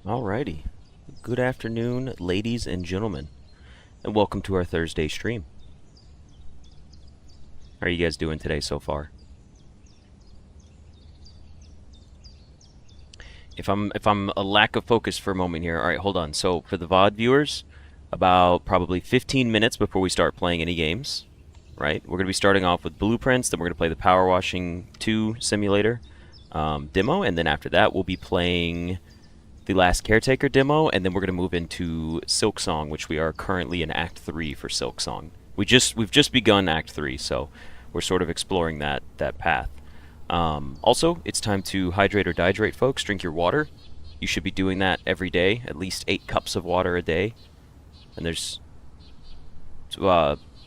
Alrighty. Good afternoon, ladies and gentlemen, and welcome to our Thursday stream. How are you guys doing today so far? If I'm a lack of focus for a moment here, alright, hold on. So for the VOD viewers, about probably 15 minutes before we start playing any games, right? We're going to be starting off with Blueprints, then we're going to play the Power Washing 2 simulator demo, and then after that we'll be playing the Last Caretaker demo, and then we're going to move into Silksong, which we are currently in Act 3 for Silksong. We've just begun Act 3, so we're sort of exploring that path. Also, it's time to hydrate or dihydrate, folks. Drink your water. You should be doing that every day, at least 8 cups of water a day. And there's...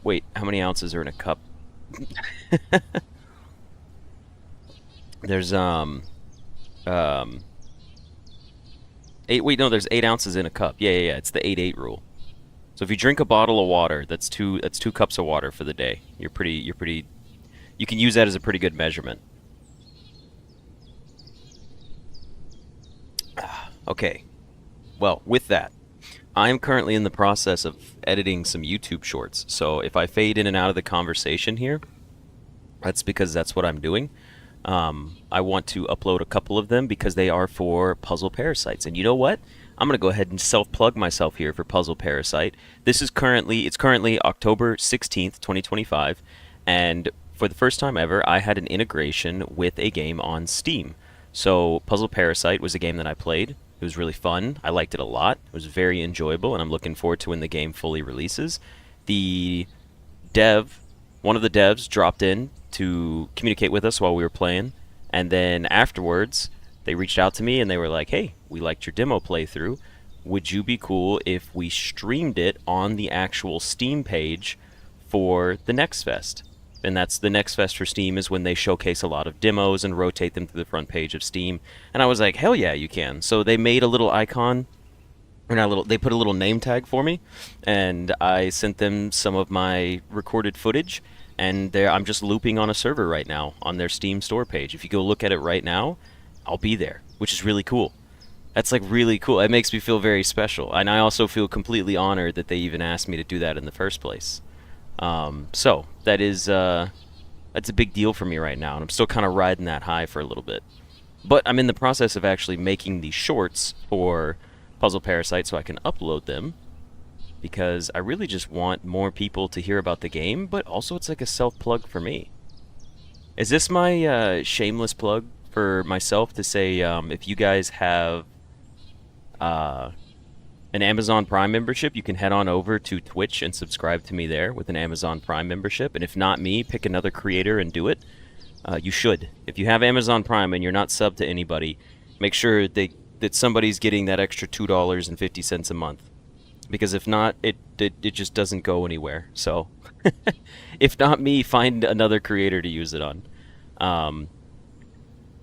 wait, how many ounces are in a cup? There's, there's 8 ounces in a cup. Yeah, it's the 8-8 rule. So if you drink a bottle of water, that's two cups of water for the day. You can use that as a pretty good measurement. Okay. Well, with that, I am currently in the process of editing some YouTube shorts. So if I fade in and out of the conversation here, that's because that's what I'm doing. I want to upload a couple of them because they are for Puzzle Parasites. And you know what? I'm going to go ahead and self-plug myself here for Puzzle Parasite. It's currently October 16th, 2025, and for the first time ever, I had an integration with a game on Steam. So Puzzle Parasite was a game that I played. It was really fun. I liked it a lot. It was very enjoyable, and I'm looking forward to when the game fully releases. One of the devs dropped in to communicate with us while we were playing, and then afterwards they reached out to me and they were like, hey, we liked your demo playthrough. Would you be cool if we streamed it on the actual Steam page for the Next Fest? And that's the Next Fest for Steam is when they showcase a lot of demos and rotate them to the front page of Steam. And I was like, hell yeah, you can. So they made a little icon, or they put a little name tag for me, and I sent them some of my recorded footage, and I'm just looping on a server right now on their Steam store page. If you go look at it right now, I'll be there, which is really cool. That's like really cool. It makes me feel very special, and I also feel completely honored that they even asked me to do that in the first place. So that's a big deal for me right now, and I'm still kind of riding that high for a little bit. But I'm in the process of actually making these shorts for Puzzle Parasite so I can upload them, because I really just want more people to hear about the game, but also it's like a self-plug for me. Is this my shameless plug for myself to say if you guys have an Amazon Prime membership, you can head on over to Twitch and subscribe to me there with an Amazon Prime membership. And if not me, pick another creator and do it. You should. If you have Amazon Prime and you're not subbed to anybody, make sure that somebody's getting that extra $2.50 a month. Because if not, it just doesn't go anywhere. So, if not me, find another creator to use it on.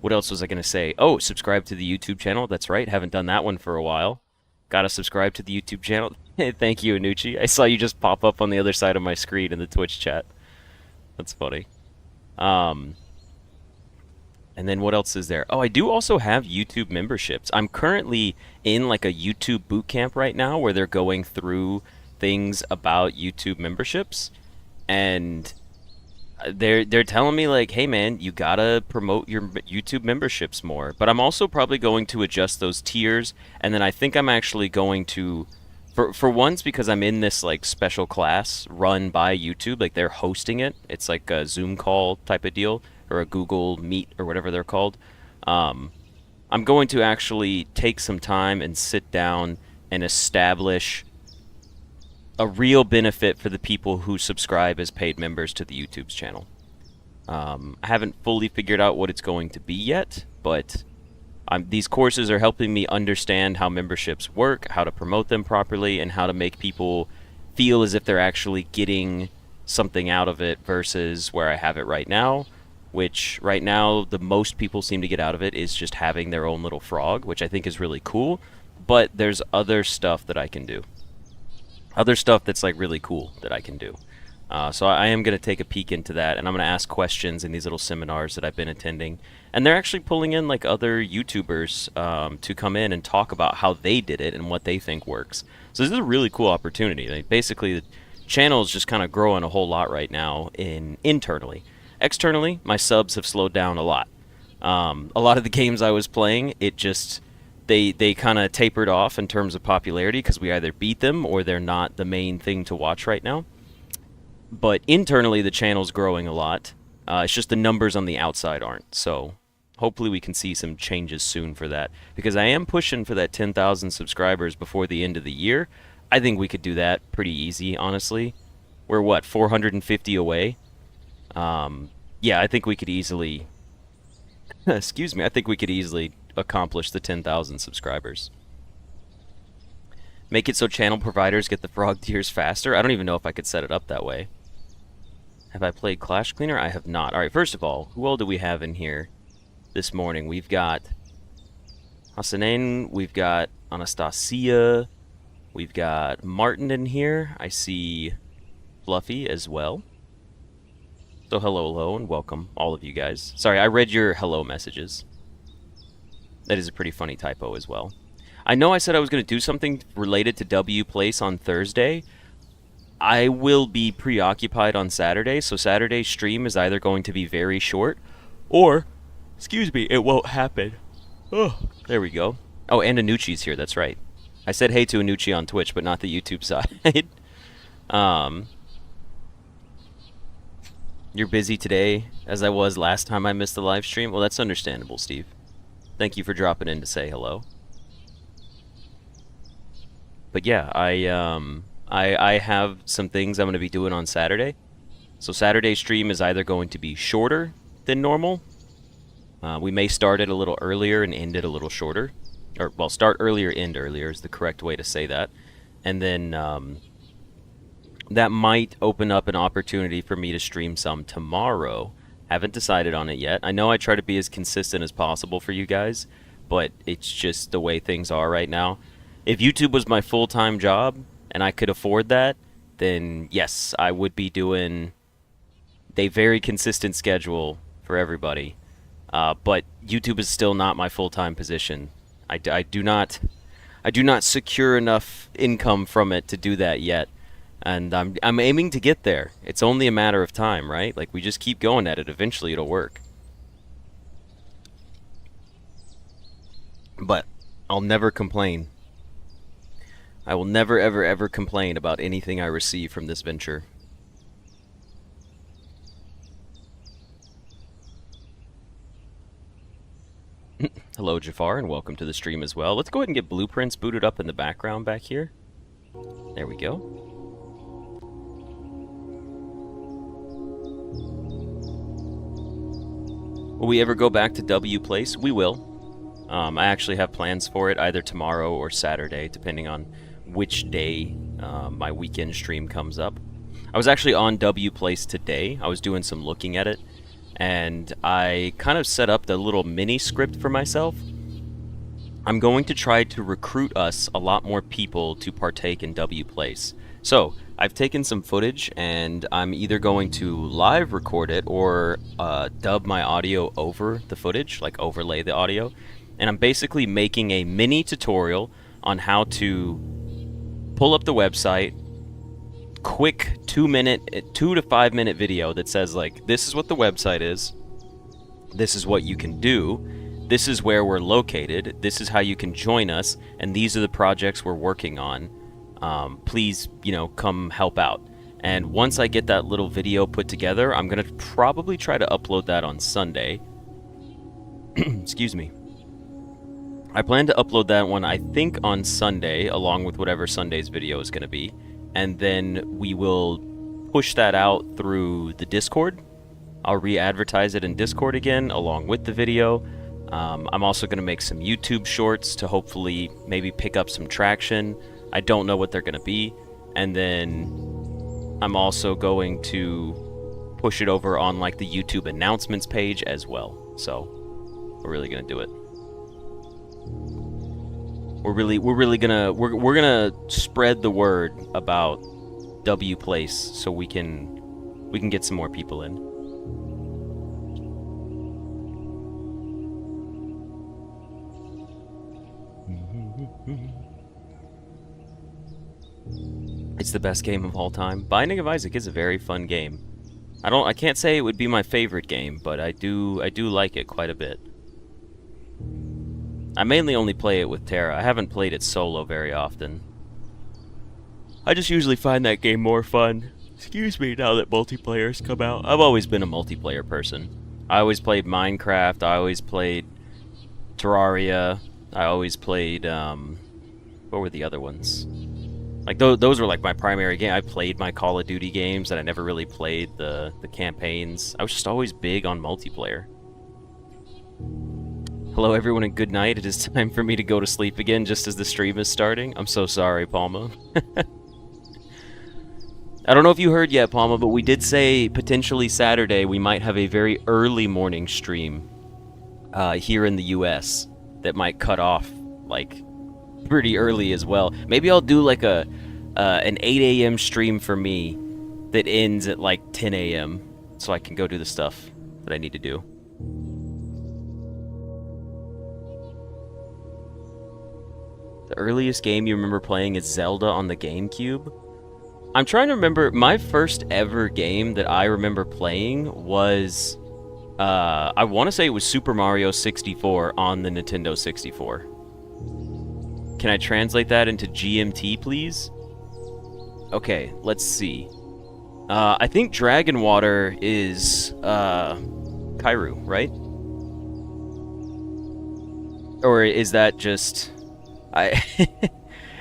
What else was I going to say? Oh, subscribe to the YouTube channel. That's right. Haven't done that one for a while. Gotta subscribe to the YouTube channel. Thank you, Anucci. I saw you just pop up on the other side of my screen in the Twitch chat. That's funny. And then what else is there? Oh, I do also have YouTube memberships. I'm currently in like a YouTube boot camp right now where they're going through things about YouTube memberships, and they're telling me like, hey man, you gotta promote your YouTube memberships more. But I'm also probably going to adjust those tiers, and then I think I'm actually going to, for once, because I'm in this like special class run by YouTube, like they're hosting it. It's like a Zoom call type of deal, or a Google Meet, or whatever they're called. I'm going to actually take some time and sit down and establish a real benefit for the people who subscribe as paid members to the YouTube's channel. I haven't fully figured out what it's going to be yet, but these courses are helping me understand how memberships work, how to promote them properly, and how to make people feel as if they're actually getting something out of it versus where I have it right now, which right now the most people seem to get out of it is just having their own little frog, which I think is really cool, but there's other stuff that I can do. Other stuff that's like really cool that I can do. So I am going to take a peek into that, and I'm going to ask questions in these little seminars that I've been attending. And they're actually pulling in like other YouTubers to come in and talk about how they did it and what they think works. So this is a really cool opportunity. Like, basically, the channel is just kind of growing a whole lot right now internally. Externally, my subs have slowed down a lot. A lot of the games I was playing, it just they kind of tapered off in terms of popularity because we either beat them or they're not the main thing to watch right now. But internally, the channel's growing a lot. It's just the numbers on the outside aren't. So hopefully we can see some changes soon for that. Because I am pushing for that 10,000 subscribers before the end of the year. I think we could do that pretty easy, honestly. We're, what, 450 away? Yeah, I think we could easily... excuse me, I think we could easily accomplish the 10,000 subscribers. Make it so channel providers get the frog tiers faster? I don't even know if I could set it up that way. Have I played Clash Cleaner? I have not. Alright, first of all, who all do we have in here this morning? We've got Hasanen, we've got Anastasia, we've got Martin in here. I see Fluffy as well. So hello, and welcome, all of you guys. Sorry, I read your hello messages. That is a pretty funny typo as well. I know I said I was going to do something related to W Place on Thursday. I will be preoccupied on Saturday, so Saturday's stream is either going to be very short, or, excuse me, it won't happen. Oh, there we go. Oh, and Anucci's here, that's right. I said hey to Anucci on Twitch, but not the YouTube side. You're busy today, as I was last time I missed the live stream? Well, that's understandable, Steve. Thank you for dropping in to say hello. But yeah, I have some things I'm going to be doing on Saturday. So Saturday's stream is either going to be shorter than normal. We may start it a little earlier and end it a little shorter. Or, well, start earlier, end earlier is the correct way to say that. And then that might open up an opportunity for me to stream some tomorrow. Haven't decided on it yet. I know I try to be as consistent as possible for you guys, but it's just the way things are right now. If YouTube was my full-time job and I could afford that, then yes, I would be doing a very consistent schedule for everybody. But YouTube is still not my full-time position. I do not secure enough income from it to do that yet. And I'm aiming to get there. It's only a matter of time, right? Like, we just keep going at it. Eventually it'll work. But I'll never complain. I will never, ever, ever complain about anything I receive from this venture. Hello, Jafar, and welcome to the stream as well. Let's go ahead and get blueprints booted up in the background back here. There we go. Will we ever go back to W Place? We will. I actually have plans for it either tomorrow or Saturday, depending on which day my weekend stream comes up. I was actually on W Place today. I was doing some looking at it, and I kind of set up the little mini script for myself. I'm going to try to recruit us a lot more people to partake in W Place. So, I've taken some footage, and I'm either going to live record it or dub my audio over the footage, like overlay the audio. And I'm basically making a mini tutorial on how to pull up the website, quick 2 to 5 minute video that says, like, this is what the website is, this is what you can do, this is where we're located, this is how you can join us, and these are the projects we're working on. Please, you know, come help out. And once I get that little video put together, I'm going to probably try to upload that on Sunday. Excuse me. I plan to upload that one, I think, on Sunday, along with whatever Sunday's video is going to be. And then we will push that out through the Discord. I'll re-advertise it in Discord again, along with the video. I'm also going to make some YouTube shorts to hopefully maybe pick up some traction. I don't know what they're going to be. And then I'm also going to push it over on, like, the YouTube announcements page as well. So we're really going to do it. We're gonna spread the word about W Place so we can we can get some more people in. It's the best game of all time. Binding of Isaac is a very fun game. I can't say it would be my favorite game, but I do like it quite a bit. I mainly only play it with Tara. I haven't played it solo very often. I just usually find that game more fun. Excuse me, now that multiplayers come out. I've always been a multiplayer person. I always played Minecraft, I always played Terraria, I always played, what were the other ones? Like, those were like my primary game. I played my Call of Duty games, and I never really played the campaigns. I was just always big on multiplayer. Hello everyone and good night. It is time for me to go to sleep again just as the stream is starting. I'm so sorry, Palma. I don't know if you heard yet, Palma, but we did say potentially Saturday we might have a very early morning stream here in the US that might cut off, like, pretty early as well. Maybe I'll do like an 8 a.m. stream for me that ends at like 10 a.m. so I can go do the stuff that I need to do. The earliest game you remember playing is Zelda on the GameCube? I'm trying to remember. My first ever game that I remember playing was I want to say it was Super Mario 64 on the Nintendo 64. Can I translate that into GMT, please? Okay, let's see. I think Dragon Water is Kairu, right? Or is that just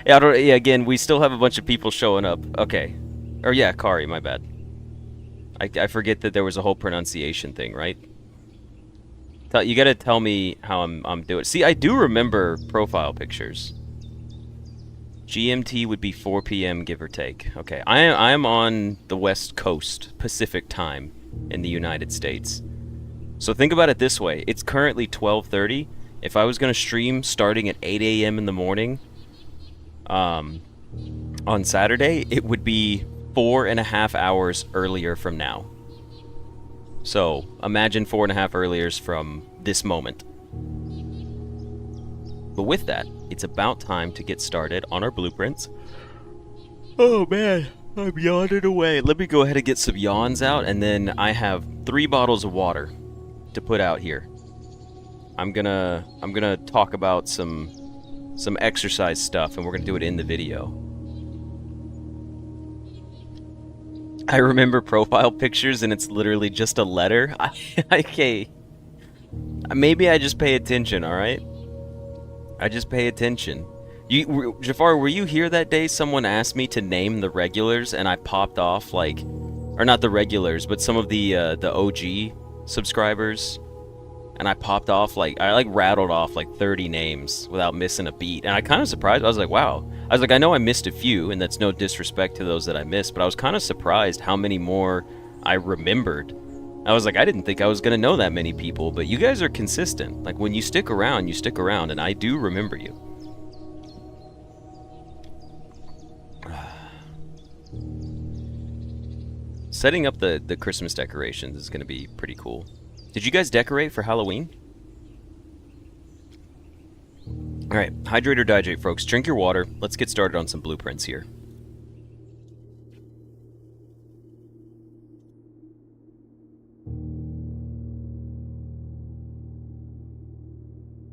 yeah, again, we still have a bunch of people showing up. Okay. Or yeah, Kari, my bad. I forget that there was a whole pronunciation thing, right? You gotta tell me how I'm doing. See, I do remember profile pictures. GMT would be 4 p.m. give or take. Okay, I am on the West Coast, Pacific time in the United States. So think about it this way. It's currently 12:30. If I was going to stream starting at 8 a.m. in the morning on Saturday, it would be 4.5 hours earlier from now. So imagine 4.5 earlier from this moment. But with that, it's about time to get started on our blueprints. Oh man, I'm yawning away. Let me go ahead and get some yawns out, and then I have 3 bottles of water to put out here. I'm gonna talk about some exercise stuff, and we're gonna do it in the video. I remember profile pictures, and it's literally just a letter. Okay, maybe I just pay attention. All right. I just pay attention. Jafar, were you here that day someone asked me to name the regulars and I popped off like, or not the regulars, but some of the OG subscribers, and I popped off like, I like rattled off like 30 names without missing a beat, and I kind of surprised. I was like, wow. I was like, I know I missed a few, and that's no disrespect to those that I missed, but I was kind of surprised how many more I remembered. I was like, I didn't think I was going to know that many people, but you guys are consistent. Like, when you stick around, and I do remember you. Setting up the Christmas decorations is going to be pretty cool. Did you guys decorate for Halloween? Alright, hydrate or dihydrate, folks. Drink your water. Let's get started on some blueprints here.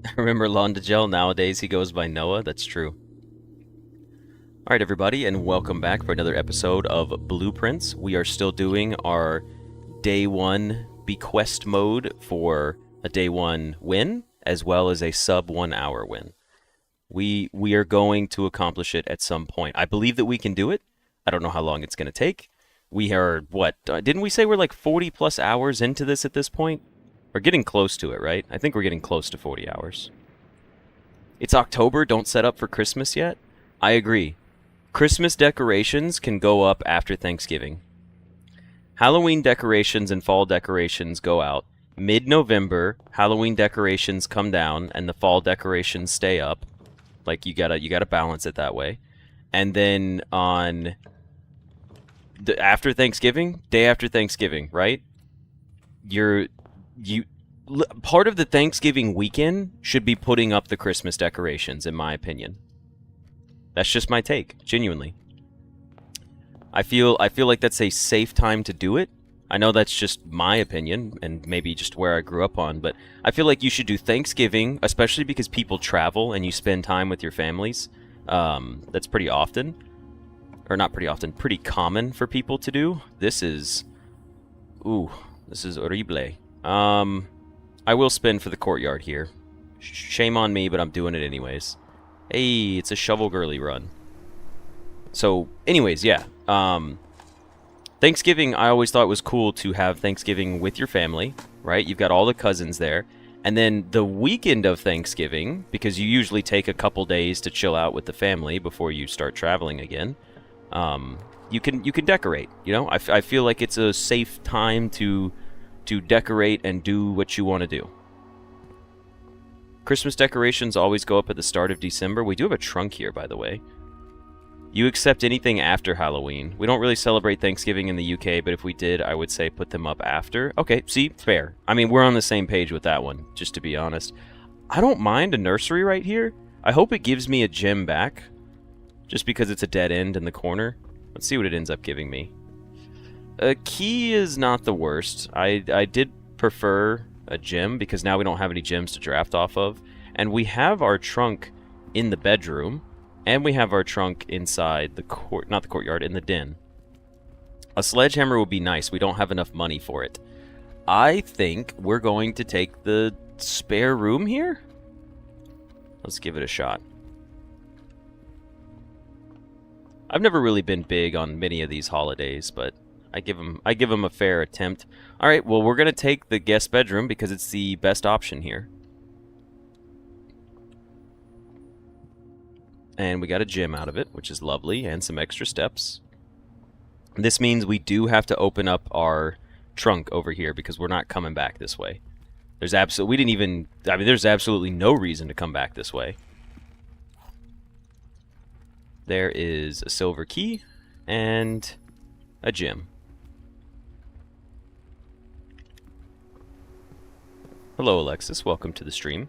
I remember Londagel. Nowadays he goes by Noah. That's true. Alright everybody, and welcome back for another episode of Blueprints. We are still doing our Day 1 Bequest mode for a Day 1 win, as well as a sub 1 hour win. We are going to accomplish it at some point. I believe that we can do it. I don't know how long it's going to take. We are, what, didn't we say we're like 40 plus hours into this at this point? We're getting close to it, right? I think we're getting close to 40 hours. It's October, don't set up for Christmas yet? I agree. Christmas decorations can go up after Thanksgiving. Halloween decorations and fall decorations go out. Mid-November, Halloween decorations come down and the fall decorations stay up. Like, you gotta balance it that way. And then on after Thanksgiving, day after Thanksgiving, right? You part of the Thanksgiving weekend should be putting up the Christmas decorations, in my opinion. That's just my take, genuinely. I feel like that's a safe time to do it. I know that's just my opinion and maybe just where I grew up on, but I feel like you should do Thanksgiving, especially because people travel and you spend time with your families. That's pretty often. Or not pretty often, pretty common for people to do. This is horrible. I will spin for the courtyard here. Shame on me, but I'm doing it anyways. Hey, it's a shovel girly run. So, anyways, yeah. Thanksgiving, I always thought it was cool to have Thanksgiving with your family, right? You've got all the cousins there. And then the weekend of Thanksgiving, because you usually take a couple days to chill out with the family before you start traveling again, you can decorate. You know, I feel like it's a safe time to decorate and do what you want to do. Christmas decorations always go up at the start of December. We do have a trunk here, by the way. You accept anything after Halloween. We don't really celebrate Thanksgiving in the UK, but if we did, I would say put them up after. Okay, see, fair. I mean, we're on the same page with that one, just to be honest. I don't mind a nursery right here. I hope it gives me a gem back, just because it's a dead end in the corner. Let's see what it ends up giving me. A key is not the worst. I did prefer a gem because now we don't have any gems to draft off of. And we have our trunk in the bedroom. And we have our trunk inside the courtyard, in the den. A sledgehammer would be nice. We don't have enough money for it. I think we're going to take the spare room here. Let's give it a shot. I've never really been big on many of these holidays, but I give them a fair attempt. All right, well, we're going to take the guest bedroom because it's the best option here. And we got a gem out of it, which is lovely, and some extra steps. This means we do have to open up our trunk over here because we're not coming back this way. There's absolutely no reason to come back this way. There is a silver key and a gem. Hello, Alexis. Welcome to the stream.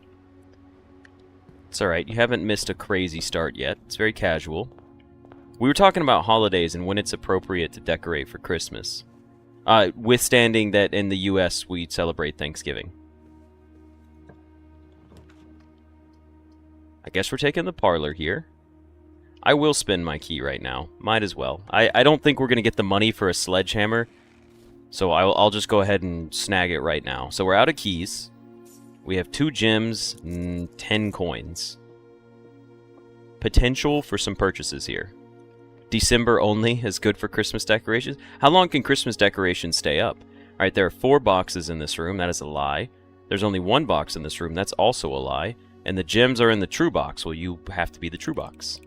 It's alright, you haven't missed a crazy start yet. It's very casual. We were talking about holidays and when it's appropriate to decorate for Christmas. Withstanding that in the US we celebrate Thanksgiving. I guess we're taking the parlor here. I will spin my key right now. Might as well. I don't think we're going to get the money for a sledgehammer. So I'll just go ahead and snag it right now. So we're out of keys. We have 2 gems and 10 coins. Potential for some purchases here. December only is good for Christmas decorations. How long can Christmas decorations stay up? Alright, there are 4 boxes in this room. That is a lie. There's only 1 box in this room. That's also a lie. And the gems are in the true box. Well, you have to be the true box.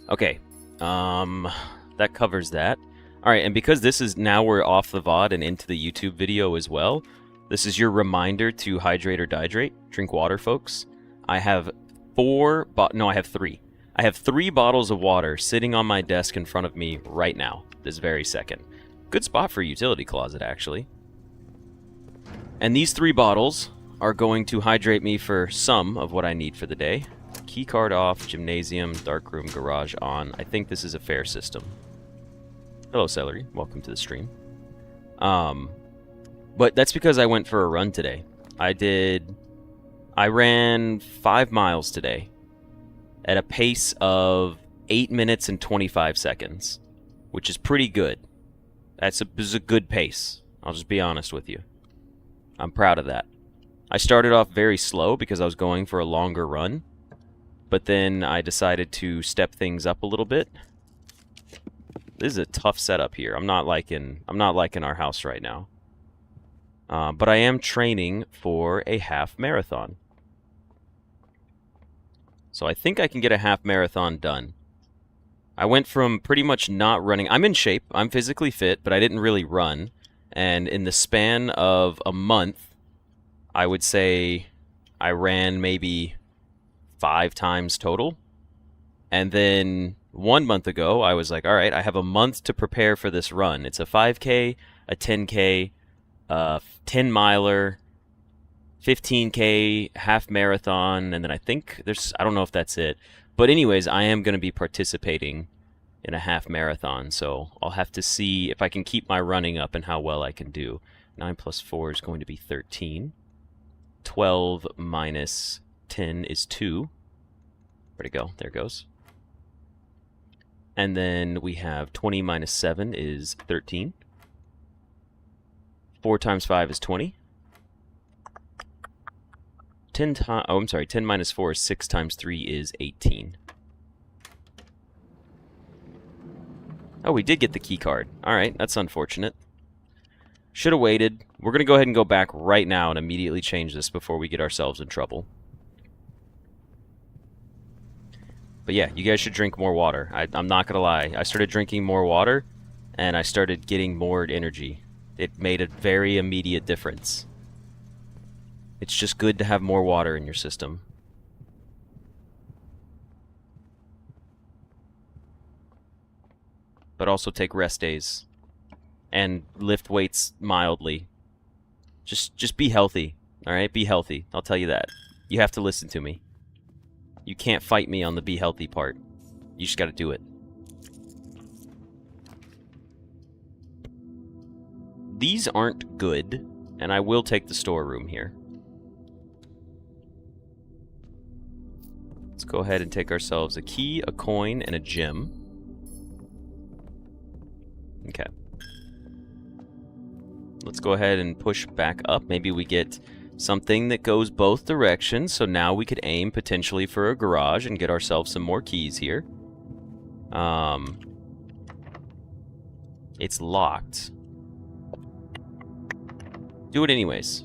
Okay. That covers that. Alright, and because this is now we're off the VOD and into the YouTube video as well, this is your reminder to hydrate or dihydrate. Drink water, folks. I have 3. I have 3 bottles of water sitting on my desk in front of me right now, this very second. Good spot for a utility closet, actually. And these 3 bottles are going to hydrate me for some of what I need for the day. Keycard off, gymnasium, darkroom, garage on. I think this is a fair system. Hello, Celery. Welcome to the stream. But that's because I went for a run today. I ran 5 miles today at a pace of 8 minutes and 25 seconds, which is pretty good. This is a good pace. I'll just be honest with you. I'm proud of that. I started off very slow because I was going for a longer run, but then I decided to step things up a little bit. This is a tough setup here. I'm not liking our house right now. But I am training for a half marathon. So I think I can get a half marathon done. I went from pretty much not running. I'm in shape. I'm physically fit, but I didn't really run. And in the span of a month, I would say I ran maybe 5 times total. And then 1 month ago, I was like, all right, I have a month to prepare for this run. It's a 5K, a 10K, a 10 miler, 15K, half marathon, and then I think I don't know if that's it. But anyways, I am going to be participating in a half marathon, so I'll have to see if I can keep my running up and how well I can do. 9 plus 4 is going to be 13. 12 minus 10 is 2. Where'd it go? There it goes. And then we have 20 minus 7 is 13. 4 times 5 is 20. 10 minus 4 is 6 times 3 is 18. Oh, we did get the key card. Alright, that's unfortunate. Should have waited. We're going to go ahead and go back right now and immediately change this before we get ourselves in trouble. But yeah, you guys should drink more water. I'm not going to lie. I started drinking more water, and I started getting more energy. It made a very immediate difference. It's just good to have more water in your system. But also take rest days. And lift weights mildly. Just be healthy. Alright? Be healthy. I'll tell you that. You have to listen to me. You can't fight me on the be healthy part. You just gotta do it. These aren't good, and I will take the storeroom here. Let's go ahead and take ourselves a key, a coin, and a gem. Okay. Let's go ahead and push back up. Maybe we get something that goes both directions, so now we could aim potentially for a garage and get ourselves some more keys here. It's locked. Do it anyways.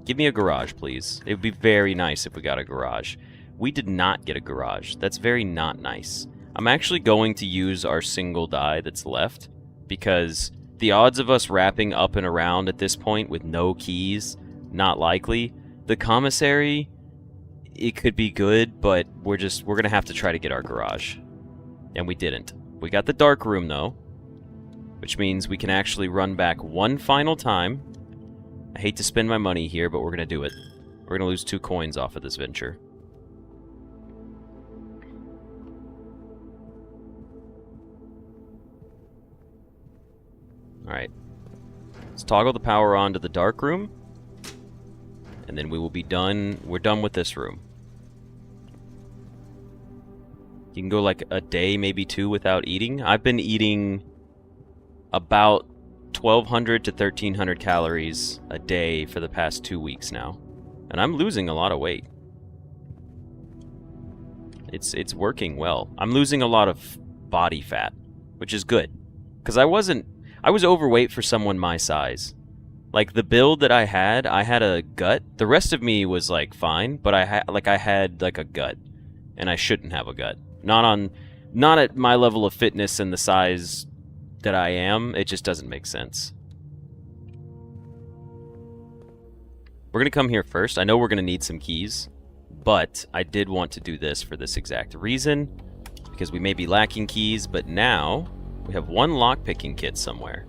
Give me a garage, please. It would be very nice if we got a garage. We did not get a garage. That's very not nice. I'm actually going to use our single die that's left, because the odds of us wrapping up and around at this point with no keys, not likely. The commissary, it could be good, but we're gonna have to try to get our garage. And we didn't. We got the dark room though, which means we can actually run back one final time. I hate to spend my money here, but we're gonna do it. We're gonna lose 2 coins off of this venture. Alright. Let's toggle the power on to the dark room. And then we will be done. We're done with this room. You can go like a day, maybe 2 without eating. I've been eating about 1,200 to 1,300 calories a day for the past 2 weeks now. And I'm losing a lot of weight. It's working well. I'm losing a lot of body fat, which is good. Because I was overweight for someone my size. Like, the build that I had a gut. The rest of me was, like, fine, but I had a gut. And I shouldn't have a gut. Not at my level of fitness and the size that I am. It just doesn't make sense. We're gonna come here first. I know we're gonna need some keys, but I did want to do this for this exact reason, because we may be lacking keys, but now we have one lockpicking kit somewhere.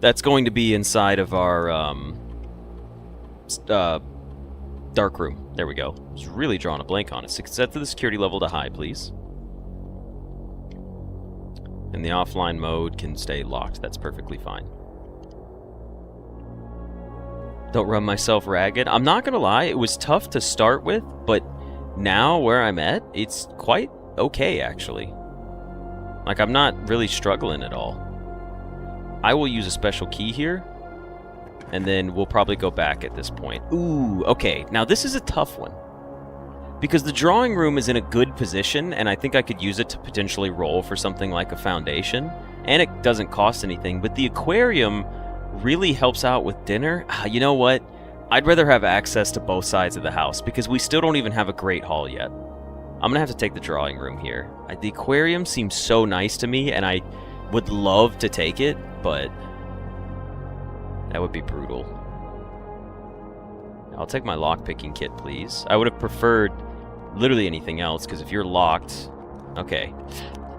That's going to be inside of our dark room. There we go. I was really drawing a blank on it. Set the security level to high, please. And the offline mode can stay locked. That's perfectly fine. Don't run myself ragged. I'm not gonna lie, it was tough to start with, but now where I'm at, it's quite okay, actually. Like, I'm not really struggling at all. I will use a special key here, and then we'll probably go back at this point. Ooh, okay. Now, this is a tough one, because the drawing room is in a good position, and I think I could use it to potentially roll for something like a foundation, and it doesn't cost anything, but the aquarium really helps out with dinner. You know what? I'd rather have access to both sides of the house, because we still don't even have a great hall yet. I'm gonna have to take the drawing room here. The aquarium seems so nice to me, and I would love to take it, but that would be brutal. I'll take my lockpicking kit, please. I would have preferred literally anything else, because if you're locked, Okay.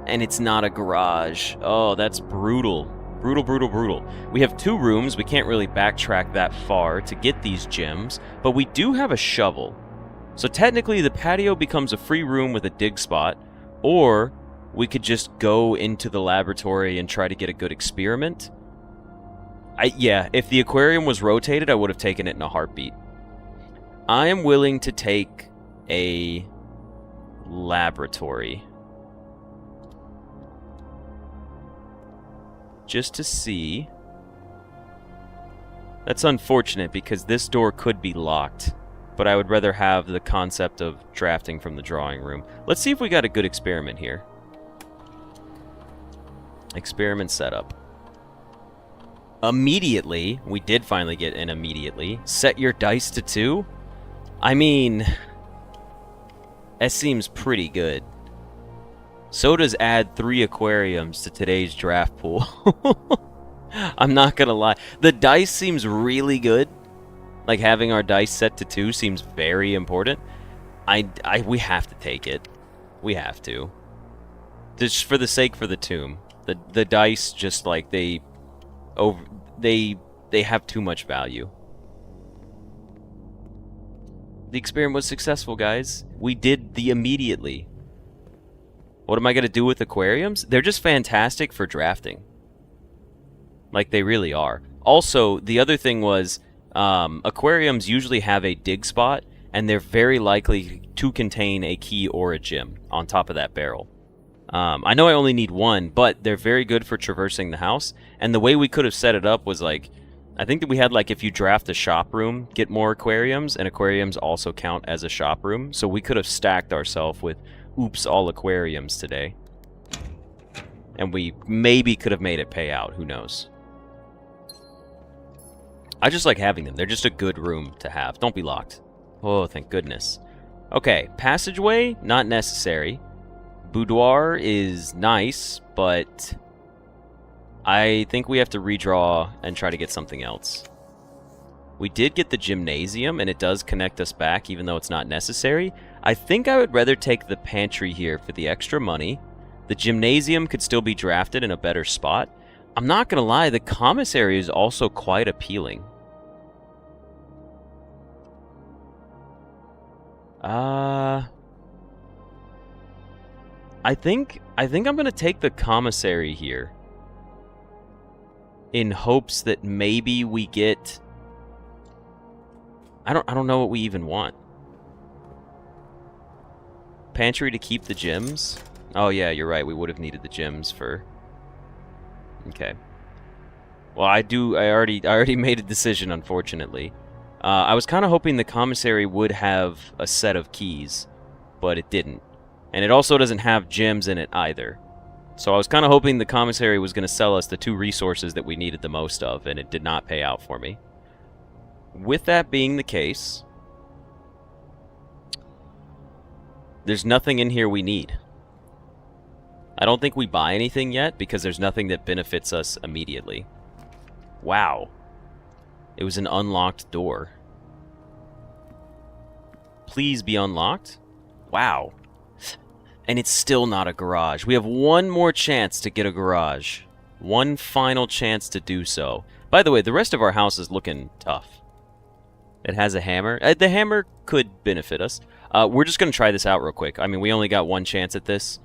And it's not a garage. Oh, that's brutal. Brutal, brutal, brutal. We have 2 rooms. We can't really backtrack that far to get these gems, but we do have a shovel. So technically, the patio becomes a free room with a dig spot, or we could just go into the laboratory and try to get a good experiment. Yeah, if the aquarium was rotated, I would have taken it in a heartbeat. I am willing to take a laboratory. Just to see. That's unfortunate because this door could be locked, but I would rather have the concept of drafting from the drawing room. Let's see if we got a good experiment here. Experiment setup. Immediately. We did finally get an immediately. Set your dice to 2? I mean, that seems pretty good. So does add 3 aquariums to today's draft pool. I'm not gonna lie. The dice seems really good. Like, having our dice set to 2 seems very important. We have to take it. We have to. Just for the sake for the tomb. The dice just, like, they have too much value. The experiment was successful, guys. We did the immediately. What am I going to do with aquariums? They're just fantastic for drafting. Like, they really are. Also, the other thing was, aquariums usually have a dig spot, and they're very likely to contain a key or a gem on top of that barrel. I know I only need 1, but they're very good for traversing the house. And the way we could have set it up was, like, I think that we had, like, if you draft a shop room, get more aquariums, and aquariums also count as a shop room. So we could have stacked ourselves with oops, all aquariums today. And we maybe could have made it pay out. Who knows? I just like having them. They're just a good room to have. Don't be locked. Oh, thank goodness. Okay, passageway, not necessary. Boudoir is nice, but I think we have to redraw and try to get something else. We did get the gymnasium, and it does connect us back, even though it's not necessary. I think I would rather take the pantry here for the extra money. The gymnasium could still be drafted in a better spot. I'm not going to lie, the commissary is also quite appealing. I think I'm going to take the commissary here. In hopes that maybe we get... I don't know what we even want. Pantry to keep the gems? Oh yeah, you're right. We would have needed the gems for... Okay. Well, I already made a decision, unfortunately. I was kind of hoping the commissary would have a set of keys, but it didn't. And it also doesn't have gems in it either. So I was kind of hoping the commissary was going to sell us the 2 resources that we needed the most of, and it did not pay out for me. With that being the case, there's nothing in here we need. I don't think we buy anything yet because there's nothing that benefits us immediately. Wow. It was an unlocked door. Please be unlocked. Wow. And it's still not a garage. We have 1 more chance to get a garage. 1 final chance to do so. By the way, the rest of our house is looking tough. It has a hammer. The hammer could benefit us. We're just going to try this out real quick. I mean, we only got 1 chance at this.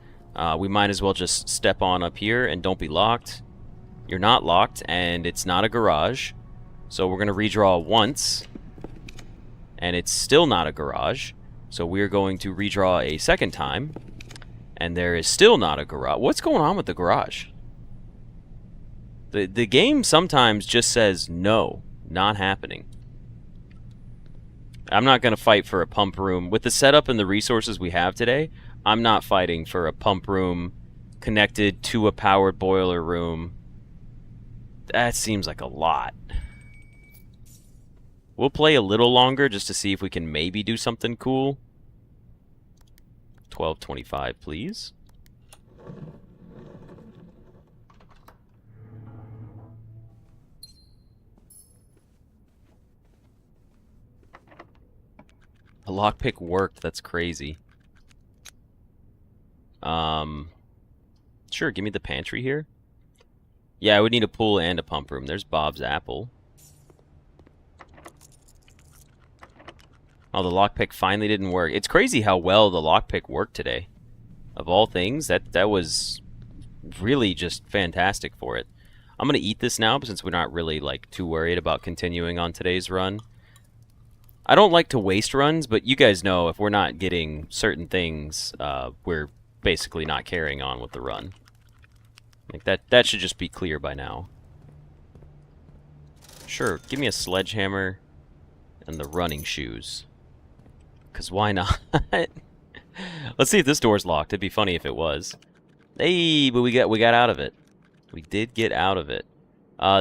We might as well just step on up here and don't be locked. You're not locked, and it's not a garage. So we're going to redraw once. And it's still not a garage. So we're going to redraw a second time. And there is still not a garage. What's going on with the garage? The game sometimes just says no, not happening. I'm not going to fight for a pump room. With the setup and the resources we have today, I'm not fighting for a pump room connected to a powered boiler room. That seems like a lot. We'll play a little longer just to see if we can maybe do something cool. 1225, please. A lockpick worked. That's crazy. Sure, give me the pantry here. Yeah, I would need a pool and a pump room. There's Bob's apple. Oh, the lockpick finally didn't work. It's crazy how well the lockpick worked today. Of all things, that was really just fantastic for it. I'm going to eat this now, since we're not really, like, too worried about continuing on today's run. I don't like to waste runs, but you guys know if we're not getting certain things, we're basically not carrying on with the run. Like, that should just be clear by now. Sure, give me a sledgehammer and the running shoes. Because why not? Let's see if this door's locked. It'd be funny if it was. Hey, but we got out of it. We did get out of it.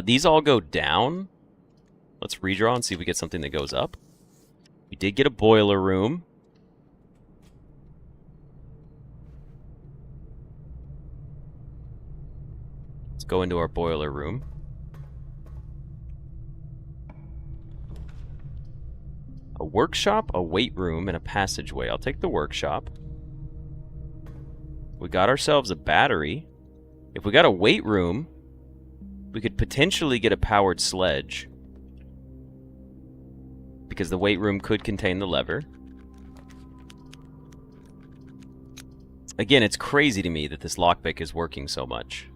These all go down. Let's redraw and see if we get something that goes up. We did get a boiler room. Let's go into our boiler room. A workshop, a weight room, and a passageway. I'll take the workshop. We got ourselves a battery. If we got a weight room, we could potentially get a powered sledge. Because the weight room could contain the lever. Again, it's crazy to me that this lockpick is working so much.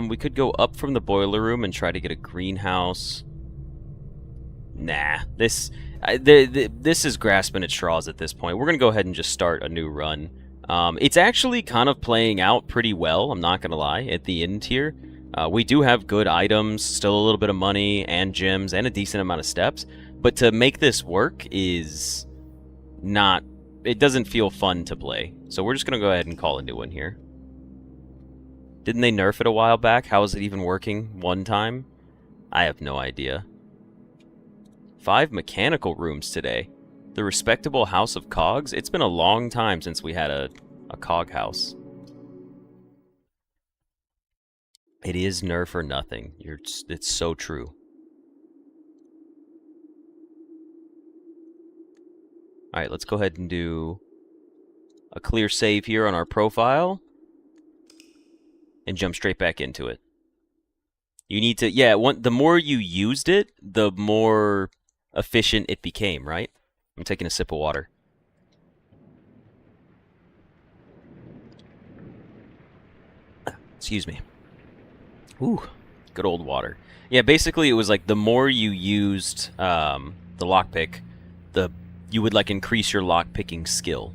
We could go up from the boiler room and try to get a greenhouse. Nah, this is grasping at straws at this point. We're going to go ahead and just start a new run. It's actually kind of playing out pretty well, I'm not going to lie, at the end here. We do have good items, still a little bit of money, and gems, and a decent amount of steps. But to make this work is not... It doesn't feel fun to play. So we're just going to go ahead and call a new one here. Didn't they nerf it a while back? How is it even working one time? I have no idea. 5 mechanical rooms today. The respectable House of Cogs. It's been a long time since we had a cog house. It is nerf or nothing. It's so true. Alright, let's go ahead and do a clear save here on our profile. And jump straight back into it. You need to, yeah, the more you used it, the more efficient it became, right? I'm taking a sip of water. Excuse me. Ooh, good old water. Yeah, basically it was like the more you used the lockpick, you would like increase your lockpicking skill.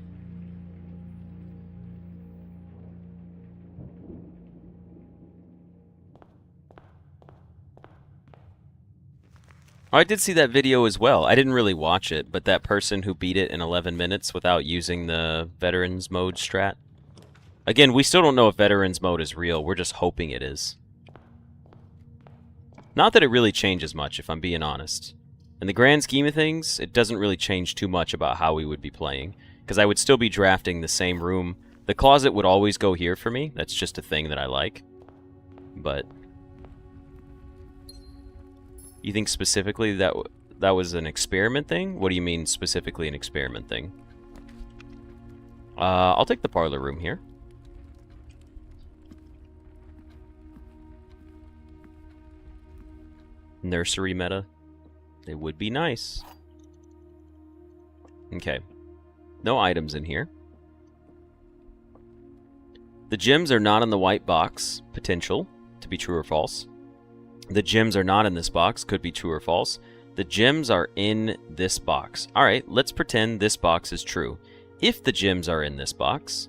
Oh, I did see that video as well. I didn't really watch it, but that person who beat it in 11 minutes without using the Veterans Mode strat. Again, we still don't know if Veterans Mode is real. We're just hoping it is. Not that it really changes much, if I'm being honest. In the grand scheme of things, it doesn't really change too much about how we would be playing. Because I would still be drafting the same room. The closet would always go here for me. That's just a thing that I like. But... You think specifically that was an experiment thing? What do you mean specifically an experiment thing? I'll take the parlor room here. Nursery meta. It would be nice. Okay. No items in here. The gems are not in the white box. Potential to be true or false. The gems are not in this box. Could be true or false. The gems are in this box. Alright, let's pretend this box is true. If the gems are in this box,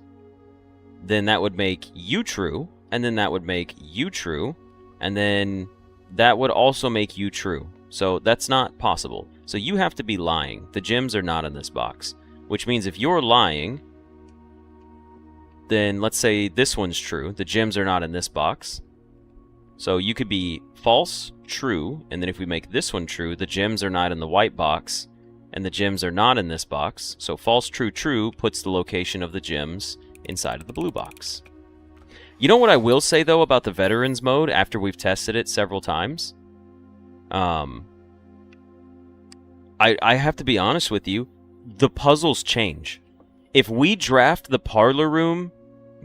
then that would make you true, and then that would make you true, and then that would also make you true. So that's not possible. So you have to be lying. The gems are not in this box. Which means if you're lying, then let's say this one's true. The gems are not in this box. So you could be false, true, and then if we make this one true, the gems are not in the white box, and the gems are not in this box. So false, true, true puts the location of the gems inside of the blue box. You know what I will say, though, about the Veterans Mode after we've tested it several times? I have to be honest with you. the puzzles change. If we draft the parlor room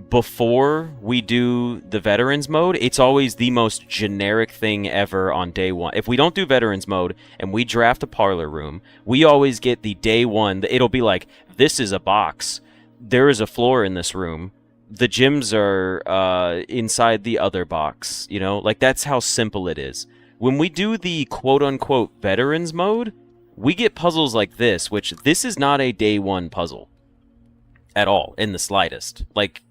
before we do the veterans mode, it's always the most generic thing ever on day one. If we don't do veterans mode and we draft a parlor room, we always get the day one. It'll be like, this is a box. There is a floor in this room. The gyms are inside the other box. You know, like that's how simple it is. When we do the quote-unquote veterans mode, we get puzzles like this, which this is not a day one puzzle at all, in the slightest. Like,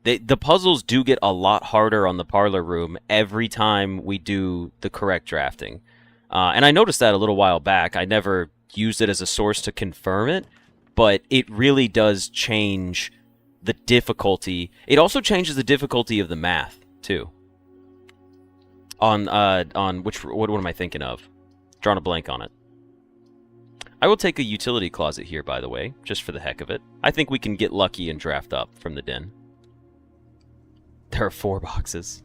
the puzzles do get a lot harder on the parlor room every time we do the correct drafting. And I noticed that a little while back. I never used it as a source to confirm it, but it really does change the difficulty. It also changes the difficulty of the math, too. On which, what am I thinking of? Drawing a blank on it. I will take a utility closet here, by the way, just for the heck of it. I think we can get lucky and draft up from the den. There are 4 boxes.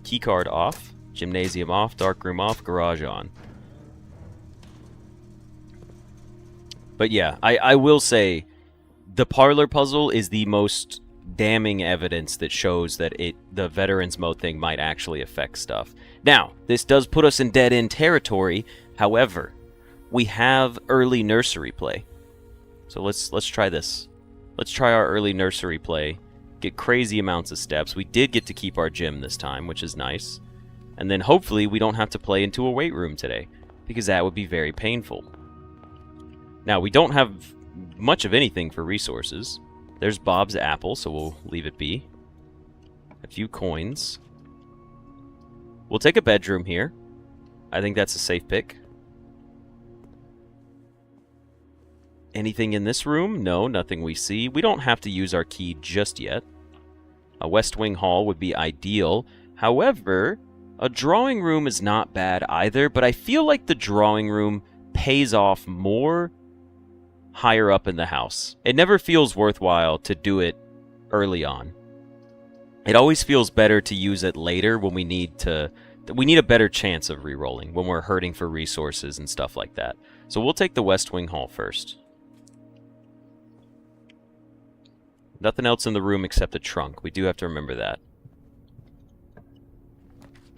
Keycard off, gymnasium off, darkroom off, garage on. But yeah, I will say the parlor puzzle is the most damning evidence that shows that the veterans mode thing might actually affect stuff. Now, this does put us in dead-end territory. However, we have early nursery play. So let's try this. Let's try our early nursery play. Get crazy amounts of steps. We did get to keep our gym this time, which is nice. And then hopefully we don't have to play into a weight room today, because that would be very painful. Now, we don't have much of anything for resources. There's Bob's apple, so we'll leave it be. A few coins. We'll take a bedroom here. I think that's a safe pick. Anything in this room? No, nothing we see. We don't have to use our key just yet. A West Wing Hall would be ideal. However, a drawing room is not bad either, but I feel like the drawing room pays off more higher up in the house. It never feels worthwhile to do it early on. It always feels better to use it later when we need a better chance of re-rolling, when we're hurting for resources and stuff like that. So we'll take the West Wing Hall first. Nothing else in the room except a trunk. We do have to remember that.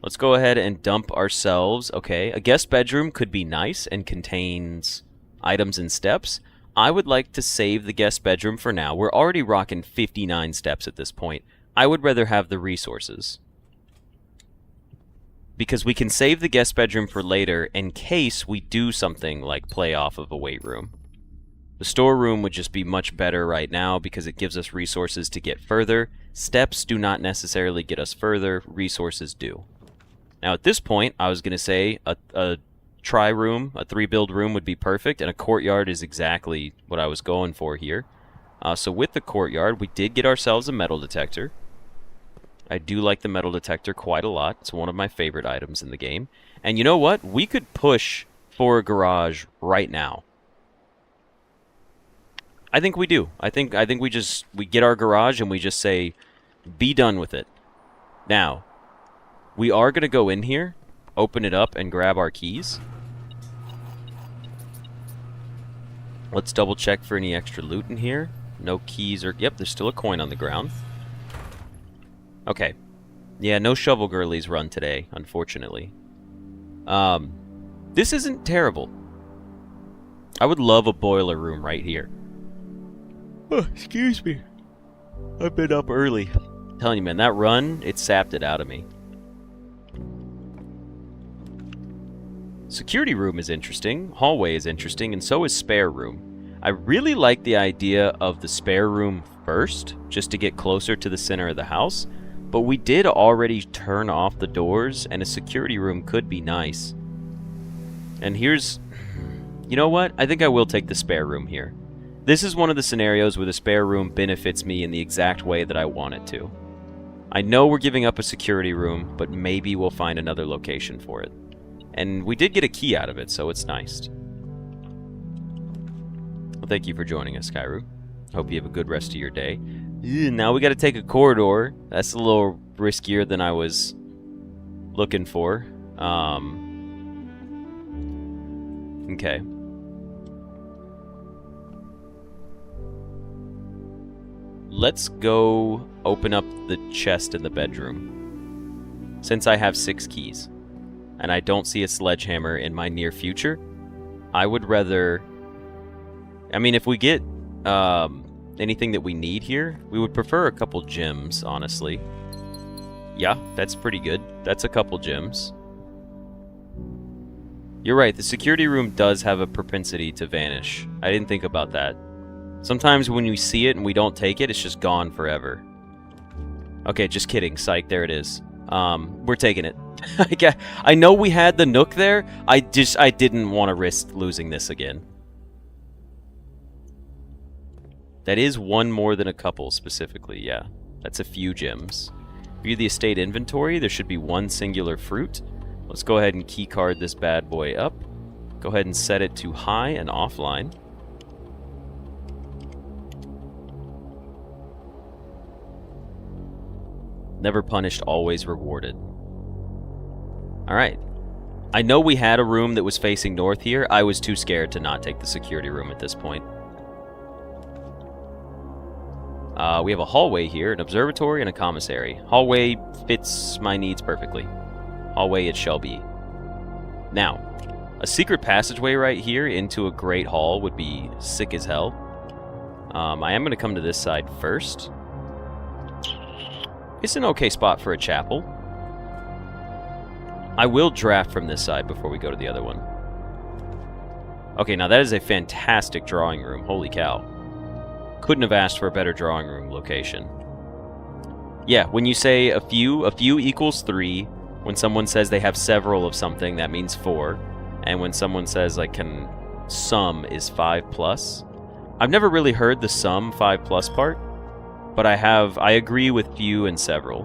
Let's go ahead and dump ourselves. Okay, a guest bedroom could be nice and contains items and steps. I would like to save the guest bedroom for now. We're already rocking 59 steps at this point. I would rather have the resources, because we can save the guest bedroom for later in case we do something like play off of a weight room. The storeroom would just be much better right now because it gives us resources to get further. Steps do not necessarily get us further. Resources do. Now at this point, I was going to say a tri-room, a 3-build room would be perfect, and a courtyard is exactly what I was going for here. So with the courtyard, we did get ourselves a metal detector. I do like the metal detector quite a lot. It's one of my favorite items in the game. And you know what? We could push for a garage right now. I think we do. I think we get our garage and we just say, be done with it. Now, we are going to go in here, open it up, and grab our keys. Let's double check for any extra loot in here. No keys or... Yep, there's still a coin on the ground. Okay. Yeah, no shovel girlies run today, unfortunately. This isn't terrible. I would love a boiler room right here. Oh, excuse me. I've been up early. I'm telling you, man, that run, it sapped it out of me. Security room is interesting, hallway is interesting, and so is spare room. I really like the idea of the spare room first, just to get closer to the center of the house, but we did already turn off the doors, and a security room could be nice. And here's... You know what? I think I will take the spare room here. This is one of the scenarios where the spare room benefits me in the exact way that I want it to. I know we're giving up a security room, but maybe we'll find another location for it. And we did get a key out of it, so it's nice. Well, thank you for joining us, Kairu. Hope you have a good rest of your day. Now we gotta take a corridor. That's a little riskier than I was looking for. Okay. let's go open up the chest in the bedroom. Since I have 6 keys, and I don't see a sledgehammer in my near future, I would rather... I mean, if we get anything that we need here, we would prefer a couple gems, honestly. Yeah, that's pretty good. That's a couple gems. You're right, the security room does have a propensity to vanish. I didn't think about that. Sometimes when we see it and we don't take it, it's just gone forever. Okay, just kidding. Psych, there it is. We're taking it. I know we had the nook there. I didn't want to risk losing this again. That is one more than a couple, specifically, yeah. That's a few gems. View the estate inventory. There should be 1 singular fruit. Let's go ahead and keycard this bad boy up. Go ahead and set it to high and offline. Never punished, always rewarded. Alright. I know we had a room that was facing north here. I was too scared to not take the security room at this point. We have a hallway here, an observatory, and a commissary. Hallway fits my needs perfectly. Hallway it shall be. Now, a secret passageway right here into a great hall would be sick as hell. I am going to come to this side first. It's an okay spot for a chapel. I will draft from this side before we go to the other one. Okay, now that is a fantastic drawing room. Holy cow. Couldn't have asked for a better drawing room location. Yeah, when you say a few equals 3. When someone says they have several of something, that means 4. And when someone says, like, sum is 5+. I've never really heard the sum 5+ part, but I agree with few and several.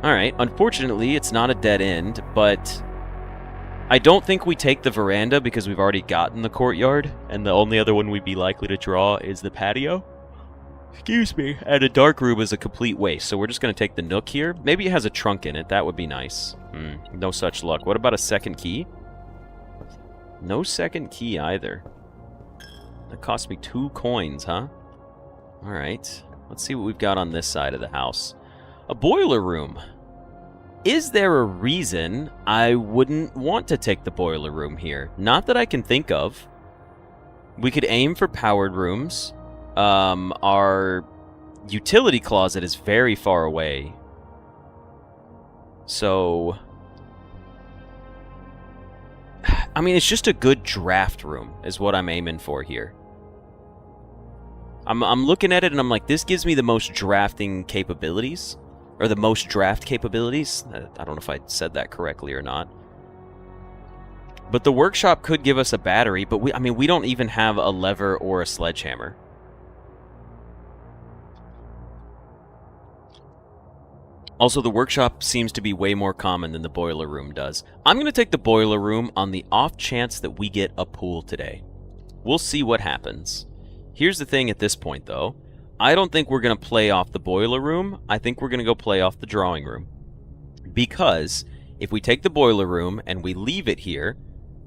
Alright, unfortunately, it's not a dead end, but I don't think we take the veranda because we've already gotten the courtyard, and the only other one we'd be likely to draw is the patio. Excuse me. And a dark room is a complete waste, so we're just going to take the nook here. Maybe it has a trunk in it. That would be nice. No such luck. What about a second key? No second key either. That cost me 2 coins, huh? Alright. Let's see what we've got on this side of the house. A boiler room. Is there a reason I wouldn't want to take the boiler room here? Not that I can think of. We could aim for powered rooms. Our utility closet is very far away. So, I mean, it's just a good draft room is what I'm aiming for here. I'm looking at it and I'm like, this gives me the most drafting capabilities. Or the most draft capabilities. I don't know if I said that correctly or not. But the workshop could give us a battery, but we don't even have a lever or a sledgehammer. Also, the workshop seems to be way more common than the boiler room does. I'm going to take the boiler room on the off chance that we get a pool today. We'll see what happens. Here's the thing at this point, though. I don't think we're going to play off the boiler room. I think we're going to go play off the drawing room. Because if we take the boiler room and we leave it here,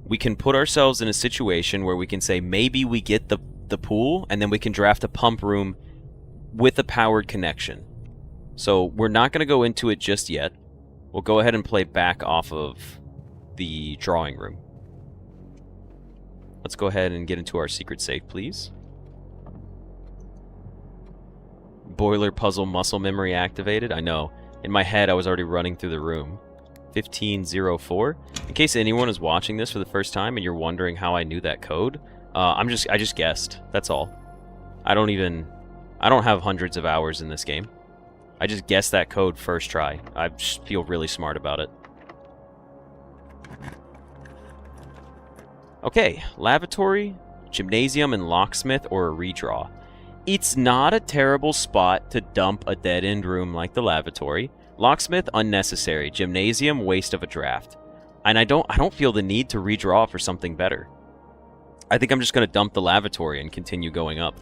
we can put ourselves in a situation where we can say maybe we get the pool, and then we can draft a pump room with a powered connection. So we're not going to go into it just yet. We'll go ahead and play back off of the drawing room. Let's go ahead and get into our secret safe, please. Boiler puzzle muscle memory activated. I know. In my head, I was already running through the room. 1504. In case anyone is watching this for the first time and you're wondering how I knew that code, I just guessed. That's all. I don't have hundreds of hours in this game. I just guessed that code first try. I just feel really smart about it. Okay, lavatory, gymnasium, and locksmith, or a redraw. It's not a terrible spot to dump a dead-end room like the lavatory. Locksmith, unnecessary. Gymnasium, waste of a draft. And I don't feel the need to redraw for something better. I think I'm just going to dump the lavatory and continue going up.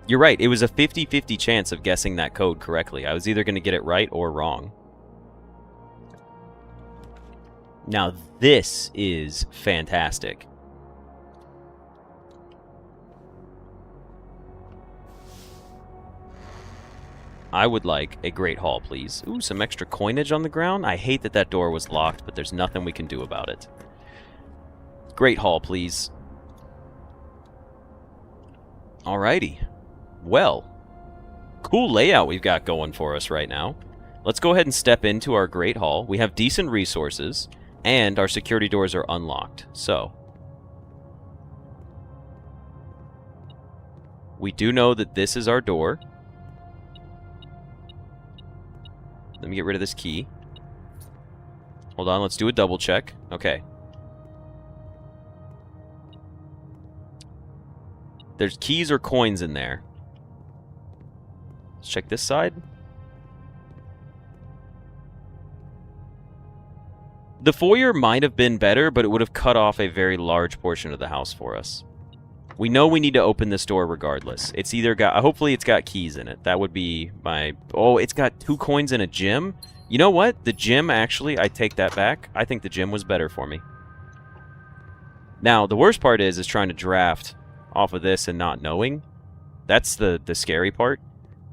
You're right, it was a 50-50 chance of guessing that code correctly. I was either going to get it right or wrong. Now, this is fantastic. I would like a Great Hall, please. Ooh, some extra coinage on the ground. I hate that that door was locked, but there's nothing we can do about it. Great Hall, please. Alrighty. Well, cool layout we've got going for us right now. Let's go ahead and step into our Great Hall. We have decent resources, and our security doors are unlocked. So, we do know that this is our door. Let me get rid of this key. Hold on, let's do a double check. Okay. There's keys or coins in there. Let's check this side. The foyer might have been better, but it would have cut off a very large portion of the house for us. We know we need to open this door regardless. It's either got... hopefully it's got keys in it. That would be my... Oh, it's got 2 coins in a gym? You know what? The gym, actually, I take that back. I think the gym was better for me. Now, the worst part is trying to draft off of this and not knowing. That's the scary part.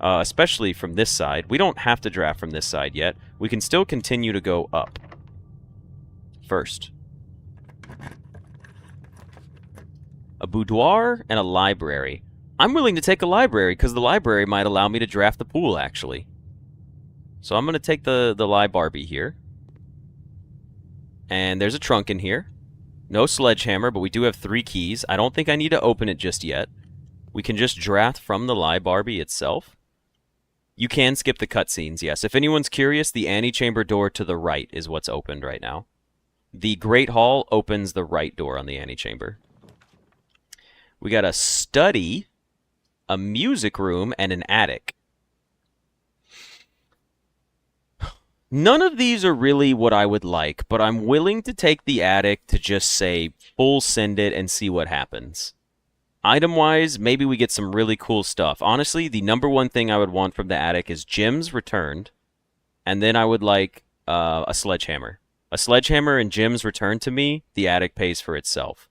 Especially from this side. We don't have to draft from this side yet. We can still continue to go up. First. A boudoir and a library. I'm willing to take a library because the library might allow me to draft the pool, actually. So I'm going to take the Barbie here. And there's a trunk in here. No sledgehammer, but we do have 3 keys. I don't think I need to open it just yet. We can just draft from the Barbie itself. You can skip the cutscenes, yes. If anyone's curious, the antechamber door to the right is what's opened right now. The Great Hall opens the right door on the antechamber. We got a study, a music room, and an attic. None of these are really what I would like, but I'm willing to take the attic to just say full send it and see what happens. Item-wise, maybe we get some really cool stuff. Honestly, the #1 thing I would want from the attic is gems returned, and then I would like a sledgehammer. A sledgehammer and gems returned to me, the attic pays for itself.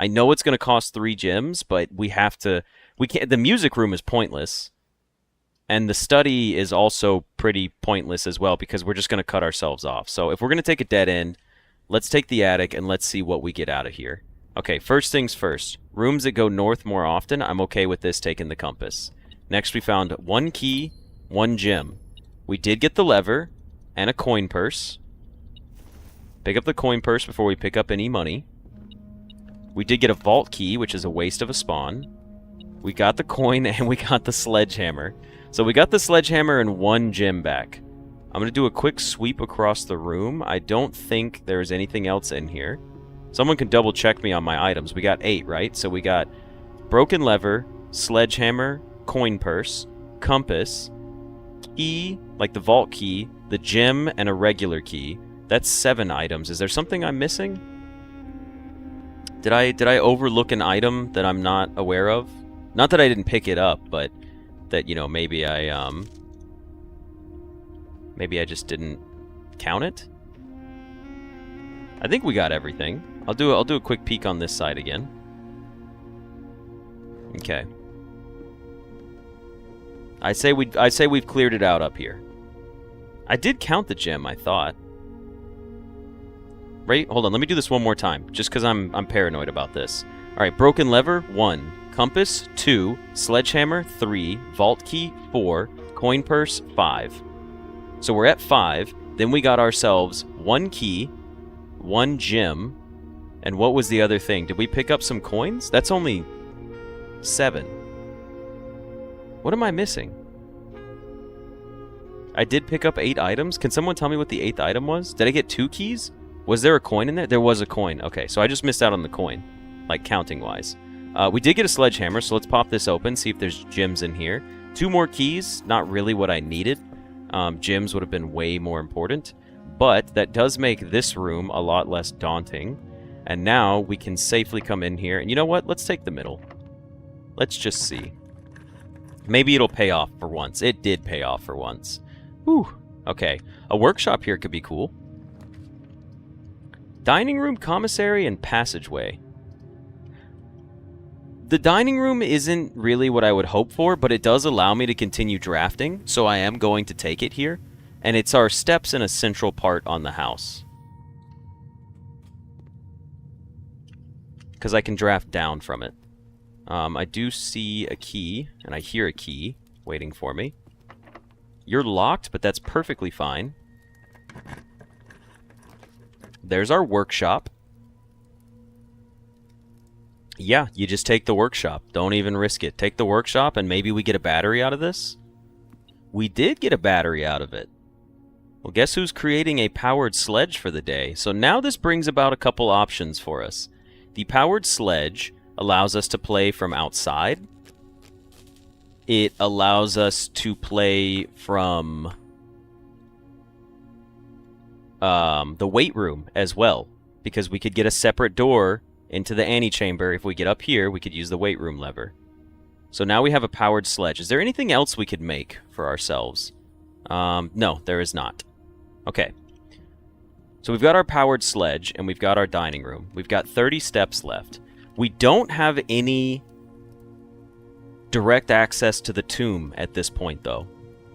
I know it's going to cost 3 gems, but we have to... We can't. The music room is pointless. And the study is also pretty pointless as well, because we're just going to cut ourselves off. So if we're going to take a dead end, let's take the attic and let's see what we get out of here. Okay, first things first. Rooms that go north more often, I'm okay with this taking the compass. Next we found 1 key, 1 gem. We did get the lever and a coin purse. Pick up the coin purse before we pick up any money. We did get a vault key, which is a waste of a spawn. We got the coin and we got the sledgehammer. So we got the sledgehammer and 1 gem back. I'm going to do a quick sweep across the room. I don't think there's anything else in here. Someone can double check me on my items. We got 8, right? So we got broken lever, sledgehammer, coin purse, compass, key, like the vault key, the gem, and a regular key. That's 7 items. Is there something I'm missing? Did I overlook an item that I'm not aware of? Not that I didn't pick it up, but that, you know, maybe I just didn't count it. I think we got everything. I'll do a quick peek on this side again. Okay. I say we've cleared it out up here. I did count the gem, I thought. Right? Hold on, let me do this one more time, just because I'm paranoid about this. Alright, broken lever, 1. Compass, 2. Sledgehammer, 3. Vault key, 4. Coin purse, 5. So we're at 5. Then we got ourselves 1 key, 1 gem, and what was the other thing? Did we pick up some coins? That's only 7. What am I missing? I did pick up 8 items. Can someone tell me what the 8th item was? Did I get 2 keys? Was there a coin in there? There was a coin. Okay, so I just missed out on the coin, like counting-wise. We did get a sledgehammer, so let's pop this open, see if there's gems in here. 2 more keys, not really what I needed. Gems would have been way more important. But that does make this room a lot less daunting. And now we can safely come in here. And you know what? Let's take the middle. Let's just see. Maybe it'll pay off for once. It did pay off for once. Whew. Okay. A workshop here could be cool. Dining room, commissary, and passageway. The dining room isn't really what I would hope for, but it does allow me to continue drafting, so I am going to take it here. And it's our steps in a central part on the house. Because I can draft down from it. I do see a key, and I hear a key waiting for me. You're locked, but that's perfectly fine. There's our workshop. Yeah, you just take the workshop. Don't even risk it. Take the workshop, and maybe we get a battery out of this? We did get a battery out of it. Well, guess who's creating a powered sledge for the day? So now this brings about a couple options for us. The powered sledge allows us to play from outside. It allows us to play from the weight room as well, because we could get a separate door into the antechamber. If we get up here, we could use the weight room lever. So now we have a powered sledge. Is there anything else we could make for ourselves? No, there is not. Okay. So we've got our powered sledge, and we've got our dining room. We've got 30 steps left. We don't have any direct access to the tomb at this point, though.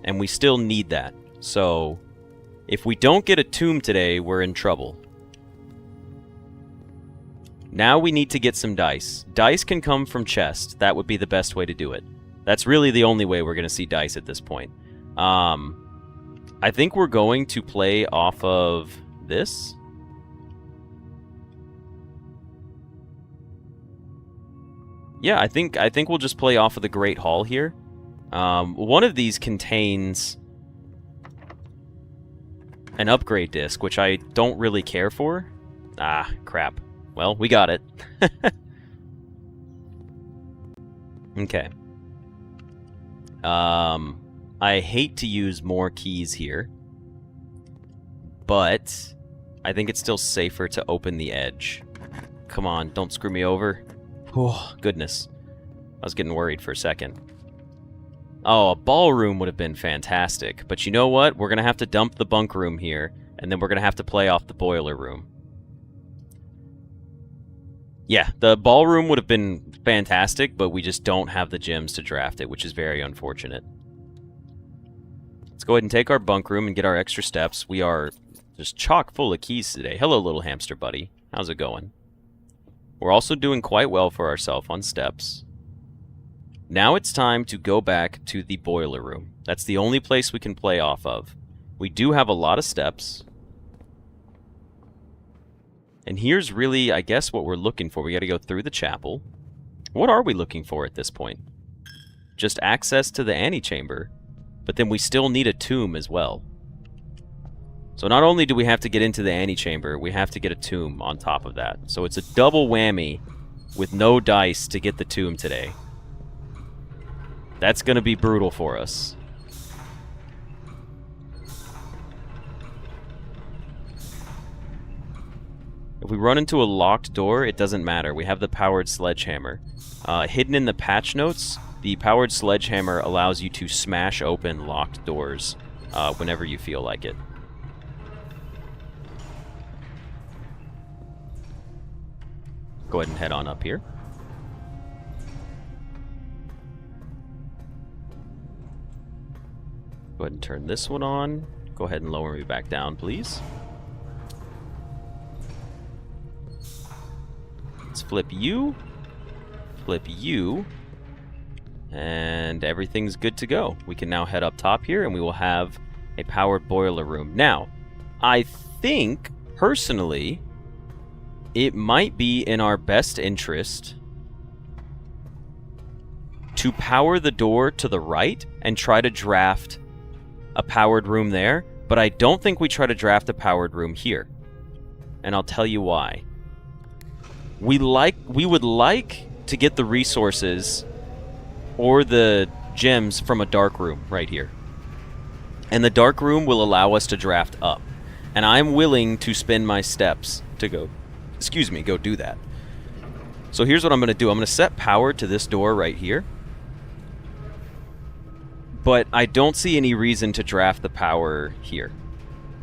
And we still need that. So if we don't get a tomb today, we're in trouble. Now we need to get some dice. Dice can come from chest. That would be the best way to do it. That's really the only way we're going to see dice at this point. I think we're going to play off of this. Yeah, I think we'll just play off of the Great Hall here. One of these contains an upgrade disc, which I don't really care for. Ah, crap. Well, we got it. Okay. I hate to use more keys here, but I think it's still safer to open the edge. Come on, don't screw me over. Oh, goodness. I was getting worried for a second. Oh, a ballroom would have been fantastic, but you know what? We're going to have to dump the bunk room here, and then we're going to have to play off the boiler room. Yeah, the ballroom would have been fantastic, but we just don't have the gems to draft it, which is very unfortunate. Let's go ahead and take our bunk room and get our extra steps. We are just chock full of keys today. Hello, little hamster buddy. How's it going? We're also doing quite well for ourselves on steps. Now it's time to go back to the boiler room. That's the only place we can play off of. We do have a lot of steps. And here's really, I guess, what we're looking for. We got to go through the chapel. What are we looking for at this point? Just access to the antechamber, but then we still need a tomb as well. So not only do we have to get into the antechamber, we have to get a tomb on top of that. So it's a double whammy with no dice to get the tomb today. That's going to be brutal for us. If we run into a locked door, it doesn't matter. We have the powered sledgehammer. Hidden in the patch notes, the powered sledgehammer allows you to smash open locked doors whenever you feel like it. Go ahead and head on up here. Go ahead and turn this one on. Go ahead and lower me back down, please. Let's flip you, and everything's good to go. We can now head up top here, and we will have a powered boiler room. Now, I think, personally, it might be in our best interest to power the door to the right and try to draft a powered room there, but I don't think we try to draft a powered room here. And I'll tell you why. We would like to get the resources or the gems from a dark room right here. And the dark room will allow us to draft up. And I'm willing to spend my steps to go do that. So here's what I'm going to do. I'm going to set power to this door right here. But I don't see any reason to draft the power here.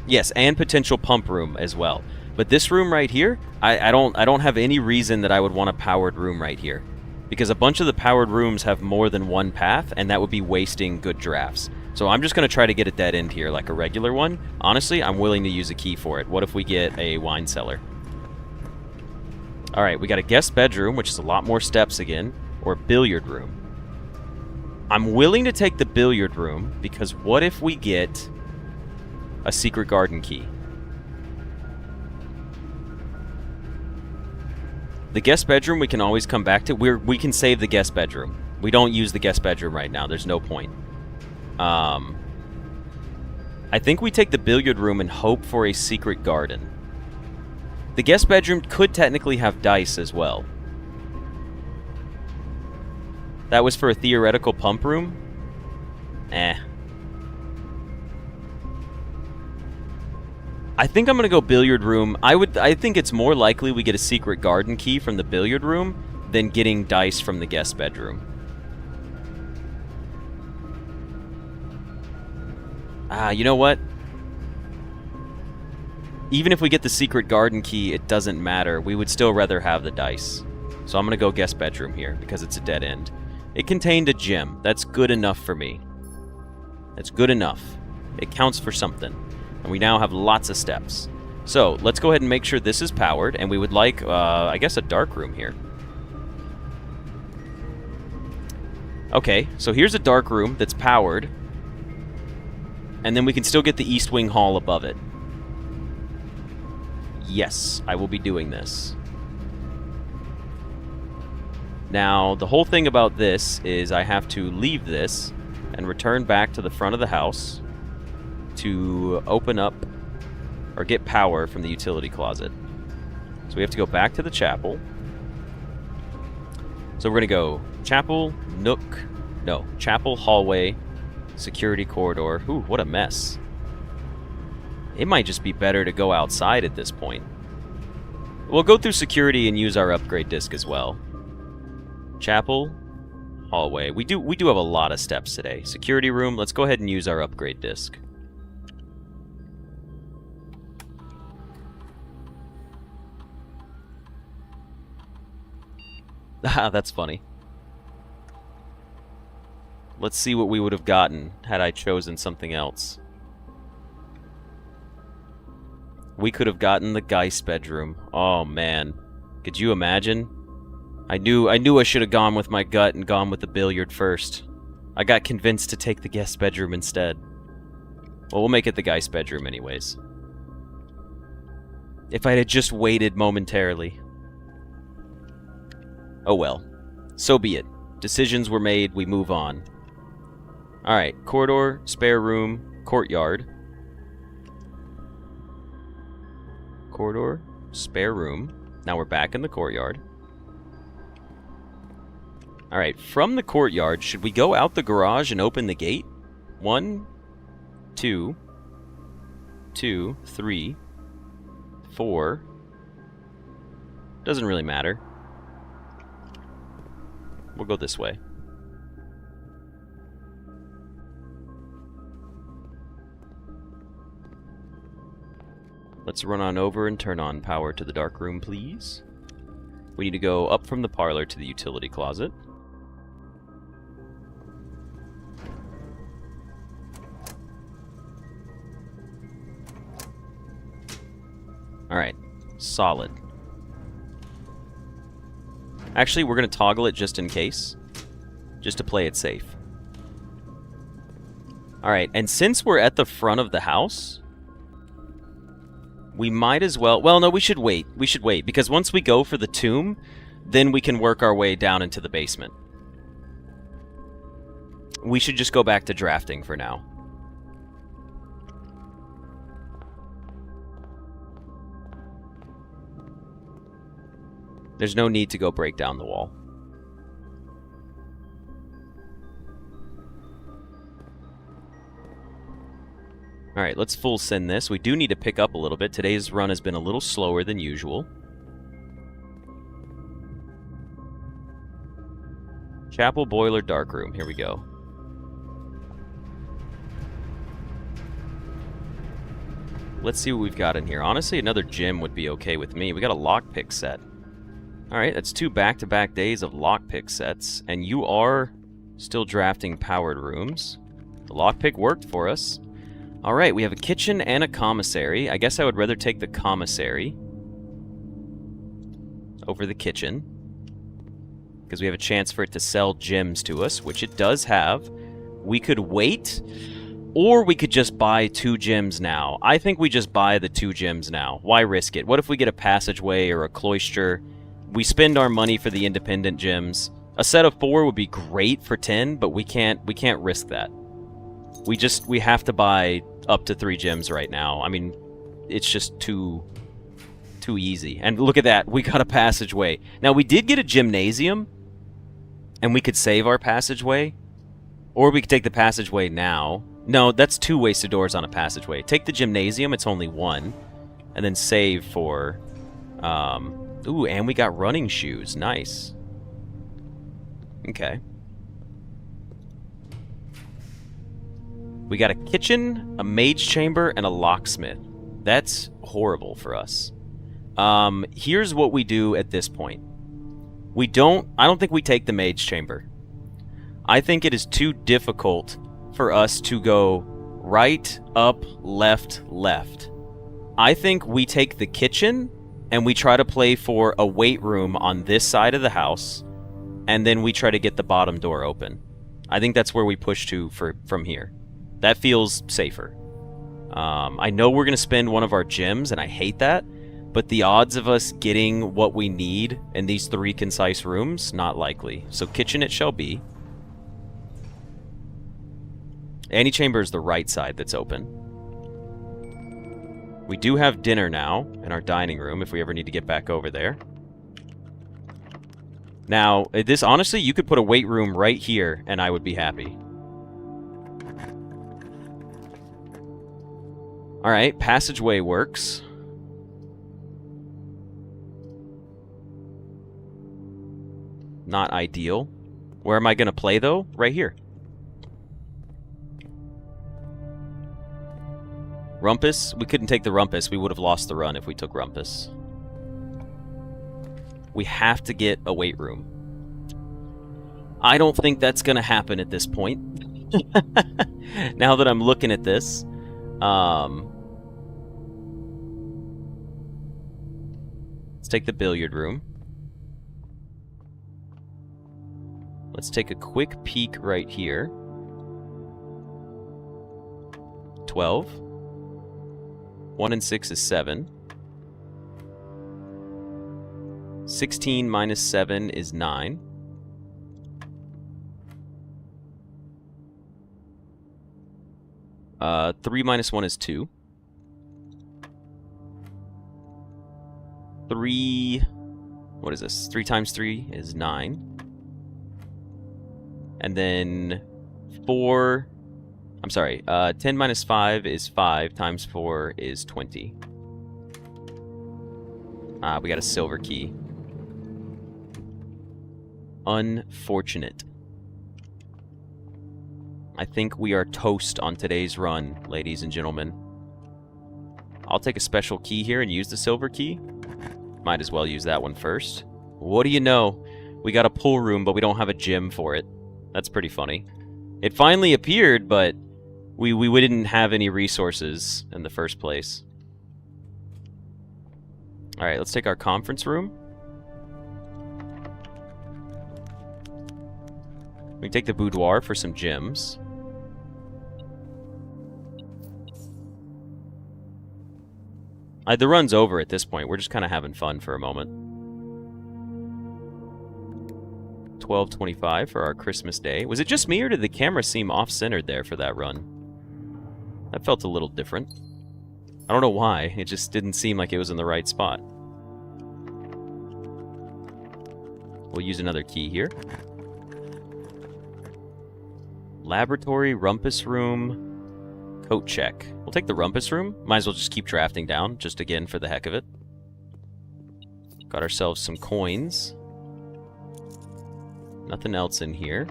Yes, and potential pump room as well. But this room right here, I don't have any reason that I would want a powered room right here. because a bunch of the powered rooms have more than one path, and that would be wasting good drafts. So I'm just going to try to get a dead end here, like a regular one. Honestly, I'm willing to use a key for it. What if we get a wine cellar? Alright, we got a guest bedroom, which is a lot more steps again, or a billiard room. I'm willing to take the billiard room, because what if we get a secret garden key? The guest bedroom we can always come back to. We can save the guest bedroom. We don't use the guest bedroom right now. There's no point. I think we take the billiard room and hope for a secret garden. The guest bedroom could technically have dice as well. That was for a theoretical pump room? Eh. I think I'm going to go billiard room. I think it's more likely we get a secret garden key from the billiard room than getting dice from the guest bedroom. You know what? Even if we get the secret garden key, it doesn't matter. We would still rather have the dice. So I'm going to go guest bedroom here because it's a dead end. It contained a gem. That's good enough for me. That's good enough. It counts for something. And we now have lots of steps. So, let's go ahead and make sure this is powered, and we would like, I guess, a dark room here. Okay, so here's a dark room that's powered, and then we can still get the East Wing Hall above it. Yes, I will be doing this. Now, the whole thing about this is I have to leave this and return back to the front of the house to open up or get power from the utility closet. So we have to go back to the chapel. So we're going to go chapel, chapel, hallway, security corridor. Ooh, what a mess. It might just be better to go outside at this point. We'll go through security and use our upgrade disc as well. Chapel, hallway. We do have a lot of steps today. Security room, let's go ahead and use our upgrade disc. Ah, that's funny. Let's see what we would have gotten had I chosen something else. We could have gotten the Geist bedroom. Oh, man. Could you imagine? I knew I should have gone with my gut and gone with the billiard first. I got convinced to take the guest bedroom instead. Well, we'll make it the Geist bedroom anyways. If I had just waited momentarily. Oh well. So be it. Decisions were made, we move on. Alright, corridor, spare room, courtyard. Corridor, spare room. Now we're back in the courtyard. Alright, from the courtyard, should we go out the garage and open the gate? 1, 2, 3, 4. Doesn't really matter. We'll go this way. Let's run on over and turn on power to the dark room, please. We need to go up from the parlor to the utility closet. Alright, solid. Actually, we're going to toggle it just in case. Just to play it safe. Alright, and since we're at the front of the house, we might as well... Well, no, we should wait. We should wait, because once we go for the tomb, then we can work our way down into the basement. We should just go back to drafting for now. There's no need to go break down the wall. Alright, let's full send this. We do need to pick up a little bit. Today's run has been a little slower than usual. Chapel, boiler, dark room. Here we go. Let's see what we've got in here. Honestly, another gym would be okay with me. We got a lockpick set. Alright, that's 2 back-to-back days of lockpick sets, and you are still drafting powered rooms. The lockpick worked for us. Alright, we have a kitchen and a commissary. I guess I would rather take the commissary over the kitchen, because we have a chance for it to sell gems to us, which it does have. We could wait, or we could just buy 2 gems now. I think we just buy the 2 gems now. Why risk it? What if we get a passageway or a cloister? We spend our money for the independent gems. A set of 4 would be great for 10, but we can't risk that. We have to buy up to 3 gems right now. I mean, it's just too easy. And look at that, we got a passageway. Now, we did get a gymnasium, and we could save our passageway, or we could take the passageway now. No, that's 2 wasted doors on a passageway. Take the gymnasium, it's only 1, and then save for, ooh, and we got running shoes. Nice. Okay. We got a kitchen, a mage chamber, and a locksmith. That's horrible for us. Here's what we do at this point. I don't think we take the mage chamber. I think it is too difficult for us to go right, up, left, left. I think we take the kitchen and we try to play for a weight room on this side of the house, and then we try to get the bottom door open. I think that's where we push to from here. That feels safer. I know we're going to spend one of our gems, and I hate that, but the odds of us getting what we need in these 3 concise rooms, not likely. So kitchen it shall be. Antechamber is the right side that's open. We do have dinner now in our dining room if we ever need to get back over there. Now, this honestly, you could put a weight room right here and I would be happy. Alright, passageway works. Not ideal. Where am I going to play, though? Right here. Rumpus? We couldn't take the Rumpus. We would have lost the run if we took Rumpus. We have to get a weight room. I don't think that's going to happen at this point. Now that I'm looking at this. Let's take the billiard room. Let's take a quick peek right here. 12. 1 and 6 is 7. 16 minus 7 is 9. Three minus 1 is 2. 3... What is this? 3 times 3 is 9. And then 4... I'm sorry, 10 minus 5 is 5, times 4 is 20. We got a silver key. Unfortunate. I think we are toast on today's run, ladies and gentlemen. I'll take a special key here and use the silver key. Might as well use that one first. What do you know? We got a pool room, but we don't have a gym for it. That's pretty funny. It finally appeared, but we didn't have any resources in the first place. Alright, let's take our conference room. We can take the boudoir for some gems. The run's over at this point. We're just kind of having fun for a moment. 12:25 for our Christmas day. Was it just me, or did the camera seem off-centered there for that run? That felt a little different. I don't know why. It just didn't seem like it was in the right spot. We'll use another key here. Laboratory, rumpus room, coat check. We'll take the rumpus room. Might as well just keep drafting down, just again for the heck of it. Got ourselves some coins. Nothing else in here.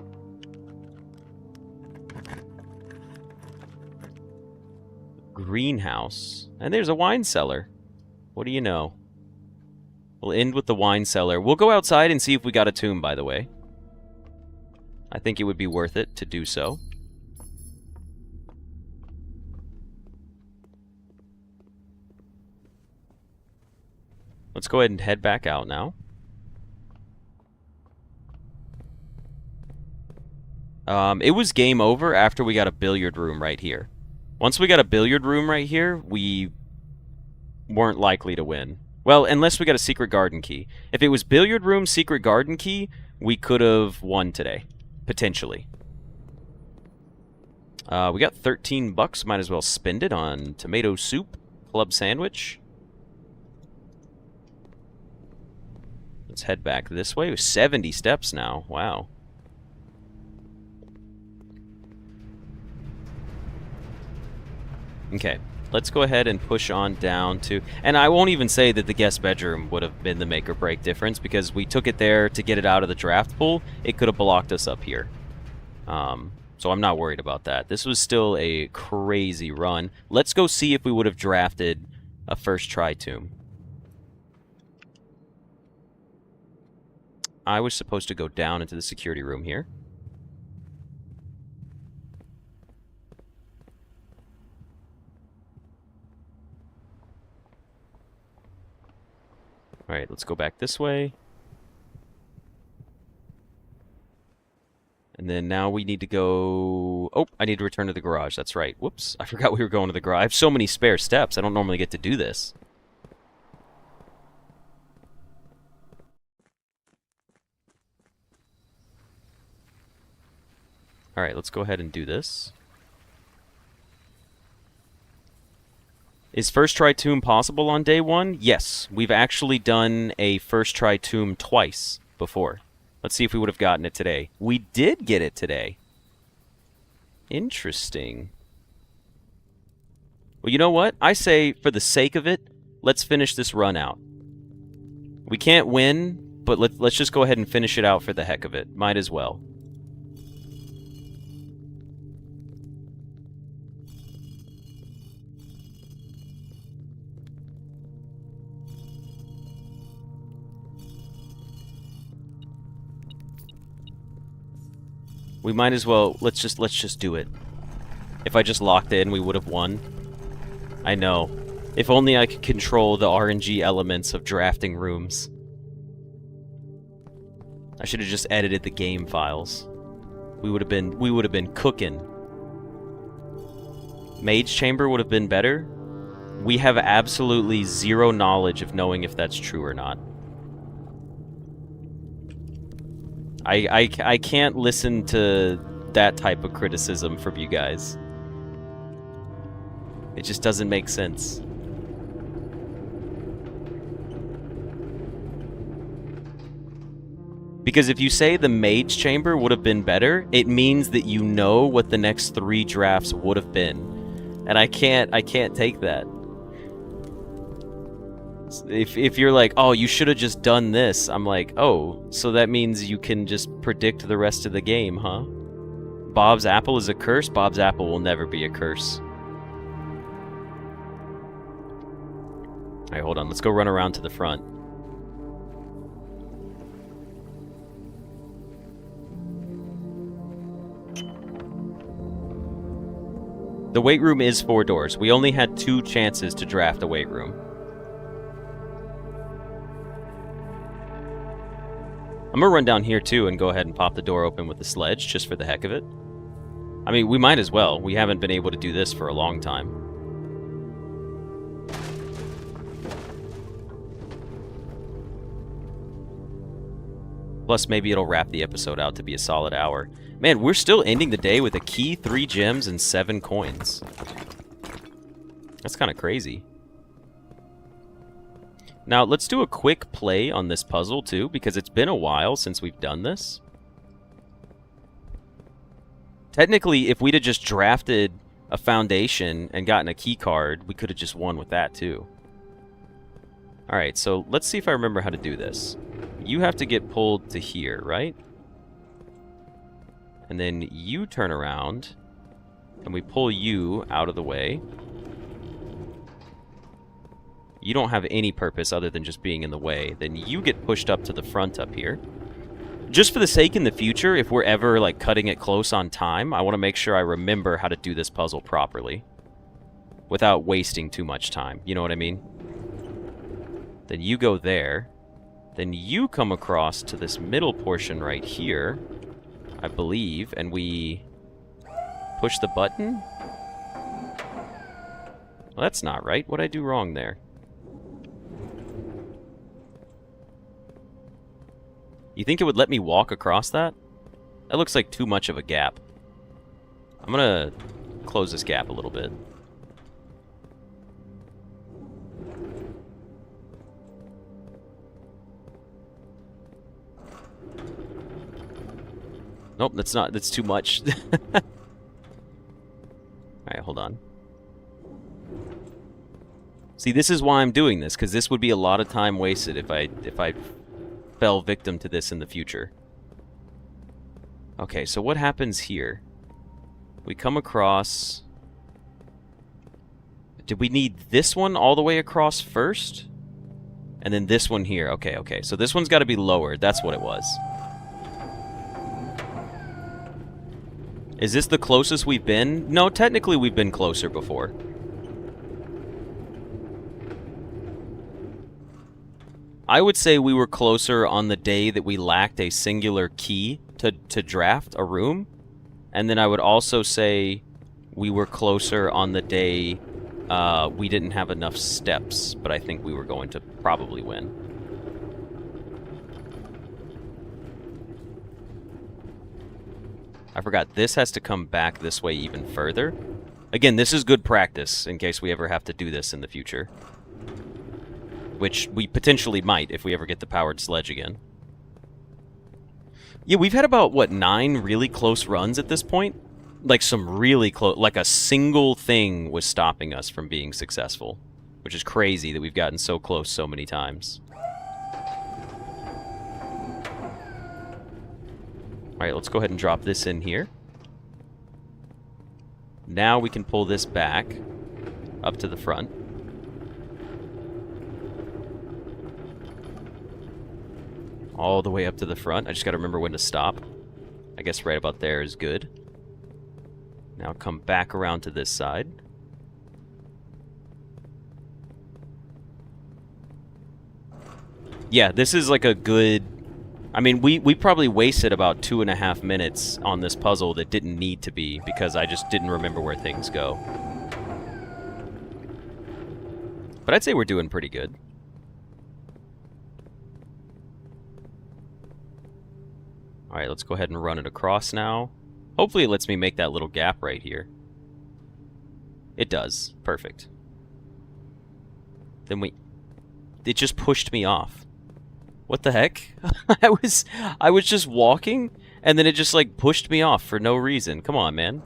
Greenhouse. And there's a wine cellar. What do you know? We'll end with the wine cellar. We'll go outside and see if we got a tomb, by the way. I think it would be worth it to do so. Let's go ahead and head back out now. It was game over after we got a billiard room right here. Once we got a billiard room right here, we weren't likely to win. Well, unless we got a secret garden key. If it was billiard room, secret garden key, we could have won today. Potentially. We got 13 bucks. Might as well spend it on tomato soup, club sandwich. Let's head back this way. 70 steps now. Wow. Okay, let's go ahead and push on down to... And I won't even say that the guest bedroom would have been the make or break difference, because we took it there to get it out of the draft pool. It could have blocked us up here. So I'm not worried about that. This was still a crazy run. Let's go see if we would have drafted a first try tomb. I was supposed to go down into the security room here. Alright, let's go back this way. And then now we need to go... Oh, I need to return to the garage. That's right. Whoops, I forgot we were going to the garage. I have so many spare steps. I don't normally get to do this. Alright, let's go ahead and do this. Is first try tomb possible on day one? Yes. We've actually done a first try tomb twice before. Let's see if we would have gotten it today. We did get it today. Interesting. Well, you know what? I say, for the sake of it, let's finish this run out. We can't win, but let's just go ahead and finish it out for the heck of it. Might as well. We might as well, let's just do it. If I just locked in, we would have won. I know. If only I could control the RNG elements of drafting rooms. I should have just edited the game files. We would have been cooking. Mage Chamber would have been better. We have absolutely zero knowledge of knowing if that's true or not. I can't listen to that type of criticism from you guys. It just doesn't make sense. Because if you say the Mage Chamber would have been better, it means that you know what the next 3 drafts would have been. And I can't take that. If you're like, oh, you should have just done this, I'm like, oh, so that means you can just predict the rest of the game, huh? Bob's apple is a curse? Bob's apple will never be a curse. Alright, hold on. Let's go run around to the front. The weight room is 4 doors. We only had 2 chances to draft a weight room. I'm gonna run down here too and go ahead and pop the door open with the sledge, just for the heck of it. I mean, we might as well. We haven't been able to do this for a long time. Plus, maybe it'll wrap the episode out to be a solid hour. Man, we're still ending the day with a key, 3 gems, and 7 coins. That's kind of crazy. Now, let's do a quick play on this puzzle, too, because it's been a while since we've done this. Technically, if we'd have just drafted a foundation and gotten a key card, we could have just won with that, too. Alright, so let's see if I remember how to do this. You have to get pulled to here, right? And then you turn around, and we pull you out of the way. You don't have any purpose other than just being in the way. Then you get pushed up to the front up here. Just for the sake in the future, if we're ever, like, cutting it close on time, I want to make sure I remember how to do this puzzle properly. Without wasting too much time. You know what I mean? Then you go there. Then you come across to this middle portion right here, I believe, and we push the button? Well, that's not right. What'd I do wrong there? You think it would let me walk across that? That looks like too much of a gap. I'm gonna close this gap a little bit. Nope, that's not, that's too much. Alright, hold on. See, this is why I'm doing this, because this would be a lot of time wasted if I fell victim to this in the future. Okay, so what happens here? We come across... Did we need this one all the way across first? And then this one here. Okay, okay. So this one's got to be lowered. That's what it was. Is this the closest we've been? No, technically we've been closer before. I would say we were closer on the day that we lacked a singular key to draft a room. And then I would also say we were closer on the day we didn't have enough steps, but I think we were going to probably win. I forgot, this has to come back this way even further. Again, this is good practice in case we ever have to do this in the future. Which we potentially might if we ever get the powered sledge again. Yeah, we've had about, what, 9 really close runs at this point? Like some really close, like a single thing was stopping us from being successful. Which is crazy that we've gotten so close so many times. Alright, let's go ahead and drop this in here. Now we can pull this back up to the front. All the way up to the front. I just gotta remember when to stop. I guess right about there is good. Now come back around to this side. Yeah, this is like a good... I mean, we probably wasted about 2.5 minutes on this puzzle that didn't need to be, because I just didn't remember where things go. But I'd say we're doing pretty good. Alright, let's go ahead and run it across now. Hopefully it lets me make that little gap right here. It does. Perfect. Then it just pushed me off. What the heck? I was just walking, and then it just, like, pushed me off for no reason. Come on, man.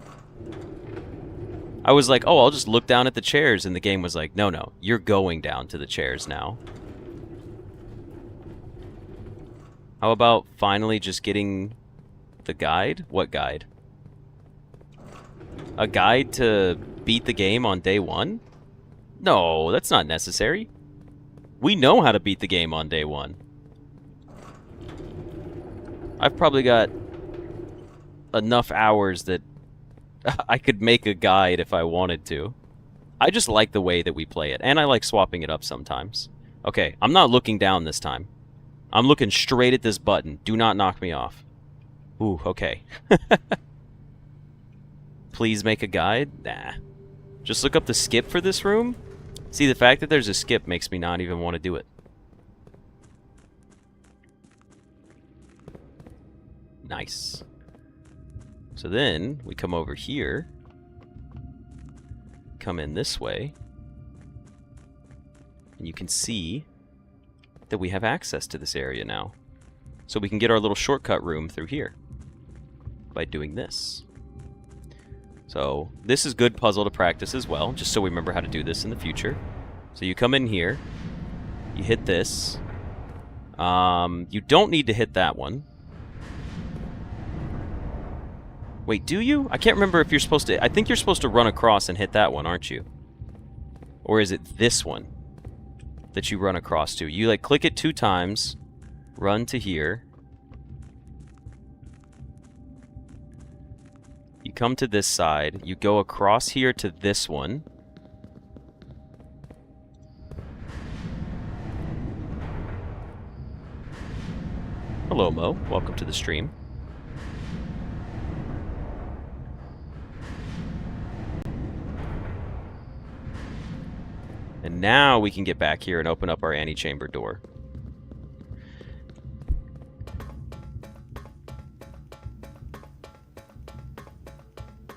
I was like, oh, I'll just look down at the chairs, and the game was like, no, no, you're going down to the chairs now. How about finally just getting the guide? What guide? A guide to beat the game on day 1? No, that's not necessary. We know how to beat the game on day 1. I've probably got enough hours that I could make a guide if I wanted to. I just like the way that we play it, and I like swapping it up sometimes. Okay, I'm not looking down this time. I'm looking straight at this button. Do not knock me off. Ooh, okay. Please make a guide? Nah. Just look up the skip for this room? See, the fact that there's a skip makes me not even want to do it. Nice. So then, we come over here. Come in this way. And you can see that we have access to this area now. So we can get our little shortcut room through here. By doing this. So, this is good puzzle to practice as well, just so we remember how to do this in the future. So you come in here. You hit this. You don't need to hit that one. Wait, do you? I can't remember if you're supposed to... I think you're supposed to run across and hit that one, aren't you? Or is it this one? that you run across to. You like click it 2 times, run to here. You come to this side, you go across here to this one. Hello, Mo. Welcome to the stream. And now we can get back here and open up our antechamber door.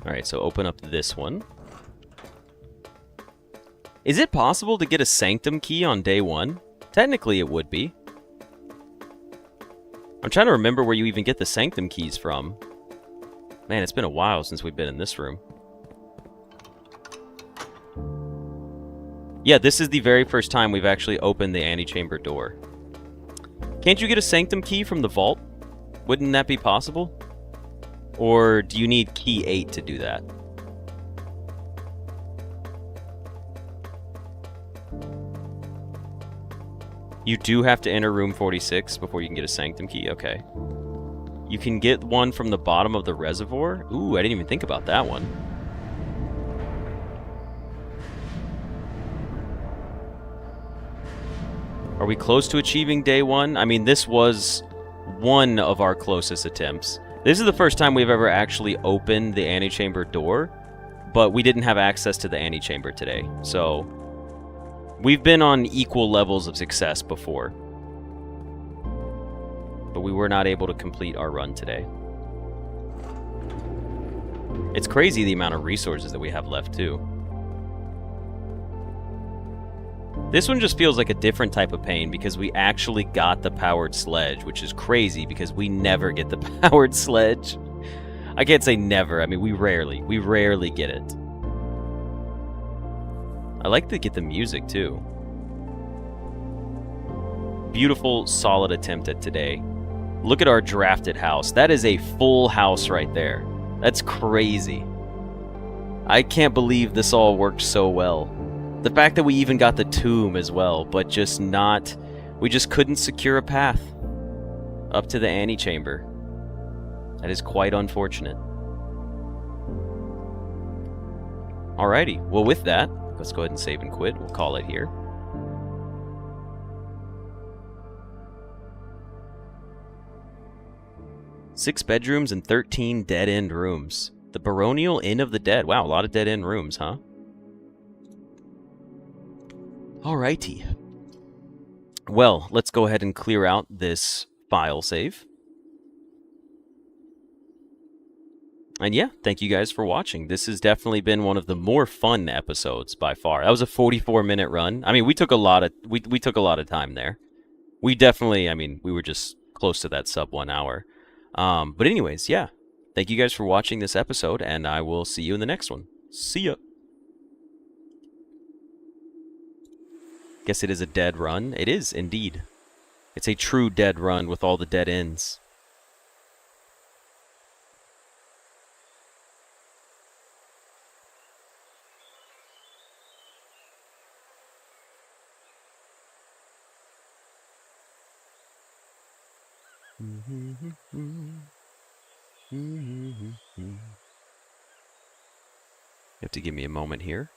Alright, so open up this one. Is it possible to get a sanctum key on day 1? Technically it would be. I'm trying to remember where you even get the sanctum keys from. Man, it's been a while since we've been in this room. Yeah, this is the very first time we've actually opened the antechamber door. Can't you get a sanctum key from the vault? Wouldn't that be possible? Or do you need key 8 to do that? You do have to enter room 46 before you can get a sanctum key? Okay. You can get one from the bottom of the reservoir? Ooh, I didn't even think about that one. Are we close to achieving day 1? I mean, this was one of our closest attempts. This is the first time we've ever actually opened the antechamber door, but we didn't have access to the antechamber today, so we've been on equal levels of success before, but we were not able to complete our run today. It's crazy the amount of resources that we have left, too. This one just feels like a different type of pain because we actually got the powered sledge, which is crazy because we never get the powered sledge. I can't say never. I mean, we rarely get it. I like to get the music, too. Beautiful, solid attempt at today. Look at our drafted house. That is a full house right there. That's crazy. I can't believe this all worked so well. The fact that we even got the tomb as well, but just not... We just couldn't secure a path up to the antechamber. That is quite unfortunate. Alrighty, well with that, let's go ahead and save and quit. We'll call it here. Six bedrooms and 13 dead-end rooms. The Baronial Inn of the Dead. Wow, a lot of dead-end rooms, huh? Alrighty. Well, let's go ahead and clear out this file save. And yeah, thank you guys for watching. This has definitely been one of the more fun episodes by far. That was a 44-minute run. I mean, we took a lot of time there. We definitely, I mean, we were just close to that sub 1 hour. But anyways, yeah. Thank you guys for watching this episode, and I will see you in the next one. See ya. Guess it is a dead run. It is, indeed. It's a true dead run with all the dead ends. You have to give me a moment here.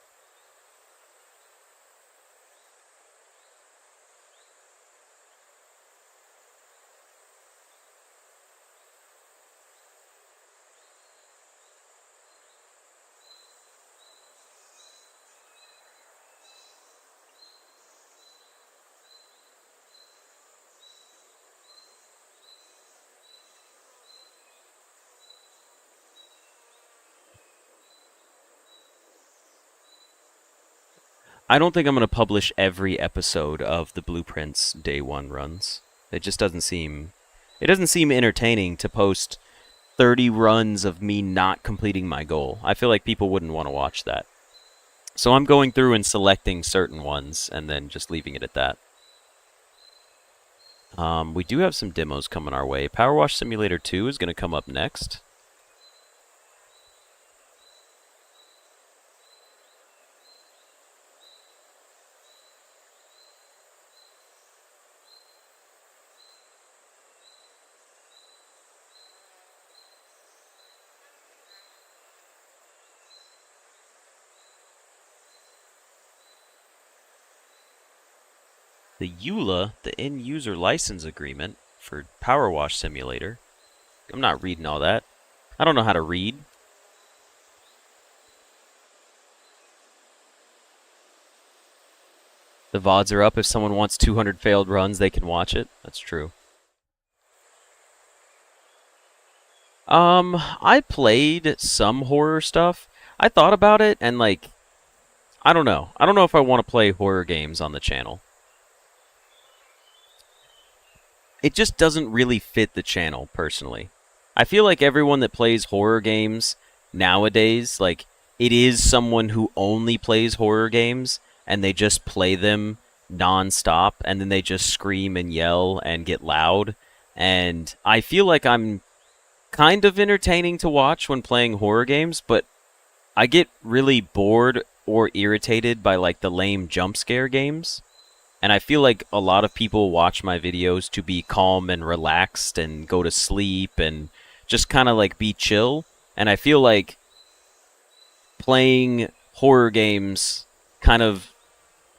I don't think I'm going to publish every episode of the Blueprints Day 1 runs. It just doesn't seem... It doesn't seem entertaining to post 30 runs of me not completing my goal. I feel like people wouldn't want to watch that. So I'm going through and selecting certain ones and then just leaving it at that. We do have some demos coming our way. Power Wash Simulator 2 is going to come up next. The EULA, the End User License Agreement for Power Wash Simulator. I'm not reading all that. I don't know how to read. The VODs are up. If someone wants 200 failed runs, they can watch it. That's true. I played some horror stuff. I thought about it, and like, I don't know. I don't know if I want to play horror games on the channel. It just doesn't really fit the channel, personally. I feel like everyone that plays horror games nowadays, like, it is someone who only plays horror games, and they just play them non-stop, and then they just scream and yell and get loud. And I feel like I'm kind of entertaining to watch when playing horror games, but I get really bored or irritated by like the lame jump scare games. And I feel like a lot of people watch my videos to be calm and relaxed and go to sleep and just kind of like be chill. And I feel like playing horror games kind of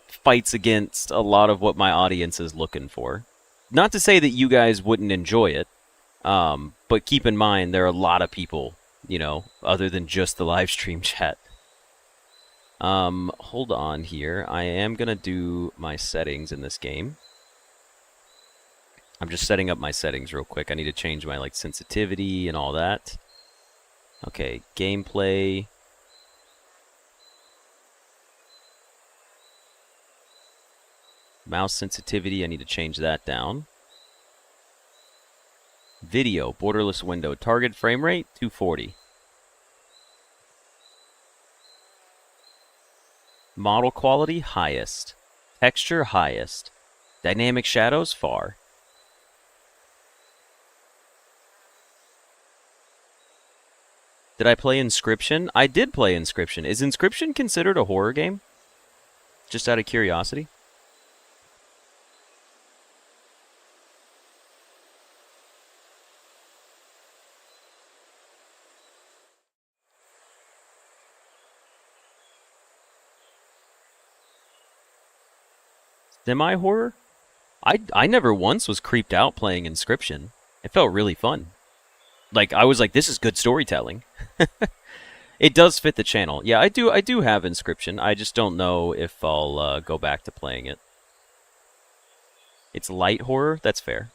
fights against a lot of what my audience is looking for. Not to say that you guys wouldn't enjoy it, but keep in mind there are a lot of people, you know, other than just the live stream chat. Hold on here. I am gonna do my settings in this game. I'm just setting up my settings real quick. I need to change my like sensitivity and all that. Okay, gameplay. Mouse sensitivity, I need to change that down. Video, borderless window. Target frame rate, 240. Model quality, highest. Texture, highest. Dynamic shadows, far. Did I play Inscription? I did play Inscription. Is Inscription considered a horror game? Just out of curiosity. Semi-horror? I never once was creeped out playing Inscription. It felt really fun. Like, I was like, this is good storytelling. It does fit the channel. Yeah, I do have Inscription. I just don't know if I'll go back to playing it. It's light horror? That's fair.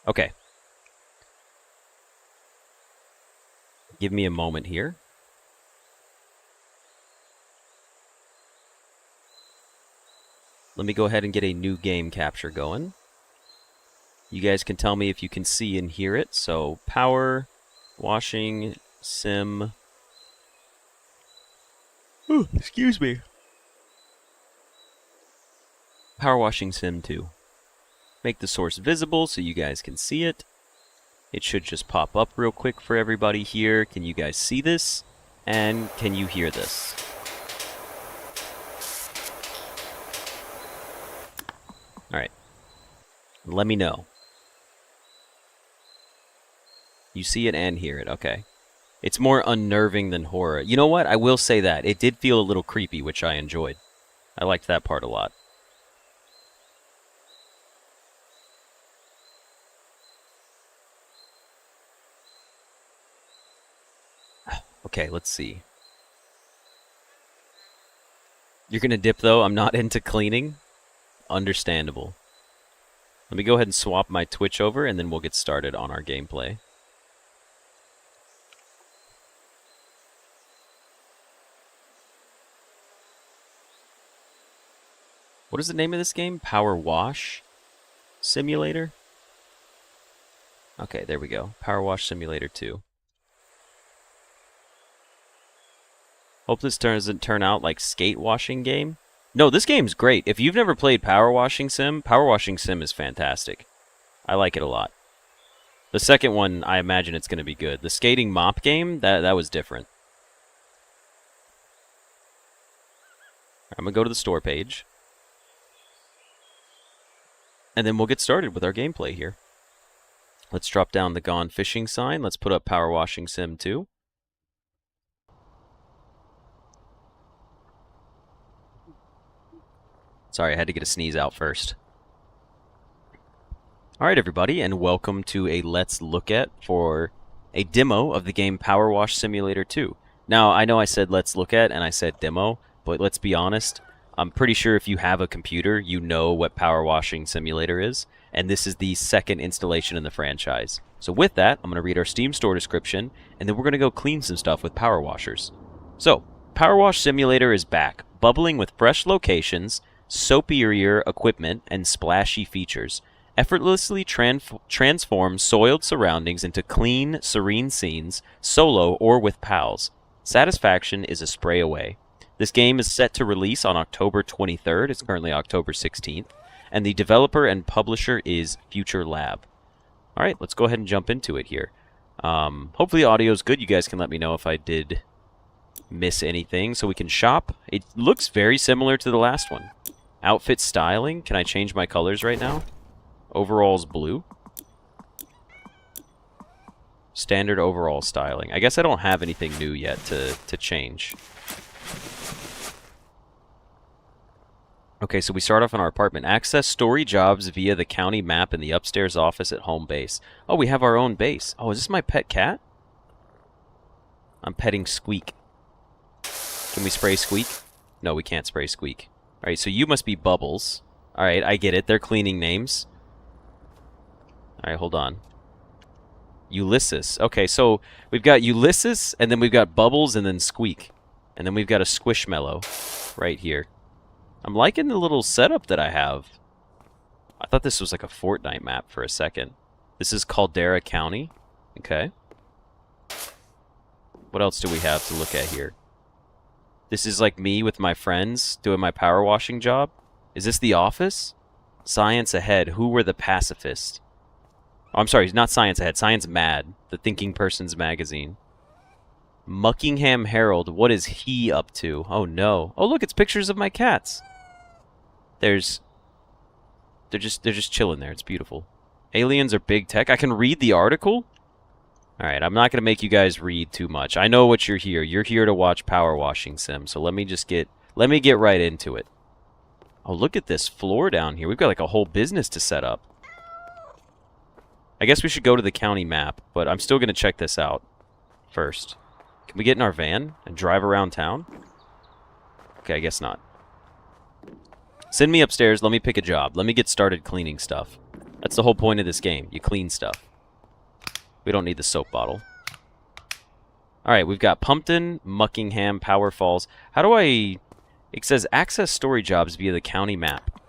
Okay. Give me a moment here. Let me go ahead and get a new game capture going. You guys can tell me if you can see and hear it. So, Power Washing Sim. Ooh, excuse me. Power Washing Sim 2. Make the source visible so you guys can see it. It should just pop up real quick for everybody here. Can you guys see this? And can you hear this? Alright. Let me know. You see it and hear it. Okay. It's more unnerving than horror. You know what? I will say that. It did feel a little creepy, which I enjoyed. I liked that part a lot. Okay, let's see. You're gonna dip, though? I'm not into cleaning? Understandable. Let me go ahead and swap my Twitch over, and then we'll get started on our gameplay. What is the name of this game? Power Wash Simulator? Okay, there we go. Power Wash Simulator 2. Hope this doesn't turn out like skate washing game. No, this game's great. If you've never played Power Washing Sim is fantastic. I like it a lot. The second one, I imagine it's going to be good. The skating mop game, that was different. I'm going to go to the store page. And then we'll get started with our gameplay here. Let's drop down the Gone Fishing sign. Let's put up Power Washing Sim 2. Sorry, I had to get a sneeze out first. Alright everybody, and welcome to a Let's Look At for a demo of the game Power Wash Simulator 2. Now, I know I said Let's Look At and I said demo, but let's be honest, I'm pretty sure if you have a computer, you know what Power Washing Simulator is, and this is the second installation in the franchise. So with that, I'm going to read our Steam store description, and then we're going to go clean some stuff with Power Washers. So, Power Wash Simulator is back, bubbling with fresh locations, superior equipment, and splashy features. Effortlessly transform soiled surroundings into clean, serene scenes, solo or with pals. Satisfaction is a spray away. This game is set to release on October 23rd. It's currently October 16th. And the developer and publisher is Future Lab. Alright, let's go ahead and jump into it here. Hopefully the audio is good. You guys can let me know if I did miss anything. So we can shop. It looks very similar to the last one. Outfit styling. Can I change my colors right now? Overalls blue. Standard overall styling. I guess I don't have anything new yet to change. Okay, so we start off in our apartment. Access story jobs via the county map in the upstairs office at home base. Oh, we have our own base. Oh, is this my pet cat? I'm petting Squeak. Can we spray Squeak? No, we can't spray Squeak. Alright, so you must be Bubbles. Alright, I get it. They're cleaning names. Alright, hold on. Ulysses. Okay, so we've got Ulysses, and then we've got Bubbles, and then Squeak. And then we've got a Squishmallow right here. I'm liking the little setup that I have. I thought this was like a Fortnite map for a second. This is Caldera County. Okay. What else do we have to look at here? This is like me with my friends doing my power washing job. Is this the office? Science Ahead. Who were the pacifists? Oh, I'm sorry, not Science Ahead. Science Mad, the Thinking Person's magazine. Muckingham Herald. What is he up to? Oh no. Oh look, it's pictures of my cats. They're just chilling there. It's beautiful. Aliens are big tech. I can read the article. All right, I'm not gonna make you guys read too much. I know what you're here. You're here to watch Power Washing Sim. So let me get right into it. Oh, look at this floor down here. We've got like a whole business to set up. I guess we should go to the county map, but I'm still going to check this out first. Can we get in our van and drive around town? Okay, I guess not. Send me upstairs. Let me pick a job. Let me get started cleaning stuff. That's the whole point of this game. You clean stuff. We don't need the soap bottle. Alright, we've got Pumpton, Muckingham, Power Falls. How do I... It says access story jobs via the county map.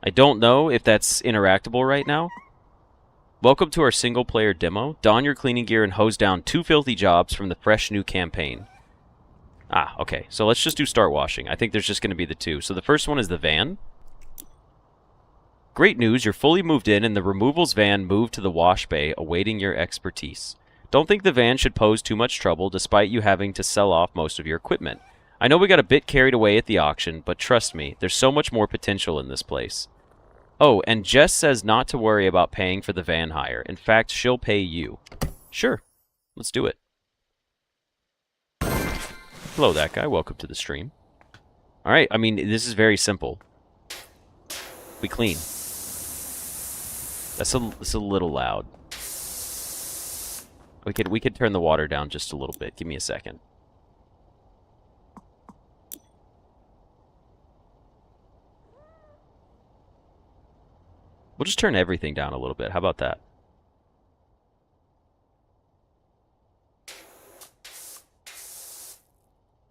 I don't know if that's interactable right now. Welcome to our single-player demo. Don your cleaning gear and hose down 2 filthy jobs from the fresh new campaign. Ah, okay. So let's just do start washing. I think there's just going to be the 2. So the first one is the van. Great news, you're fully moved in and the removals van moved to the wash bay, awaiting your expertise. Don't think the van should pose too much trouble, despite you having to sell off most of your equipment. I know we got a bit carried away at the auction, but trust me, there's so much more potential in this place. Oh, and Jess says not to worry about paying for the van hire. In fact, she'll pay you. Sure. Let's do it. Hello, that guy. Welcome to the stream. Alright, I mean, this is very simple. We clean. That's a little loud. We could turn the water down just a little bit. Give me a second. We'll just turn everything down a little bit. How about that?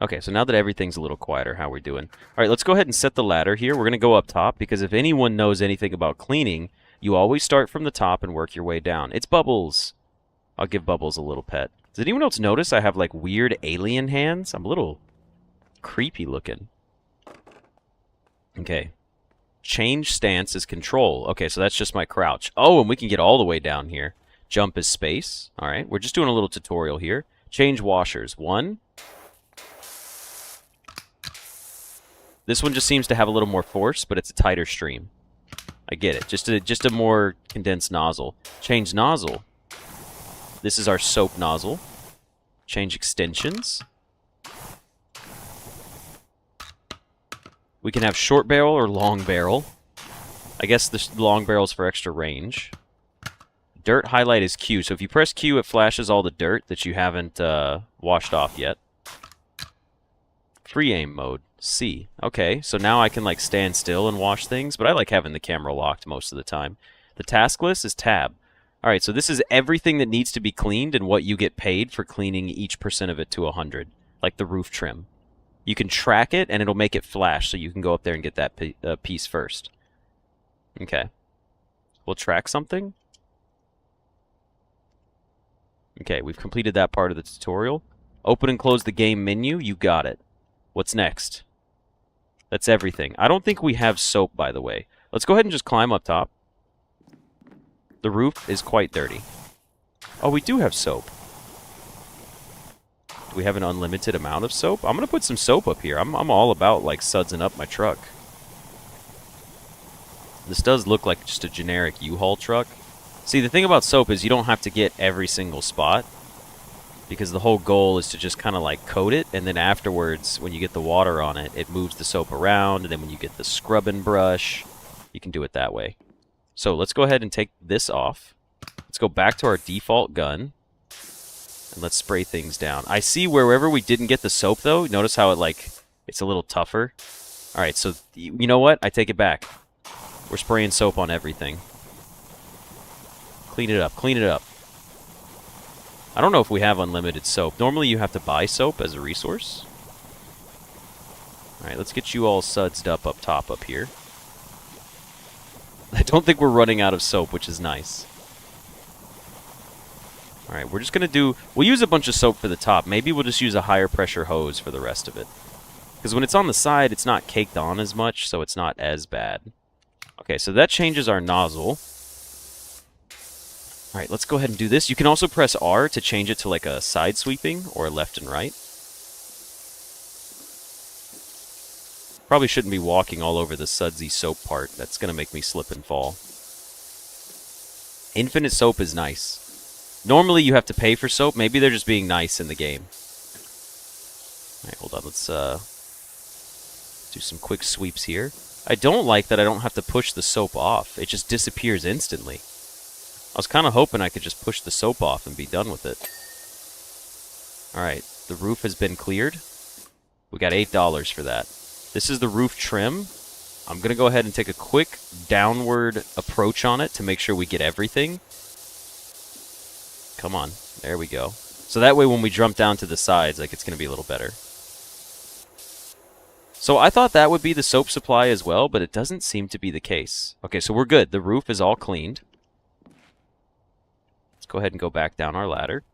Okay, so now that everything's a little quieter, how are we doing? All right, let's go ahead and set the ladder here. We're going to go up top, because if anyone knows anything about cleaning, you always start from the top and work your way down. It's Bubbles. I'll give Bubbles a little pet. Does anyone else notice I have, like, weird alien hands? I'm a little creepy looking. Okay. Change stance is control. Okay, so that's just my crouch. Oh, and we can get all the way down here. Jump is space. All right, we're just doing a little tutorial here. Change washers. 1. This one just seems to have a little more force, but it's a tighter stream. I get it. Just a more condensed nozzle. Change nozzle. This is our soap nozzle. Change extensions. We can have short barrel or long barrel. I guess the long barrel's for extra range. Dirt highlight is Q, so if you press Q, it flashes all the dirt that you haven't washed off yet. Free aim mode, C. Okay, so now I can like stand still and wash things, but I like having the camera locked most of the time. The task list is tab. Alright, so this is everything that needs to be cleaned and what you get paid for cleaning each % of it to 100. Like the roof trim. You can track it and it'll make it flash, so you can go up there and get that piece first. Okay. We'll track something. Okay, we've completed that part of the tutorial. Open and close the game menu. You got it. What's next? That's everything. I don't think we have soap, by the way. Let's go ahead and just climb up top. The roof is quite dirty. Oh, we do have soap. Do we have an unlimited amount of soap? I'm going to put some soap up here. I'm all about, like, sudsing up my truck. This does look like just a generic U-Haul truck. See, the thing about soap is you don't have to get every single spot, because the whole goal is to just kind of like coat it, and then afterwards, when you get the water on it, it moves the soap around, and then when you get the scrubbing brush, you can do it that way. So let's go ahead and take this off. Let's go back to our default gun, and let's spray things down. I see wherever we didn't get the soap, though, notice how it's a little tougher. All right, so you know what? I take it back. We're spraying soap on everything. Clean it up, clean it up. I don't know if we have unlimited soap. Normally you have to buy soap as a resource. Alright, let's get you all sudsed up top up here. I don't think we're running out of soap, which is nice. Alright, we're just going to do... We'll use a bunch of soap for the top. Maybe we'll just use a higher pressure hose for the rest of it. Because when it's on the side, it's not caked on as much, so it's not as bad. Okay, so that changes our nozzle. Alright, let's go ahead and do this. You can also press R to change it to like a side sweeping or left and right. Probably shouldn't be walking all over the sudsy soap part. That's going to make me slip and fall. Infinite soap is nice. Normally you have to pay for soap. Maybe they're just being nice in the game. Alright, hold on. Let's do some quick sweeps here. I don't like that I don't have to push the soap off. It just disappears instantly. I was kind of hoping I could just push the soap off and be done with it. Alright, the roof has been cleared. We got $8 for that. This is the roof trim. I'm going to go ahead and take a quick downward approach on it to make sure we get everything. Come on, there we go. So that way when we jump down to the sides, like, it's going to be a little better. So I thought that would be the soap supply as well, but it doesn't seem to be the case. Okay, so we're good. The roof is all cleaned. Go ahead and go back down our ladder.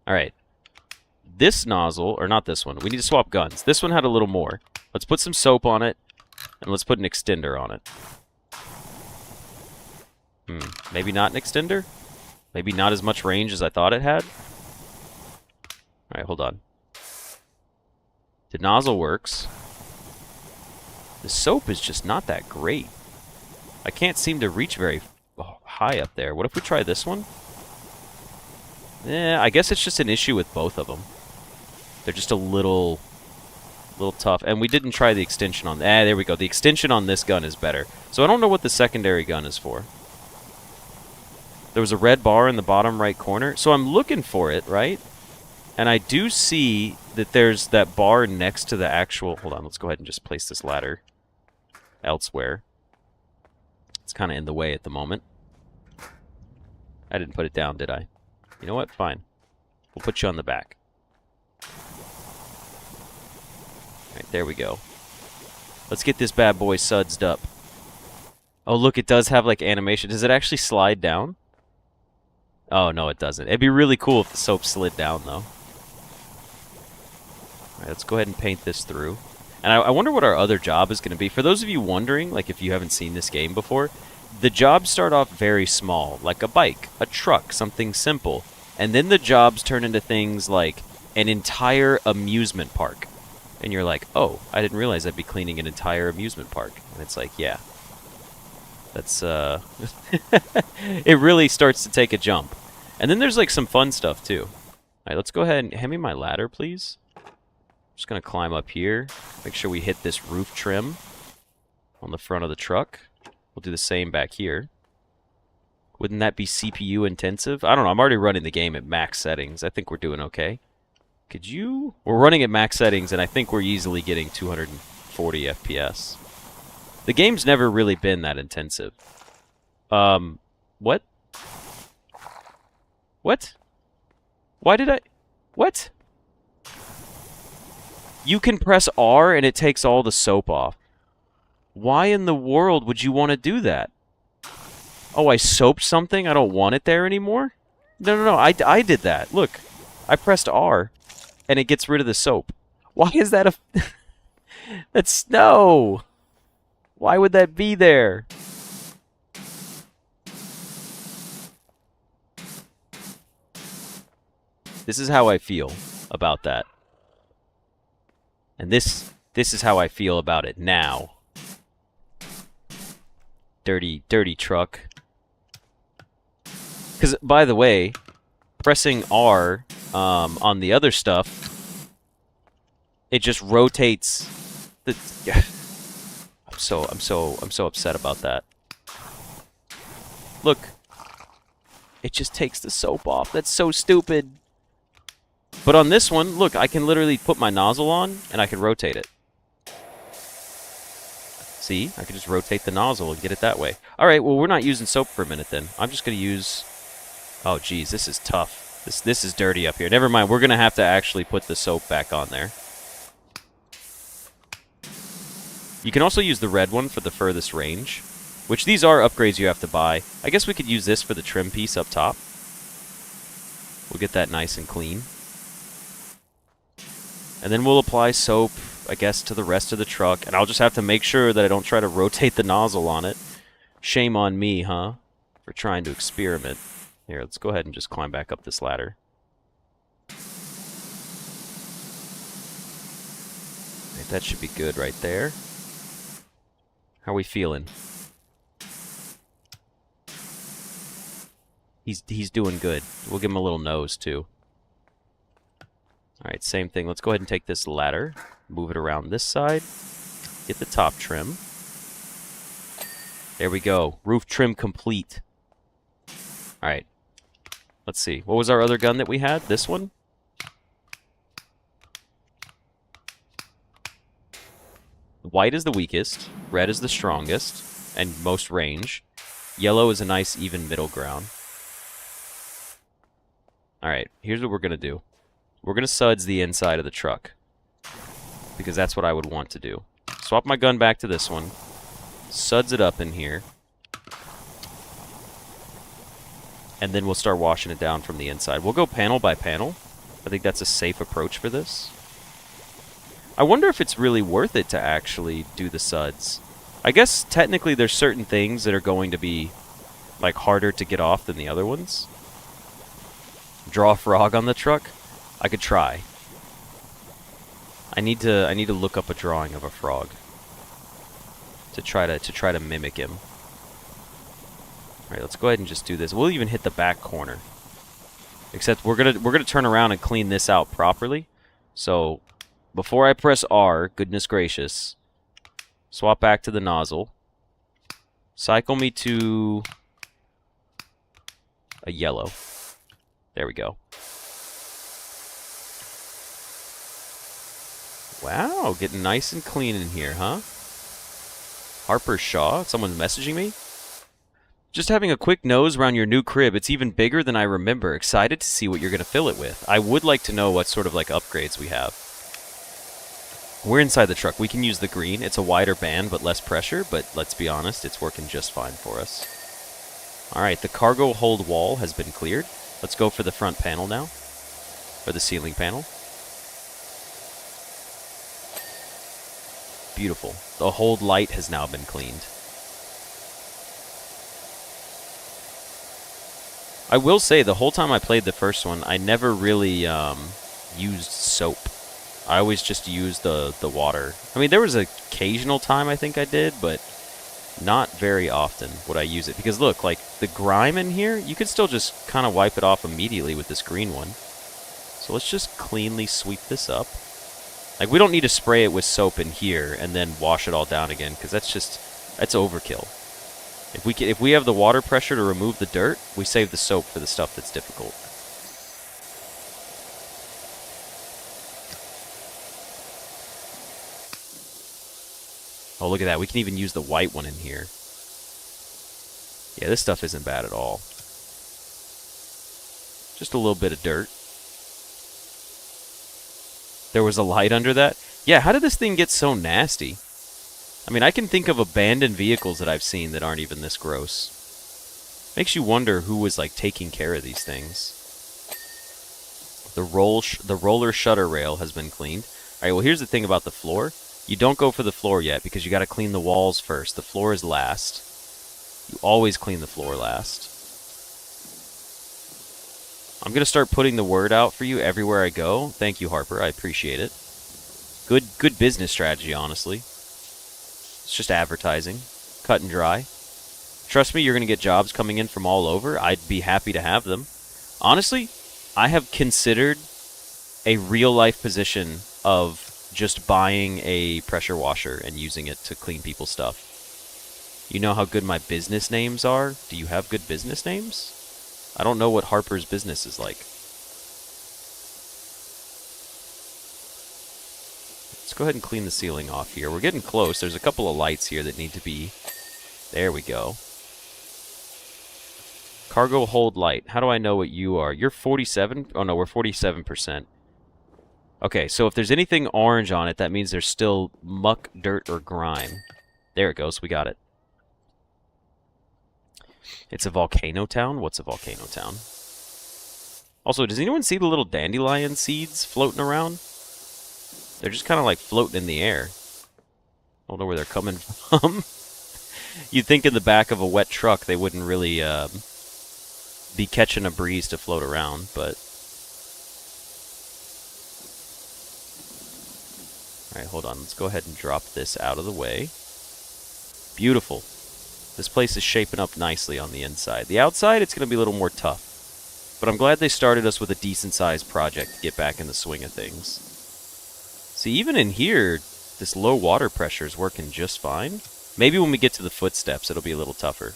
Alright. This nozzle, or not this one, we need to swap guns. This one had a little more. Let's put some soap on it, and let's put an extender on it. Maybe not an extender? Maybe not as much range as I thought it had? Alright, hold on. The nozzle works. The soap is just not that great. I can't seem to reach very high up there. What if we try this one? I guess it's just an issue with both of them. They're just a little tough. And we didn't try the extension on... there we go. The extension on this gun is better. So I don't know what the secondary gun is for. There was a red bar in the bottom right corner. So I'm looking for it, right? And I do see that there's that bar next to the actual... Hold on, let's go ahead and just place this ladder elsewhere. It's kind of in the way at the moment. I didn't put it down, did I? You know what? Fine. We'll put you on the back. Alright, there we go. Let's get this bad boy sudsed up. Oh, look, it does have, like, animation. Does it actually slide down? Oh, no, it doesn't. It'd be really cool if the soap slid down, though. Alright, let's go ahead and paint this through. And I wonder what our other job is going to be. For those of you wondering, like, if you haven't seen this game before, the jobs start off very small, like a bike, a truck, something simple. And then the jobs turn into things like an entire amusement park. And you're like, oh, I didn't realize I'd be cleaning an entire amusement park. And it's like, yeah. That's, it really starts to take a jump. And then there's, like, some fun stuff, too. Alright, let's go ahead and hand me my ladder, please. Just going to climb up here. Make sure we hit this roof trim on the front of the truck. We'll do the same back here. Wouldn't that be CPU intensive? I don't know. I'm already running the game at max settings. I think we're doing okay. Could you? We're running at max settings, and I think we're easily getting 240 FPS. The game's never really been that intensive. What? What? Why did I... What? You can press R and it takes all the soap off. Why in the world would you want to do that? Oh, I soaped something? I don't want it there anymore? No. I did that. Look. I pressed R and it gets rid of the soap. Why is that a... That's... No! Why would that be there? This is how I feel about that. And this is how I feel about it now. Dirty truck. Because, by the way, pressing R on the other stuff, it just rotates the... I'm so upset about that. Look. It just takes the soap off. That's so stupid. But on this one, look, I can literally put my nozzle on, and I can rotate it. See? I can just rotate the nozzle and get it that way. Alright, well, we're not using soap for a minute, then. I'm just going to use... Oh, geez, this is tough. This is dirty up here. Never mind, we're going to have to actually put the soap back on there. You can also use the red one for the furthest range, which these are upgrades you have to buy. I guess we could use this for the trim piece up top. We'll get that nice and clean. And then we'll apply soap, I guess, to the rest of the truck. And I'll just have to make sure that I don't try to rotate the nozzle on it. Shame on me, huh? For trying to experiment. Here, let's go ahead and just climb back up this ladder. Right, that should be good right there. How are we feeling? He's doing good. We'll give him a little nose, too. Alright, same thing. Let's go ahead and take this ladder, move it around this side, get the top trim. There we go. Roof trim complete. Alright. Let's see. What was our other gun that we had? This one? White is the weakest, red is the strongest, and most range. Yellow is a nice even middle ground. Alright, here's what we're going to do. We're going to suds the inside of the truck, because that's what I would want to do. Swap my gun back to this one, suds it up in here, and then we'll start washing it down from the inside. We'll go panel by panel. I think that's a safe approach for this. I wonder if it's really worth it to actually do the suds. I guess technically there's certain things that are going to be like harder to get off than the other ones. Draw a frog on the truck? I could try. I need to look up a drawing of a frog to try to mimic him. All right, let's go ahead and just do this. We'll even hit the back corner. Except we're gonna turn around and clean this out properly. So before I press R, goodness gracious, swap back to the nozzle. Cycle me to a yellow. There we go. Wow, getting nice and clean in here, huh? Harper Shaw? Someone's messaging me? Just having a quick nose around your new crib. It's even bigger than I remember. Excited to see what you're going to fill it with. I would like to know what sort of like upgrades we have. We're inside the truck. We can use the green. It's a wider band but less pressure, but let's be honest, it's working just fine for us. Alright, the cargo hold wall has been cleared. Let's go for the front panel now. Or the ceiling panel. Beautiful. The hold light has now been cleaned. I will say, the whole time I played the first one, I never really used soap. I always just used the water. I mean, there was an occasional time I think I did, but not very often would I use it. Because look, like, the grime in here, you could still just kind of wipe it off immediately with this green one. So let's just cleanly sweep this up. Like, we don't need to spray it with soap in here and then wash it all down again, because that's overkill. If we have the water pressure to remove the dirt, we save the soap for the stuff that's difficult. Oh, look at that. We can even use the white one in here. Yeah, this stuff isn't bad at all. Just a little bit of dirt. There was a light under that? Yeah, how did this thing get so nasty? I mean, I can think of abandoned vehicles that I've seen that aren't even this gross. Makes you wonder who was, like, taking care of these things. The roller shutter rail has been cleaned. All right, well, here's the thing about the floor. You don't go for the floor yet because you got to clean the walls first. The floor is last. You always clean the floor last. I'm going to start putting the word out for you everywhere I go. Thank you, Harper. I appreciate it. Good business strategy, honestly. It's just advertising. Cut and dry. Trust me, you're going to get jobs coming in from all over. I'd be happy to have them. Honestly, I have considered a real-life position of just buying a pressure washer and using it to clean people's stuff. You know how good my business names are? Do you have good business names? I don't know what Harper's business is like. Let's go ahead and clean the ceiling off here. We're getting close. There's a couple of lights here that need to be... There we go. Cargo hold light. How do I know what you are? You're 47? Oh no, we're 47%. Okay, so if there's anything orange on it, that means there's still muck, dirt, or grime. There it goes. We got it. It's a volcano town? What's a volcano town? Also, does anyone see the little dandelion seeds floating around? They're just kind of like floating in the air. I don't know where they're coming from. You'd think in the back of a wet truck they wouldn't really be catching a breeze to float around, but... Alright, hold on. Let's go ahead and drop this out of the way. Beautiful. This place is shaping up nicely on the inside. The outside, it's going to be a little more tough. But I'm glad they started us with a decent-sized project to get back in the swing of things. See, even in here, this low water pressure is working just fine. Maybe when we get to the footsteps, it'll be a little tougher.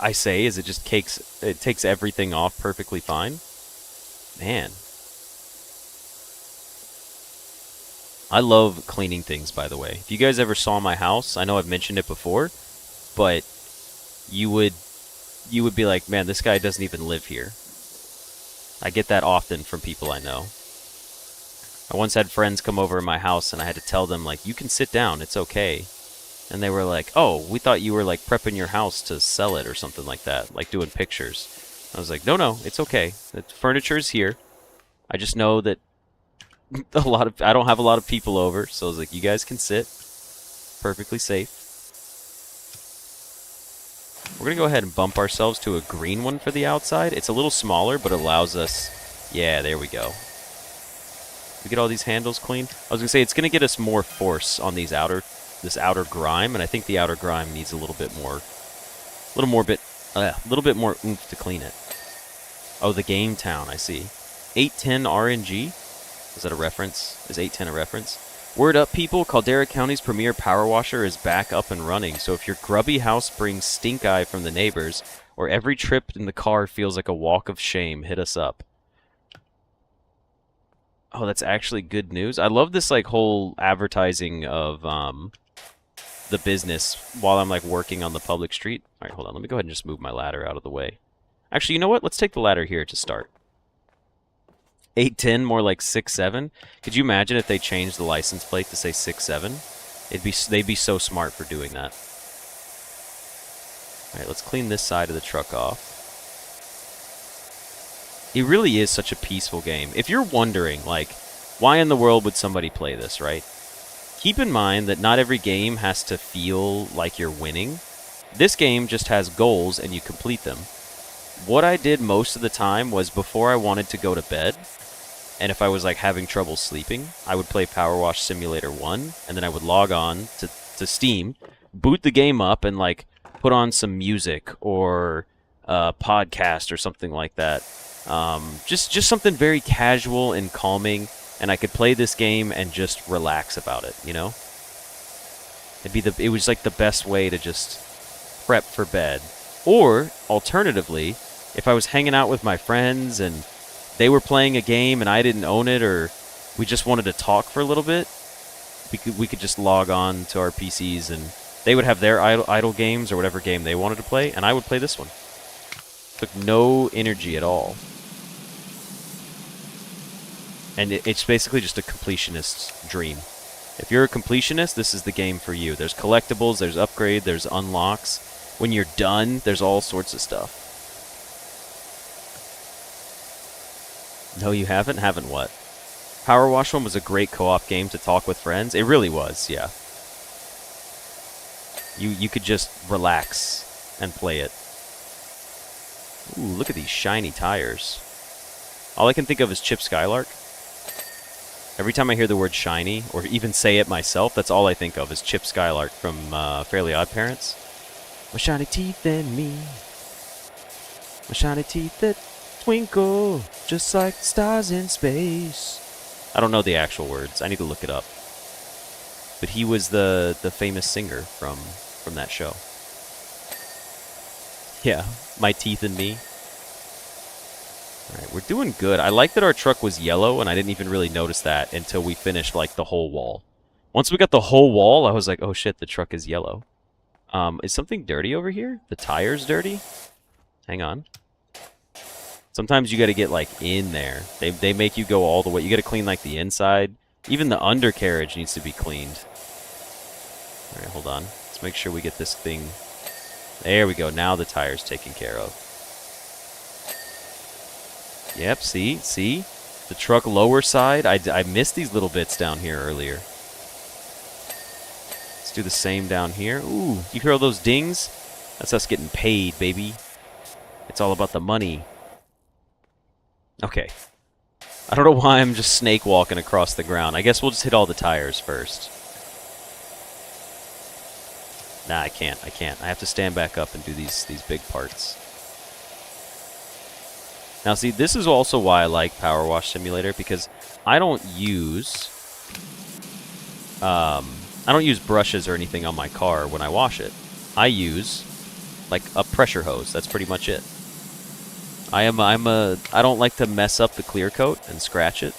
I say, as it just takes everything off perfectly fine. Man. I love cleaning things, by the way. If you guys ever saw my house, I know I've mentioned it before, but you would be like, man, this guy doesn't even live here. I get that often from people I know. I once had friends come over to my house, and I had to tell them, like, you can sit down, it's okay. And they were like, oh, we thought you were, like, prepping your house to sell it or something like that, like doing pictures. I was like, no, it's okay. The furniture's here. I just know that I don't have a lot of people over, so I was like, you guys can sit. Perfectly safe. We're going to go ahead and bump ourselves to a green one for the outside. It's a little smaller, but it allows us... Yeah, there we go. We get all these handles clean. I was going to say, it's going to get us more force on these this outer grime, and I think the outer grime needs a little bit more oomph to clean it. Oh, the game town, I see. 810 RNG. Is that a reference? Is 810 a reference? Word up, people. Caldera County's premier power washer is back up and running. So if your grubby house brings stink eye from the neighbors, or every trip in the car feels like a walk of shame, hit us up. Oh, that's actually good news. I love this like whole advertising of the business while I'm like working on the public street. All right, hold on. Let me go ahead and just move my ladder out of the way. Actually, you know what? Let's take the ladder here to start. 810, more like 67. Could you imagine if they changed the license plate to say 67? They'd be so smart for doing that. All right, let's clean this side of the truck off. It really is such a peaceful game. If you're wondering, like, why in the world would somebody play this, right? Keep in mind that not every game has to feel like you're winning. This game just has goals and you complete them. What I did most of the time was before I wanted to go to bed, and if I was like having trouble sleeping, I would play Power Wash Simulator 1, and then I would log on to Steam, boot the game up, and like put on some music or a podcast or something like that. Just something very casual and calming. and I could play this game and just relax about it, you know? It was like the best way to just prep for bed. Or, alternatively, if I was hanging out with my friends and they were playing a game and I didn't own it, or we just wanted to talk for a little bit, we could just log on to our PCs and they would have their idle games or whatever game they wanted to play, and I would play this one. Took no energy at all. And it's basically just a completionist's dream. If you're a completionist, this is the game for you. There's collectibles, there's upgrade, there's unlocks. When you're done, there's all sorts of stuff. No, you haven't? Haven't what? Power Wash One was a great co-op game to talk with friends. It really was, yeah. You could just relax and play it. Ooh, look at these shiny tires. All I can think of is Chip Skylark. Every time I hear the word shiny, or even say it myself, that's all I think of is Chip Skylark from Fairly Odd Parents. My shiny teeth and me. My shiny teeth that twinkle just like stars in space. I don't know the actual words. I need to look it up. But he was the famous singer from that show. Yeah, my teeth and me. Alright, we're doing good. I like that our truck was yellow, and I didn't even really notice that until we finished, like, the whole wall. Once we got the whole wall, I was like, oh shit, the truck is yellow. Is something dirty over here? The tire's dirty? Hang on. Sometimes you gotta get, like, in there. They make you go all the way. You gotta clean, like, the inside. Even the undercarriage needs to be cleaned. Alright, hold on. Let's make sure we get this thing... There we go. Now the tire's taken care of. Yep, see? The truck lower side. I missed these little bits down here earlier. Let's do the same down here. Ooh, you hear all those dings? That's us getting paid, baby. It's all about the money. Okay. I don't know why I'm just snake walking across the ground. I guess we'll just hit all the tires first. Nah, I can't. I have to stand back up and do these big parts. Now, see, this is also why I like Power Wash Simulator, because I don't use brushes or anything on my car when I wash it. I use like a pressure hose. That's pretty much it. I don't like to mess up the clear coat and scratch it.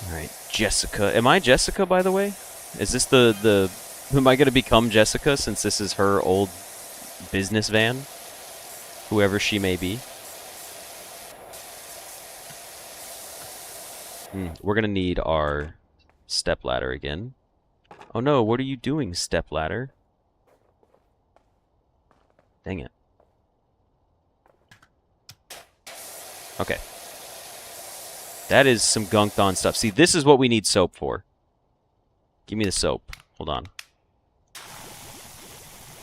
All right, Jessica. Am I Jessica, by the way? Is this am I going to become Jessica since this is her old business van? Whoever she may be. We're going to need our stepladder again. Oh no, what are you doing, stepladder? Dang it. Okay. That is some gunked on stuff. See, this is what we need soap for. Give me the soap. Hold on.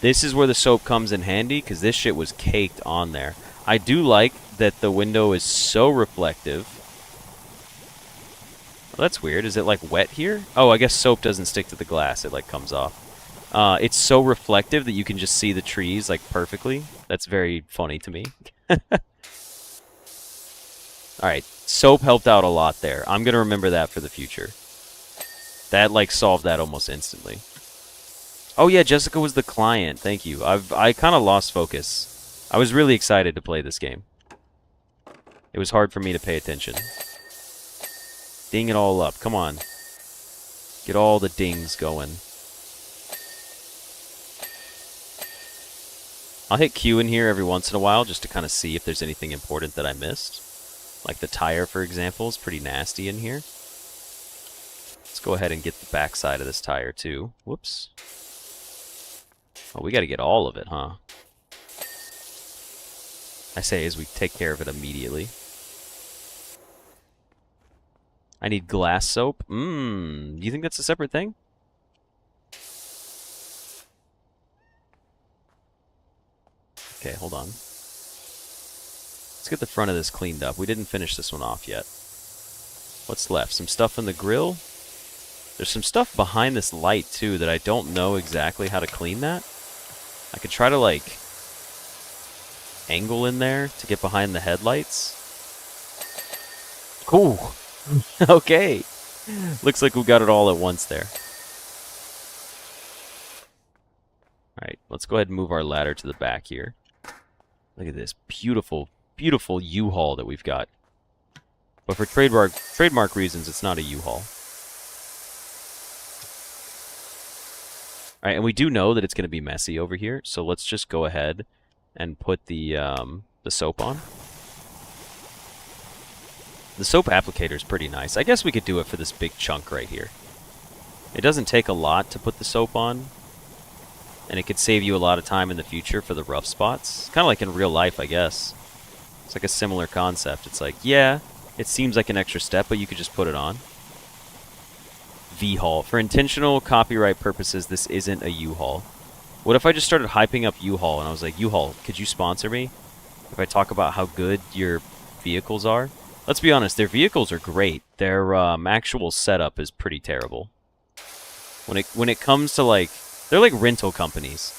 This is where the soap comes in handy, because this shit was caked on there. I do like that the window is so reflective. Well, that's weird. Is it, like, wet here? Oh, I guess soap doesn't stick to the glass. It, like, comes off. It's so reflective that you can just see the trees, like, perfectly. That's very funny to me. Alright, soap helped out a lot there. I'm going to remember that for the future. That, like, solved that almost instantly. Oh yeah, Jessica was the client. Thank you. I kind of lost focus. I was really excited to play this game. It was hard for me to pay attention. Ding it all up. Come on. Get all the dings going. I'll hit Q in here every once in a while just to kind of see if there's anything important that I missed. Like the tire, for example, is pretty nasty in here. Let's go ahead and get the back side of this tire too. Whoops. Oh, we got to get all of it, huh? I say as we take care of it immediately. I need glass soap. Do you think that's a separate thing? Okay, hold on. Let's get the front of this cleaned up. We didn't finish this one off yet. What's left? Some stuff in the grill? There's some stuff behind this light, too, that I don't know exactly how to clean that. I could try to, like, angle in there to get behind the headlights. Cool. Okay. Looks like we got it all at once there. Alright, let's go ahead and move our ladder to the back here. Look at this beautiful, beautiful U-Haul that we've got. But for trademark reasons, it's not a U-Haul. Alright, and we do know that it's going to be messy over here, so let's just go ahead and put the soap on. The soap applicator is pretty nice. I guess we could do it for this big chunk right here. It doesn't take a lot to put the soap on, and it could save you a lot of time in the future for the rough spots. Kind of like in real life, I guess. It's like a similar concept. It's like, yeah, it seems like an extra step, but you could just put it on. V-Haul. For intentional copyright purposes, this isn't a U-Haul. What if I just started hyping up U-Haul and I was like, U-Haul, could you sponsor me? If I talk about how good your vehicles are? Let's be honest, their vehicles are great. Their actual setup is pretty terrible. When it comes to, like, they're like rental companies.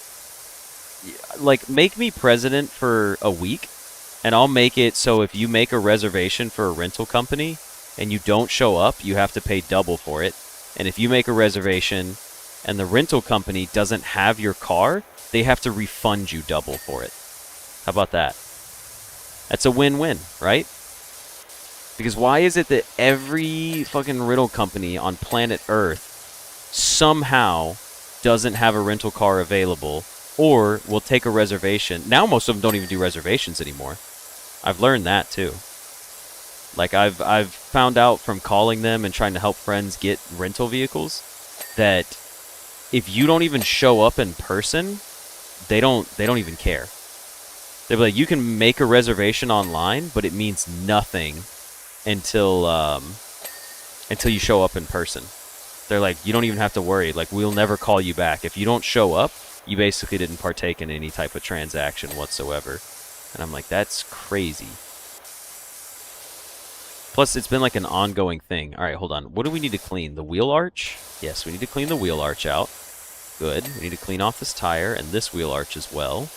Like, make me president for a week, and I'll make it so if you make a reservation for a rental company and you don't show up, you have to pay double for it. And if you make a reservation and the rental company doesn't have your car, they have to refund you double for it. How about that? That's a win-win, right? Because why is it that every fucking rental company on planet Earth somehow doesn't have a rental car available or will take a reservation? Now most of them don't even do reservations anymore. I've learned that too. Like I've found out from calling them and trying to help friends get rental vehicles that if you don't even show up in person, they don't even care. They'll be like, you can make a reservation online, but it means nothing until you show up in person. They're like, you don't even have to worry. Like, we'll never call you back. If you don't show up, you basically didn't partake in any type of transaction whatsoever. And I'm like, that's crazy. Plus, it's been like an ongoing thing. All right, hold on. What do we need to clean? The wheel arch? Yes, we need to clean the wheel arch out. Good. We need to clean off this tire and this wheel arch as well.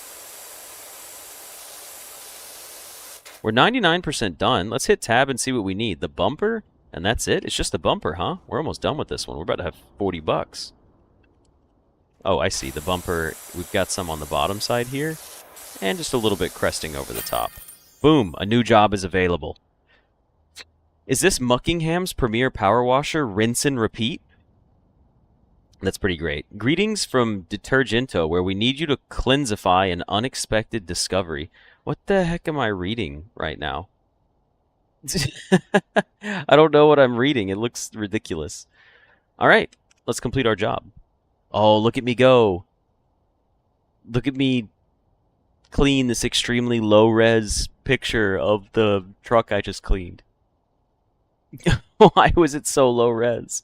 We're 99% done. Let's hit tab and see what we need. The bumper, and that's it? It's just the bumper, huh? We're almost done with this one. We're about to have 40 bucks. Oh, I see. The bumper, we've got some on the bottom side here, and just a little bit cresting over the top. Boom, a new job is available. Is this Muckingham's premier power washer, rinse and repeat? That's pretty great. Greetings from Detergento, where we need you to cleansify an unexpected discovery. What the heck am I reading right now? I don't know what I'm reading. It looks ridiculous. All right, let's complete our job. Oh, look at me go. Look at me clean this extremely low-res picture of the truck I just cleaned. Why was it so low-res?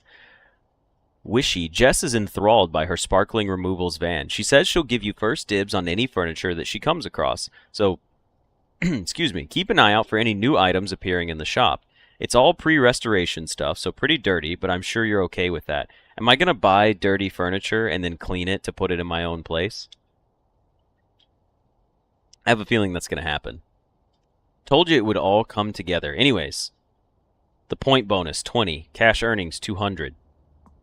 Wishy. Jess is enthralled by her sparkling removals van. She says she'll give you first dibs on any furniture that she comes across. So, excuse me, keep an eye out for any new items appearing in the shop. It's all pre-restoration stuff, so pretty dirty, but I'm sure you're okay with that. Am I going to buy dirty furniture and then clean it to put it in my own place? I have a feeling that's going to happen. Told you it would all come together. Anyways, the point bonus, 20. Cash earnings, 200.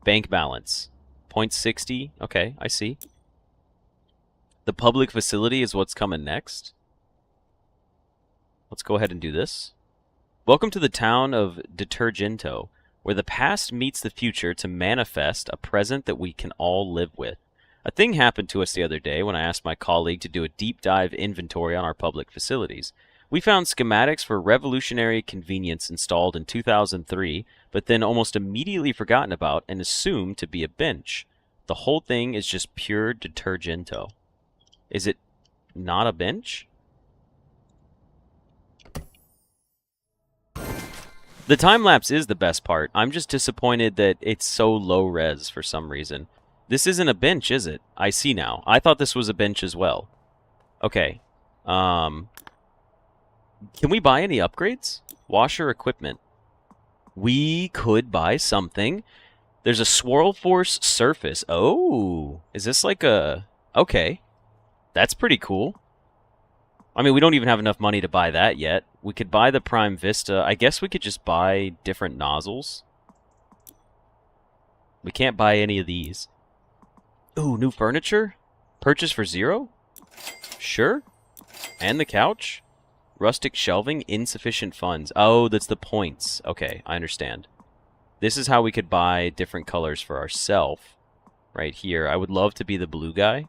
Bank balance, 0.60. Okay, I see. The public facility is what's coming next. Let's go ahead and do this. Welcome to the town of Detergento, where the past meets the future to manifest a present that we can all live with. A thing happened to us the other day when I asked my colleague to do a deep dive inventory on our public facilities. We found schematics for revolutionary convenience installed in 2003, but then almost immediately forgotten about and assumed to be a bench. The whole thing is just pure Detergento. Is it not a bench? The time-lapse is the best part. I'm just disappointed that it's so low-res for some reason. This isn't a bench, is it? I see now. I thought this was a bench as well. Okay. Can we buy any upgrades? Washer equipment. We could buy something. There's a swirl force surface. Oh, is this like a... Okay. That's pretty cool. I mean, we don't even have enough money to buy that yet. We could buy the Prime Vista. I guess we could just buy different nozzles. We can't buy any of these. Ooh, new furniture? Purchase for 0? Sure. And the couch? Rustic shelving? Insufficient funds. Oh, that's the points. Okay, I understand. This is how we could buy different colors for ourselves. Right here. I would love to be the blue guy.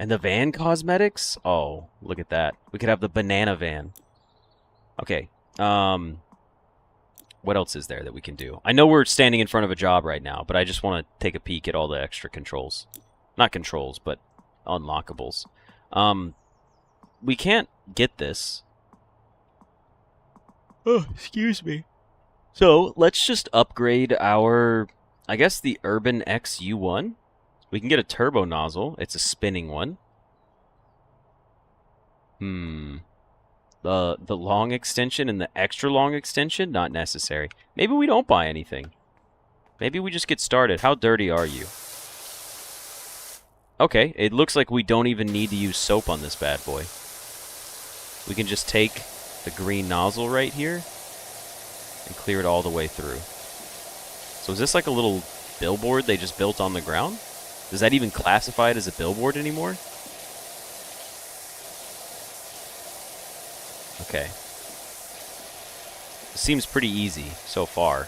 And the van cosmetics? Oh, look at that. We could have the banana van. Okay. What else is there that we can do? I know we're standing in front of a job right now, but I just want to take a peek at all the extra controls. Not controls, but unlockables. We can't get this. Oh, excuse me. So, let's just upgrade our, I guess, the Urban X U1. We can get a turbo nozzle. It's a spinning one. The long extension and the extra long extension, not necessary. Maybe we don't buy anything. Maybe we just get started. How dirty are you? Okay, it looks like we don't even need to use soap on this bad boy. We can just take the green nozzle right here and clear it all the way through. So is this like a little billboard they just built on the ground? Does that even classify it as a billboard anymore? Okay. It seems pretty easy so far.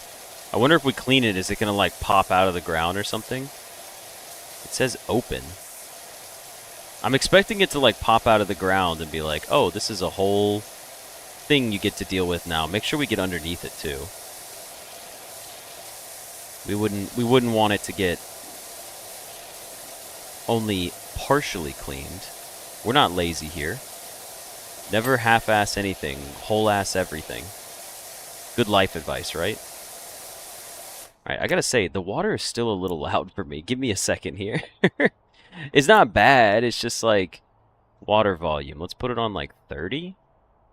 I wonder if we clean it, is it going to like pop out of the ground or something? It says open. I'm expecting it to like pop out of the ground and be like, oh, this is a whole thing you get to deal with now. Make sure we get underneath it too. We wouldn't want it to get only partially cleaned. We're not lazy here. Never half-ass anything, whole-ass everything. Good life advice, right? Alright, I gotta say, the water is still a little loud for me. Give me a second here. It's not bad, it's just like water volume. Let's put it on like 30.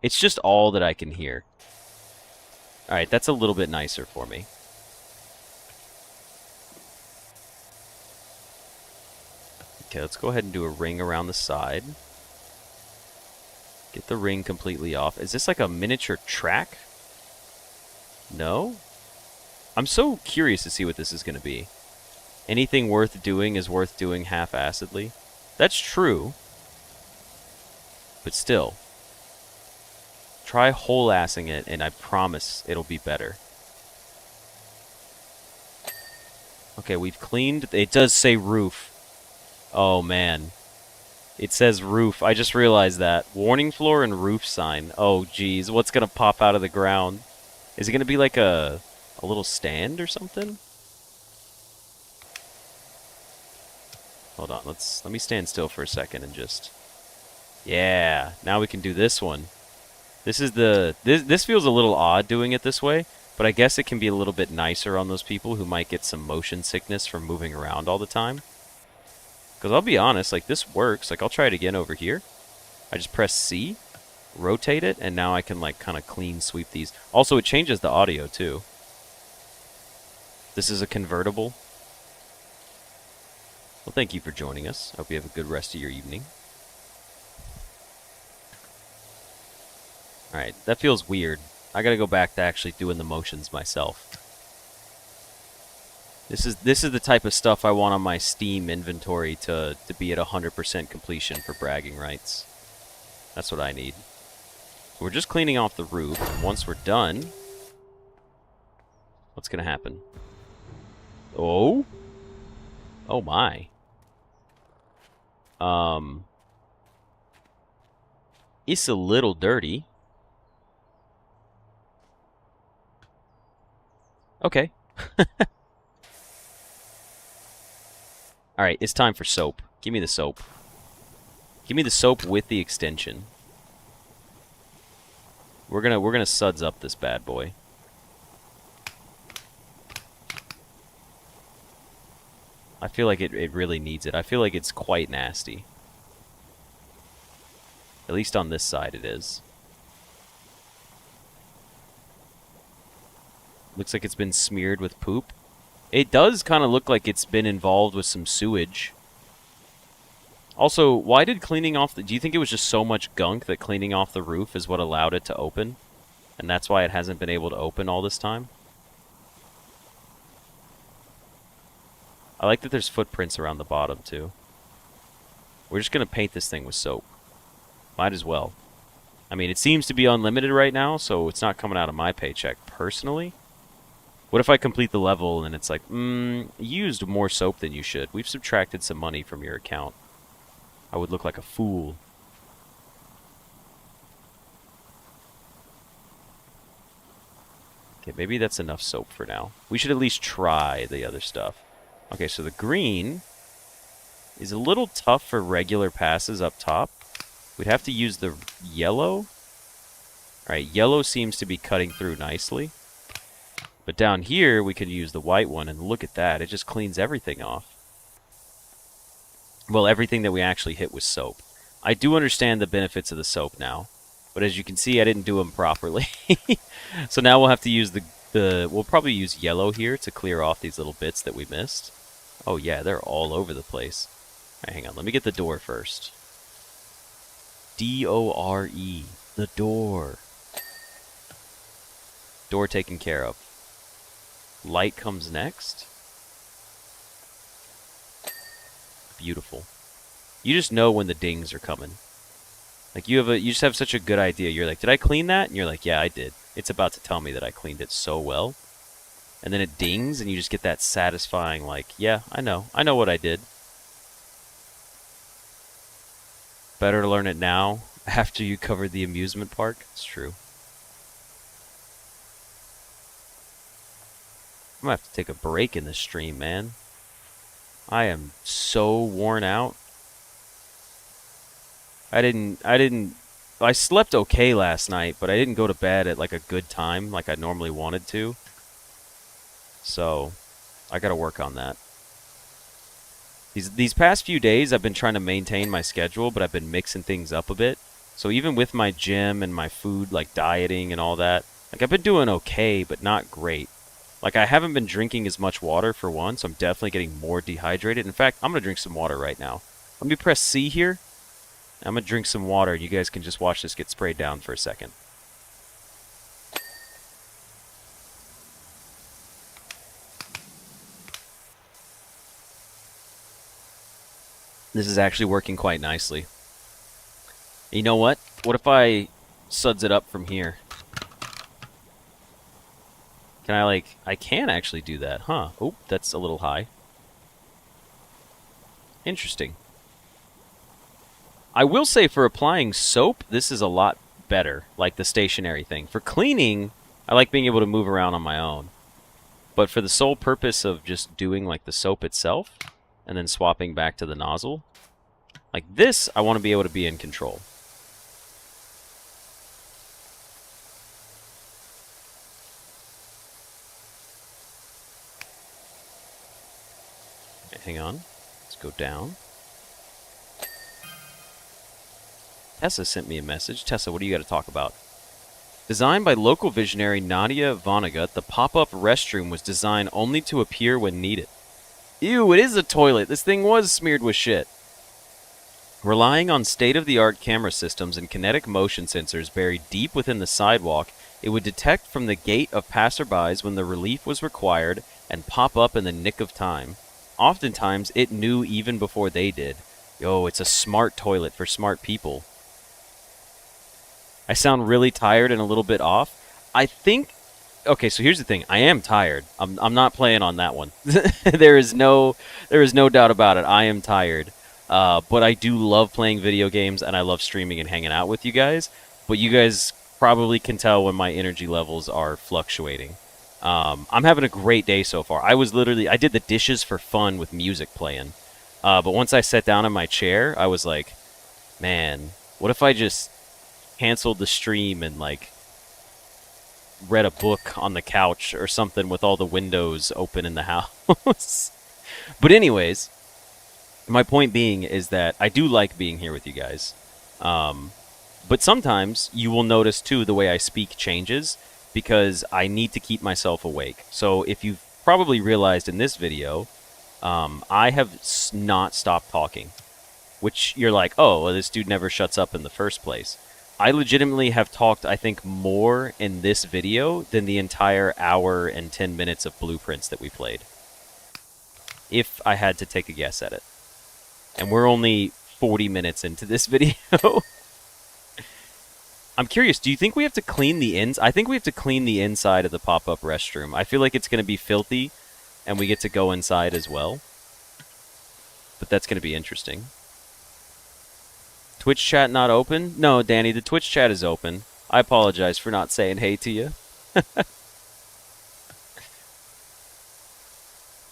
It's just all that I can hear. Alright, that's a little bit nicer for me. Okay, let's go ahead and do a ring around the side. Get the ring completely off. Is this like a miniature track? No? I'm so curious to see what this is going to be. Anything worth doing is worth doing half-assedly. That's true. But still. Try whole-assing it, and I promise it'll be better. Okay, we've cleaned. It does say roof. Oh, man. It says roof. I just realized that. Warning floor and roof sign. Oh, geez. What's going to pop out of the ground? Is it going to be like a little stand or something? Hold on. Let me stand still for a second and just... Yeah. Now we can do this one. This is the... This feels a little odd doing it this way, but I guess it can be a little bit nicer on those people who might get some motion sickness from moving around all the time. Because I'll be honest, like, this works. Like, I'll try it again over here. I just press C, rotate it, and now I can, like, kind of clean sweep these. Also, it changes the audio, too. This is a convertible. Well, thank you for joining us. I hope you have a good rest of your evening. Alright, that feels weird. I gotta go back to actually doing the motions myself. This is the type of stuff I want on my Steam inventory to be at 100% completion for bragging rights. That's what I need. So we're just cleaning off the roof. Once we're done, what's going to happen? Oh? Oh my. It's a little dirty. Okay. Alright, it's time for soap. Give me the soap. Give me the soap with the extension. We're gonna suds up this bad boy. I feel like it really needs it. I feel like it's quite nasty. At least on this side it is. Looks like it's been smeared with poop. It does kind of look like it's been involved with some sewage. Also, why did cleaning off the... Do you think it was just so much gunk that cleaning off the roof is what allowed it to open? And that's why it hasn't been able to open all this time? I like that there's footprints around the bottom, too. We're just going to paint this thing with soap. Might as well. I mean, it seems to be unlimited right now, so it's not coming out of my paycheck personally. What if I complete the level and it's like, you used more soap than you should. We've subtracted some money from your account. I would look like a fool. Okay, maybe that's enough soap for now. We should at least try the other stuff. Okay, so the green is a little tough for regular passes up top. We'd have to use the yellow. Alright, yellow seems to be cutting through nicely. But down here, we could use the white one, and look at that. It just cleans everything off. Well, everything that we actually hit with soap. I do understand the benefits of the soap now, but as you can see, I didn't do them properly. So now we'll have to use we'll probably use yellow here to clear off these little bits that we missed. Oh yeah, they're all over the place. Alright, hang on, let me get the door first. D-O-R-E, the door. Door taken care of. Light comes next. Beautiful. You just know when the dings are coming. Like you just have such a good idea. You're like, did I clean that? And you're like, yeah, I did. It's about to tell me that I cleaned it so well. And then it dings and you just get that satisfying like, yeah, I know what I did. Better to learn it now after you covered the amusement park. It's true. I'm gonna have to take a break in this stream, man. I am so worn out. I slept okay last night, but I didn't go to bed at like a good time like I normally wanted to. So, I gotta work on that. These past few days, I've been trying to maintain my schedule, but I've been mixing things up a bit. So even with my gym and my food, like dieting and all that, like I've been doing okay, but not great. Like I haven't been drinking as much water for one, so I'm definitely getting more dehydrated. In fact, I'm gonna drink some water right now. Let me press C here. I'm gonna drink some water. You guys can just watch this get sprayed down for a second. This is actually working quite nicely. You know what? What if I suds it up from here? Can I can actually do that, huh? Oh, that's a little high. Interesting. I will say for applying soap, this is a lot better, like the stationary thing. For cleaning, I like being able to move around on my own. But for the sole purpose of just doing like the soap itself, and then swapping back to the nozzle, like this, I want to be able to be in control. Okay, hang on. Let's go down. Tessa sent me a message. Tessa, what do you got to talk about? Designed by local visionary Nadia Vonnegut, the pop-up restroom was designed only to appear when needed. Ew, it is a toilet. This thing was smeared with shit. Relying on state-of-the-art camera systems and kinetic motion sensors buried deep within the sidewalk, it would detect from the gait of passerbys when the relief was required and pop up in the nick of time. Oftentimes, it knew even before they did. Yo, it's a smart toilet for smart people. I sound really tired and a little bit off. I think... Okay, so here's the thing. I am tired. I'm not playing on that one. There is no doubt about it. I am tired. But I do love playing video games, and I love streaming and hanging out with you guys. But you guys probably can tell when my energy levels are fluctuating. I'm having a great day so far. I did the dishes for fun with music playing. But once I sat down in my chair, I was like, man, what if I just canceled the stream and, like, read a book on the couch or something with all the windows open in the house? But anyways, my point being is that I do like being here with you guys. But sometimes you will notice, too, the way I speak changes because I need to keep myself awake. So if you've probably realized in this video, I have not stopped talking. which you're like, oh, well, this dude never shuts up in the first place. I legitimately have talked, I think, more in this video than the entire hour and 10 minutes of blueprints that we played. If I had to take a guess at it. And we're only 40 minutes into this video. I'm curious, do you think we have to clean the ins? I think we have to clean the inside of the pop-up restroom. I feel like it's going to be filthy, and we get to go inside as well. But that's going to be interesting. Twitch chat not open? No, Danny, the Twitch chat is open. I apologize for not saying hey to you.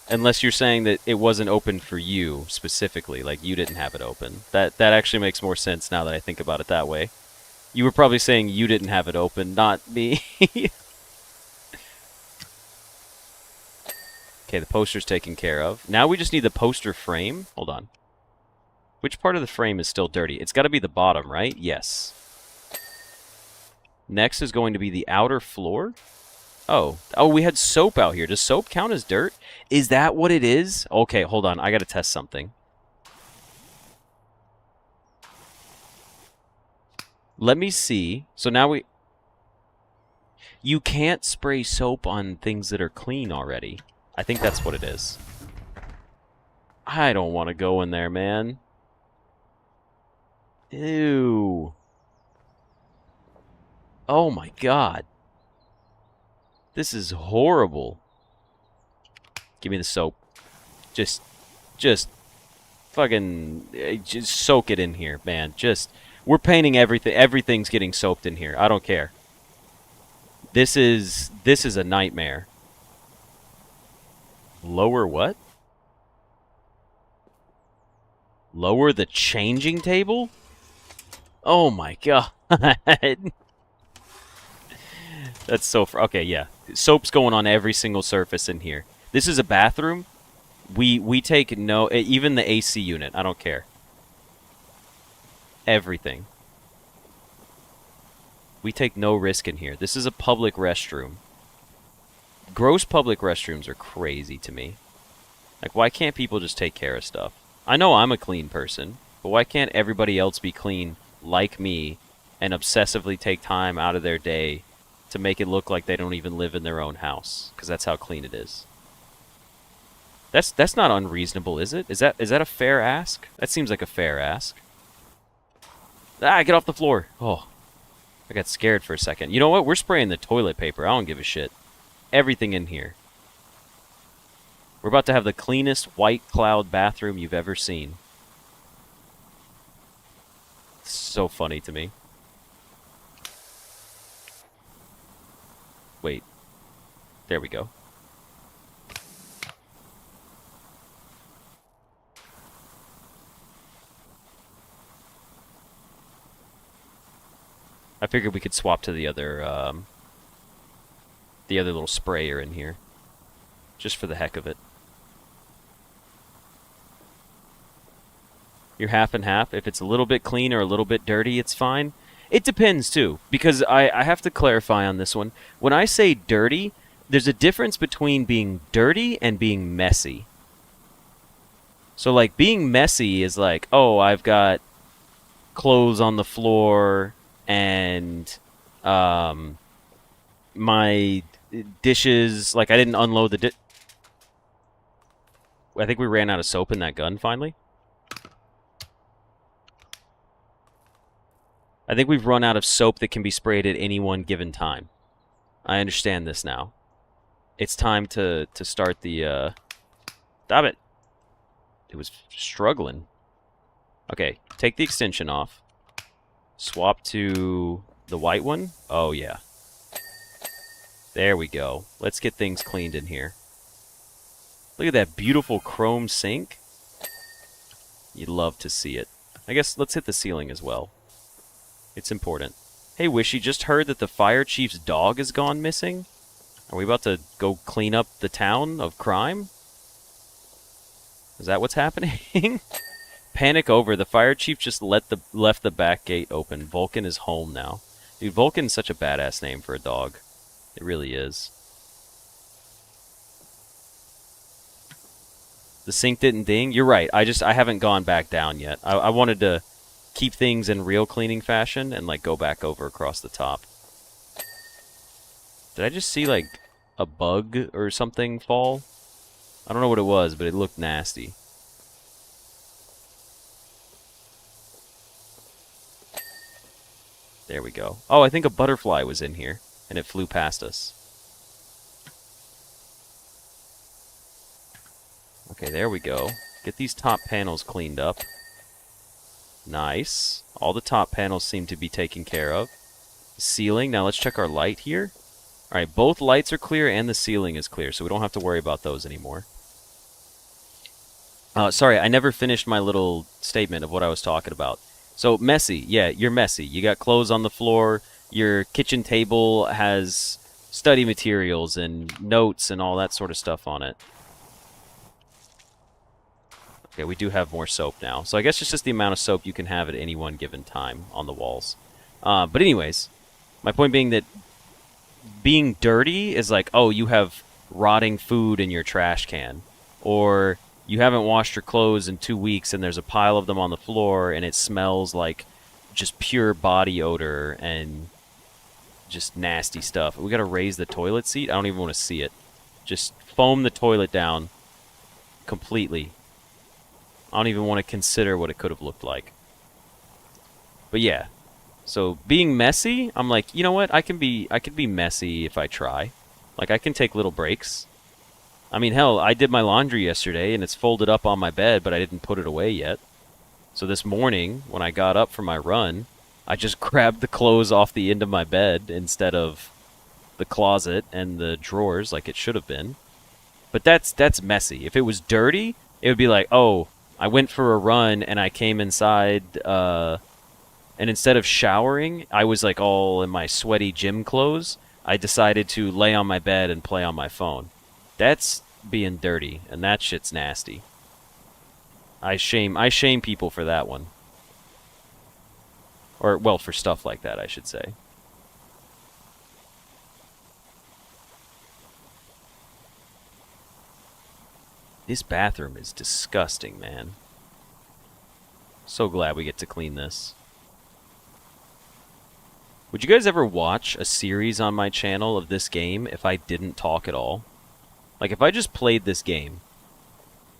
Unless you're saying that it wasn't open for you specifically, like you didn't have it open. That actually makes more sense now that I think about it that way. You were probably saying you didn't have it open, not me. Okay, the poster's taken care of. Now we just need the poster frame. Hold on. Which part of the frame is still dirty? It's got to be the bottom, right? Yes. Next is going to be the outer floor. Oh, we had soap out here. Does soap count as dirt? Is that what it is? Okay, hold on. I got to test something. Let me see. So now you can't spray soap on things that are clean already. I think that's what it is. I don't want to go in there, man. Ew. Oh my god. This is horrible. Give me the soap. Just fucking just soak it in here, man. We're painting everything. Everything's getting soaked in here. I don't care. This is a nightmare. Lower what? Lower the changing table? Oh my god. That's so okay, yeah. Soap's going on every single surface in here. This is a bathroom. We take no, even the AC unit. I don't care. Everything. We take no risk in here. This is a public restroom. Gross public restrooms are crazy to me. Like, why can't people just take care of stuff? I know I'm a clean person, but why can't everybody else be clean like me and obsessively take time out of their day to make it look like they don't even live in their own house? Because that's how clean it is. That's not unreasonable, is it? Is that a fair ask? That seems like a fair ask. Ah, get off the floor. Oh, I got scared for a second. You know what? We're spraying the toilet paper. I don't give a shit. Everything in here. We're about to have the cleanest white cloud bathroom you've ever seen. It's so funny to me. Wait. There we go. I figured we could swap to the other little sprayer in here. Just for the heck of it. You're half and half. If it's a little bit clean or a little bit dirty, it's fine. It depends, too, because I have to clarify on this one. When I say dirty, there's a difference between being dirty and being messy. So, like, being messy is like, oh, I've got clothes on the floor and my dishes, like, I didn't unload the I think we ran out of soap in that gun, finally. I think we've run out of soap that can be sprayed at any one given time. I understand this now. It's time to start the, Stop it! It was struggling. Okay, take the extension off. Swap to the white one. Oh, yeah. There we go. Let's get things cleaned in here. Look at that beautiful chrome sink. You'd love to see it. I guess let's hit the ceiling as well. It's important. Hey, Wishy, just heard that the fire chief's dog has gone missing. Are we about to go clean up the town of crime? Is that what's happening? Panic over. The fire chief just left the back gate open. Vulcan is home now. Dude, Vulcan's such a badass name for a dog. It really is. The sink didn't ding? You're right. I haven't gone back down yet. I wanted to keep things in real cleaning fashion and, like, go back over across the top. Did I just see, like, a bug or something fall? I don't know what it was, but it looked nasty. There we go. Oh, I think a butterfly was in here, and it flew past us. Okay, there we go. Get these top panels cleaned up. Nice. All the top panels seem to be taken care of. Ceiling. Now let's check our light here. Alright, both lights are clear and the ceiling is clear, so we don't have to worry about those anymore. Sorry, I never finished my little statement of what I was talking about. So, messy. Yeah, you're messy. You got clothes on the floor. Your kitchen table has study materials and notes and all that sort of stuff on it. Okay, we do have more soap now. So I guess it's just the amount of soap you can have at any one given time on the walls. But anyways, my point being that being dirty is like, oh, you have rotting food in your trash can. Or you haven't washed your clothes in 2 weeks and there's a pile of them on the floor and it smells like just pure body odor and just nasty stuff. We got to raise the toilet seat. I don't even want to see it. Just foam the toilet down completely. I don't even want to consider what it could have looked like. But yeah. So being messy, I'm like, you know what? I could be messy if I try. Like, I can take little breaks. I mean, hell, I did my laundry yesterday and it's folded up on my bed, but I didn't put it away yet. So this morning, when I got up for my run, I just grabbed the clothes off the end of my bed instead of the closet and the drawers like it should have been. But that's messy. If it was dirty, it would be like, oh, I went for a run and I came inside, and instead of showering, I was like all in my sweaty gym clothes. I decided to lay on my bed and play on my phone. That's being dirty, and that shit's nasty. I shame people for that one. Or, well, for stuff like that, I should say. This bathroom is disgusting, man. So glad we get to clean this. Would you guys ever watch a series on my channel of this game if I didn't talk at all? Like, if I just played this game,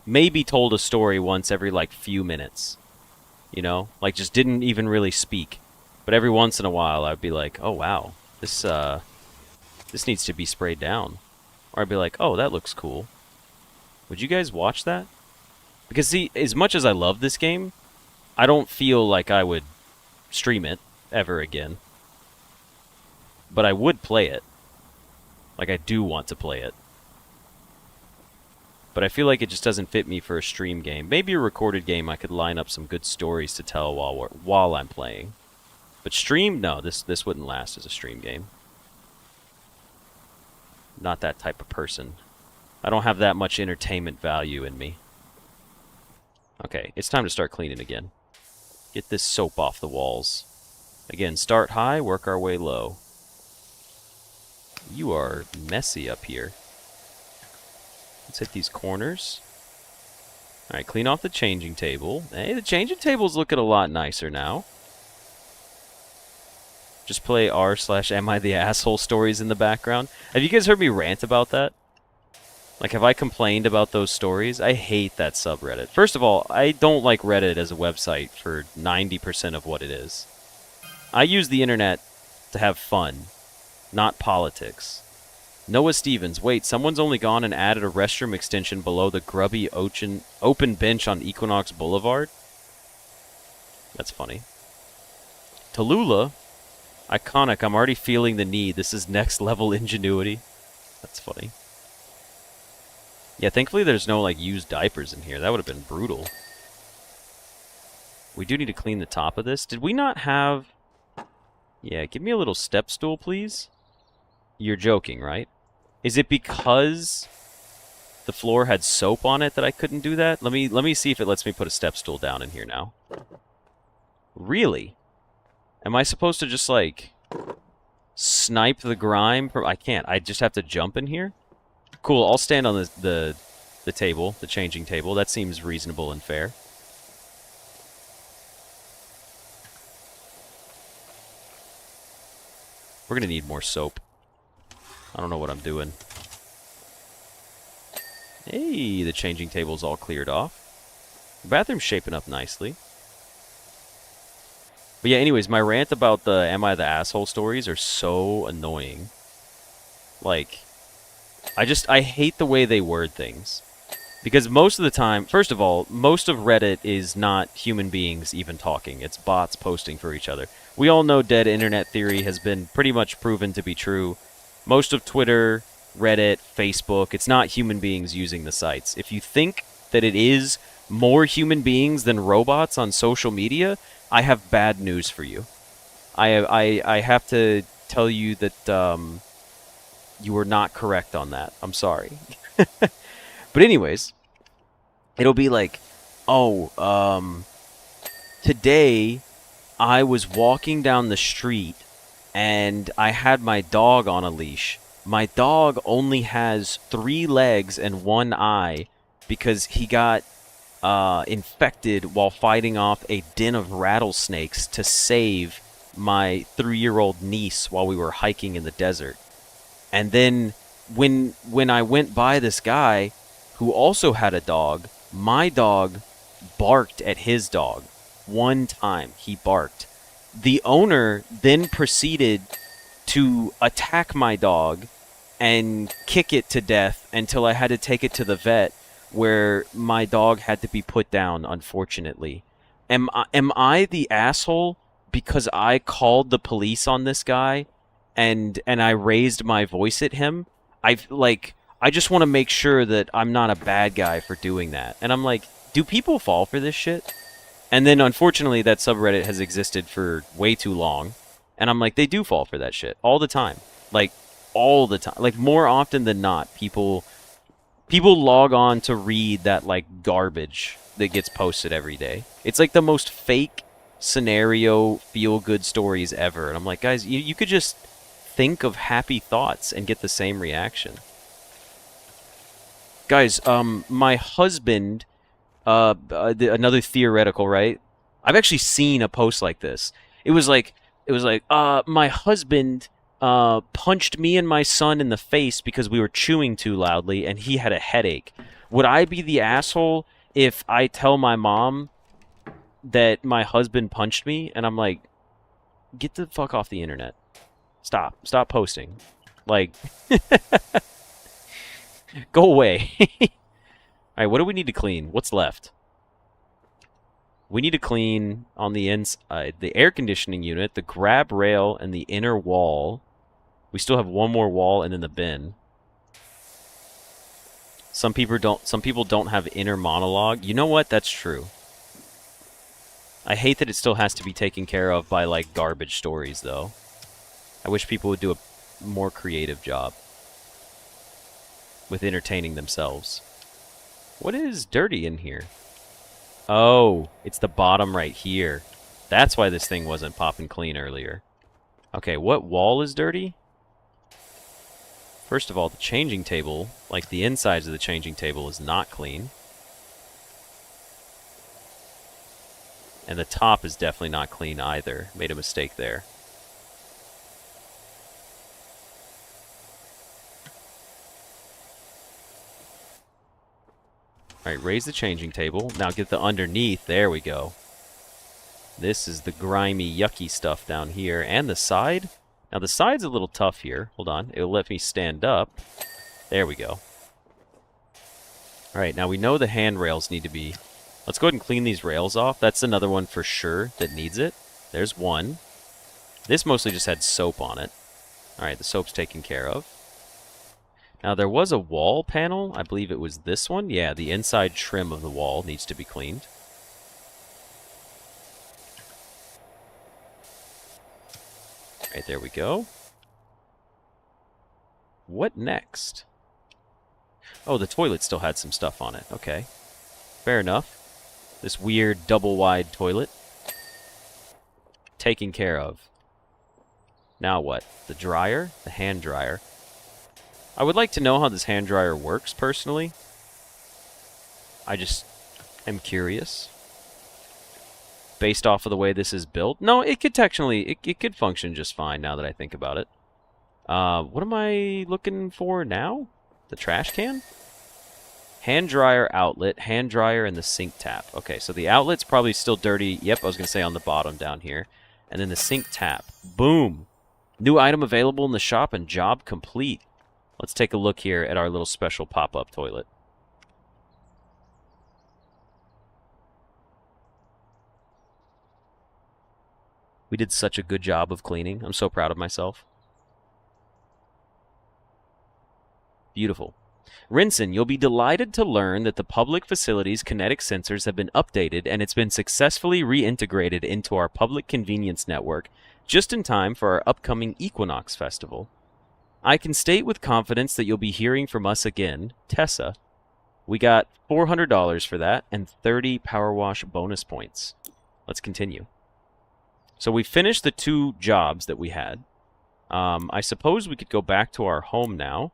maybe told a story once every, like, few minutes, you know? Like, just didn't even really speak. But every once in a while, I'd be like, oh, wow, this needs to be sprayed down. Or I'd be like, oh, that looks cool. Would you guys watch that? Because, see, as much as I love this game, I don't feel like I would stream it ever again. But I would play it. Like, I do want to play it. But I feel like it just doesn't fit me for a stream game. Maybe a recorded game I could line up some good stories to tell while I'm playing. But stream? No, this wouldn't last as a stream game. Not that type of person. I don't have that much entertainment value in me. Okay, it's time to start cleaning again. Get this soap off the walls. Again, start high, work our way low. You are messy up here. Let's hit these corners. Alright, clean off the changing table. Hey, the changing table's looking a lot nicer now. Just play r/am I the asshole stories in the background. Have you guys heard me rant about that? Like, have I complained about those stories? I hate that subreddit. First of all, I don't like Reddit as a website for 90% of what it is. I use the internet to have fun, not politics. Noah Stevens, wait, someone's only gone and added a restroom extension below the grubby open bench on Equinox Boulevard? That's funny. Tallulah, iconic, I'm already feeling the need. This is next level ingenuity. That's funny. Yeah, thankfully there's no, like, used diapers in here. That would have been brutal. We do need to clean the top of this. Did we not have... Yeah, give me a little step stool, please. You're joking, right? Is it because the floor had soap on it that I couldn't do that? Let me see if it lets me put a step stool down in here now. Really? Am I supposed to just, like, snipe the grime from... I can't. I just have to jump in here? Cool, I'll stand on the the table, the changing table. That seems reasonable and fair. We're gonna need more soap. I don't know what I'm doing. Hey, the changing table's all cleared off. The bathroom's shaping up nicely. But yeah, anyways, my rant about the Am I the Asshole stories are so annoying. Like, I hate the way they word things. Because most of the time, first of all, most of Reddit is not human beings even talking. It's bots posting for each other. We all know dead internet theory has been pretty much proven to be true. Most of Twitter, Reddit, Facebook, it's not human beings using the sites. If you think that it is more human beings than robots on social media, I have bad news for you. I have to tell you that you were not correct on that. I'm sorry. But anyways, it'll be like, oh, today I was walking down the street and I had my dog on a leash. My dog only has 3 legs and 1 eye because he got infected while fighting off a den of rattlesnakes to save my 3-year-old niece while we were hiking in the desert. And then when I went by this guy who also had a dog, my dog barked at his dog. 1 time he barked. The owner then proceeded to attack my dog and kick it to death until I had to take it to the vet, where my dog had to be put down, unfortunately. Am I the asshole because I called the police on this guy and I raised my voice at him? I just want to make sure that I'm not a bad guy for doing that. And I'm like, do people fall for this shit? And then, unfortunately, that subreddit has existed for way too long. And I'm like, they do fall for that shit all the time. Like, all the time. Like, more often than not, people log on to read that, like, garbage that gets posted every day. It's like the most fake scenario feel-good stories ever. And I'm like, guys, you could just think of happy thoughts and get the same reaction. Guys, my husband... another theoretical, right? I've actually seen a post like this. It was like, my husband punched me and my son in the face because we were chewing too loudly and he had a headache. Would I be the asshole if I tell my mom that my husband punched me and I'm like, get the fuck off the internet. Stop posting. Like, go away. Alright, what do we need to clean? What's left? We need to clean on the inside the air conditioning unit, the grab rail, and the inner wall. We still have 1 more wall and then the bin. Some people don't have inner monologue. You know what? That's true. I hate that it still has to be taken care of by, like, garbage stories, though. I wish people would do a more creative job with entertaining themselves. What is dirty in here? Oh, it's the bottom right here. That's why this thing wasn't popping clean earlier. Okay, what wall is dirty? First of all, the changing table, like the insides of the changing table, is not clean. And the top is definitely not clean either. Made a mistake there. Alright, raise the changing table. Now get the underneath. There we go. This is the grimy, yucky stuff down here. And the side. Now the side's a little tough here. Hold on. It'll let me stand up. There we go. Alright, now we know the handrails need to be... Let's go ahead and clean these rails off. That's another one for sure that needs it. There's one. This mostly just had soap on it. Alright, the soap's taken care of. Now, there was a wall panel. I believe it was this one. Yeah, the inside trim of the wall needs to be cleaned. Right, there we go. What next? Oh, the toilet still had some stuff on it. Okay. Fair enough. This weird double-wide toilet. Taken care of. Now what? The dryer? The hand dryer. I would like to know how this hand dryer works, personally. I just am curious. Based off of the way this is built. No, it could technically, it could function just fine now that I think about it. What am I looking for now? The trash can? Hand dryer outlet, hand dryer, and the sink tap. Okay, so the outlet's probably still dirty. Yep, I was going to say on the bottom down here. And then the sink tap. Boom! New item available in the shop and job complete. Let's take a look here at our little special pop-up toilet. We did such a good job of cleaning. I'm so proud of myself. Beautiful. Rinson, you'll be delighted to learn that the public facilities kinetic sensors have been updated and it's been successfully reintegrated into our public convenience network just in time for our upcoming Equinox Festival. I can state with confidence that you'll be hearing from us again, Tessa. We got $400 for that and 30 Power Wash bonus points. Let's continue. So we finished the 2 jobs that we had. I suppose we could go back to our home now.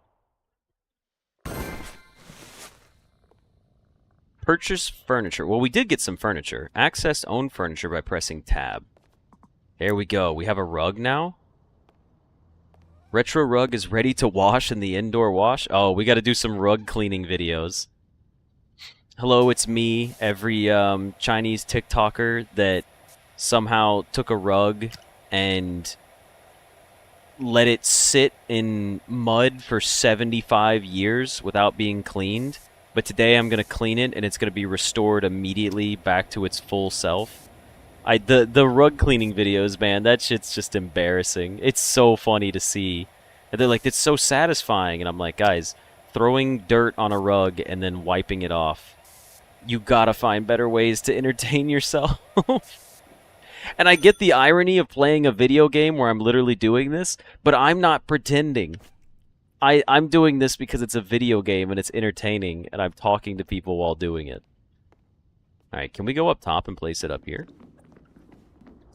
Purchase furniture. Well, we did get some furniture. Access own furniture by pressing tab. There we go. We have a rug now. Retro rug is ready to wash in the indoor wash. Oh, we got to do some rug cleaning videos. Hello, it's me. Every Chinese TikToker that somehow took a rug and let it sit in mud for 75 years without being cleaned. But today I'm going to clean it, and it's going to be restored immediately back to its full self. The rug cleaning videos, man, that shit's just embarrassing. It's so funny to see. And they're like, it's so satisfying. And I'm like, guys, throwing dirt on a rug and then wiping it off. You gotta find better ways to entertain yourself. And I get the irony of playing a video game where I'm literally doing this, but I'm not pretending. I'm doing this because it's a video game and it's entertaining, and I'm talking to people while doing it. Alright, can we go up top and place it up here?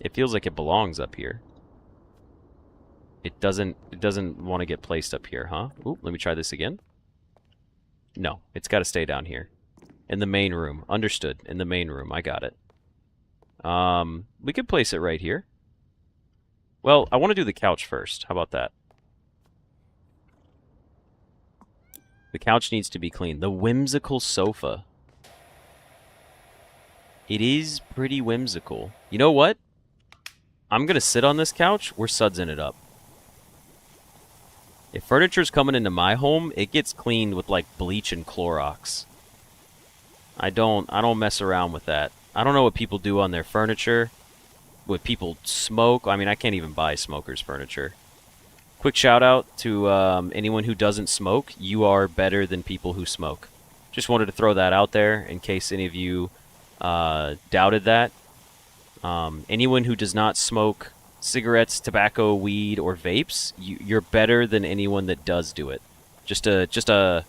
It feels like it belongs up here. It doesn't want to get placed up here, huh? Ooh, let me try this again. No, it's got to stay down here. In the main room. Understood. In the main room. I got it. We could place it right here. Well, I want to do the couch first. How about that? The couch needs to be cleaned. The whimsical sofa. It is pretty whimsical. You know what? I'm going to sit on this couch. We're sudsing it up. If furniture's coming into my home, it gets cleaned with like bleach and Clorox. I don't mess around with that. I don't know what people do on their furniture. What people smoke. I mean, I can't even buy smokers' furniture. Quick shout out to anyone who doesn't smoke. You are better than people who smoke. Just wanted to throw that out there in case any of you doubted that. Anyone who does not smoke cigarettes, tobacco, weed, or vapes, you're better than anyone that does do it. Just a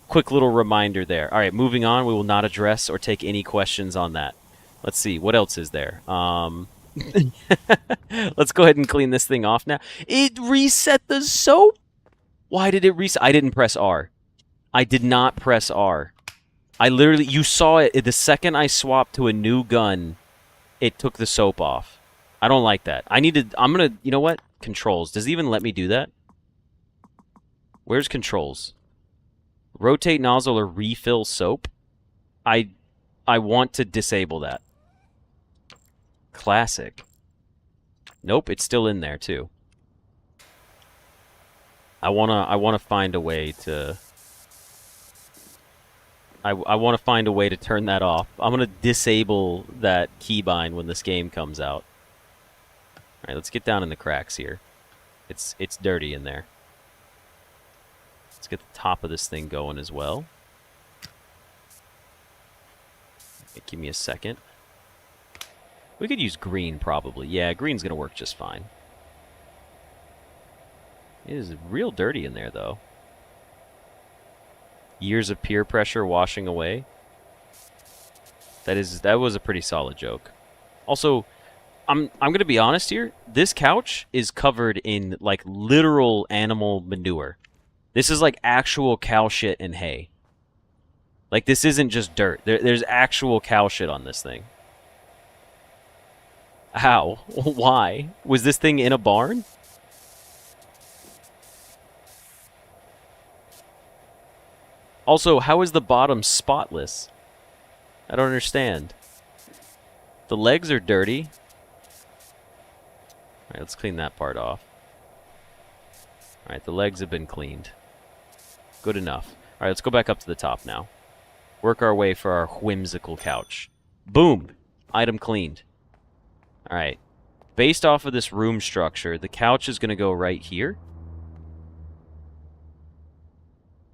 quick little reminder there. All right, moving on. We will not address or take any questions on that. Let's see. What else is there? Let's go ahead and clean this thing off now. It reset the soap? Why did it reset? I didn't press R. I did not press R. I literally, you saw it the second I swapped to a new gun, it took the soap off. I don't like that. I'm going to, you know what? Controls. Does it even let me do that? Where's controls? Rotate nozzle or refill soap? I want to disable that. Classic. Nope, it's still in there too. I wanna find a way to I want to find a way to turn that off. I'm going to disable that keybind when this game comes out. Alright, let's get down in the cracks here. It's dirty in there. Let's get the top of this thing going as well. Okay, give me a second. We could use green, probably. Yeah, green's going to work just fine. It is real dirty in there, though. Years of peer pressure washing away. That was a pretty solid joke. Also, I'm going to be honest here. This couch is covered in, like, literal animal manure. This is like actual cow shit and hay. Like, this isn't just dirt. There's actual cow shit on this thing. How? Why? Was this thing in a barn? Also, how is the bottom spotless? I don't understand. The legs are dirty. Alright, let's clean that part off. Alright, the legs have been cleaned. Good enough. Alright, let's go back up to the top now. Work our way for our whimsical couch. Boom! Item cleaned. Alright. Based off of this room structure, the couch is going to go right here.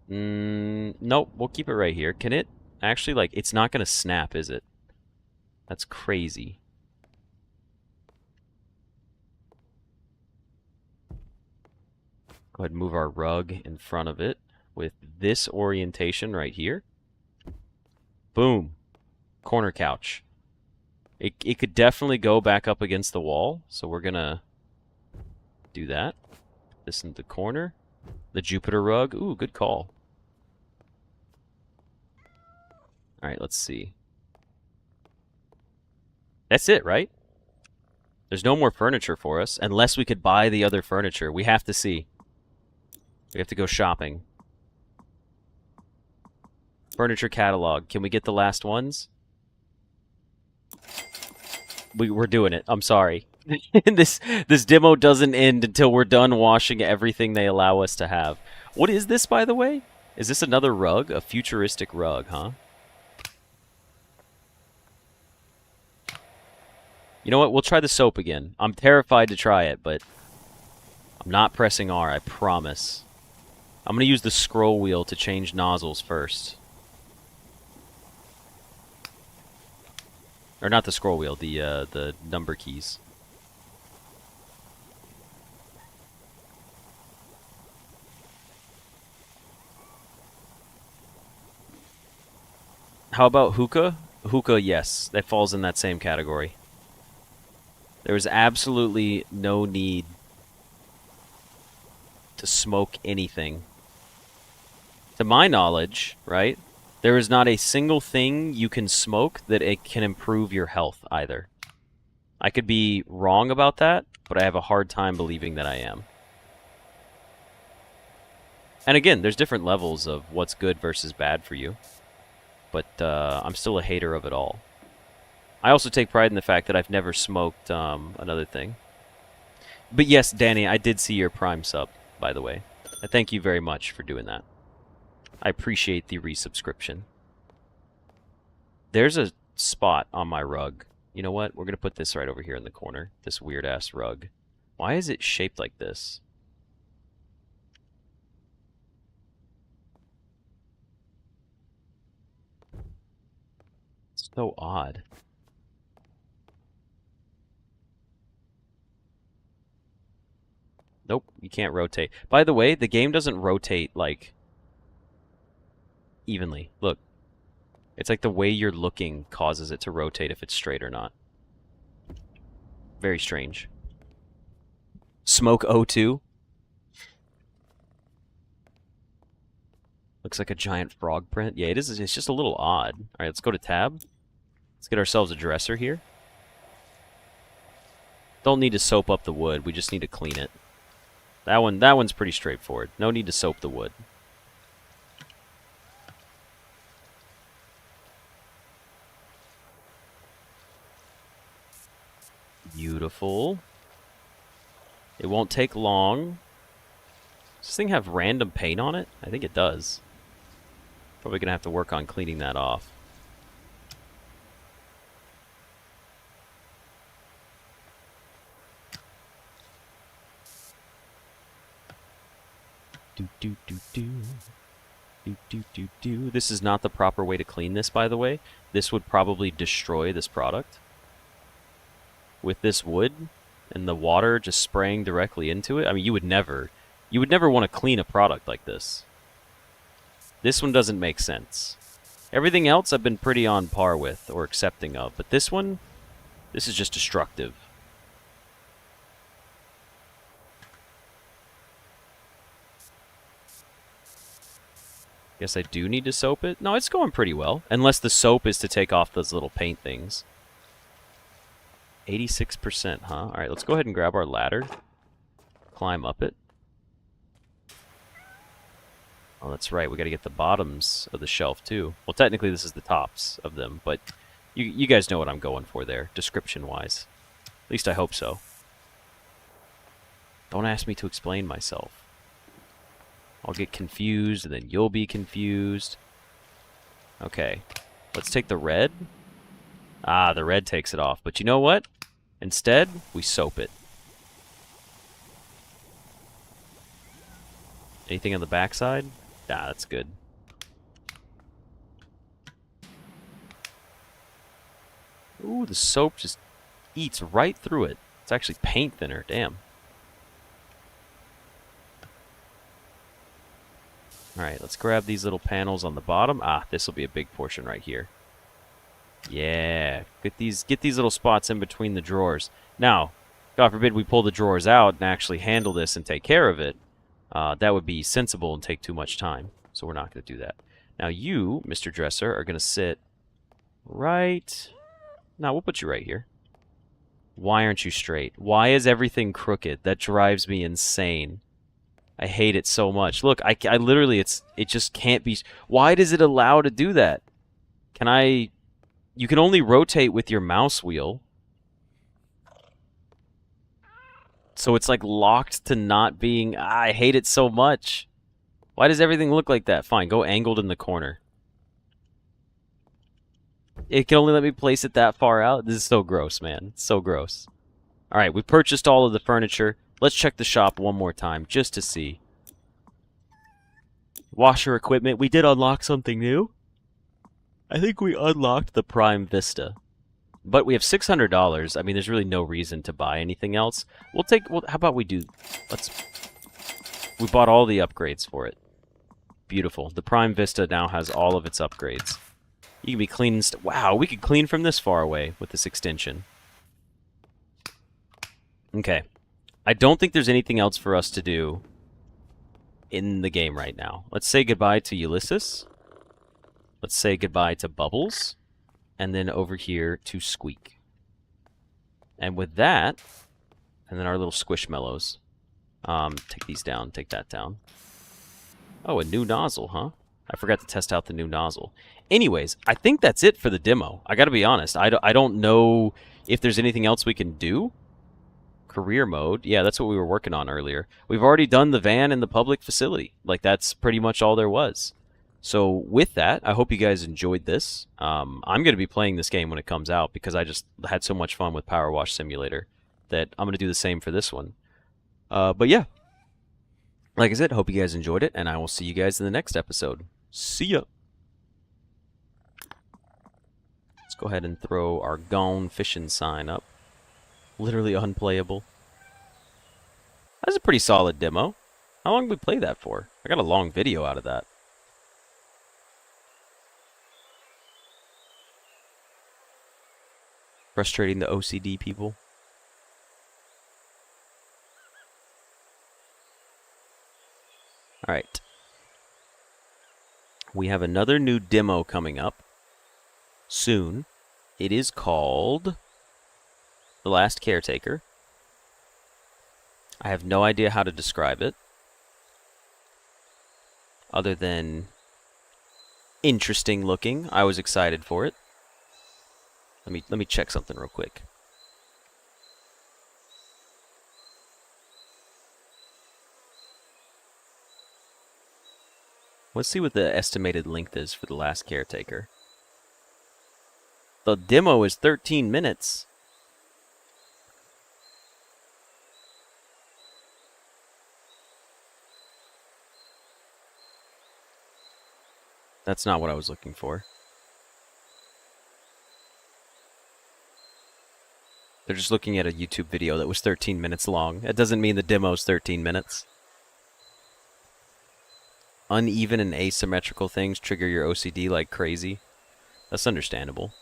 Nope, we'll keep it right here. Can it actually, like, it's not going to snap, is it? That's crazy. Go ahead and move our rug in front of it with this orientation right here. Boom. Corner couch. It could definitely go back up against the wall, so we're going to do that. This in the corner. The Jupiter rug. Ooh, good call. Alright, let's see. That's it, right? There's no more furniture for us, unless we could buy the other furniture. We have to see. We have to go shopping. Furniture catalog. Can we get the last ones? We're doing it. I'm sorry. This demo doesn't end until we're done washing everything they allow us to have. What is this, by the way? Is this another rug? A futuristic rug, huh? You know what? We'll try the soap again. I'm terrified to try it, but I'm not pressing R, I promise. I'm going to use the scroll wheel to change nozzles first. Or not the scroll wheel, the number keys. How about hookah? Hookah, yes. That falls in that same category. There is absolutely no need to smoke anything. To my knowledge, right, there is not a single thing you can smoke that it can improve your health either. I could be wrong about that, but I have a hard time believing that I am. And again, there's different levels of what's good versus bad for you. But I'm still a hater of it all. I also take pride in the fact that I've never smoked another thing. But yes, Danny, I did see your Prime sub, by the way. I thank you very much for doing that. I appreciate the resubscription. There's a spot on my rug. You know what? We're going to put this right over here in the corner. This weird-ass rug. Why is it shaped like this? It's so odd. Nope, you can't rotate. By the way, the game doesn't rotate, like, evenly. Look. It's like the way you're looking causes it to rotate if it's straight or not. Very strange. Smoke O2. Looks like a giant frog print. Yeah, it is. It's just a little odd. All right, let's go to tab. Let's get ourselves a dresser here. Don't need to soap up the wood. We just need to clean it. That one's pretty straightforward. No need to soap the wood. Beautiful. It won't take long. Does this thing have random paint on it? I think it does. Probably gonna have to work on cleaning that off. This is not the proper way to clean this, by the way. This would probably destroy this product. With this wood and the water just spraying directly into it, I mean, you would never want to clean a product like this. This one doesn't make sense. Everything else I've been pretty on par with or accepting of, but this one, this is just destructive. Guess I do need to soap it. No, it's going pretty well. Unless the soap is to take off those little paint things. 86%, huh? Alright, let's go ahead and grab our ladder. Climb up it. Oh, that's right. We got to get the bottoms of the shelf, too. Well, technically, this is the tops of them, but you guys know what I'm going for there, description-wise. At least I hope so. Don't ask me to explain myself. I'll get confused, and then you'll be confused. Okay. Let's take the red. Ah, the red takes it off. But you know what? Instead, we soap it. Anything on the backside? Nah, that's good. Ooh, the soap just eats right through it. It's actually paint thinner. Damn. Alright, let's grab these little panels on the bottom. Ah, this will be a big portion right here. Yeah. Get these little spots in between the drawers. Now, God forbid we pull the drawers out and actually handle this and take care of it. That would be sensible and take too much time. So we're not going to do that. Now you, Mr. Dresser, are going to sit right... No, we'll put you right here. Why aren't you straight? Why is everything crooked? That drives me insane. I hate it so much. Look, I literally, it just can't be... Why does it allow to do that? Can I... You can only rotate with your mouse wheel. So it's like locked to not being... I hate it so much. Why does everything look like that? Fine, go angled in the corner. It can only let me place it that far out? This is so gross, man. It's so gross. Alright, we purchased all of the furniture. Let's check the shop one more time, just to see. Washer equipment. We did unlock something new. I think we unlocked the Prime Vista. But we have $600. I mean, there's really no reason to buy anything else. We'll take... Well, how about we do... We bought all the upgrades for it. Beautiful. The Prime Vista now has all of its upgrades. You can be cleaning... Wow, we could clean from this far away with this extension. Okay. I don't think there's anything else for us to do in the game right now. Let's say goodbye to Ulysses. Let's say goodbye to Bubbles. And then over here to Squeak. And with that... And then our little Squishmallows. Take these down, take that down. Oh, a new nozzle, huh? I forgot to test out the new nozzle. Anyways, I think that's it for the demo. I gotta be honest. I don't know if there's anything else we can do. Career mode. Yeah, that's what we were working on earlier. We've already done the van in the public facility. Like, that's pretty much all there was. So, with that, I hope you guys enjoyed this. I'm going to be playing this game when it comes out because I just had so much fun with Power Wash Simulator that I'm going to do the same for this one. But yeah, like I said, hope you guys enjoyed it, and I will see you guys in the next episode. See ya! Let's go ahead and throw our gone fishing sign up. Literally unplayable. That's a pretty solid demo. How long did we play that for? I got a long video out of that. Frustrating the OCD people. Alright. We have another new demo coming up soon. It is called The Last Caretaker. I have no idea how to describe it other than interesting looking. I was excited for it. Let me check something real quick. Let's see what the estimated length is for The Last Caretaker. The demo is 13 minutes. That's not what I was looking for. They're just looking at a YouTube video that was 13 minutes long. It doesn't mean the demo's 13 minutes. Uneven and asymmetrical things trigger your OCD like crazy. That's understandable.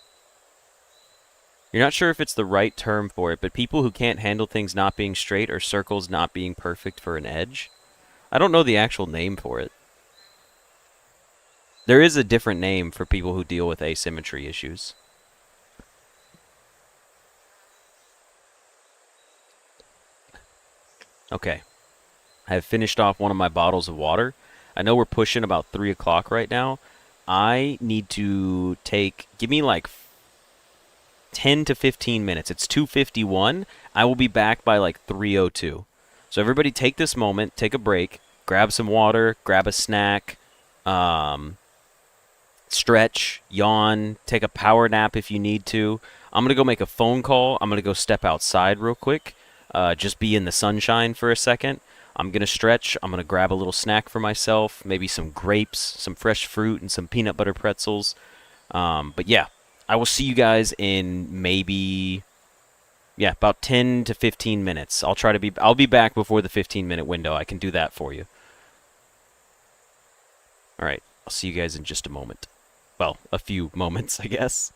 You're not sure if it's the right term for it, but people who can't handle things not being straight or circles not being perfect for an edge. I don't know the actual name for it. There is a different name for people who deal with asymmetry issues. Okay. I have finished off one of my bottles of water. I know we're pushing about 3 o'clock right now. I need to give me like 10 to 15 minutes. It's 2:51. I will be back by like 3:02. So everybody take this moment, take a break, grab some water, grab a snack, um, stretch, yawn, take a power nap if you need to. I'm going to go make a phone call. I'm going to go step outside real quick, just be in the sunshine for a second. I'm going to stretch. I'm going to grab a little snack for myself, maybe some grapes, some fresh fruit, and some peanut butter pretzels. But yeah, I will see you guys in maybe, yeah, about 10 to 15 minutes. I'll be back before the 15-minute window. I can do that for you. All right. I'll see you guys in just a moment. Well, a few moments, I guess.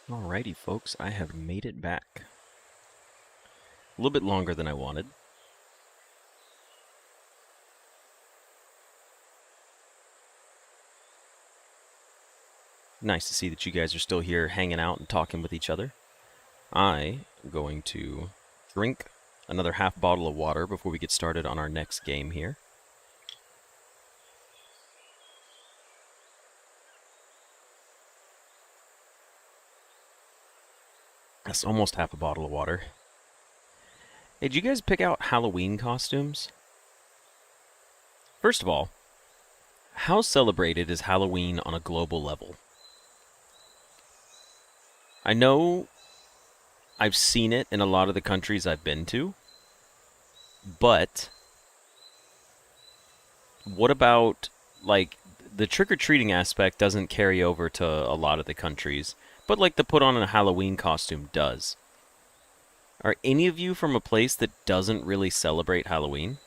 Alrighty, folks, I have made it back. A little bit longer than I wanted. Nice to see that you guys are still here hanging out and talking with each other. I am going to drink another half bottle of water before we get started on our next game here. That's almost half a bottle of water. Hey, did you guys pick out Halloween costumes? First of all, how celebrated is Halloween on a global level? I know I've seen it in a lot of the countries I've been to, but what about, like, the trick-or-treating aspect doesn't carry over to a lot of the countries, but, like, the put on a Halloween costume does. Are any of you from a place that doesn't really celebrate Halloween?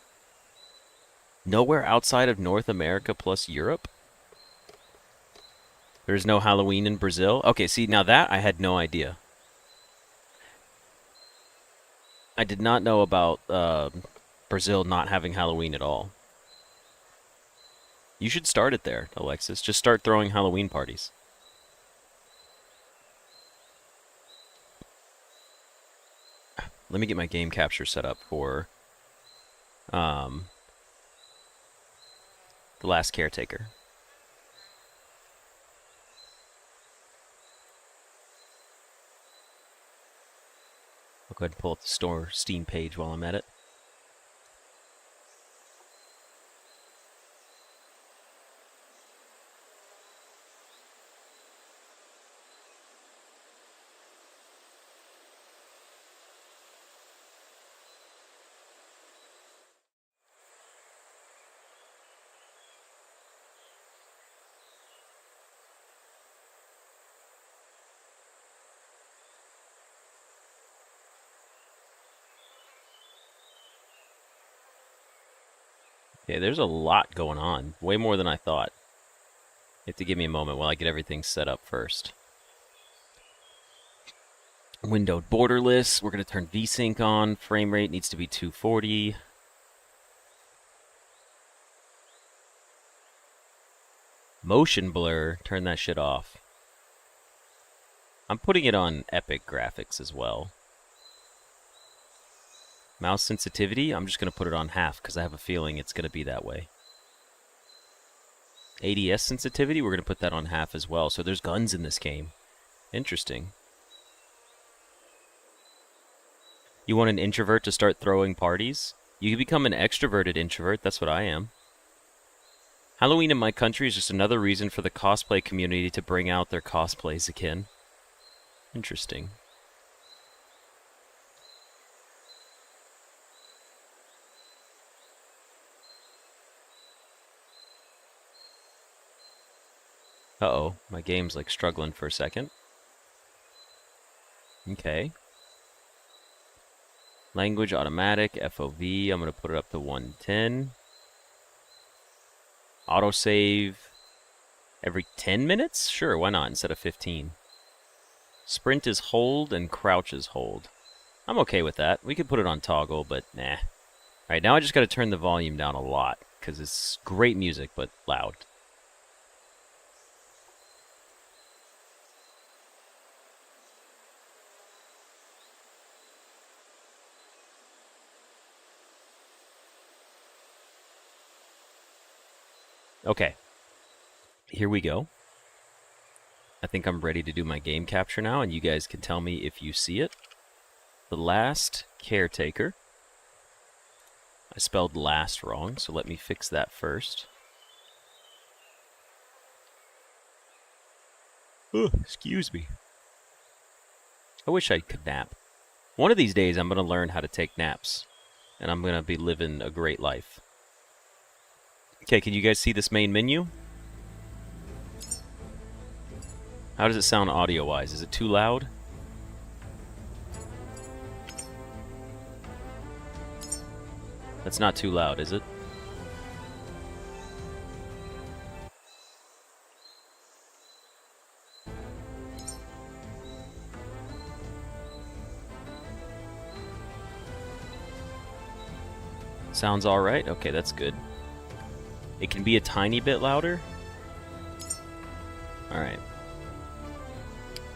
Nowhere outside of North America plus Europe? There's no Halloween in Brazil? Okay, see, now that I had no idea. I did not know about Brazil not having Halloween at all. You should start it there, Alexis. Just start throwing Halloween parties. Let me get my game capture set up for The Last Caretaker. I'll go ahead and pull up the store Steam page while I'm at it. Okay, there's a lot going on. Way more than I thought. You have to give me a moment while I get everything set up first. Windowed borderless. We're going to turn VSync on. Frame rate needs to be 240. Motion blur. Turn that shit off. I'm putting it on epic graphics as well. Mouse sensitivity, I'm just going to put it on half because I have a feeling it's going to be that way. ADS sensitivity, we're going to put that on half as well. So there's guns in this game. Interesting. You want an introvert to start throwing parties? You can become an extroverted introvert. That's what I am. Halloween in my country is just another reason for the cosplay community to bring out their cosplays again. Interesting. Uh-oh, my game's like struggling for a second. Okay. Language automatic, FOV, I'm going to put it up to 110. Autosave every 10 minutes? Sure, why not, instead of 15. Sprint is hold and crouch is hold. I'm okay with that. We could put it on toggle, but nah. Alright, now I just got to turn the volume down a lot, because it's great music, but loud. Okay, here we go. I think I'm ready to do my game capture now, and you guys can tell me if you see it. The Last Caretaker. I spelled last wrong, so let me fix that first. Oh, excuse me. I wish I could nap. One of these days, I'm going to learn how to take naps, and I'm going to be living a great life. Okay, can you guys see this main menu? How does it sound audio-wise? Is it too loud? That's not too loud, is it? Sounds alright? Okay, that's good. It can be a tiny bit louder? Alright.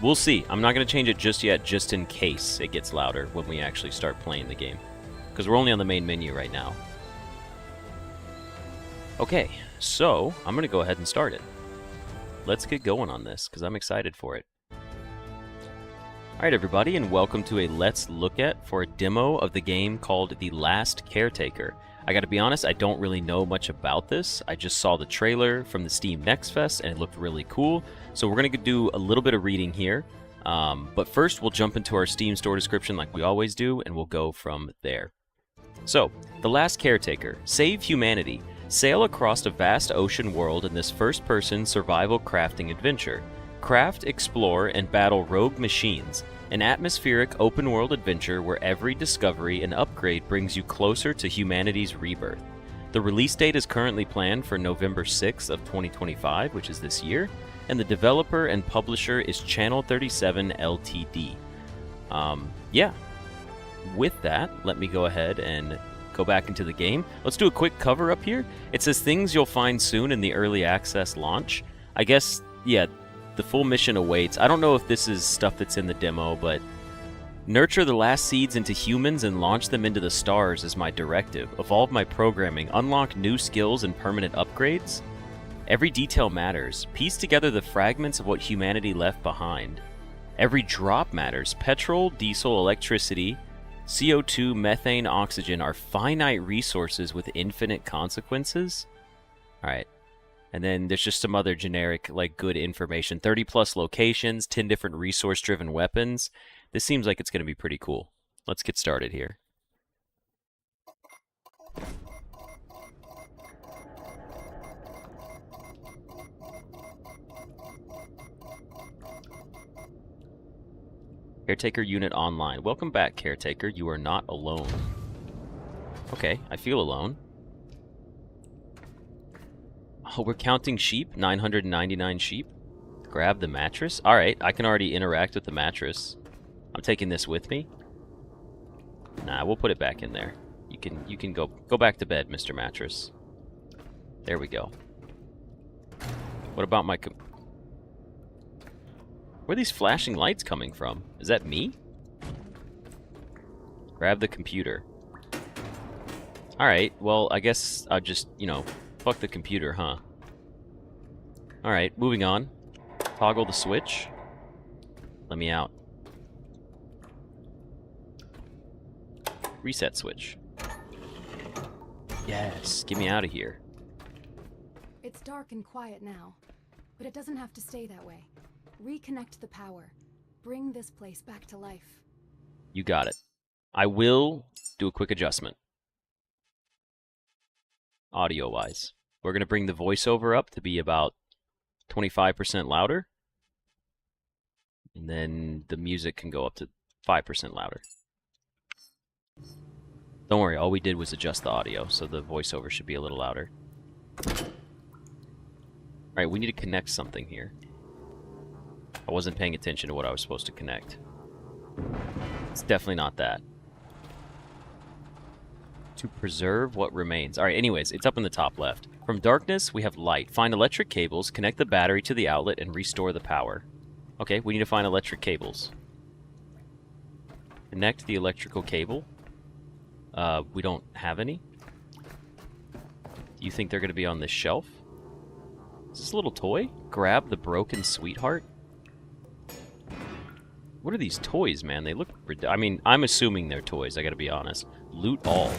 We'll see. I'm not going to change it just yet, just in case it gets louder when we actually start playing the game. Because we're only on the main menu right now. Okay, so I'm going to go ahead and start it. Let's get going on this, because I'm excited for it. Alright everybody, and welcome to a Let's Look At for a demo of the game called The Last Caretaker. I gotta be honest, I don't really know much about this. I just saw the trailer from the Steam Next Fest and it looked really cool. So we're gonna do a little bit of reading here. But first we'll jump into our Steam store description like we always do, and we'll go from there. So, The Last Caretaker. Save humanity. Sail across a vast ocean world in this first-person survival crafting adventure. Craft, explore, and battle rogue machines. An atmospheric open-world adventure where every discovery and upgrade brings you closer to humanity's rebirth. The release date is currently planned for November 6th of 2025, which is this year, and the developer and publisher is Channel 37 Ltd. Yeah. With that, let me go ahead and go back into the game. Let's do a quick cover up here. It says things you'll find soon in the early access launch. I guess, yeah, the full mission awaits. I don't know if this is stuff that's in the demo, but nurture the last seeds into humans and launch them into the stars is my directive. Evolve my programming. Unlock new skills and permanent upgrades. Every detail matters. Piece together the fragments of what humanity left behind. Every drop matters. Petrol, diesel, electricity, CO2, methane, oxygen are finite resources with infinite consequences. Alright. And then there's just some other generic, like, good information. 30 plus locations, 10 different resource-driven weapons. This seems like it's going to be pretty cool. Let's get started here. Caretaker Unit Online. Welcome back, Caretaker. You are not alone. Okay, I feel alone. Oh, we're counting sheep? 999 sheep? Grab the mattress? Alright, I can already interact with the mattress. I'm taking this with me. Nah, we'll put it back in there. You can go back to bed, Mr. Mattress. There we go. What about my... Where are these flashing lights coming from? Is that me? Grab the computer. Alright, well, I guess I'll just, you know, fuck the computer, huh? Alright, moving on. Toggle the switch. Let me out. Reset switch. Yes, get me out of here. It's dark and quiet now, but it doesn't have to stay that way. Reconnect the power. Bring this place back to life. You got it. I will do a quick adjustment. Audio-wise. We're going to bring the voiceover up to be about 25% louder. And then the music can go up to 5% louder. Don't worry, all we did was adjust the audio, so the voiceover should be a little louder. Alright, we need to connect something here. I wasn't paying attention to what I was supposed to connect. It's definitely not that. To preserve what remains. Alright, anyways, it's up in the top left. From darkness, we have light. Find electric cables, connect the battery to the outlet, and restore the power. Okay, we need to find electric cables. Connect the electrical cable. We don't have any. Do you think they're going to be on this shelf? Is this a little toy? Grab the broken sweetheart? What are these toys, man? They look... I mean, I'm assuming they're toys, I gotta be honest. Loot all.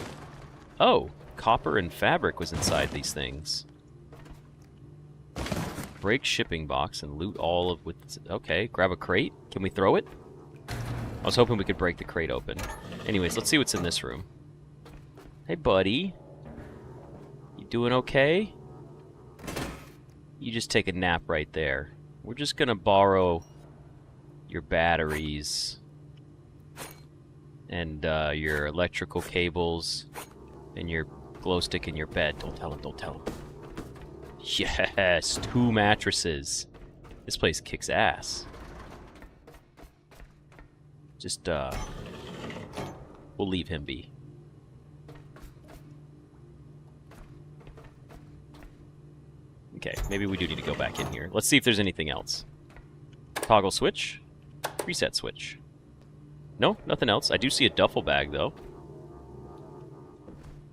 Oh, copper and fabric was inside these things. Break shipping box and loot all of... Okay, grab a crate. Can we throw it? I was hoping we could break the crate open. Anyways, let's see what's in this room. Hey, buddy. You doing okay? You just take a nap right there. We're just gonna borrow your batteries and your electrical cables and your glow stick in your bed. Don't tell him, don't tell him. Yes, 2 mattresses. This place kicks ass. Just, we'll leave him be. Okay, maybe we do need to go back in here. Let's see if there's anything else. Toggle switch. Reset switch. No, nothing else. I do see a duffel bag, though.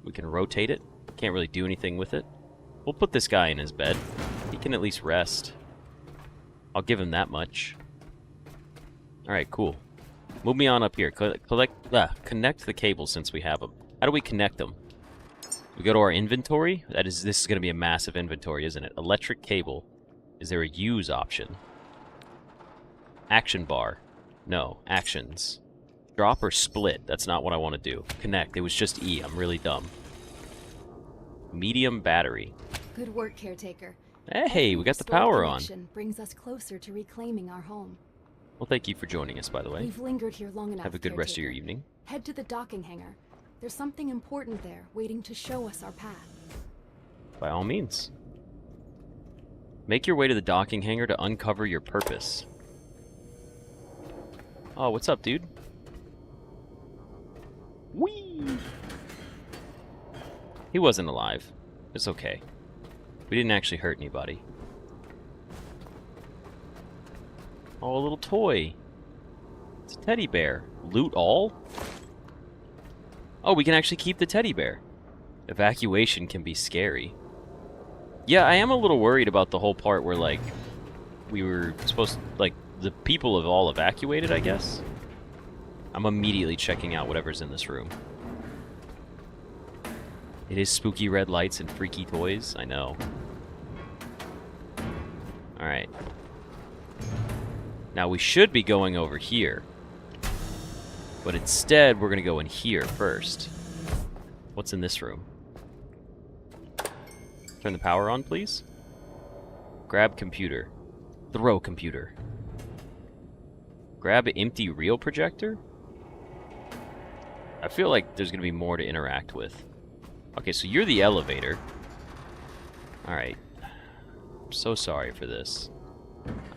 We can rotate it. Can't really do anything with it. We'll put this guy in his bed. He can at least rest. I'll give him that much. Alright, cool. Move me on up here. Connect the cables since we have them. How do we connect them? We go to our inventory. This is going to be a massive inventory, isn't it? Electric cable. Is there a use option? Action bar. No. Actions. Drop or split. That's not what I want to do. Connect. It was just E. I'm really dumb. Medium battery. Good work, caretaker. Hey, we got the power on. Brings us closer to reclaiming our home. Well, thank you for joining us, by the way. We've lingered here long enough. Have a good rest of your evening. Head to the docking hangar. There's something important there, waiting to show us our path. By all means. Make your way to the docking hangar to uncover your purpose. Oh, what's up, dude? Whee! He wasn't alive. It's okay. We didn't actually hurt anybody. Oh, a little toy. It's a teddy bear. Loot all? Oh, we can actually keep the teddy bear. Evacuation can be scary. Yeah, I am a little worried about the whole part where, like, we were supposed to, like, the people have all evacuated, I guess. I'm immediately checking out whatever's in this room. It is spooky red lights and freaky toys, I know. Alright. Now we should be going over here. But instead, we're going to go in here first. What's in this room? Turn the power on, please. Grab computer. Throw computer. Grab empty reel projector? I feel like there's going to be more to interact with. Okay, so you're the elevator. Alright. I'm so sorry for this.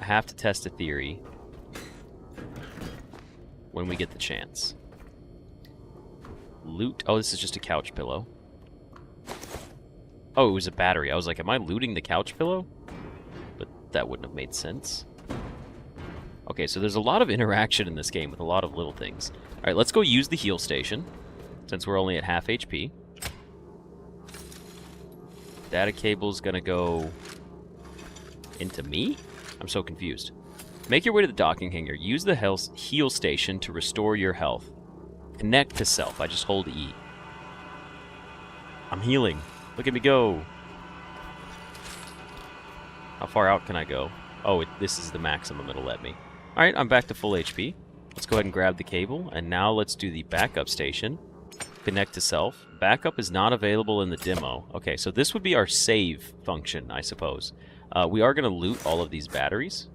I have to test a theory when we get the chance. Loot. Oh, this is just a couch pillow. Oh, it was a battery. I was like, am I looting the couch pillow? But that wouldn't have made sense. Okay, so there's a lot of interaction in this game with a lot of little things. Alright, let's go use the heal station, since we're only at half HP. Data cable's gonna go into me? I'm so confused. Make your way to the docking hangar. Use the heal station to restore your health. Connect to self. I just hold E. I'm healing. Look at me go. How far out can I go? Oh, this is the maximum it'll let me. Alright, I'm back to full HP. Let's go ahead and grab the cable, and now let's do the backup station. Connect to self. Backup is not available in the demo. Okay, so this would be our save function, I suppose. We are going to loot all of these batteries.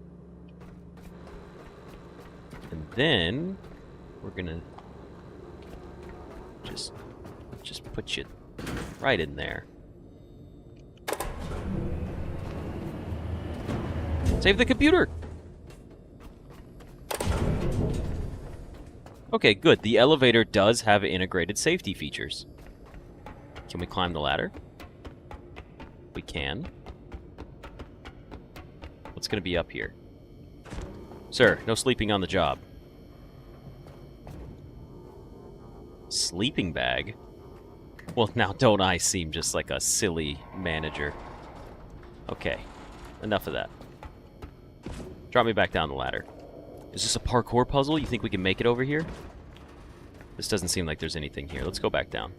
And then we're going to just put you right in there. Save the computer! Okay, good. The elevator does have integrated safety features. Can we climb the ladder? We can. What's going to be up here? Sir, no sleeping on the job. Sleeping bag? Well, now don't I seem just like a silly manager. Okay, enough of that. Drop me back down the ladder. Is this a parkour puzzle? You think we can make it over here? This doesn't seem like there's anything here. Let's go back down.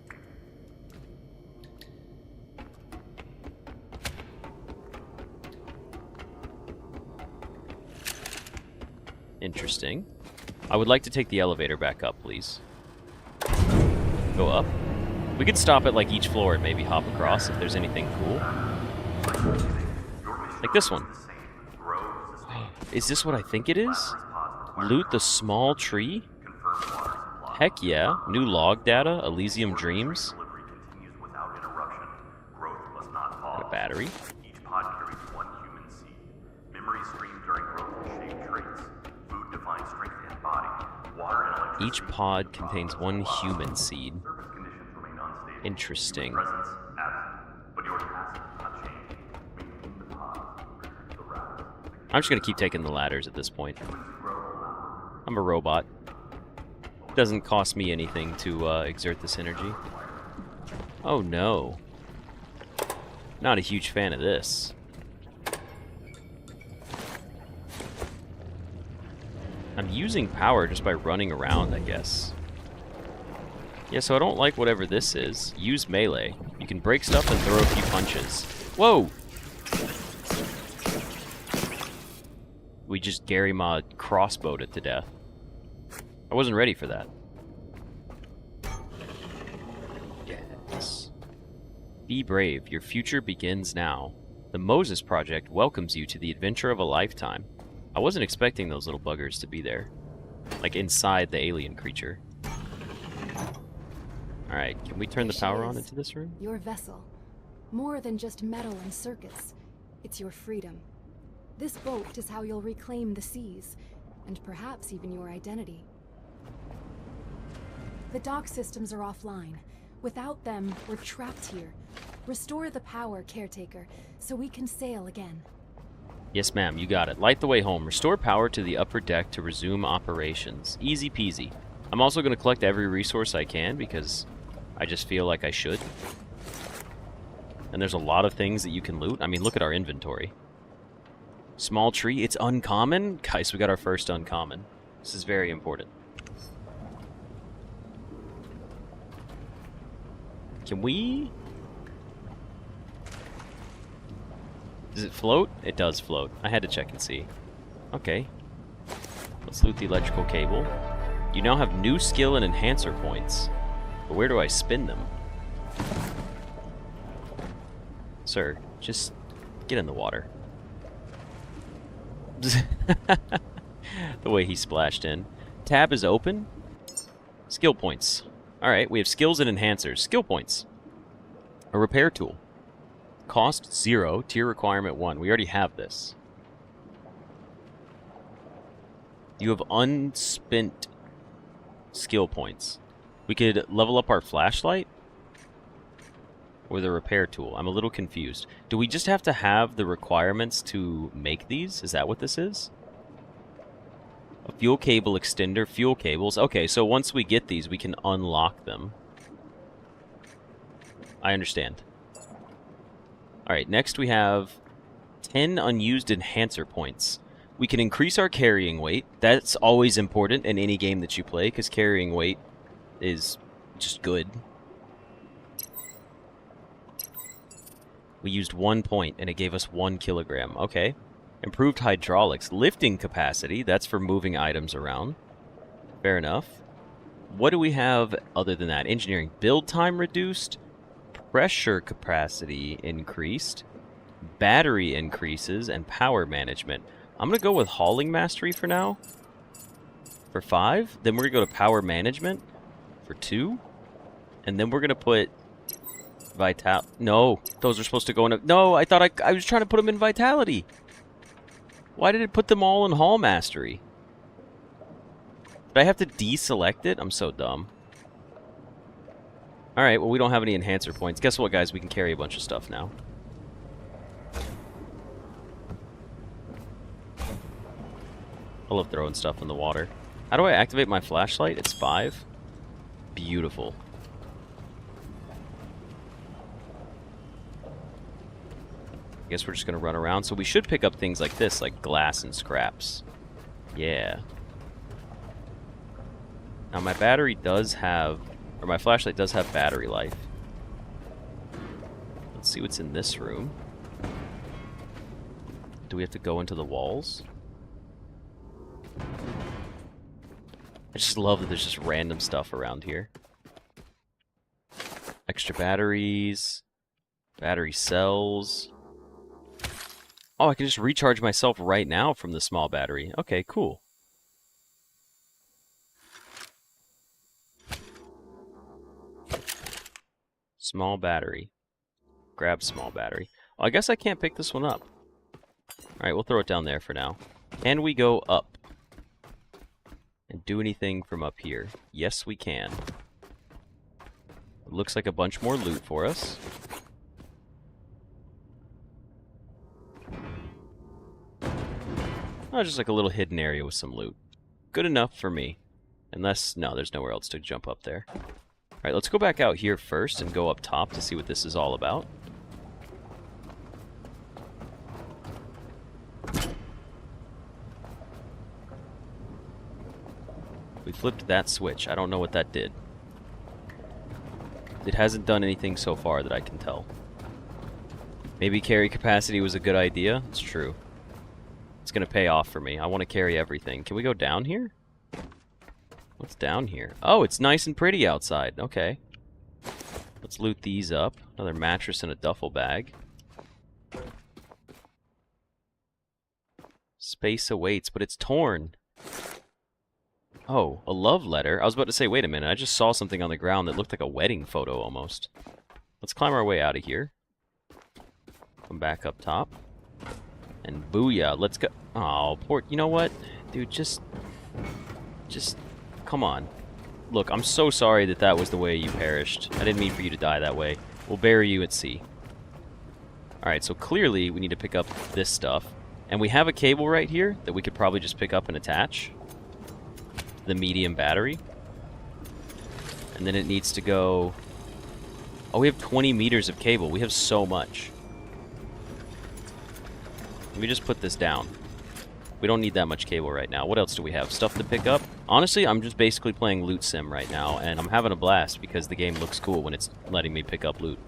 Interesting. I would like to take the elevator back up, please. Go up. We could stop at like each floor and maybe hop across if there's anything cool. Like this one. Is this what I think it is? Loot the small tree? Heck yeah. New log data, Elysium Dreams. Got a battery. Each pod carries one human seed. Memories stream during growth and shape traits. Food defines strength and body. Water and electricity. Each pod contains one human seed. Surface conditions remain unstable. Interesting. Presence absent, but your task does not change. Maintain the pod I'm just gonna keep taking the ladders at this point. I'm a robot. Doesn't cost me anything to exert this energy. Oh no. Not a huge fan of this. I'm using power just by running around, I guess. Yeah, so I don't like whatever this is. Use melee. You can break stuff and throw a few punches. Whoa! We just Gary Mod crossbowed it to death. I wasn't ready for that. Yes. Be brave. Your future begins now. The Moses Project welcomes you to the adventure of a lifetime. I wasn't expecting those little buggers to be there. Like inside the alien creature. Alright, can we turn the power on into this room? Your vessel. More than just metal and circuits. It's your freedom. This boat is how you'll reclaim the seas, and perhaps even your identity. The dock systems are offline. Without them, we're trapped here. Restore the power, caretaker, so we can sail again. Yes, ma'am, you got it. Light the way home. Restore power to the upper deck to resume operations. Easy peasy. I'm also going to collect every resource I can because I just feel like I should. And there's a lot of things that you can loot. I mean, look at our inventory. Small tree, it's uncommon? Guys, we got our first uncommon. This is very important. Can we... Does it float? It does float. I had to check and see. Okay. Let's loot the electrical cable. You now have new skill and enhancer points. But where do I spin them? Sir, just get in the water. The way he splashed in. Tab is open. Skill points. Alright, we have skills and enhancers. Skill points. A repair tool. Cost 0, tier requirement 1. We already have this. You have unspent skill points. We could level up our flashlight or the repair tool. I'm a little confused. Do we just have to have the requirements to make these? Is that what this is? A fuel cable extender, fuel cables. Okay, so once we get these, we can unlock them. I understand. Alright, next we have 10 unused enhancer points. We can increase our carrying weight. That's always important in any game that you play, because carrying weight is just good. We used 1 point, and it gave us 1 kilogram. Okay. Improved hydraulics. Lifting capacity. That's for moving items around. Fair enough. What do we have other than that? Engineering. Build time reduced. Pressure capacity increased. Battery increases. And power management. I'm going to go with hauling mastery for now. For 5. Then we're going to go to power management for 2. And then we're going to put No, those are supposed to go in. No, I thought I was trying to put them in vitality. Why did it put them all in Hall Mastery? Did I have to deselect it? I'm so dumb. Alright, well, we don't have any enhancer points. Guess what, guys? We can carry a bunch of stuff now. I love throwing stuff in the water. How do I activate my flashlight? It's 5. Beautiful. I guess we're just going to run around. So we should pick up things like this, like glass and scraps. Yeah. Now my battery does have, or my flashlight does have battery life. Let's see what's in this room. Do we have to go into the walls? I just love that there's just random stuff around here. Extra batteries. Battery cells. Oh, I can just recharge myself right now from the small battery. Okay, cool. Small battery. Grab small battery. Oh, I guess I can't pick this one up. Alright, we'll throw it down there for now. Can we go up? And do anything from up here? Yes, we can. It looks like a bunch more loot for us. Oh, just like a little hidden area with some loot. Good enough for me. Unless, no, there's nowhere else to jump up there. Alright, let's go back out here first and go up top to see what this is all about. We flipped that switch. I don't know what that did. It hasn't done anything so far that I can tell. Maybe carry capacity was a good idea. It's true. It's going to pay off for me. I want to carry everything. Can we go down here? What's down here? Oh, it's nice and pretty outside. Okay. Let's loot these up. Another mattress and a duffel bag. Space awaits, but it's torn. Oh, a love letter? I was about to say, wait a minute, I just saw something on the ground that looked like a wedding photo almost. Let's climb our way out of here. Come back up top. And booyah, let's go. Oh, poor, you know what? Dude, just, come on. Look, I'm so sorry that that was the way you perished. I didn't mean for you to die that way. We'll bury you at sea. Alright, so clearly we need to pick up this stuff. And we have a cable right here that we could probably just pick up and attach. The medium battery. And then it needs to go... Oh, we have 20 meters of cable. We have so much. Let me just put this down. We don't need that much cable right now. What else do we have? Stuff to pick up? Honestly, I'm just basically playing loot sim right now, and I'm having a blast because the game looks cool when it's letting me pick up loot.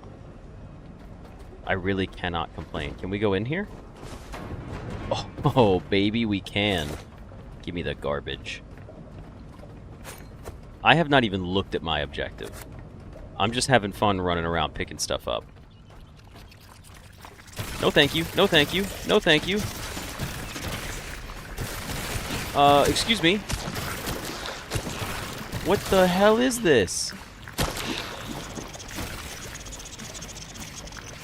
I really cannot complain. Can we go in here? Oh, baby, we can. Give me the garbage. I have not even looked at my objective. I'm just having fun running around picking stuff up. No thank you, no thank you, no thank you. Excuse me. What the hell is this?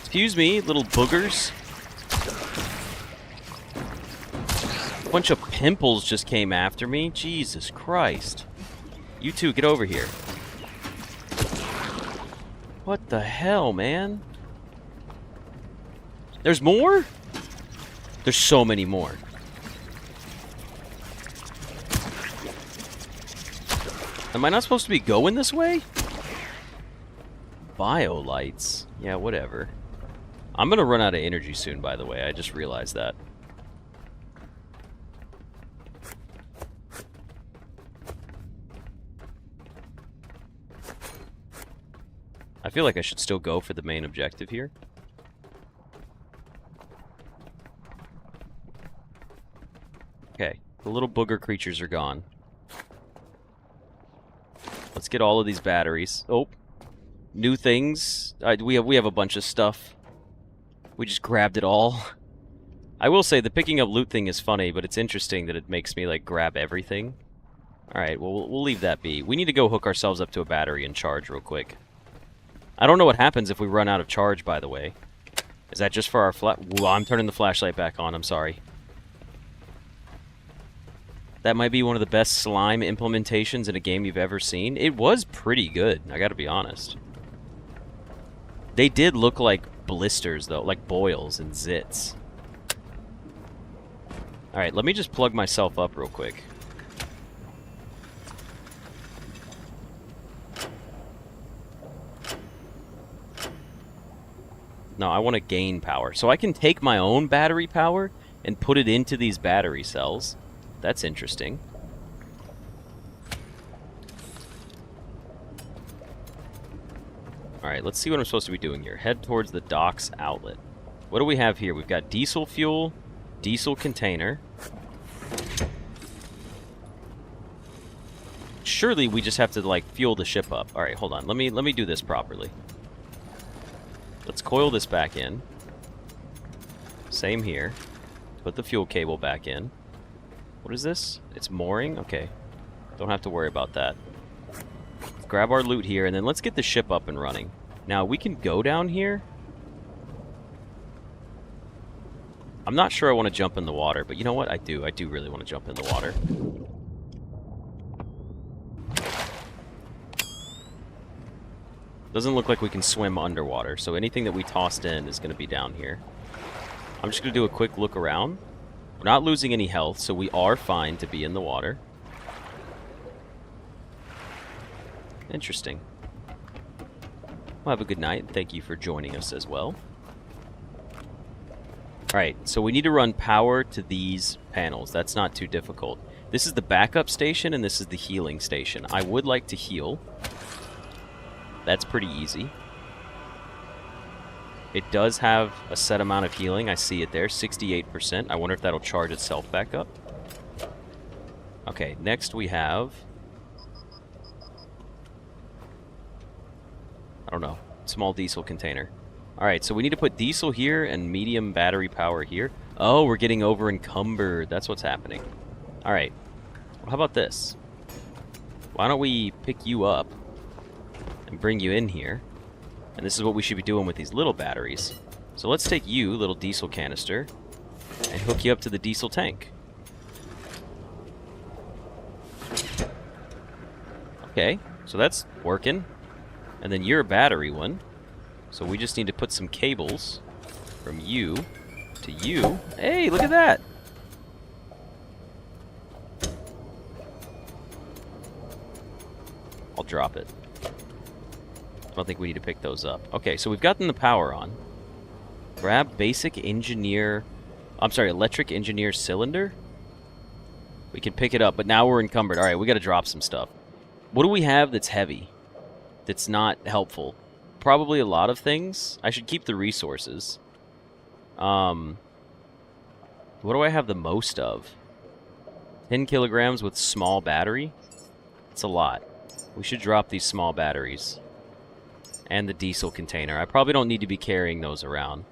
Excuse me, little boogers. A bunch of pimples just came after me. Jesus Christ. You two, get over here. What the hell, man? There's more? There's so many more. Am I not supposed to be going this way? Biolights. Yeah, whatever. I'm gonna run out of energy soon, by the way. I just realized that. I feel like I should still go for the main objective here. Okay, the little booger creatures are gone. Let's get all of these batteries. Oh, new things. We have a bunch of stuff. We just grabbed it all. I will say the picking up loot thing is funny, but it's interesting that it makes me like grab everything. All right, well we'll leave that be. We need to go hook ourselves up to a battery and charge real quick. I don't know what happens if we run out of charge, by the way. Is that just for our I'm turning the flashlight back on, I'm sorry. That might be one of the best slime implementations in a game you've ever seen. It was pretty good, I gotta be honest. They did look like blisters, though, like boils and zits. Alright, let me just plug myself up real quick. No, I want to gain power. So I can take my own battery power and put it into these battery cells. That's interesting. Alright, let's see what I'm supposed to be doing here. Head towards the docks outlet. What do we have here? We've got diesel fuel, diesel container. Surely we just have to, like, fuel the ship up. Alright, hold on. Let me do this properly. Let's coil this back in. Same here. Put the fuel cable back in. What is this? It's mooring? Okay. Don't have to worry about that. Let's grab our loot here, and then let's get the ship up and running. Now, we can go down here. I'm not sure I want to jump in the water, but you know what? I do. I do really want to jump in the water. Doesn't look like we can swim underwater, so anything that we tossed in is going to be down here. I'm just going to do a quick look around. We're not losing any health, so we are fine to be in the water. Interesting. Well, have a good night. Thank you for joining us as well. Alright, so we need to run power to these panels. That's not too difficult. This is the backup station, and this is the healing station. I would like to heal. That's pretty easy. It does have a set amount of healing. I see it there, 68%. I wonder if that'll charge itself back up. Okay, next we have... I don't know. Small diesel container. Alright, so we need to put diesel here and medium battery power here. Oh, we're getting over encumbered. That's what's happening. Alright. Well, how about this? Why don't we pick you up and bring you in here? And this is what we should be doing with these little batteries. So let's take you, little diesel canister, and hook you up to the diesel tank. Okay, so that's working. And then you're a battery one. So we just need to put some cables from you to you. Hey, look at that! I'll drop it. I don't think we need to pick those up. Okay, so we've gotten the power on. Grab basic engineer... I'm sorry, electric engineer cylinder? We can pick it up, but now we're encumbered. Alright, we gotta drop some stuff. What do we have that's heavy? That's not helpful? Probably a lot of things. I should keep the resources. What do I have the most of? 10 kilograms with small battery? It's a lot. We should drop these small batteries. And the diesel container. I probably don't need to be carrying those around.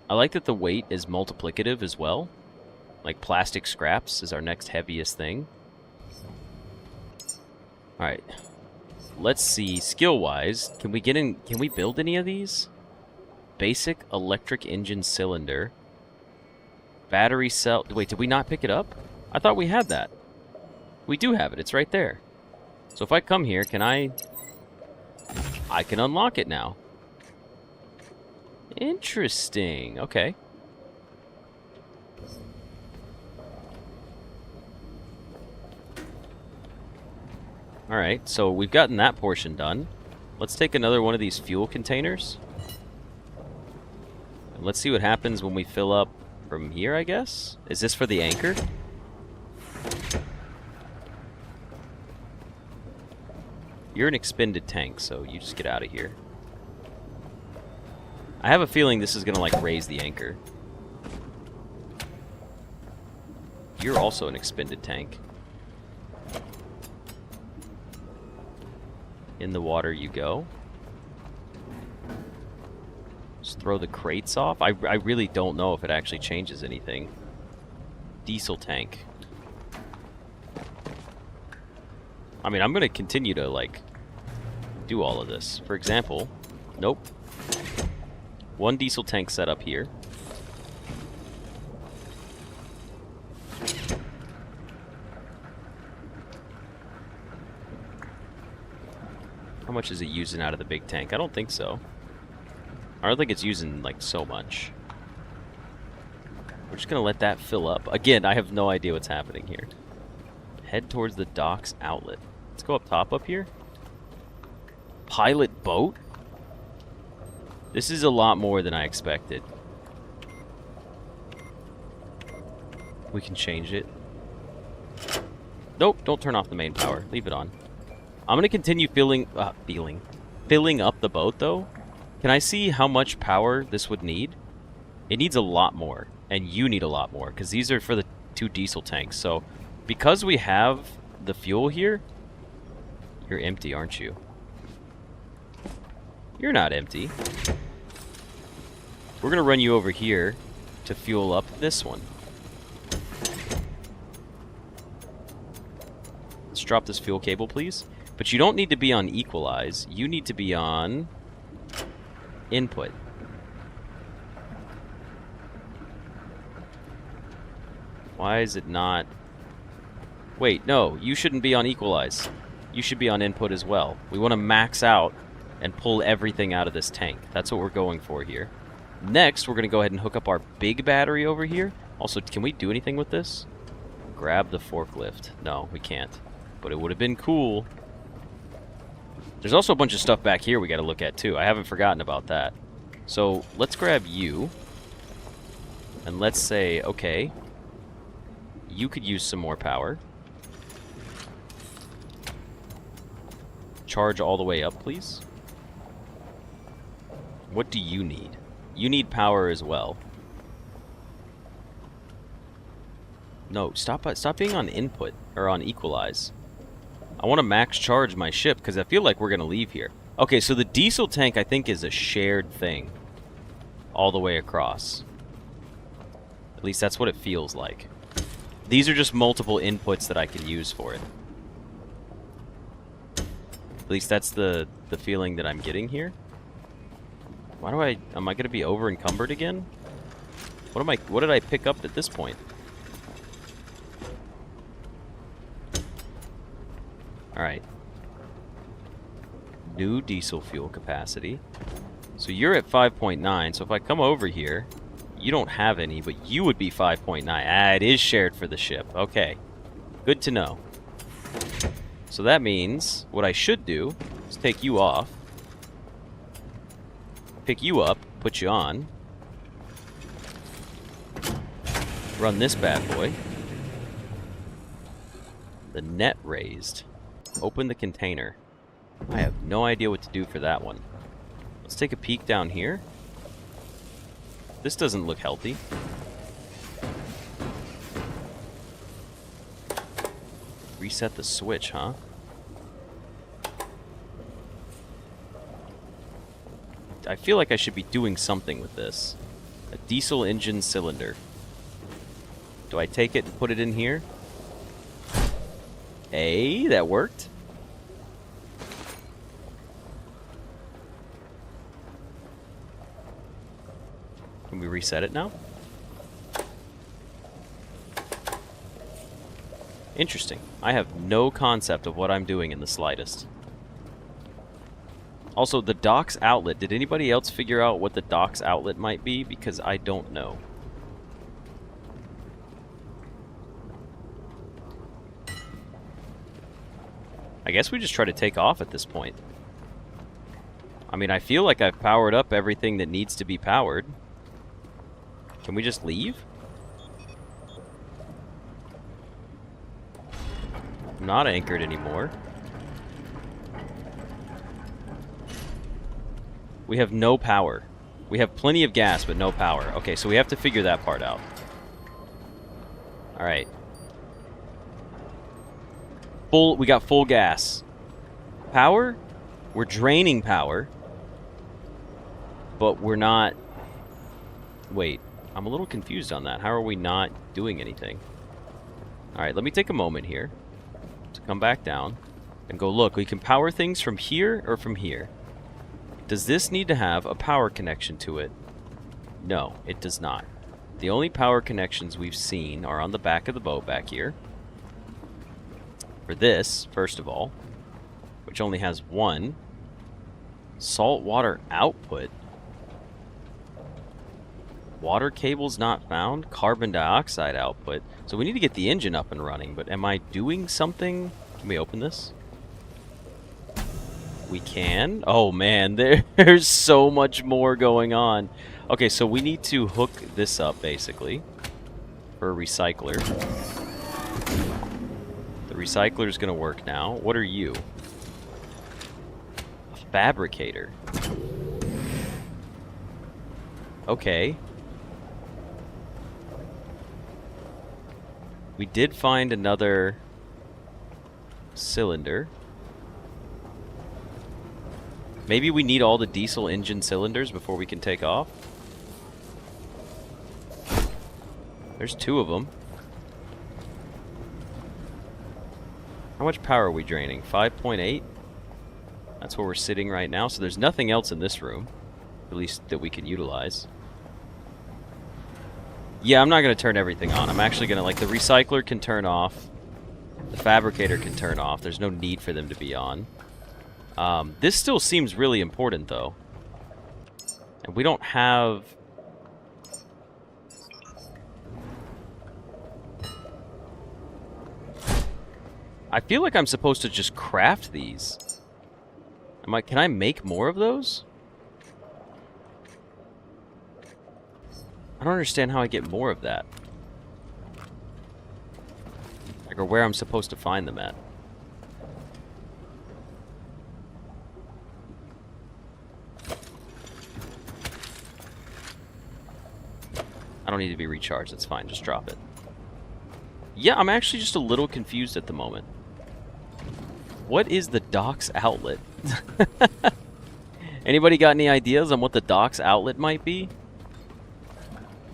I like that the weight is multiplicative as well. Like plastic scraps is our next heaviest thing. Alright. Let's see, skill-wise, can we build any of these? Basic electric engine cylinder. Battery cell... Wait, did we not pick it up? I thought we had that. We do have it, it's right there. So if I come here, can I can unlock it now. Interesting, okay. Alright, so we've gotten that portion done. Let's take another one of these fuel containers. And let's see what happens when we fill up from here, I guess? Is this for the anchor? You're an expended tank, so you just get out of here. I have a feeling this is gonna, like, raise the anchor. You're also an expended tank. In the water you go. Just throw the crates off. I really don't know if it actually changes anything. Diesel tank. I mean, I'm going to continue to, like, do all of this. For example, nope. One diesel tank set up here. How much is it using out of the big tank? I don't think so. I don't think it's using, like, so much. We're just going to let that fill up. Again, I have no idea what's happening here. Head towards the dock's outlet. Let's go up top up here. Pilot boat? This is a lot more than I expected. We can change it. Nope, don't turn off the main power. Leave it on. I'm going to continue filling up the boat, though. Can I see how much power this would need? It needs a lot more, and you need a lot more, because these are for the 2 diesel tanks. So, because we have the fuel here, you're empty, aren't you? You're not empty. We're going to run you over here to fuel up this one. Let's drop this fuel cable, please. But you don't need to be on equalize. You need to be on input. Why is it not... Wait, no, you shouldn't be on equalize. You should be on input as well. We want to max out and pull everything out of this tank. That's what we're going for here. Next, we're going to go ahead and hook up our big battery over here. Also, can we do anything with this? Grab the forklift. No, we can't. But it would have been cool. There's also a bunch of stuff back here we got to look at, too. I haven't forgotten about that. So, let's grab you. And let's say, okay, you could use some more power. Charge all the way up, please. What do you need? You need power as well. No, stop being on input, or on equalize. I want to max charge my ship, because I feel like we're going to leave here. Okay, so the diesel tank, I think, is a shared thing. All the way across. At least that's what it feels like. These are just multiple inputs that I can use for it. At least that's the feeling that I'm getting here. Why do am I going to be over encumbered again? What did I pick up at this point? Alright. New diesel fuel capacity. So you're at 5.9, so if I come over here, you don't have any, but you would be 5.9. Ah, it is shared for the ship. Okay. Good to know. So that means what I should do is take you off, pick you up, put you on, run this bad boy. The net raised. Open the container. I have no idea what to do for that one. Let's take a peek down here. This doesn't look healthy. Reset the switch, huh? I feel like I should be doing something with this. A diesel engine cylinder. Do I take it and put it in here? Hey, that worked. Can we reset it now? Interesting. I have no concept of what I'm doing in the slightest. Also, the docks outlet. Did anybody else figure out what the docks outlet might be? Because I don't know. I guess we just try to take off at this point. I mean, I feel like I've powered up everything that needs to be powered. Can we just leave? I'm not anchored anymore. We have no power. We have plenty of gas, but no power. Okay, so we have to figure that part out. Alright. We got full gas. Power? We're draining power. But we're not... Wait, I'm a little confused on that. How are we not doing anything? Alright, let me take a moment here to come back down and go look. We can power things from here or from here. Does this need to have a power connection to it? No, it does not. The only power connections we've seen are on the back of the boat back here. For this, first of all, which only has one. Saltwater output. Water cables not found. Carbon dioxide output. So we need to get the engine up and running, but am I doing something? Can we open this? We can. Oh man, there's so much more going on. Okay, so we need to hook this up basically for a recycler. The recycler is going to work now. What are you? A fabricator. Okay. We did find another cylinder. Maybe we need all the diesel engine cylinders before we can take off. There's two of them. How much power are we draining? 5.8? That's where we're sitting right now. So there's nothing else in this room, at least that we can utilize. Yeah, I'm not going to turn everything on. I'm actually going to, like, the recycler can turn off. The fabricator can turn off. There's no need for them to be on. This still seems really important, though. And we don't have I feel like I'm supposed to just craft these. Can I make more of those? I don't understand how I get more of that. Like, or where I'm supposed to find them at. I don't need to be recharged, that's fine, just drop it. Yeah, I'm actually just a little confused at the moment. What is the docks outlet? Anybody got any ideas on what the docks outlet might be?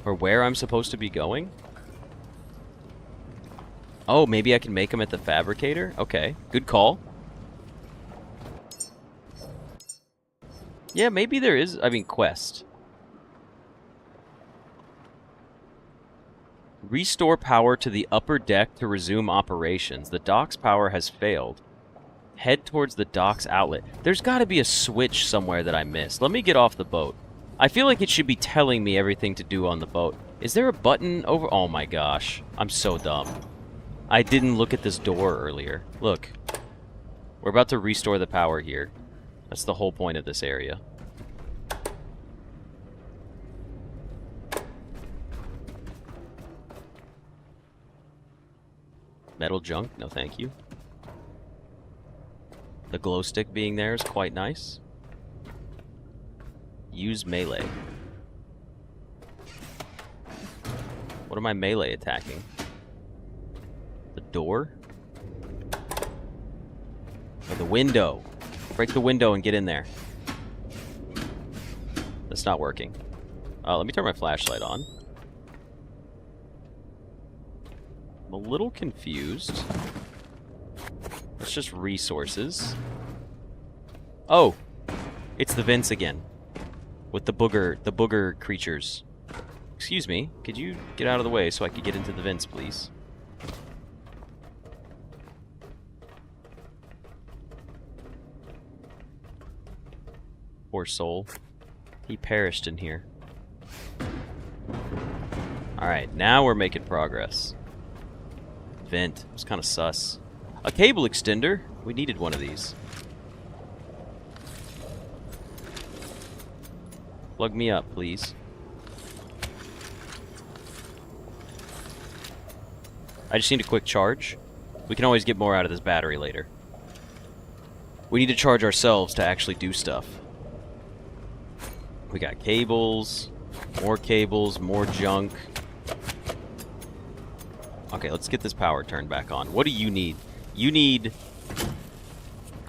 Or where I'm supposed to be going? Oh, maybe I can make them at the fabricator? Okay, good call. Yeah, maybe there is, quest. Restore power to the upper deck to resume operations. The dock's power has failed. Head towards the dock's outlet. There's got to be a switch somewhere that I missed. Let me get off the boat. I feel like it should be telling me everything to do on the boat. Is there a button over? Oh my gosh. I'm so dumb. I didn't look at this door earlier. Look. We're about to restore the power here. That's the whole point of this area. Metal junk? No, thank you. The glow stick being there is quite nice. Use melee. What am I melee attacking? The door? Or the window? Break the window and get in there. That's not working. Let me turn my flashlight on. I'm a little confused. It's just resources. Oh! It's the vents again. With the booger creatures. Excuse me, could you get out of the way so I could get into the vents, please? Poor soul. He perished in here. Alright, now we're making progress. Vent. It's kind of sus. A cable extender. We needed one of these. Plug me up, please. I just need a quick charge. We can always get more out of this battery later. We need to charge ourselves to actually do stuff. We got cables, more junk. Okay, let's get this power turned back on. What do you need? You need...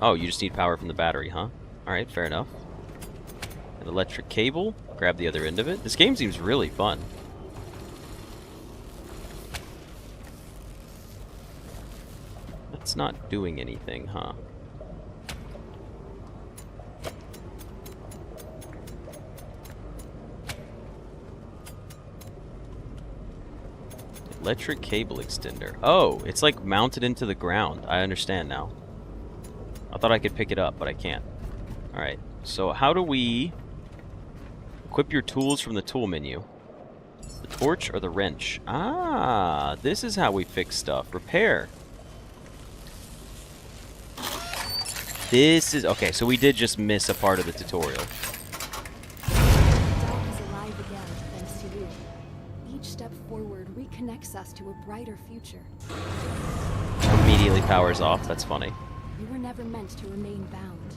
Oh, you just need power from the battery, huh? Alright, fair enough. An electric cable. Grab the other end of it. This game seems really fun. That's not doing anything, huh? Electric cable extender. Oh, it's like mounted into the ground. I understand now. I thought I could pick it up, but I can't. Alright, so how do we... Equip your tools from the tool menu. The torch or the wrench? Ah, this is how we fix stuff. Repair. This is... Okay, so we did just miss a part of the tutorial. Connects us to a brighter future. Immediately powers off. That's funny. We were never meant to remain bound.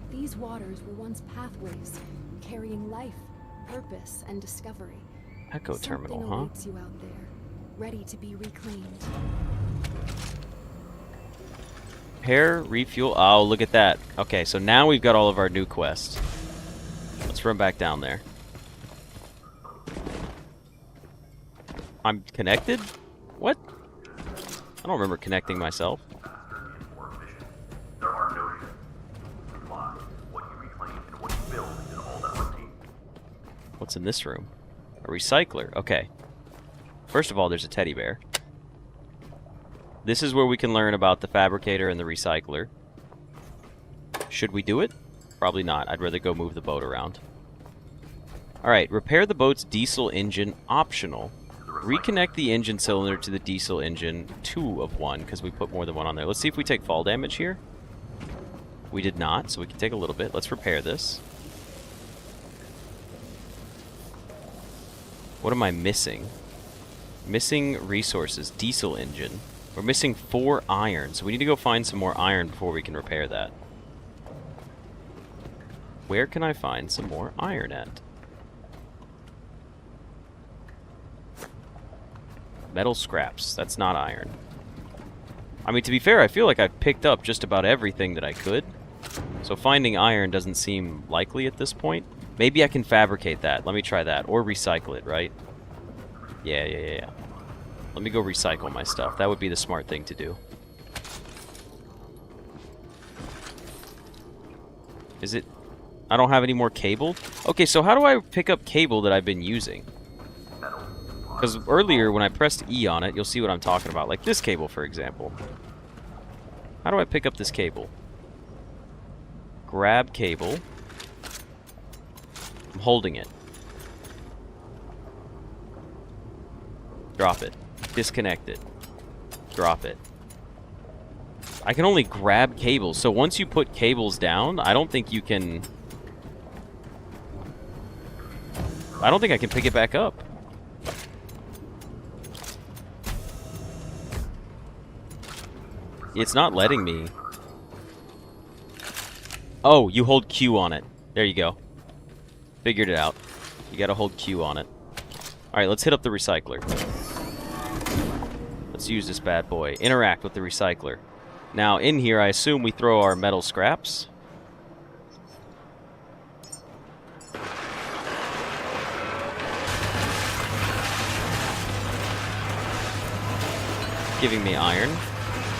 These waters were once pathways, carrying life, purpose, and discovery. Echo terminal, Something awaits you out there, ready to be reclaimed. Repair, refuel. Oh, look at that. Okay, so now we've got all of our new quests. Let's run back down there. I'm connected? What? I don't remember connecting myself. There are no ships. What you reclaim and what you build is all that routine. What's in this room? A recycler. Okay. First of all, there's a teddy bear. This is where we can learn about the fabricator and the recycler. Should we do it? Probably not. I'd rather go move the boat around. Alright, repair the boat's diesel engine optional. Reconnect the engine cylinder to the diesel engine. 2 of 1, because we put more than 1 on there. Let's see if we take fall damage here. We did not, so we can take a little bit. Let's repair this. What am I missing? Missing resources. Diesel engine. We're missing 4 iron, so we need to go find some more iron before we can repair that. Where can I find some more iron at? Metal scraps. That's not iron. I mean, to be fair, I feel like I've picked up just about everything that I could. So finding iron doesn't seem likely at this point. Maybe I can fabricate that. Let me try that. Or recycle it, right? Yeah. Let me go recycle my stuff. That would be the smart thing to do. Is it... I don't have any more cable? Okay, so how do I pick up cable that I've been using? Because earlier, when I pressed E on it, you'll see what I'm talking about. Like this cable, for example. How do I pick up this cable? Grab cable. I'm holding it. Drop it. Disconnect it. Drop it. I can only grab cables. So once you put cables down, I don't think you can... I don't think I can pick it back up. It's not letting me. Oh, you hold Q on it. There you go. Figured it out. You gotta hold Q on it. Alright, let's hit up the recycler. Let's use this bad boy. Interact with the recycler. Now, in here, I assume we throw our metal scraps. Giving me iron.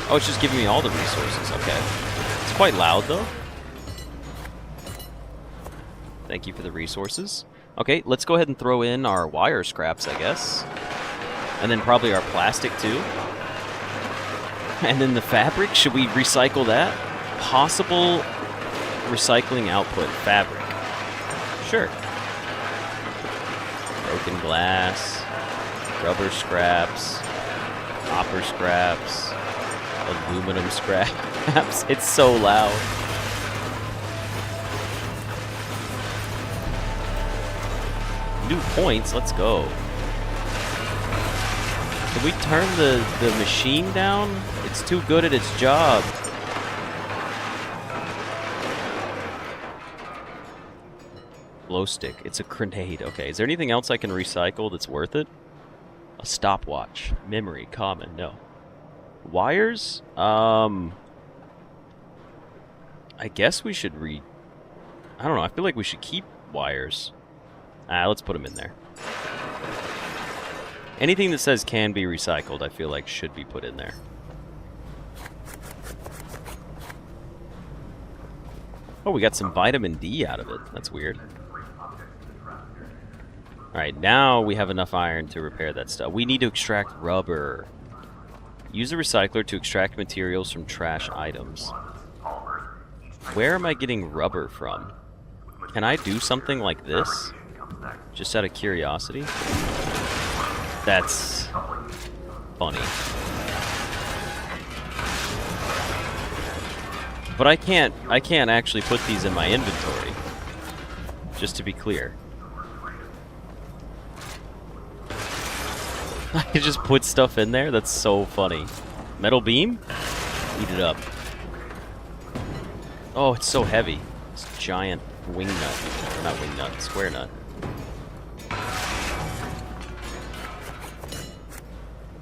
Oh, it's just giving me all the resources. Okay. It's quite loud, though. Thank you for the resources. Okay, let's go ahead and throw in our wire scraps, I guess. And then probably our plastic, too. And then the fabric, should we recycle that? Possible recycling output, fabric. Sure. Broken glass, rubber scraps, copper scraps, aluminum scraps. It's so loud. New points, let's go. Can we turn the machine down? It's too good at its job. Glow stick. It's a grenade. Okay, is there anything else I can recycle that's worth it? A stopwatch. Memory. Common. No. Wires? I guess we should I don't know. I feel like we should keep wires. Let's put them in there. Anything that says can be recycled, I feel like should be put in there. Oh, we got some vitamin D out of it. That's weird. Alright, now we have enough iron to repair that stuff. We need to extract rubber. Use the recycler to extract materials from trash items. Where am I getting rubber from? Can I do something like this? Just out of curiosity? That's funny. But I can't actually put these in my inventory. Just to be clear. I can just put stuff in there? That's so funny. Metal beam? Eat it up. Oh, it's so heavy. It's a giant wing nut. Or not wing nut, square nut.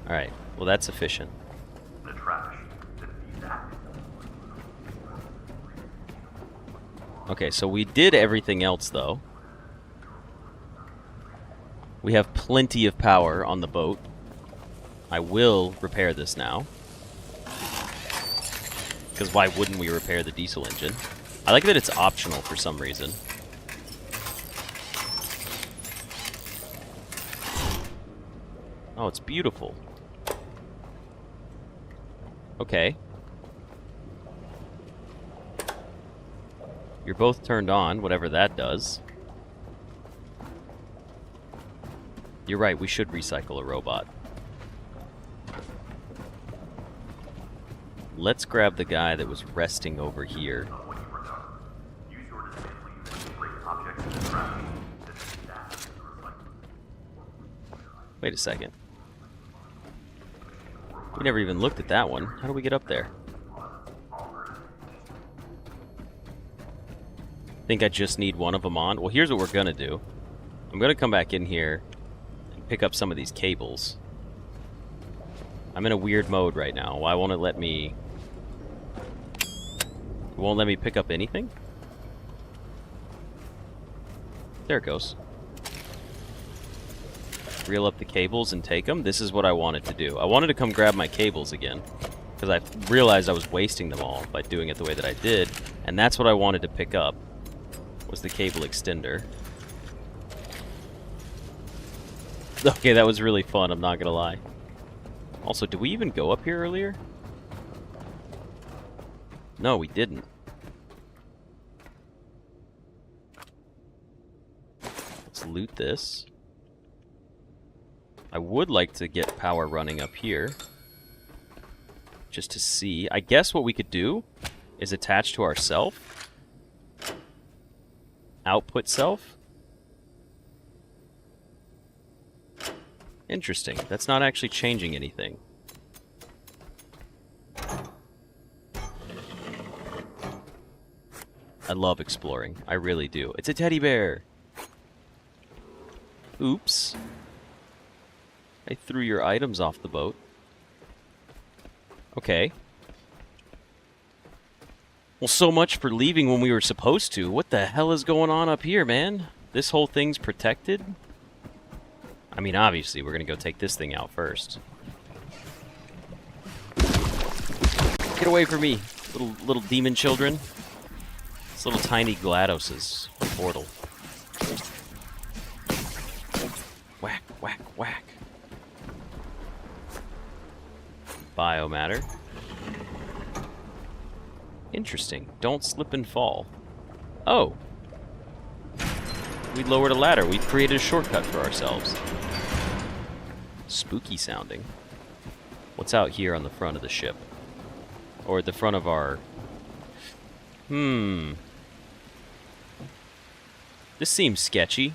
Alright, well that's efficient. The trash. Okay, so we did everything else though. We have plenty of power on the boat. I will repair this now. Because why wouldn't we repair the diesel engine? I like that it's optional for some reason. Oh, it's beautiful. Okay. You're both turned on, whatever that does. You're right, we should recycle a robot. Let's grab the guy that was resting over here. What you recover. Use your dismantle unit to break objects in the trash. Then stack it in the recycling. Wait a second. We never even looked at that one. How do we get up there? Think I just need one of them on? Well, here's what we're gonna do. I'm gonna come back in here and pick up some of these cables. I'm in a weird mode right now. Why won't it let me... It won't let me pick up anything? There it goes. Reel up the cables and take them. This is what I wanted to do. I wanted to come grab my cables again, because I realized I was wasting them all by doing it the way that I did, and that's what I wanted to pick up, was the cable extender. Okay, that was really fun, I'm not gonna lie. Also, did we even go up here earlier? No, we didn't. Let's loot this. I would like to get power running up here, just to see. I guess what we could do is attach to our self. Output self. Interesting. That's not actually changing anything. I love exploring. I really do. It's a teddy bear. Oops. I threw your items off the boat. Okay. Well, so much for leaving when we were supposed to. What the hell is going on up here, man? This whole thing's protected? I mean, obviously, we're gonna go take this thing out first. Get away from me, little demon children. It's little tiny GLaDOS's portal. Whack, whack, whack. Biomatter. Interesting. Don't slip and fall. Oh. We lowered a ladder. We created a shortcut for ourselves. Spooky sounding. What's out here on the front of the ship? Or at the front of our... This seems sketchy.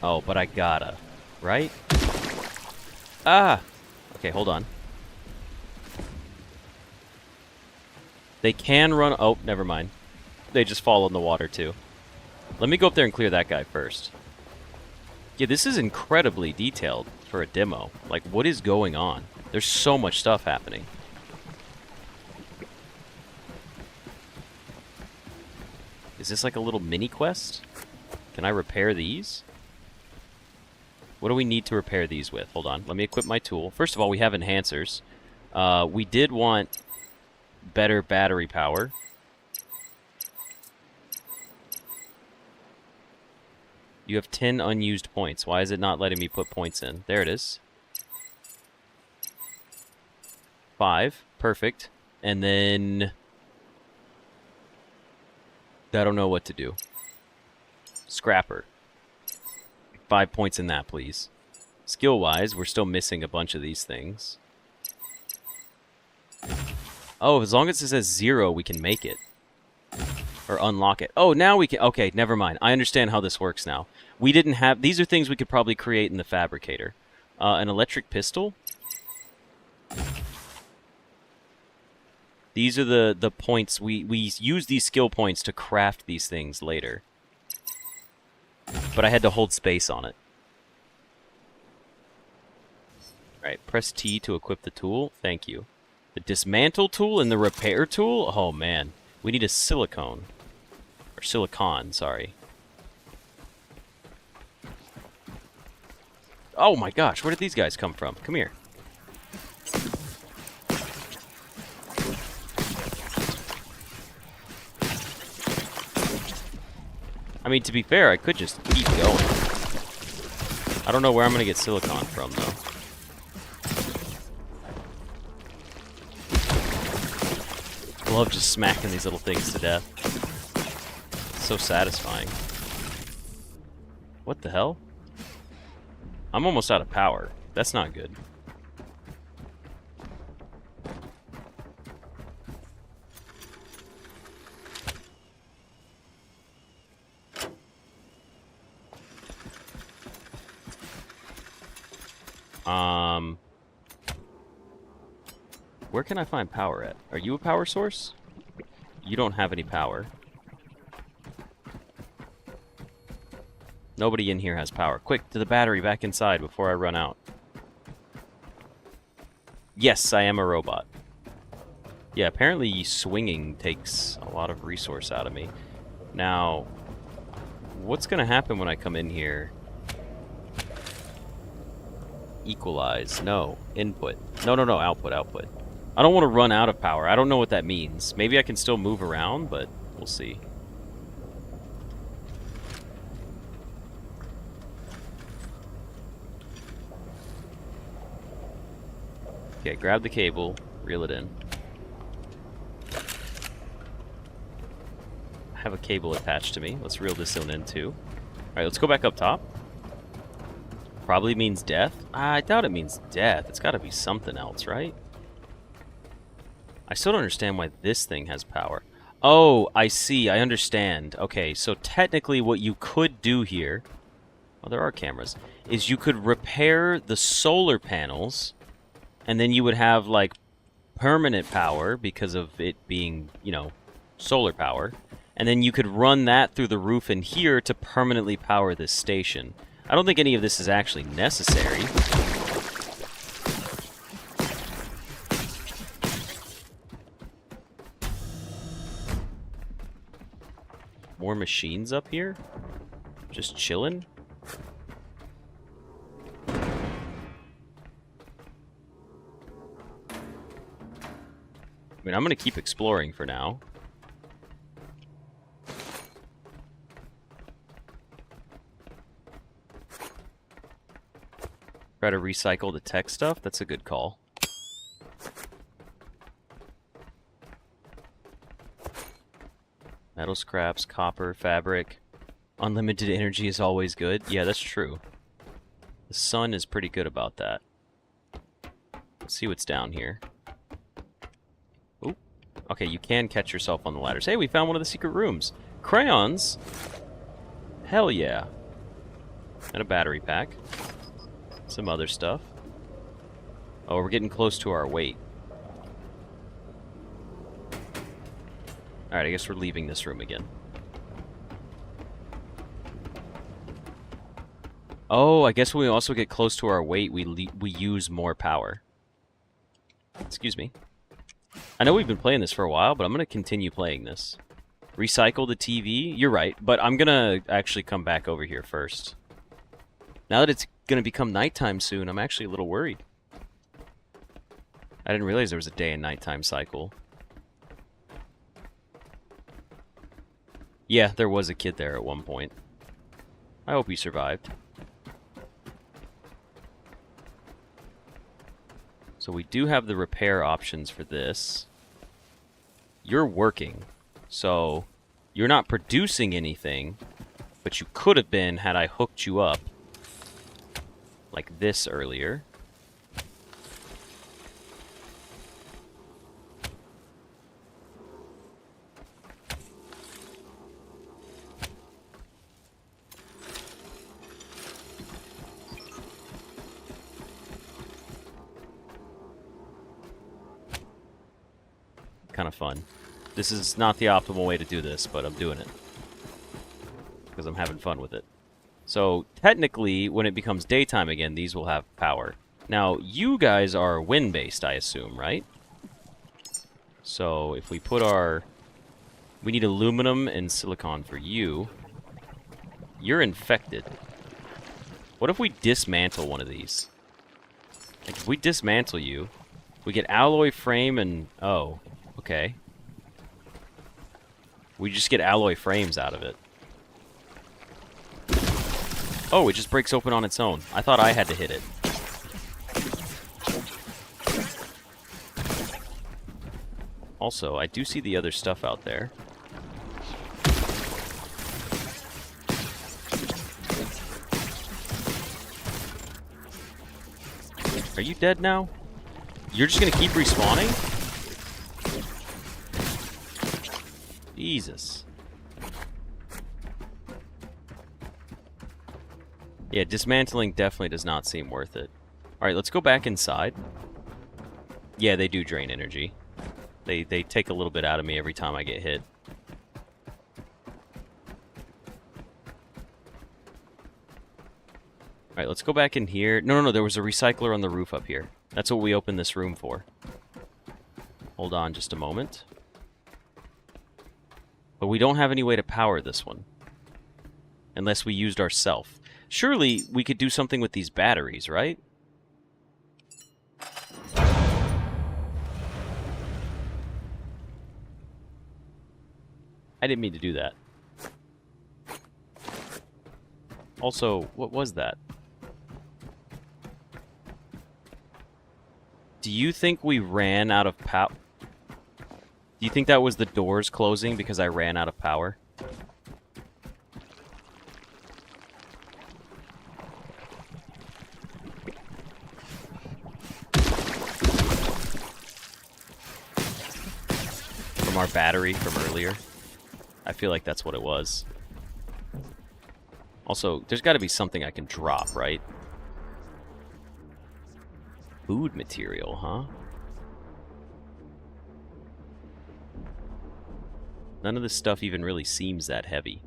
Oh, but I gotta, right? Ah! Okay, hold on. They can run... Oh, never mind. They just fall in the water, too. Let me go up there and clear that guy first. Yeah, this is incredibly detailed for a demo. Like, what is going on? There's so much stuff happening. Is this like a little mini quest? Can I repair these? What do we need to repair these with? Hold on. Let me equip my tool. First of all, we have enhancers. We did want better battery power. You have 10 unused points. Why is it not letting me put points in? There it is. 5. Perfect. And then... I don't know what to do. Scrapper. 5 points in that, please. Skill-wise, we're still missing a bunch of these things. Oh, as long as it says 0, we can make it. Or unlock it. Oh, now we can... Okay, never mind. I understand how this works now. We didn't have... These are things we could probably create in the fabricator. An electric pistol. These are the points... We use these skill points to craft these things later. But I had to hold space on it. Alright, press T to equip the tool. Thank you. The dismantle tool and the repair tool? Oh, man. We need a silicone. Or silicon, sorry. Oh my gosh, where did these guys come from? Come here. I mean, to be fair, I could just keep going. I don't know where I'm going to get silicon from, though. I love just smacking these little things to death. So satisfying. What the hell? I'm almost out of power. That's not good. Where can I find power at? Are you a power source? You don't have any power. Nobody in here has power. Quick, to the battery back inside before I run out. Yes, I am a robot. Yeah, apparently swinging takes a lot of resource out of me. Now, what's going to happen when I come in here? Equalize. No. Input. No, output, output. I don't want to run out of power. I don't know what that means. Maybe I can still move around, but we'll see. Okay, grab the cable, reel it in. I have a cable attached to me. Let's reel this one in too. Alright, let's go back up top. Probably means death. I doubt it means death. It's got to be something else, right? I still don't understand why this thing has power. Oh, I see. I understand. Okay, so technically what you could do here... Oh, there are cameras. Is you could repair the solar panels, and then you would have, like, permanent power because of it being, you know, solar power. And then you could run that through the roof in here to permanently power this station. I don't think any of this is actually necessary. More machines up here? Just chilling? I mean, I'm gonna keep exploring for now. Try to recycle the tech stuff? That's a good call. Metal scraps, copper, fabric. Unlimited energy is always good. Yeah, that's true. The sun is pretty good about that. Let's see what's down here. Oop. Okay, you can catch yourself on the ladders. Hey, we found one of the secret rooms. Crayons? Hell yeah. And a battery pack. Some other stuff. Oh, we're getting close to our weight. Alright, I guess we're leaving this room again. Oh, I guess when we also get close to our weight, we use more power. Excuse me. I know we've been playing this for a while, but I'm going to continue playing this. Recycle the TV? You're right, but I'm going to actually come back over here first. Now that it's going to become nighttime soon, I'm actually a little worried. I didn't realize there was a day and nighttime cycle. Yeah, there was a kid there at one point. I hope he survived. So we do have the repair options for this. You're working, so you're not producing anything, but you could have been had I hooked you up like this earlier. Kind of fun. This is not the optimal way to do this, but I'm doing it because I'm having fun with it. So technically, when it becomes daytime again, these will have power. Now, you guys are wind-based, I assume, right? So if we put our... We need aluminum and silicon for you. You're infected. What if we dismantle one of these? Like, if we dismantle you, we get alloy frame and... Oh, okay. We just get alloy frames out of it. Oh, it just breaks open on its own. I thought I had to hit it. Also, I do see the other stuff out there. Are you dead now? You're just gonna keep respawning? Jesus. Yeah, dismantling definitely does not seem worth it. Alright, let's go back inside. Yeah, they do drain energy. They take a little bit out of me every time I get hit. Alright, let's go back in here. No, there was a recycler on the roof up here. That's what we opened this room for. Hold on just a moment. But we don't have any way to power this one. Unless we used our self. Surely we could do something with these batteries, right? I didn't mean to do that. Also, what was that? Do you think we ran out of power? Do you think that was the doors closing because I ran out of power? From our battery from earlier? I feel like that's what it was. Also, there's got to be something I can drop, right? Food material, huh? None of this stuff even really seems that heavy.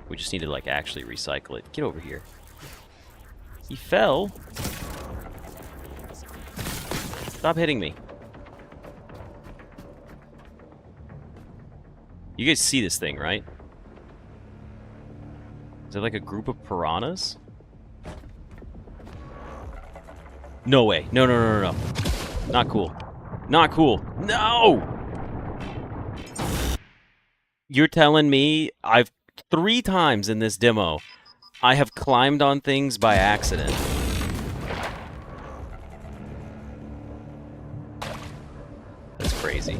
We just need to, like, actually recycle it. Get over here. He fell. Stop hitting me. You guys see this thing, right? Is it like a group of piranhas? No way. No. Not cool. Not cool. No! You're telling me I've 3 times in this demo I have climbed on things by accident. That's crazy.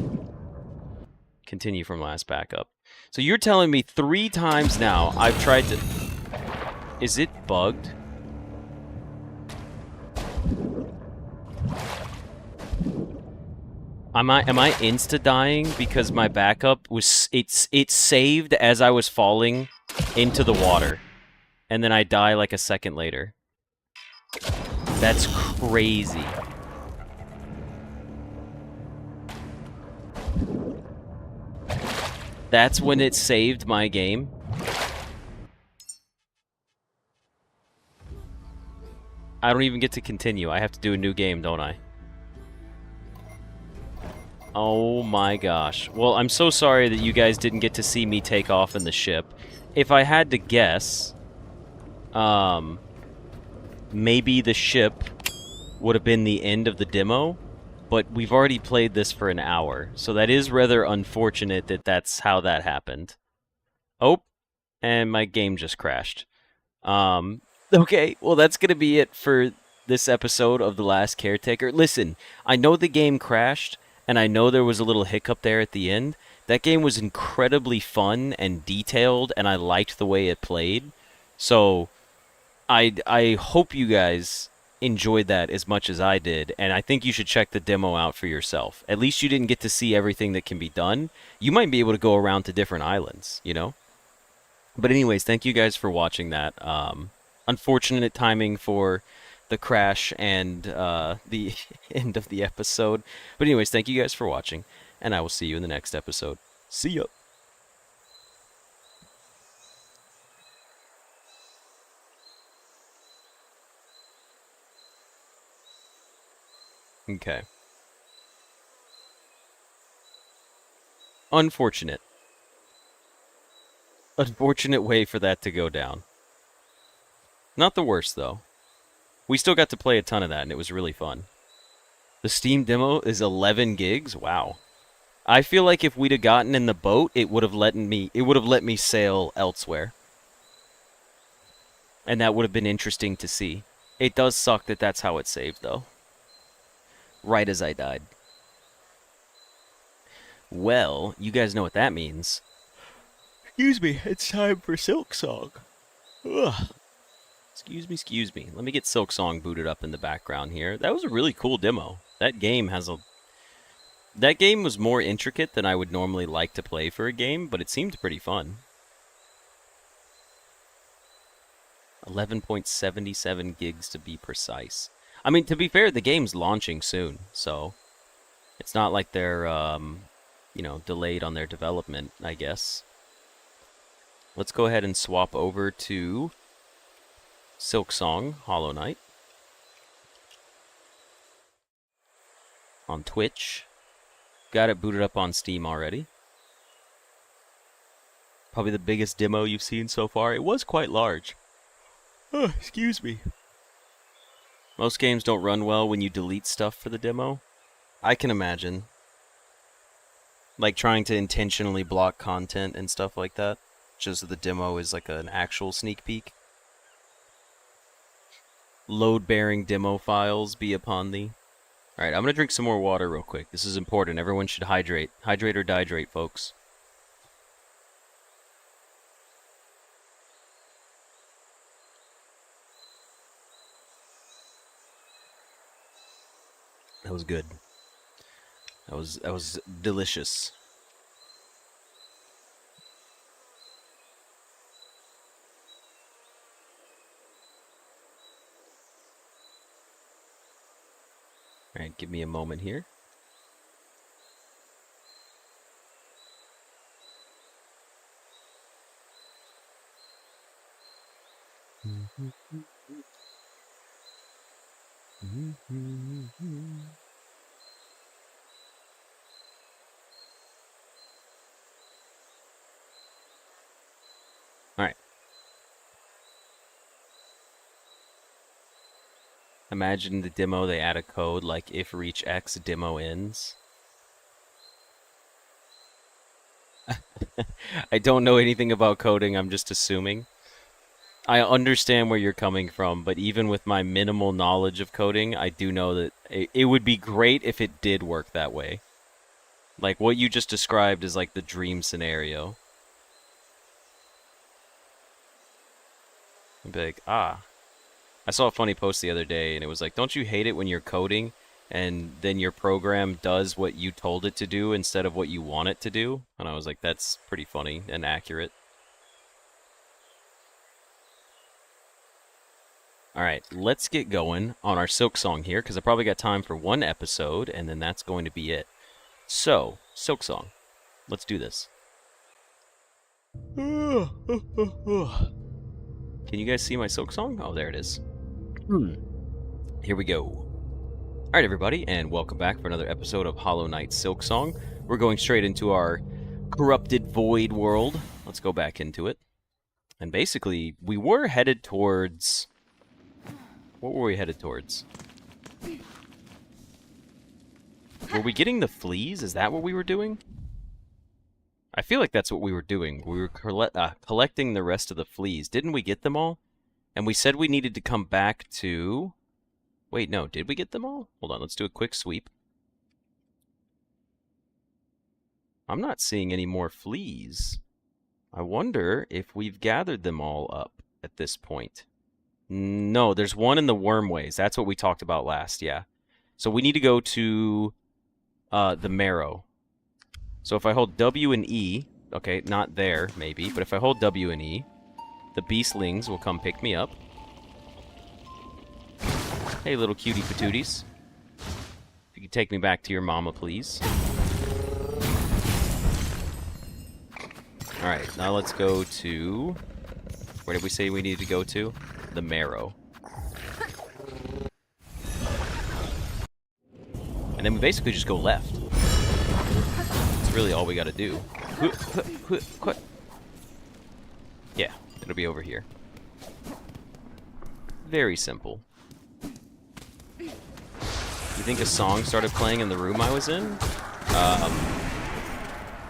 Continue from last backup. So you're telling me 3 times now I've tried to... Is it bugged? Am I insta-dying because my backup was... It saved as I was falling into the water. And then I die like a second later. That's crazy. That's when it saved my game? I don't even get to continue. I have to do a new game, don't I? Oh my gosh. Well, I'm so sorry that you guys didn't get to see me take off in the ship. If I had to guess, maybe the ship would have been the end of the demo, but we've already played this for an hour, so that is rather unfortunate that that's how that happened. Oh, and my game just crashed. Okay, well that's gonna be it for this episode of The Last Caretaker. Listen, I know the game crashed, and I know there was a little hiccup there at the end. That game was incredibly fun and detailed, and I liked the way it played. So, I hope you guys enjoyed that as much as I did, and I think you should check the demo out for yourself. At least you didn't get to see everything that can be done. You might be able to go around to different islands, you know? But anyways, thank you guys for watching that. Unfortunate timing for the crash and the end of the episode. But anyways, thank you guys for watching, and I will see you in the next episode. See ya! Okay. Unfortunate. Unfortunate way for that to go down. Not the worst, though. We still got to play a ton of that, and it was really fun. The Steam demo is 11 gigs? Wow. I feel like if we'd have gotten in the boat, it would have let me sail elsewhere. And that would have been interesting to see. It does suck that that's how it saved, though. Right as I died. Well, you guys know what that means. Excuse me, it's time for Silksong. Ugh. Excuse me. Let me get Silksong booted up in the background here. That was a really cool demo. That game was more intricate than I would normally like to play for a game, but it seemed pretty fun. 11.77 gigs to be precise. I mean, to be fair, the game's launching soon, so it's not like they're, delayed on their development, I guess. Let's go ahead and swap over to Silksong Hollow Knight on Twitch. Got it booted up on Steam already. Probably the biggest demo you've seen so far. It was quite large. Oh, excuse me. Most games don't run well when you delete stuff for the demo. I can imagine. Like trying to intentionally block content and stuff like that. Just so the demo is like an actual sneak peek. Load-bearing demo files be upon thee. Alright, I'm gonna drink some more water real quick. This is important. Everyone should hydrate. Hydrate or dihydrate, folks. That was good. That was delicious. All right, give me a moment here. All right. Imagine the demo, they add a code like if reach X demo ends. I don't know anything about coding, I'm just assuming. I understand where you're coming from, but even with my minimal knowledge of coding, I do know that it would be great if it did work that way. Like, what you just described is like the dream scenario. I'd be like, ah. I saw a funny post the other day, and it was like, don't you hate it when you're coding, and then your program does what you told it to do instead of what you want it to do? And I was like, that's pretty funny and accurate. Alright, let's get going on our Silksong here, because I probably got time for one episode, and then that's going to be it. So, Silksong. Let's do this. Can you guys see my Silksong? Oh, there it is. Here we go. Alright, everybody, and welcome back for another episode of Hollow Knight Silksong. We're going straight into our corrupted void world. Let's go back into it. And basically, we were headed towards... What were we headed towards? Were we getting the fleas? Is that what we were doing? I feel like that's what we were doing. We were collecting the rest of the fleas. Didn't we get them all? And we said we needed to come back to... Wait, no. Did we get them all? Hold on. Let's do a quick sweep. I'm not seeing any more fleas. I wonder if we've gathered them all up at this point. No, there's one in the wormways. That's what we talked about last, yeah. So we need to go to the marrow. So if I hold W and E, okay, not there, maybe, but if I hold W and E, the beastlings will come pick me up. Hey, little cutie patooties. If you could take me back to your mama, please. Alright, now let's go to... Where did we say we needed to go to? The marrow. And then we basically just go left. That's really all we gotta do. Yeah, it'll be over here. Very simple. You think a song started playing in the room I was in?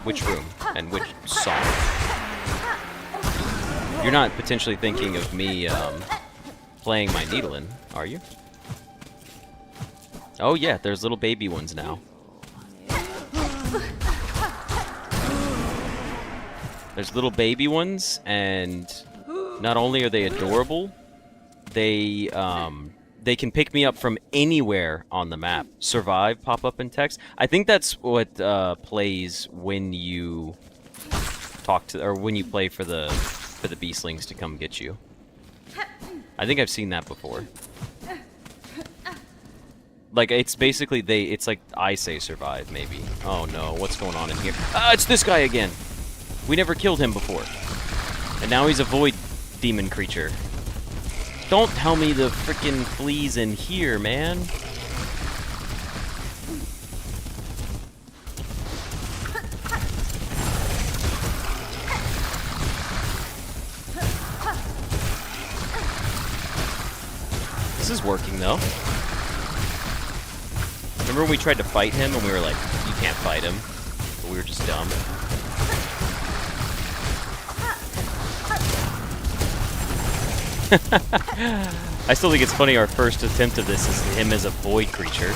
Which room? And which song? You're not potentially thinking of me, playing my needling, are you? Oh yeah, there's little baby ones now. There's little baby ones, and not only are they adorable, they can pick me up from anywhere on the map. Survive pop up in text. I think that's what plays when you talk to, or when you play for the beastlings to come get you. I think I've seen that before. Like, it's basically it's like I say survive, maybe. Oh no, what's going on in here? Ah, it's this guy again! We never killed him before. And now he's a void demon creature. Don't tell me the frickin' fleas in here, man. This is working, though. Remember when we tried to fight him and we were like, you can't fight him? But we were just dumb. I still think it's funny our first attempt of this is him as a void creature.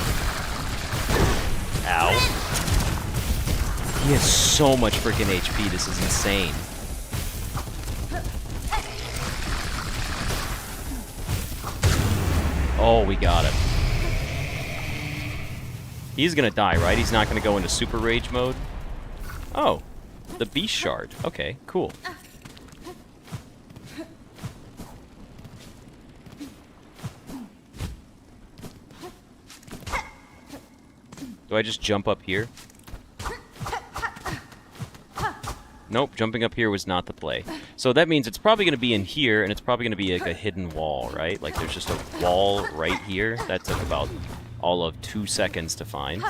Ow. He has so much freaking HP, this is insane. Oh, we got him. He's gonna die, right? He's not gonna go into super rage mode? Oh, the beast shard. Okay, cool. Do I just jump up here? Nope, jumping up here was not the play. So that means it's probably going to be in here, and it's probably going to be like a hidden wall, right? Like there's just a wall right here. That took about all of 2 seconds to find.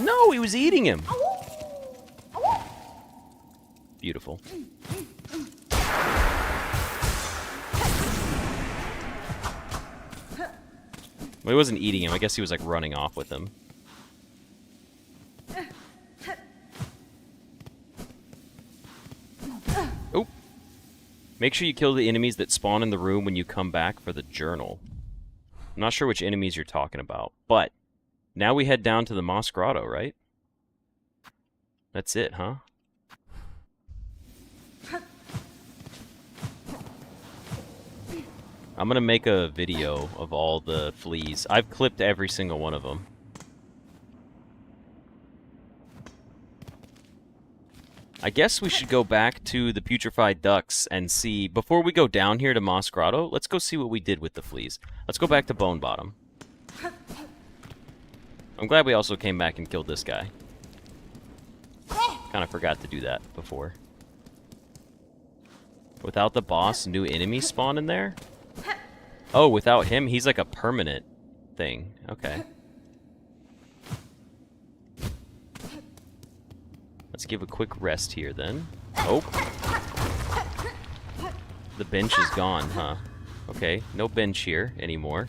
No, he was eating him! Beautiful. Well, he wasn't eating him. I guess he was like running off with him. Oh! Make sure you kill the enemies that spawn in the room when you come back for the journal. I'm not sure which enemies you're talking about, but now we head down to the Moss Grotto, right? That's it, huh? I'm gonna make a video of all the fleas. I've clipped every single one of them. I guess we should go back to the putrefied ducks and see, before we go down here to Moss Grotto, let's go see what we did with the fleas. Let's go back to Bone Bottom. I'm glad we also came back and killed this guy. Kind of forgot to do that before. Without the boss, new enemies spawn in there? Oh, without him, he's like a permanent thing. Okay. Let's give a quick rest here, then. Oh. The bench is gone, huh? Okay, no bench here anymore.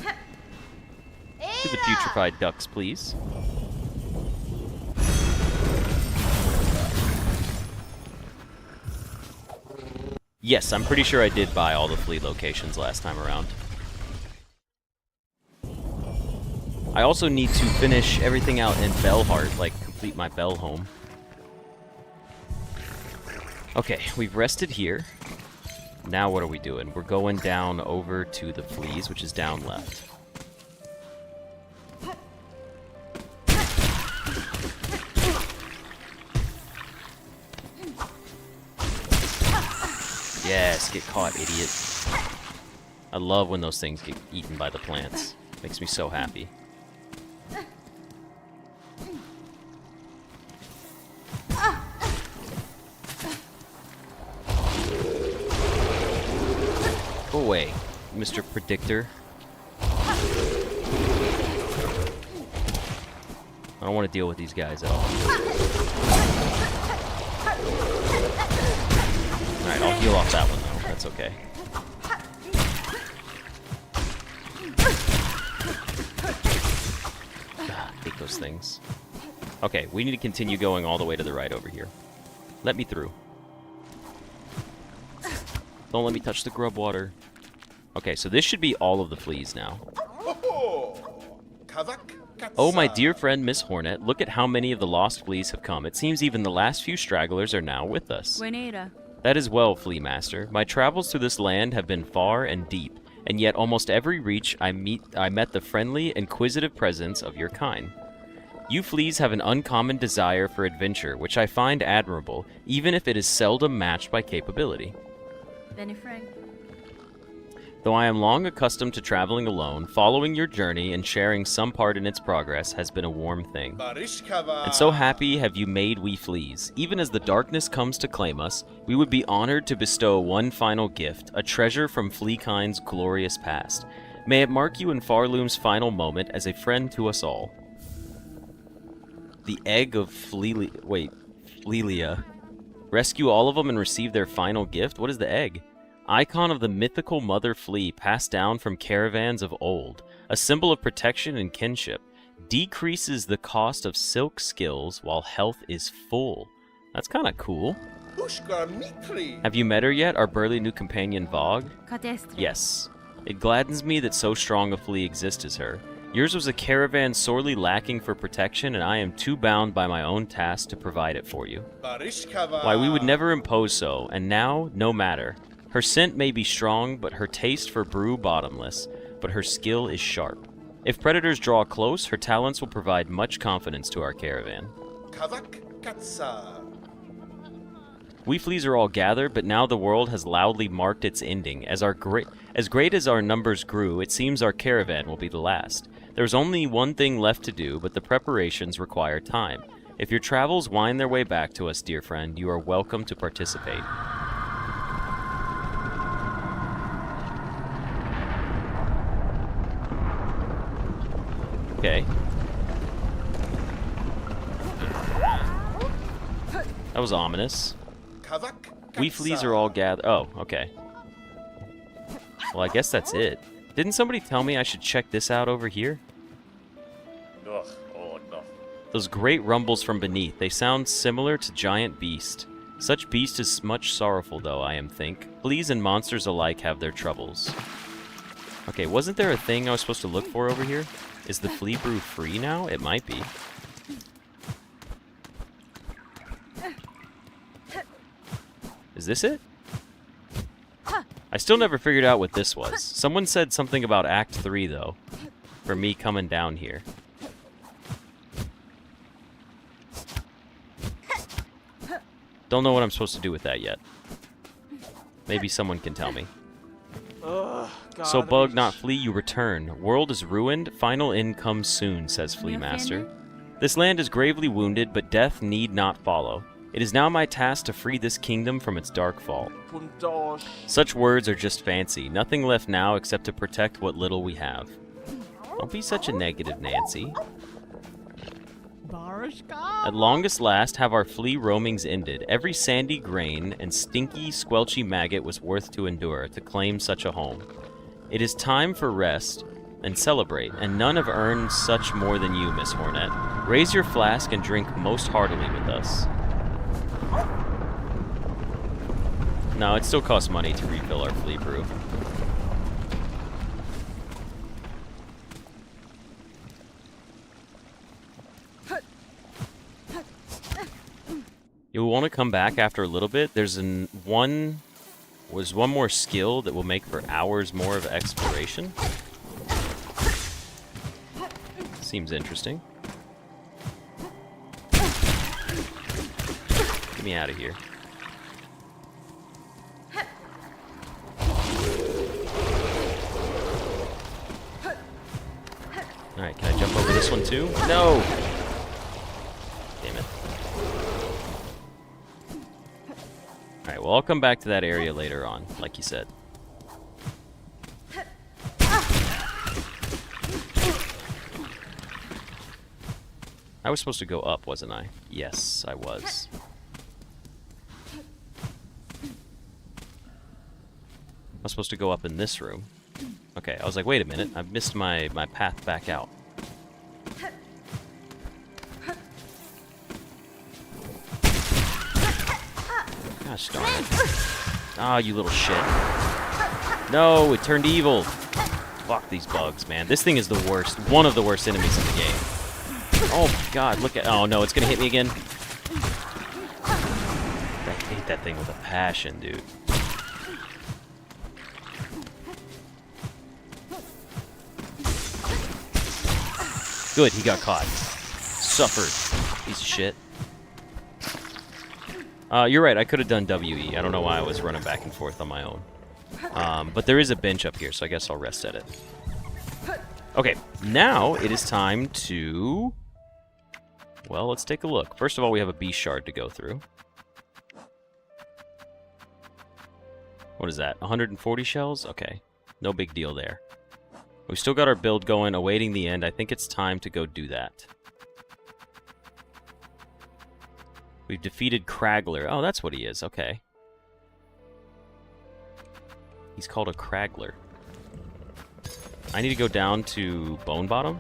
To the putrefied ducks, please. Yes, I'm pretty sure I did buy all the flea locations last time around. I also need to finish everything out in Bellheart, like complete my Bell home. Okay, we've rested here. Now what are we doing? We're going down over to the fleas, which is down left. Yes, get caught, idiot. I love when those things get eaten by the plants. Makes me so happy. Go away, Mr. Predictor. I don't want to deal with these guys at all. Alright, I'll heal off that one, though. That's okay. Ah, hate those things. Okay, we need to continue going all the way to the right over here. Let me through. Don't let me touch the grub water. Okay, so this should be all of the fleas now. Kavak Oh, my Katsa. dear friend Miss Hornet, look at how many of the lost fleas have come. It seems even the last few stragglers are now with us. Buenera. That is well, Flea Master. My travels through this land have been far and deep, and yet almost every reach I met the friendly, inquisitive presence of your kind. You fleas have an uncommon desire for adventure, which I find admirable, even if it is seldom matched by capability. Benny Frank. Though I am long accustomed to traveling alone, following your journey and sharing some part in its progress has been a warm thing. Barishkava. And so happy have you made we fleas. Even as the darkness comes to claim us, we would be honored to bestow one final gift, a treasure from Fleakind's glorious past. May it mark you in Farloom's final moment as a friend to us all. The egg of Flelia. Rescue all of them and receive their final gift? What is the egg? Icon of the mythical mother flea passed down from caravans of old. A symbol of protection and kinship. Decreases the cost of silk skills while health is full. That's kind of cool. Ushkar Mitri. Have you met her yet, our burly new companion Vogue? Catestre. Yes. It gladdens me that so strong a flea exists as her. Yours was a caravan sorely lacking for protection, and I am too bound by my own task to provide it for you. Barishkava. Why, we would never impose so, and now, no matter. Her scent may be strong, but her taste for brew bottomless, but her skill is sharp. If predators draw close, her talents will provide much confidence to our caravan. Kavak Katsa. We fleas are all gathered, but now the world has loudly marked its ending. As great as our numbers grew, it seems our caravan will be the last. There's only one thing left to do, but the preparations require time. If your travels wind their way back to us, dear friend, you are welcome to participate. Okay. That was ominous. Kavak We fleas are all gathered. Oh, okay. Well, I guess that's it. Didn't somebody tell me I should check this out over here? Ugh, oh no. Those great rumbles from beneath. They sound similar to giant beast. Such beast is much sorrowful, though, I am think. Fleas and monsters alike have their troubles. Okay, wasn't there a thing I was supposed to look for over here? Is the flea brew free now? It might be. Is this it? I still never figured out what this was. Someone said something about Act 3, though, for me coming down here. Don't know what I'm supposed to do with that yet. Maybe someone can tell me. So bug, not flea, you return. World is ruined, final end comes soon, says Flea Master. This land is gravely wounded, but death need not follow. It is now my task to free this kingdom from its dark fall. Such words are just fancy, nothing left now except to protect what little we have. Don't be such a negative, Nancy. At longest last have our flea roamings ended. Every sandy grain and stinky, squelchy maggot was worth to endure to claim such a home. It is time for rest and celebrate, and none have earned such more than you, Miss Hornet. Raise your flask and drink most heartily with us. No, it still costs money to refill our flea brew. You'll want to come back after a little bit. There's one more skill that will make for hours more of exploration. Seems interesting. Get me out of here. Alright, can I jump over this one too? No! Damn it. Alright, well, I'll come back to that area later on, like you said. I was supposed to go up, wasn't I? Yes, I was. I was supposed to go up in this room. Okay, I was like, wait a minute, I've missed my path back out. Gosh darn it. Ah, you little shit. No, it turned evil. Fuck these bugs, man. This thing is the worst. One of the worst enemies in the game. Oh my god, look at... Oh no, it's gonna hit me again. I hate that thing with a passion, dude. Good, he got caught. Suffered. Piece of shit. You're right, I could have done WE. I don't know why I was running back and forth on my own. But there is a bench up here, so I guess I'll rest at it. Okay, now it is time to... Well, let's take a look. First of all, we have a beast shard to go through. What is that? 140 shells? Okay. No big deal there. We've still got our build going, awaiting the end. I think it's time to go do that. We've defeated Kragler. Oh, that's what he is. Okay. He's called a Kragler. I need to go down to Bone Bottom.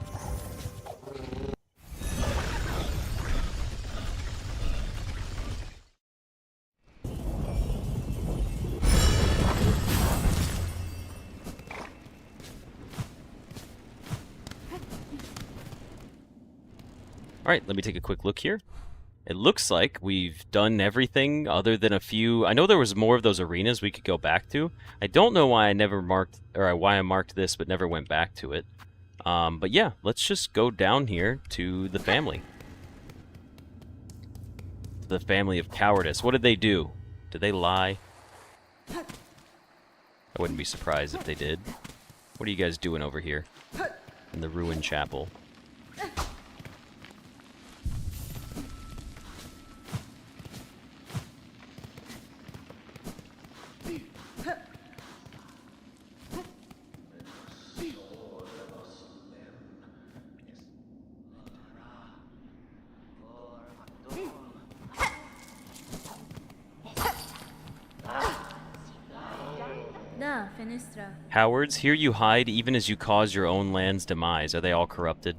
Alright, let me take a quick look here. It looks like we've done everything other than a few... I know there was more of those arenas we could go back to. I don't know why I never marked... or why I marked this but never went back to it. But yeah, let's just go down here to the family. The family of cowardice. What did they do? Did they lie? I wouldn't be surprised if they did. What are you guys doing over here? In the ruined chapel. Cowards, here you hide even as you cause your own land's demise. Are they all corrupted?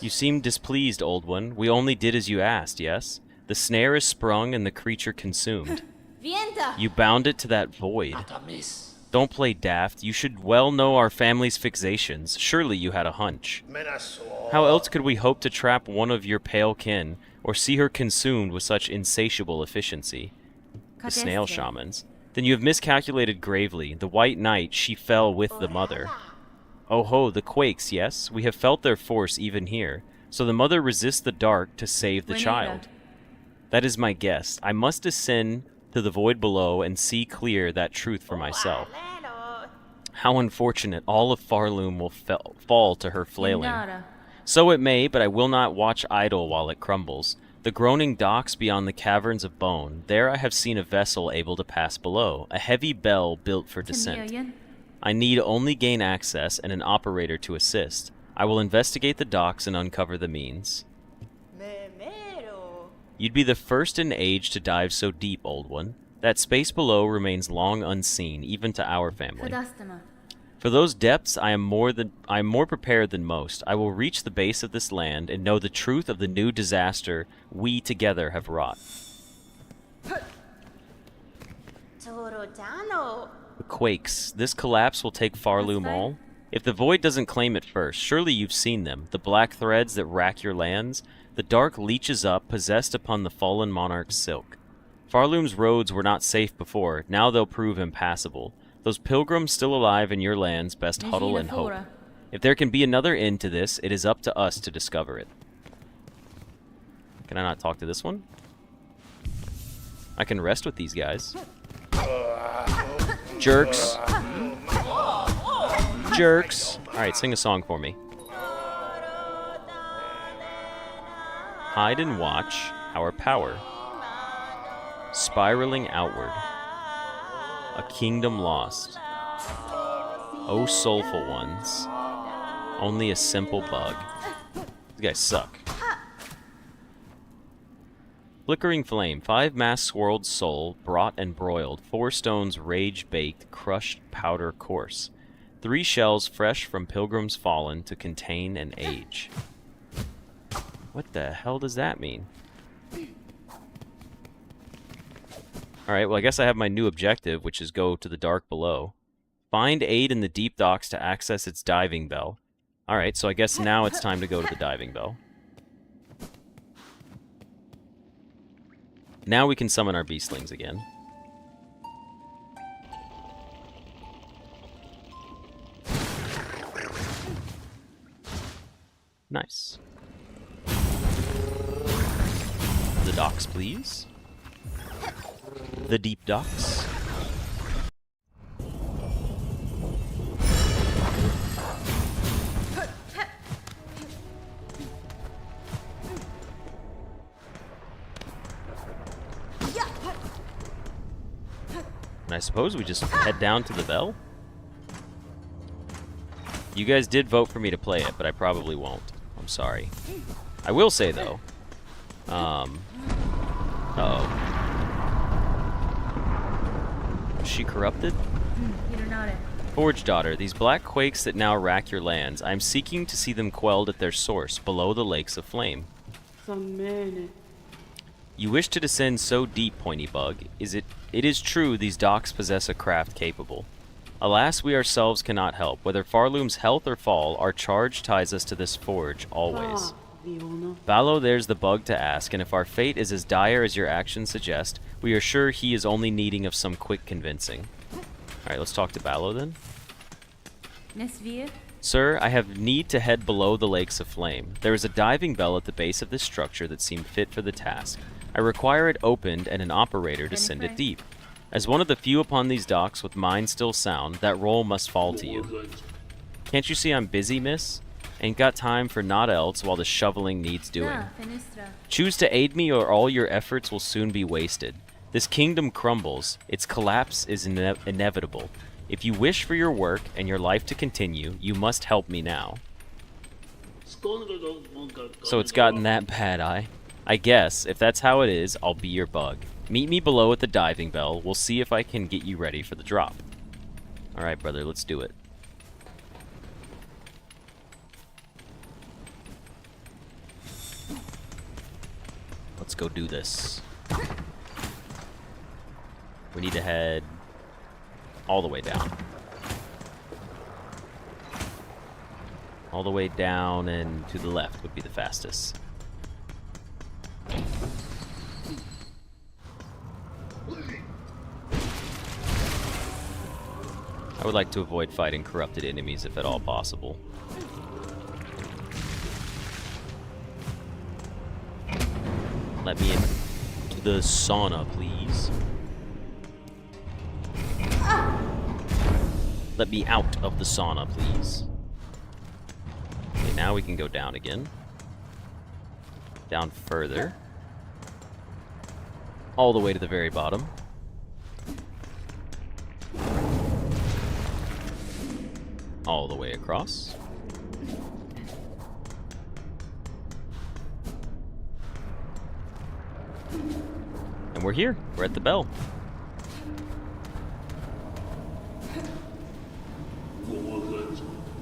You seem displeased, old one. We only did as you asked, yes? The snare is sprung and the creature consumed. You bound it to that void. Don't play daft. You should well know our family's fixations. Surely you had a hunch. How else could we hope to trap one of your pale kin, or see her consumed with such insatiable efficiency? The snail shamans. Then you have miscalculated gravely. The white knight, she fell with the mother. Oh ho, the quakes, yes? We have felt their force even here. So the mother resists the dark to save the child. That is my guess. I must descend to the void below and see clear that truth for myself. How unfortunate. All of Farloom will fall to her flailing. So it may, but I will not watch idle while it crumbles. The groaning docks beyond the caverns of bone. There I have seen a vessel able to pass below, a heavy bell built for descent. I need only gain access and an operator to assist. I will investigate the docks and uncover the means. You'd be the first in age to dive so deep, old one. That space below remains long unseen, even to our family. For those depths, I am more prepared than most. I will reach the base of this land and know the truth of the new disaster we together have wrought. The quakes. This collapse will take Farloom all. If the void doesn't claim it first, surely you've seen them. The black threads that rack your lands. The dark leeches up, possessed upon the fallen monarch's silk. Farloom's roads were not safe before. Now they'll prove impassable. Those pilgrims still alive in your lands best huddle and hope. If there can be another end to this, it is up to us to discover it. Can I not talk to this one? I can rest with these guys. Jerks. Jerks. Alright, sing a song for me. Hide and watch our power. Spiraling outward. A kingdom lost. Oh, soulful ones. Only a simple bug. These guys suck. Flickering flame. 5 mass-swirled soul, brought and broiled. 4 stones rage-baked, crushed powder coarse. 3 shells fresh from pilgrims fallen to contain an age. What the hell does that mean? Alright, well I guess I have my new objective, which is go to the dark below. Find aid in the deep docks to access its diving bell. Alright, so I guess now it's time to go to the diving bell. Now we can summon our beastlings again. Nice. The docks, please. The deep docks. And I suppose we just head down to the bell? You guys did vote for me to play it, but I probably won't. I'm sorry. I will say, though. Uh-oh. Is she corrupted? Forge daughter, these black quakes that now rack your lands, I am seeking to see them quelled at their source, below the lakes of flame. You wish to descend so deep, Pointy Bug. It is true these docks possess a craft capable. Alas, we ourselves cannot help. Whether Farloom's health or fall, our charge ties us to this forge, always. Ballo, there's the bug to ask, and if our fate is as dire as your actions suggest, we are sure he is only needing of some quick convincing. Alright, let's talk to Ballo then. Sir, I have need to head below the lakes of flame. There is a diving bell at the base of this structure that seemed fit for the task. I require it opened and an operator to send it deep. As one of the few upon these docks with mind still sound, that role must fall to you. Can't you see I'm busy, miss? Ain't got time for naught else while the shoveling needs doing. Choose to aid me or all your efforts will soon be wasted. This kingdom crumbles. Its collapse is inevitable. If you wish for your work and your life to continue, you must help me now. So it's gotten that bad, I guess, if that's how it is, I'll be your bug. Meet me below at the diving bell. We'll see if I can get you ready for the drop. Alright, brother, let's do it. Let's go do this. We need to head all the way down. All the way down and to the left would be the fastest. I would like to avoid fighting corrupted enemies if at all possible. Let me into the sauna, please. Let me out of the sauna, please. Okay, now we can go down again. Down further. All the way to the very bottom. All the way across. And we're here. We're at the bell.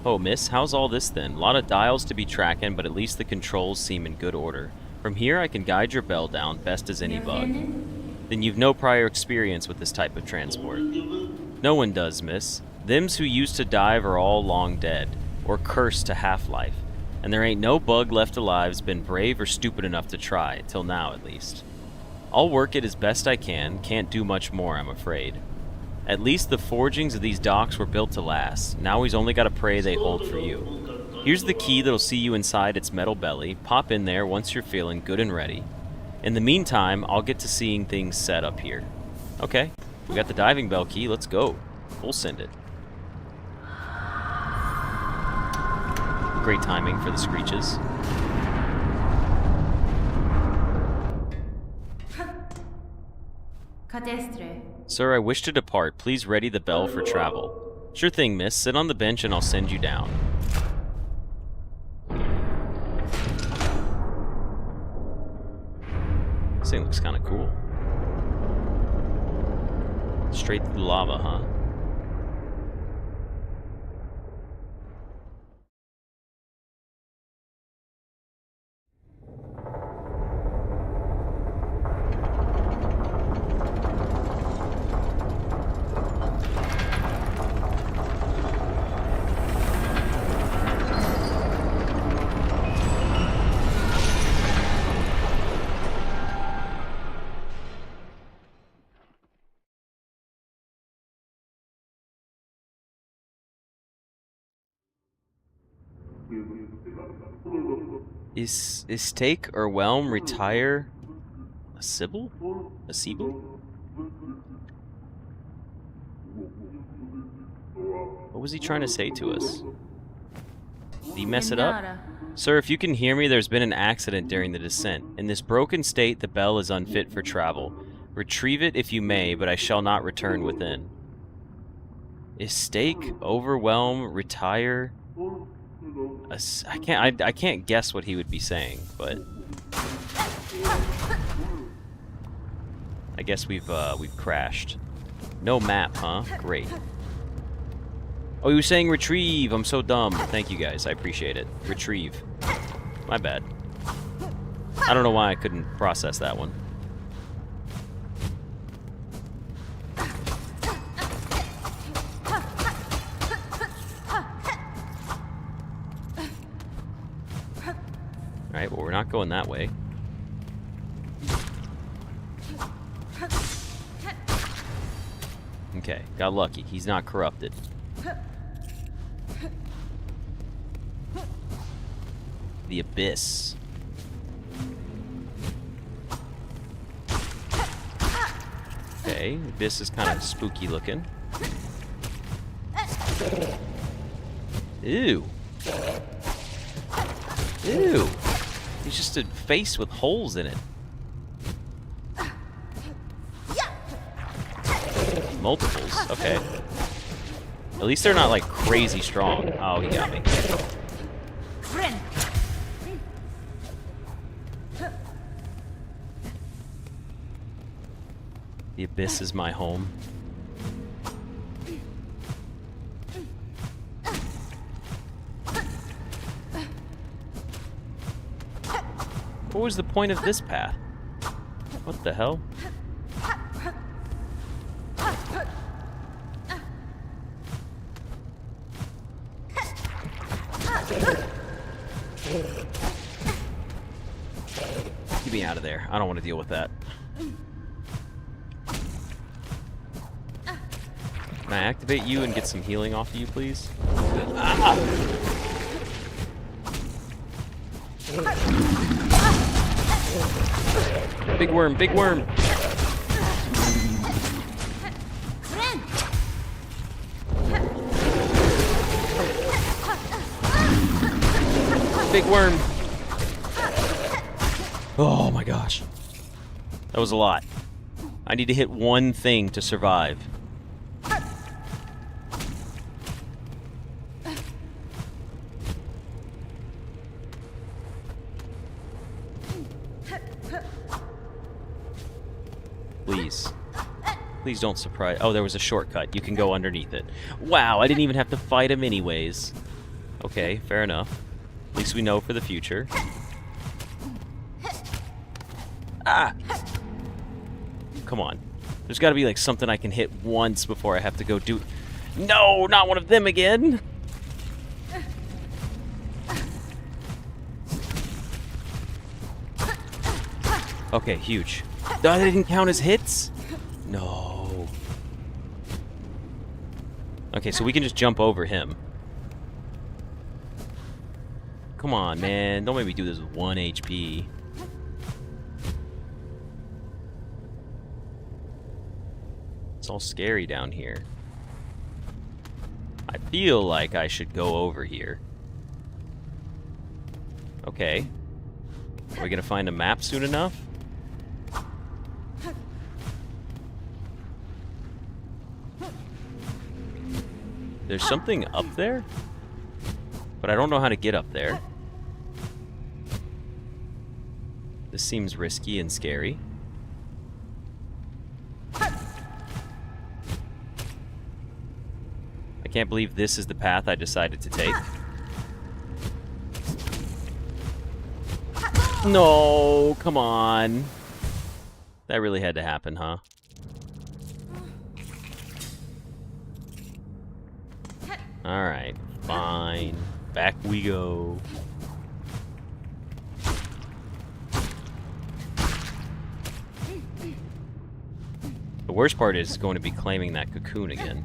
Oh, miss, how's all this then? A lot of dials to be tracking, but at least the controls seem in good order. From here, I can guide your bell down best as any bug. Then you've no prior experience with this type of transport. No one does, miss. Thems who used to dive are all long dead, or cursed to half-life. And there ain't no bug left alive's been brave or stupid enough to try, till now at least. I'll work it as best I can, can't do much more, I'm afraid. At least the forgings of these docks were built to last. Now he's only got to pray they hold for you. Here's the key that'll see you inside its metal belly. Pop in there once you're feeling good and ready. In the meantime, I'll get to seeing things set up here. Okay, we got the diving bell key. Let's go. We'll send it. Great timing for the screeches. Sir, I wish to depart. Please ready the bell for travel. Sure thing, miss. Sit on the bench and I'll send you down. This thing looks kind of cool. Straight through the lava, huh? Is Stake or Whelm retire a Sybil? A Sibyl? What was he trying to say to us? Did he mess it up? Sir, if you can hear me, there's been an accident during the descent. In this broken state, the bell is unfit for travel. Retrieve it if you may, but I shall not return within. Is Stake, Overwhelm, retire? I can't guess what he would be saying, but I guess we've crashed. No map, huh? Great. Oh, he was saying retrieve. I'm so dumb. Thank you guys. I appreciate it. Retrieve. My bad. I don't know why I couldn't process that one. Alright, well, we're not going that way. Okay, got lucky. He's not corrupted. The Abyss. Okay, the Abyss is kind of spooky looking. Ew. Ew. He's just a face with holes in it. Multiples, okay. At least they're not like crazy strong. Oh, he got me. The Abyss is my home. What was the point of this path? What the hell? Get me out of there. I don't want to deal with that. Can I activate you and get some healing off of you, please? Ah! Big worm, big worm! Big worm! Oh my gosh. That was a lot. I need to hit one thing to survive. Please. Please don't surprise. Oh, there was a shortcut. You can go underneath it. Wow, I didn't even have to fight him anyways. Okay, fair enough. At least we know for the future. Ah! Come on. There's gotta be like something I can hit once before I have to go do... No, not one of them again! Okay, huge. That didn't count as hits? No. Okay, so we can just jump over him. Come on, man. Don't make me do this with 1 HP. It's all scary down here. I feel like I should go over here. Okay. Are we gonna find a map soon enough? There's something up there? But I don't know how to get up there. This seems risky and scary. I can't believe this is the path I decided to take. No, come on. That really had to happen, huh? Alright, fine. Back we go. The worst part is going to be claiming that cocoon again.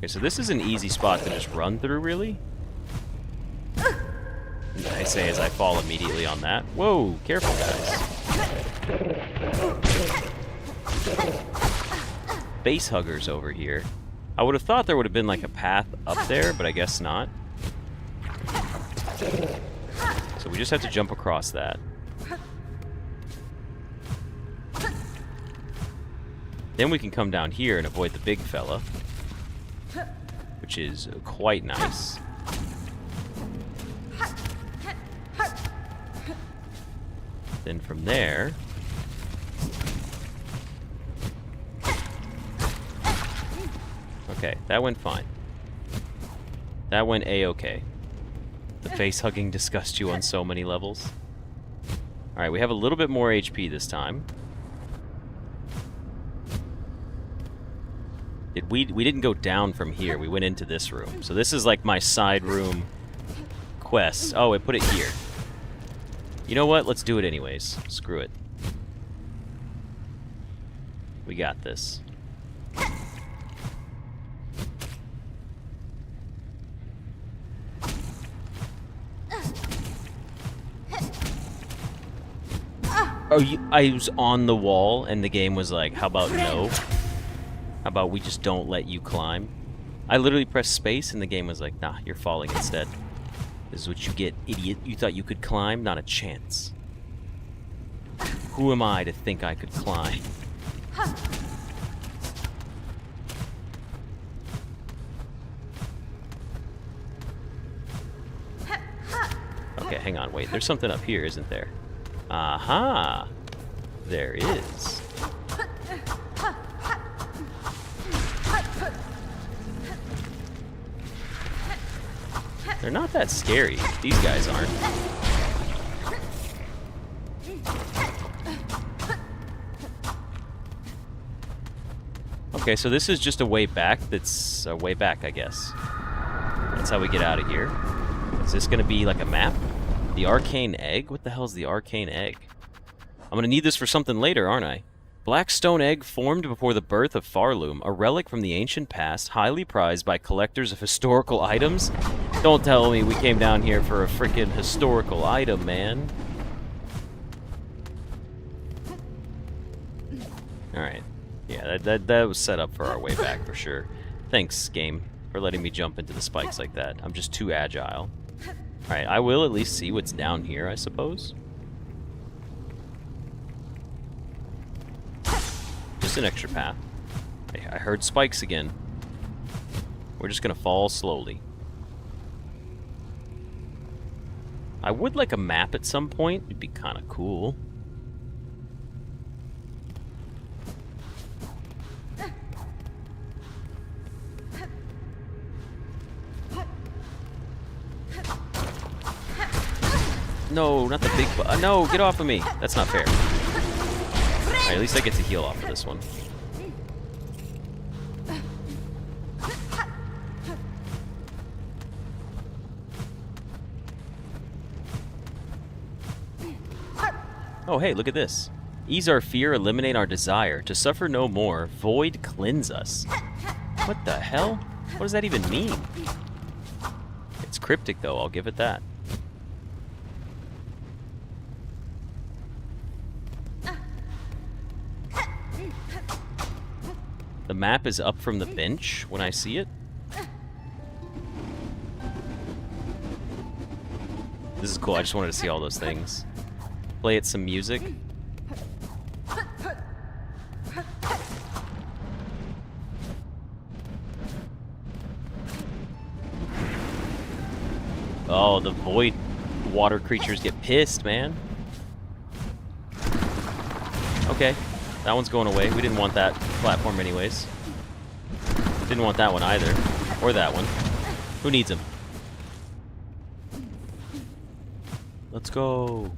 Okay, so this is an easy spot to just run through, really. I say as I fall immediately on that. Whoa, careful, guys. Base huggers over here. I would have thought there would have been like a path up there, but I guess not. So we just have to jump across that. Then we can come down here and avoid the big fella, which is quite nice. Then from there... Okay, that went fine. That went A-okay. The face-hugging disgusts you on so many levels. Alright, we have a little bit more HP this time. We didn't go down from here, we went into this room. So this is like my side room quest. Oh, it put it here. You know what? Let's do it anyways. Screw it. We got this. Oh, I was on the wall and the game was like, how about no? How about we just don't let you climb? I literally pressed space and the game was like, nah, you're falling instead. This is what you get, idiot. You thought you could climb? Not a chance. Who am I to think I could climb? Okay, hang on, wait. There's something up here, isn't there? Aha! There is. They're not that scary. These guys aren't. Okay, so this is just a way back that's a way back, I guess. That's how we get out of here. Is this gonna be like a map? The arcane egg? What the hell's the arcane egg? I'm gonna need this for something later, aren't I? Black stone egg formed before the birth of Farloom, a relic from the ancient past, highly prized by collectors of historical items. Don't tell me we came down here for a frickin' historical item, man. Alright. Yeah, that was set up for our way back for sure. Thanks, game, for letting me jump into the spikes like that. I'm just too agile. Alright, I will at least see what's down here, I suppose. Just an extra path. I heard spikes again. We're just gonna fall slowly. I would like a map at some point. It'd be kind of cool. No, not the big no, get off of me. That's not fair. Alright, at least I get to heal off of this one. Oh, hey, look at this. Ease our fear, eliminate our desire. To suffer no more, void cleanse us. What the hell? What does that even mean? It's cryptic, though, I'll give it that. The map is up from the bench when I see it. This is cool, I just wanted to see all those things. Play it some music. Oh, the void water creatures get pissed, man. Okay, that one's going away. We didn't want that platform anyways. Didn't want that one either. Or that one. Who needs them? Let's go.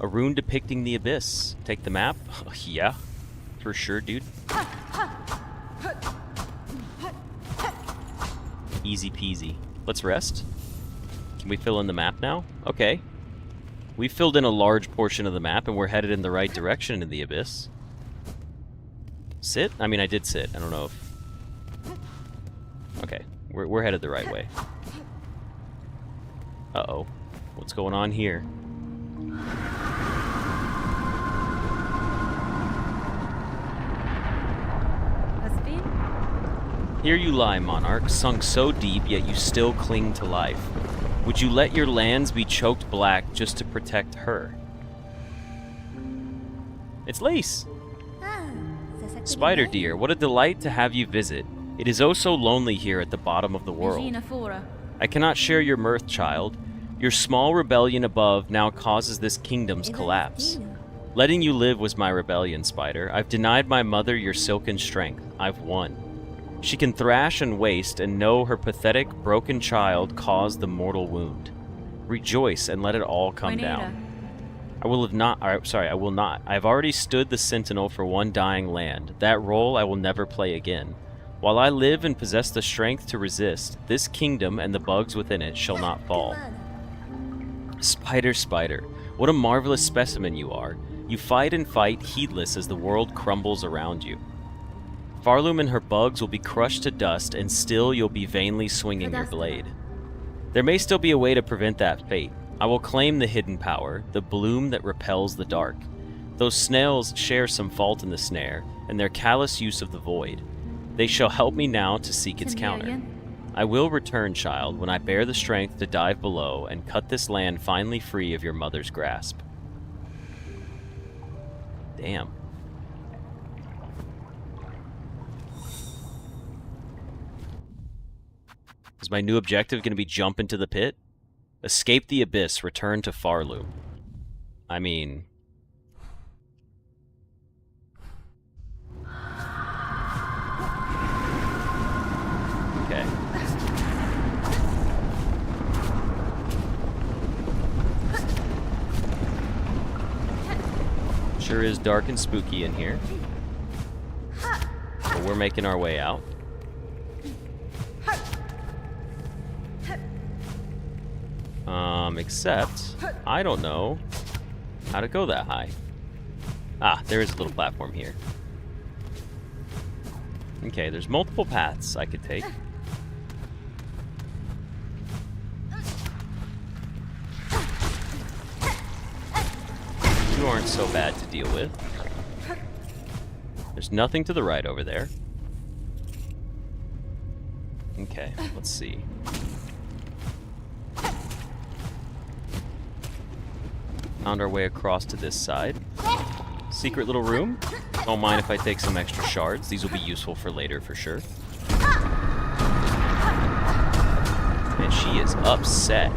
A rune depicting the abyss. Take the map? Yeah, for sure, dude. Easy peasy. Let's rest. Can we fill in the map now? Okay. We filled in a large portion of the map and we're headed in the right direction in the abyss. Sit? I mean, I did sit. I don't know if Okay, we're headed the right way. Uh-oh. What's going on here? Here you lie, monarch, sunk so deep, yet you still cling to life. Would you let your lands be choked black just to protect her? It's Lace! Spider dear, what a delight to have you visit. It is oh so lonely here at the bottom of the world. I cannot share your mirth, child. Your small rebellion above now causes this kingdom's collapse. Letting you live was my rebellion, Spider. I've denied my mother your silken strength. I've won. She can thrash and waste and know her pathetic, broken child caused the mortal wound. Rejoice and let it all come down. I will not. I have already stood the sentinel for one dying land. That role I will never play again. While I live and possess the strength to resist, this kingdom and the bugs within it shall not fall. Spider, Spider, what a marvelous specimen you are. You fight and fight, heedless as the world crumbles around you. Farloom and her bugs will be crushed to dust, and still you'll be vainly swinging your blade. There may still be a way to prevent that fate. I will claim the hidden power, the bloom that repels the dark. Those snails share some fault in the snare, and their callous use of the void. They shall help me now to seek its counter. I will return, child, when I bear the strength to dive below and cut this land finally free of your mother's grasp. Damn. Is my new objective going to be jump into the pit? Escape the abyss, return to Farloom. I mean... Okay. Sure is dark and spooky in here. But we're making our way out. Except, I don't know how to go that high. Ah, there is a little platform here. Okay, there's multiple paths I could take. You aren't so bad to deal with. There's nothing to the right over there. Okay, let's see. Found our way across to this side. Secret little room. Don't mind if I take some extra shards. These will be useful for later for sure. And she is upset.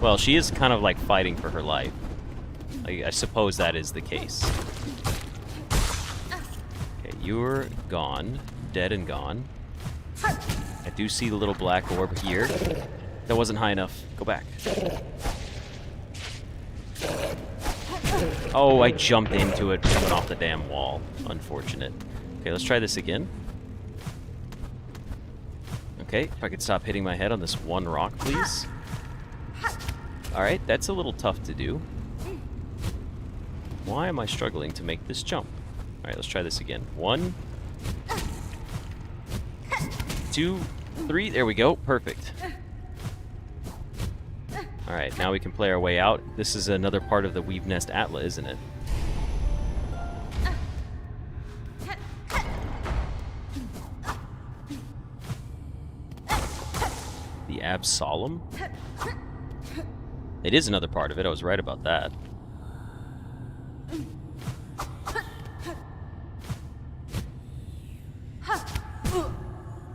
Well, she is kind of like fighting for her life. I suppose that is the case. Okay, you're gone. Dead and gone. I do see the little black orb here. That wasn't high enough. Go back. Oh, I jumped into it and went off the damn wall. Unfortunate. Okay, let's try this again. Okay, if I could stop hitting my head on this one rock, please. Alright, that's a little tough to do. Why am I struggling to make this jump? Alright, let's try this again. 1, 2, 3. There we go. Perfect. Alright, now we can play our way out. This is another part of the Weave Nest Atla, isn't it? The Absolem? It is another part of it. I was right about that.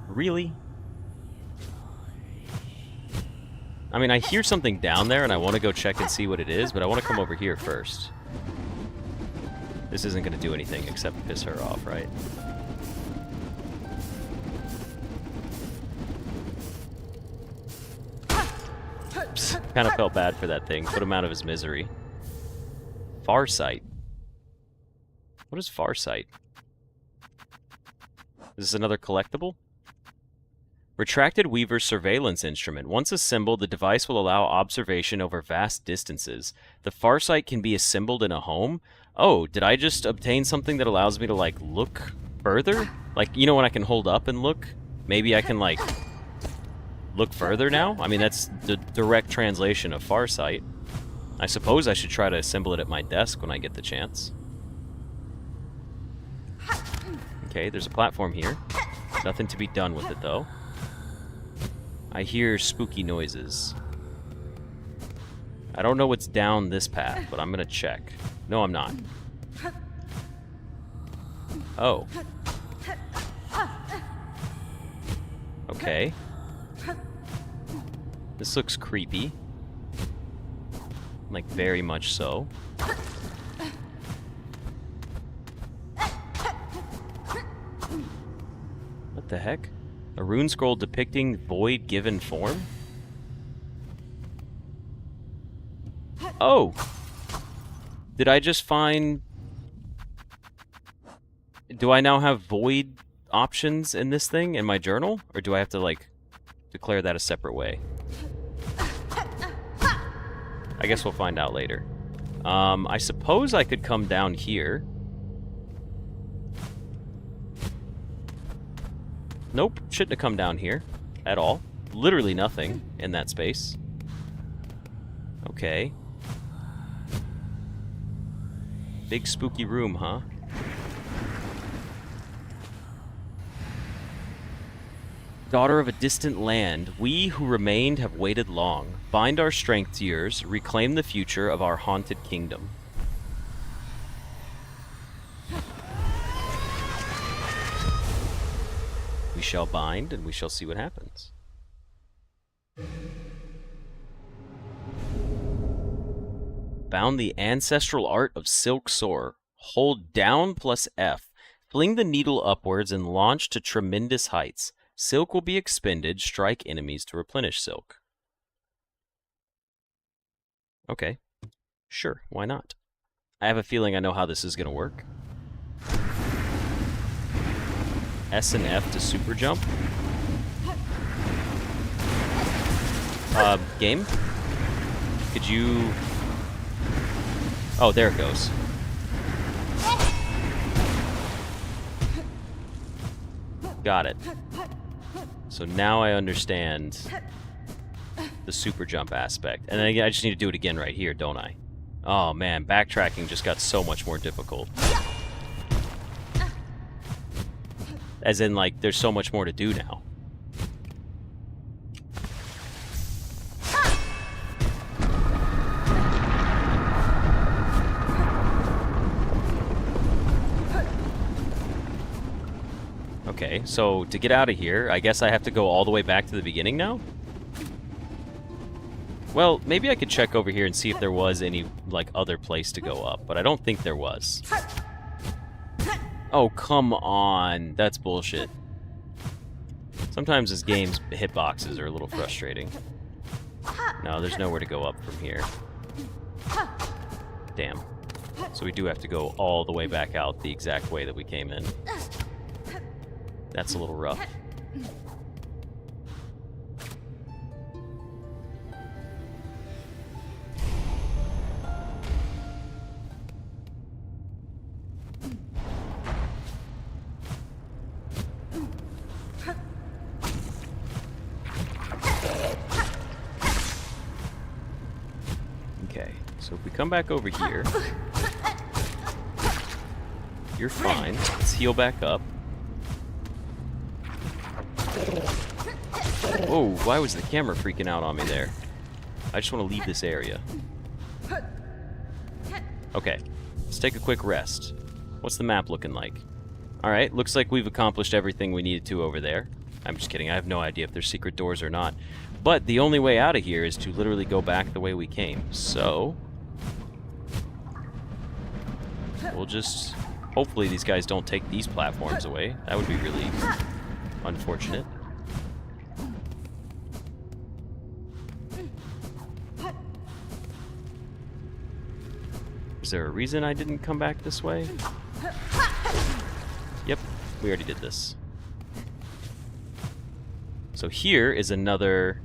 Really? I mean, I hear something down there, and I want to go check and see what it is, but I want to come over here first. This isn't going to do anything except piss her off, right? Kind of felt bad for that thing. Put him out of his misery. Farsight. What is Farsight? Is this another collectible? Retracted Weaver's surveillance instrument. Once assembled, the device will allow observation over vast distances. The Farsight can be assembled in a home. Oh, did I just obtain something that allows me to, like, look further? Like, you know when I can hold up and look? Maybe I can, like, look further now? I mean, that's the direct translation of Farsight. I suppose I should try to assemble it at my desk when I get the chance. Okay, there's a platform here. Nothing to be done with it, though. I hear spooky noises. I don't know what's down this path, but I'm gonna check. No, I'm not. Oh. Okay. This looks creepy. Like, very much so. What the heck? A rune scroll depicting void given form? Oh! Did I just find... Do I now have void options in this thing, in my journal? Or do I have to, like, declare that a separate way? I guess we'll find out later. I suppose I could come down here. Nope, shouldn't have come down here at all. Literally nothing in that space. Okay. Big spooky room, huh? Daughter of a distant land, we who remained have waited long. Bind our strength to yours, reclaim the future of our haunted kingdom. We shall bind, and we shall see what happens. Found the ancestral art of Silksong. Hold down plus F. Fling the needle upwards and launch to tremendous heights. Silk will be expended. Strike enemies to replenish silk. Okay. Sure, why not? I have a feeling I know how this is going to work. S and F to super jump. Game? Could you... Oh, there it goes. Got it. So now I understand the super jump aspect. And then I just need to do it again right here, don't I? Oh man, backtracking just got so much more difficult. As in, like, there's so much more to do now. Okay, so to get out of here, I guess I have to go all the way back to the beginning now? Well, maybe I could check over here and see if there was any, like, other place to go up, but I don't think there was. Oh, come on. That's bullshit. Sometimes this game's hitboxes are a little frustrating. No, there's nowhere to go up from here. Damn. So we do have to go all the way back out the exact way that we came in. That's a little rough. Okay, so if we come back over here, you're fine. Let's heal back up. Whoa, why was the camera freaking out on me there? I just want to leave this area. Okay, let's take a quick rest. What's the map looking like? Alright, looks like we've accomplished everything we needed to over there. I'm just kidding, I have no idea if there's secret doors or not. But the only way out of here is to literally go back the way we came. So we'll just... Hopefully these guys don't take these platforms away. That would be really unfortunate. Is there a reason I didn't come back this way? Yep, we already did this. So here is another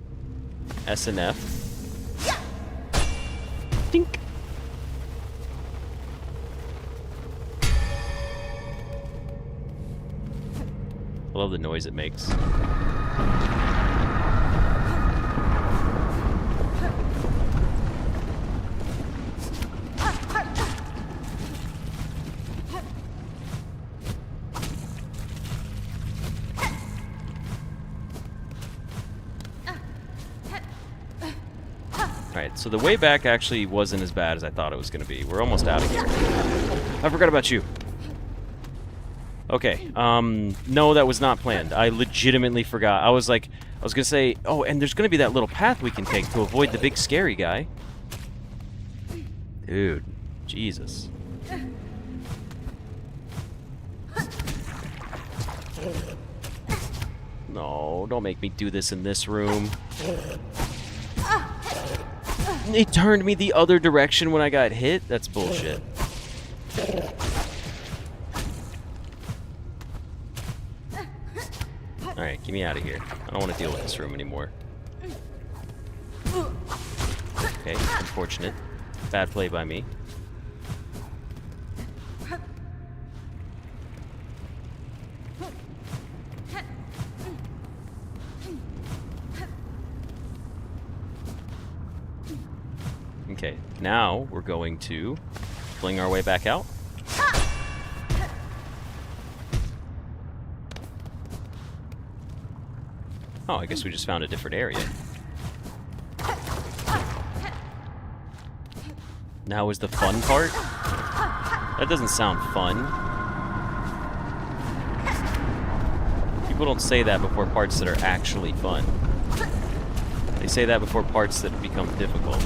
SNF. Dink! I love the noise it makes. Alright, so the way back actually wasn't as bad as I thought it was going to be. We're almost out of here. I forgot about you. Okay, no, that was not planned. I legitimately forgot. I was going to say, oh, and there's going to be that little path we can take to avoid the big scary guy. Dude, Jesus. No, don't make me do this in this room. It turned me the other direction when I got hit? That's bullshit. Alright, get me out of here. I don't want to deal with this room anymore. Okay, unfortunate. Bad play by me. Okay, now we're going to fling our way back out. Oh, I guess we just found a different area. Now is the fun part? That doesn't sound fun. People don't say that before parts that are actually fun. They say that before parts that become difficult.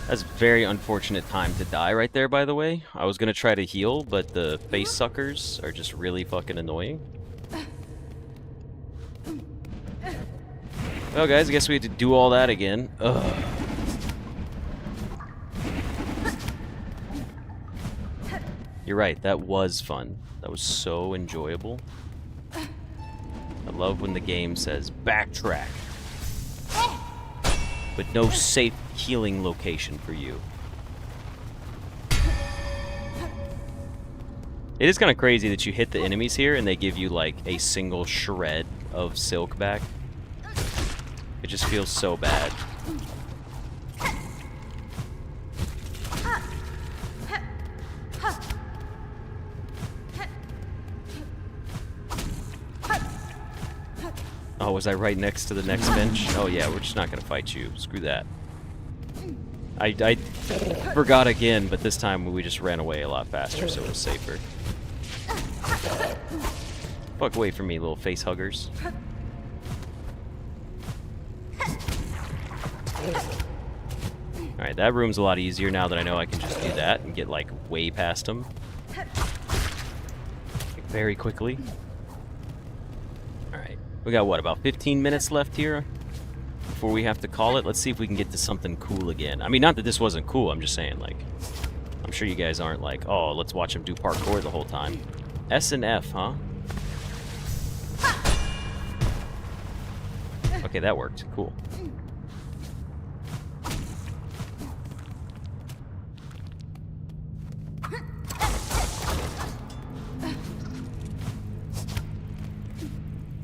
That's a very unfortunate time to die right there, by the way. I was gonna try to heal, but the face suckers are just really fucking annoying. Well, guys, I guess we had to do all that again. Ugh. You're right, that was fun. That was so enjoyable. I love when the game says, backtrack. But no safe healing location for you. It is kind of crazy that you hit the enemies here and they give you like a single shred of silk back. It just feels so bad. Oh, was I right next to the next bench? Oh yeah, we're just not gonna fight you. Screw that. I forgot again, but this time we just ran away a lot faster, so it was safer. Fuck away from me, little face huggers. Alright, that room's a lot easier now that I know I can just do that and get, like, way past them. Like, very quickly. Alright, we got, what, about 15 minutes left here before we have to call it? Let's see if we can get to something cool again. I mean, not that this wasn't cool, I'm just saying, like, I'm sure you guys aren't like, oh, let's watch him do parkour the whole time. S and F, huh? Okay, that worked. Cool.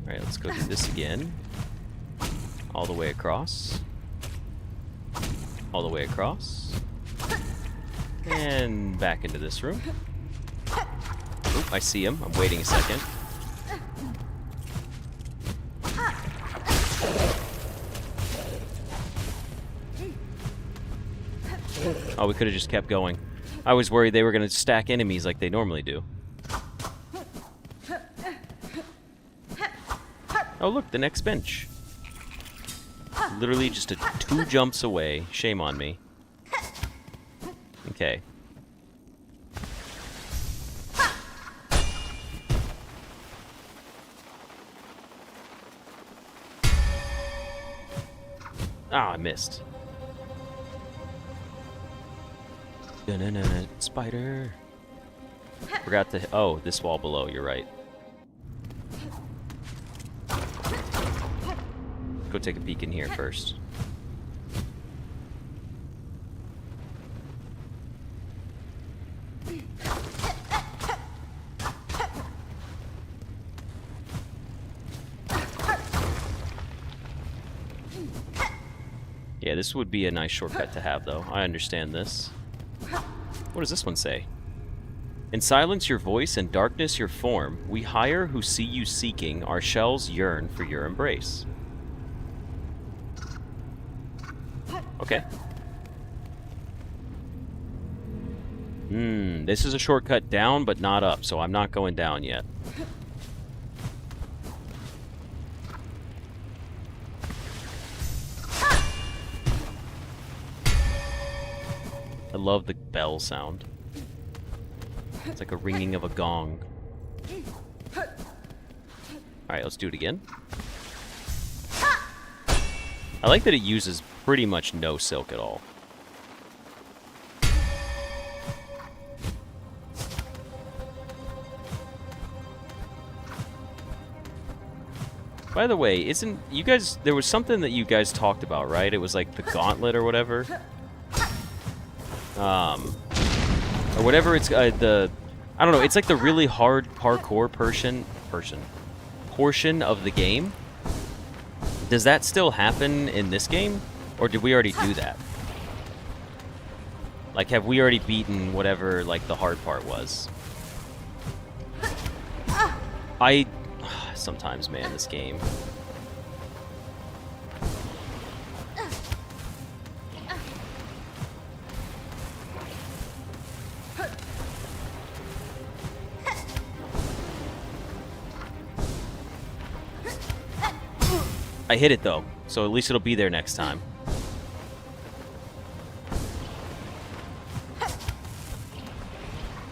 Alright, let's go do this again. All the way across. All the way across. And back into this room. Oop, I see him. I'm waiting a second. Oh, we could have just kept going. I was worried they were going to stack enemies like they normally do. Oh, look, the next bench. Literally just 2 jumps away. Shame on me. Okay. Ah, I missed. Dun-dun-dun-dun. Spider. Forgot to. Oh, this wall below. You're right. Go take a peek in here first. Yeah, this would be a nice shortcut to have, though. I understand this. What does this one say? In silence your voice and darkness your form, we hire who see you seeking, our shells yearn for your embrace. Okay. This is a shortcut down, but not up, so I'm not going down yet. I love the bell sound. It's like a ringing of a gong. Alright, let's do it again. I like that it uses pretty much no silk at all. By the way, isn't you guys, there was something that you guys talked about, right? It was like the gauntlet or whatever. Or whatever it's, I don't know, it's like the really hard parkour portion of the game. Does that still happen in this game? Or did we already do that? Like, have we already beaten whatever, like, the hard part was? Sometimes, man, this game. I hit it, though, so at least it'll be there next time.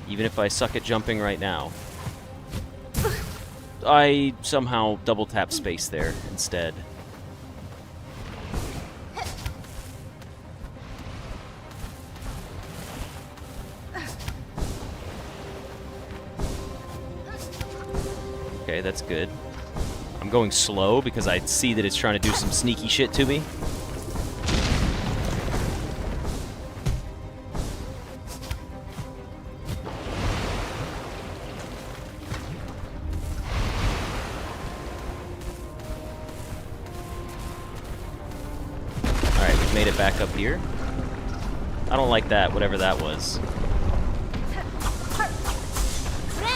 Even if I suck at jumping right now. I somehow double tap space there instead. Okay, that's good. I'm going slow because I see that it's trying to do some sneaky shit to me. Alright, we've made it back up here. I don't like that, whatever that was.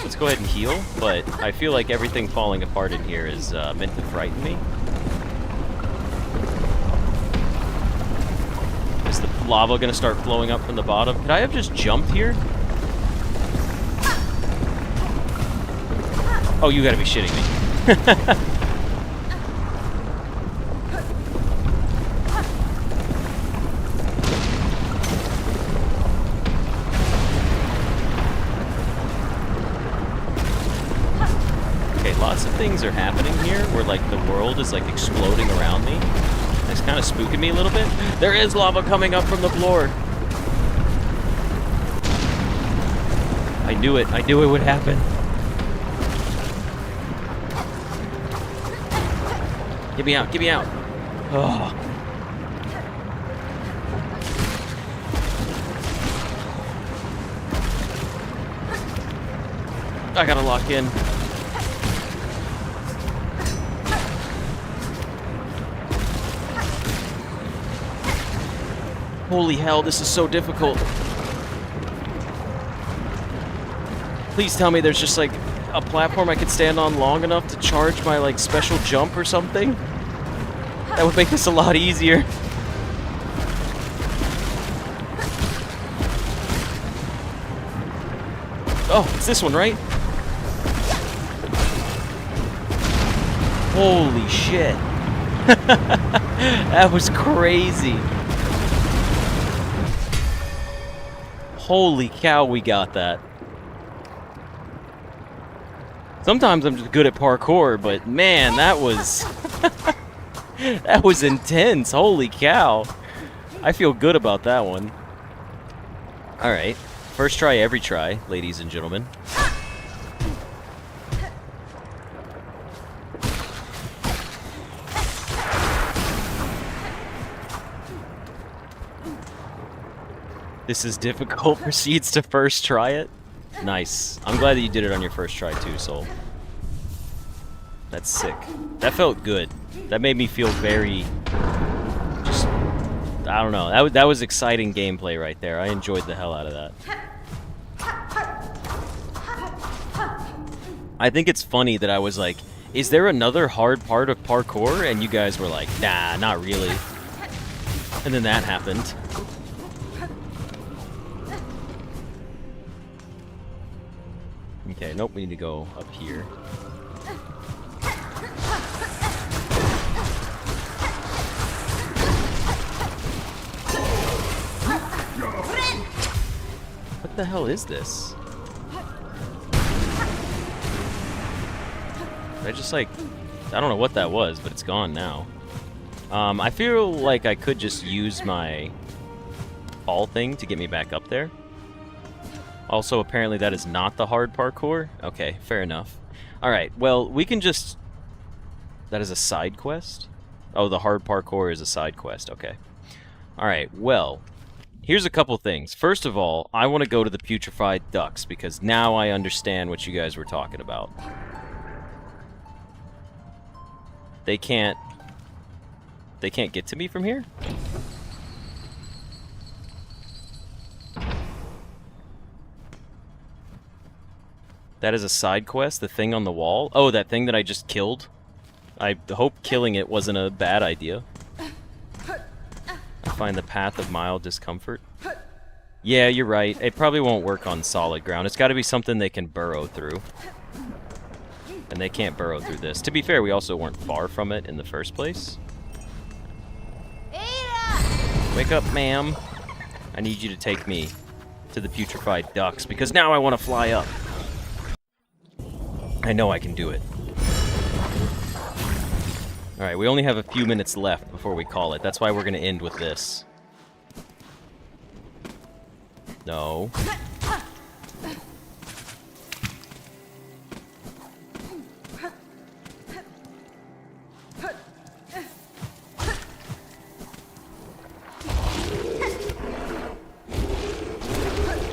Let's go ahead and heal, but I feel like everything falling apart in here is meant to frighten me. Is the lava gonna start flowing up from the bottom? Could I have just jumped here? Oh, you gotta be shitting me. Lots of things are happening here where, like, the world is, like, exploding around me. It's kind of spooking me a little bit. There is lava coming up from the floor. I knew it. I knew it would happen. Get me out. Get me out. Oh. I gotta lock in. Holy hell, this is so difficult. Please tell me there's just, like, a platform I could stand on long enough to charge my, like, special jump or something? That would make this a lot easier. Oh, it's this one, right? Holy shit. That was crazy. Holy cow, we got that. Sometimes I'm just good at parkour, but man, that was... that was intense. Holy cow. I feel good about that one. Alright. First try, every try, ladies and gentlemen. This is difficult. Proceeds to first try it. Nice. I'm glad that you did it on your first try too, Soul. That's sick. That felt good. That made me feel very... just... I don't know. That was exciting gameplay right there. I enjoyed the hell out of that. I think it's funny that I was like, is there another hard part of parkour? And you guys were like, nah, not really. And then that happened. Okay, nope, we need to go up here. What the hell is this? I just like... I don't know what that was, but it's gone now. I feel like I could just use my ball thing to get me back up there. Also, apparently that is not the hard parkour. Okay, fair enough. Alright, well, we can just... That is a side quest? Oh, the hard parkour is a side quest. Okay. Alright, well, here's a couple things. First of all, I want to go to the putrefied ducks, because now I understand what you guys were talking about. They can't get to me from here? That is a side quest, the thing on the wall. Oh, that thing that I just killed? I hope killing it wasn't a bad idea. I find the path of mild discomfort. Yeah, you're right. It probably won't work on solid ground. It's got to be something they can burrow through. And they can't burrow through this. To be fair, we also weren't far from it in the first place. Wake up, ma'am. I need you to take me to the putrefied ducks, because now I want to fly up. I know I can do it. Alright, we only have a few minutes left before we call it. That's why we're going to end with this. No.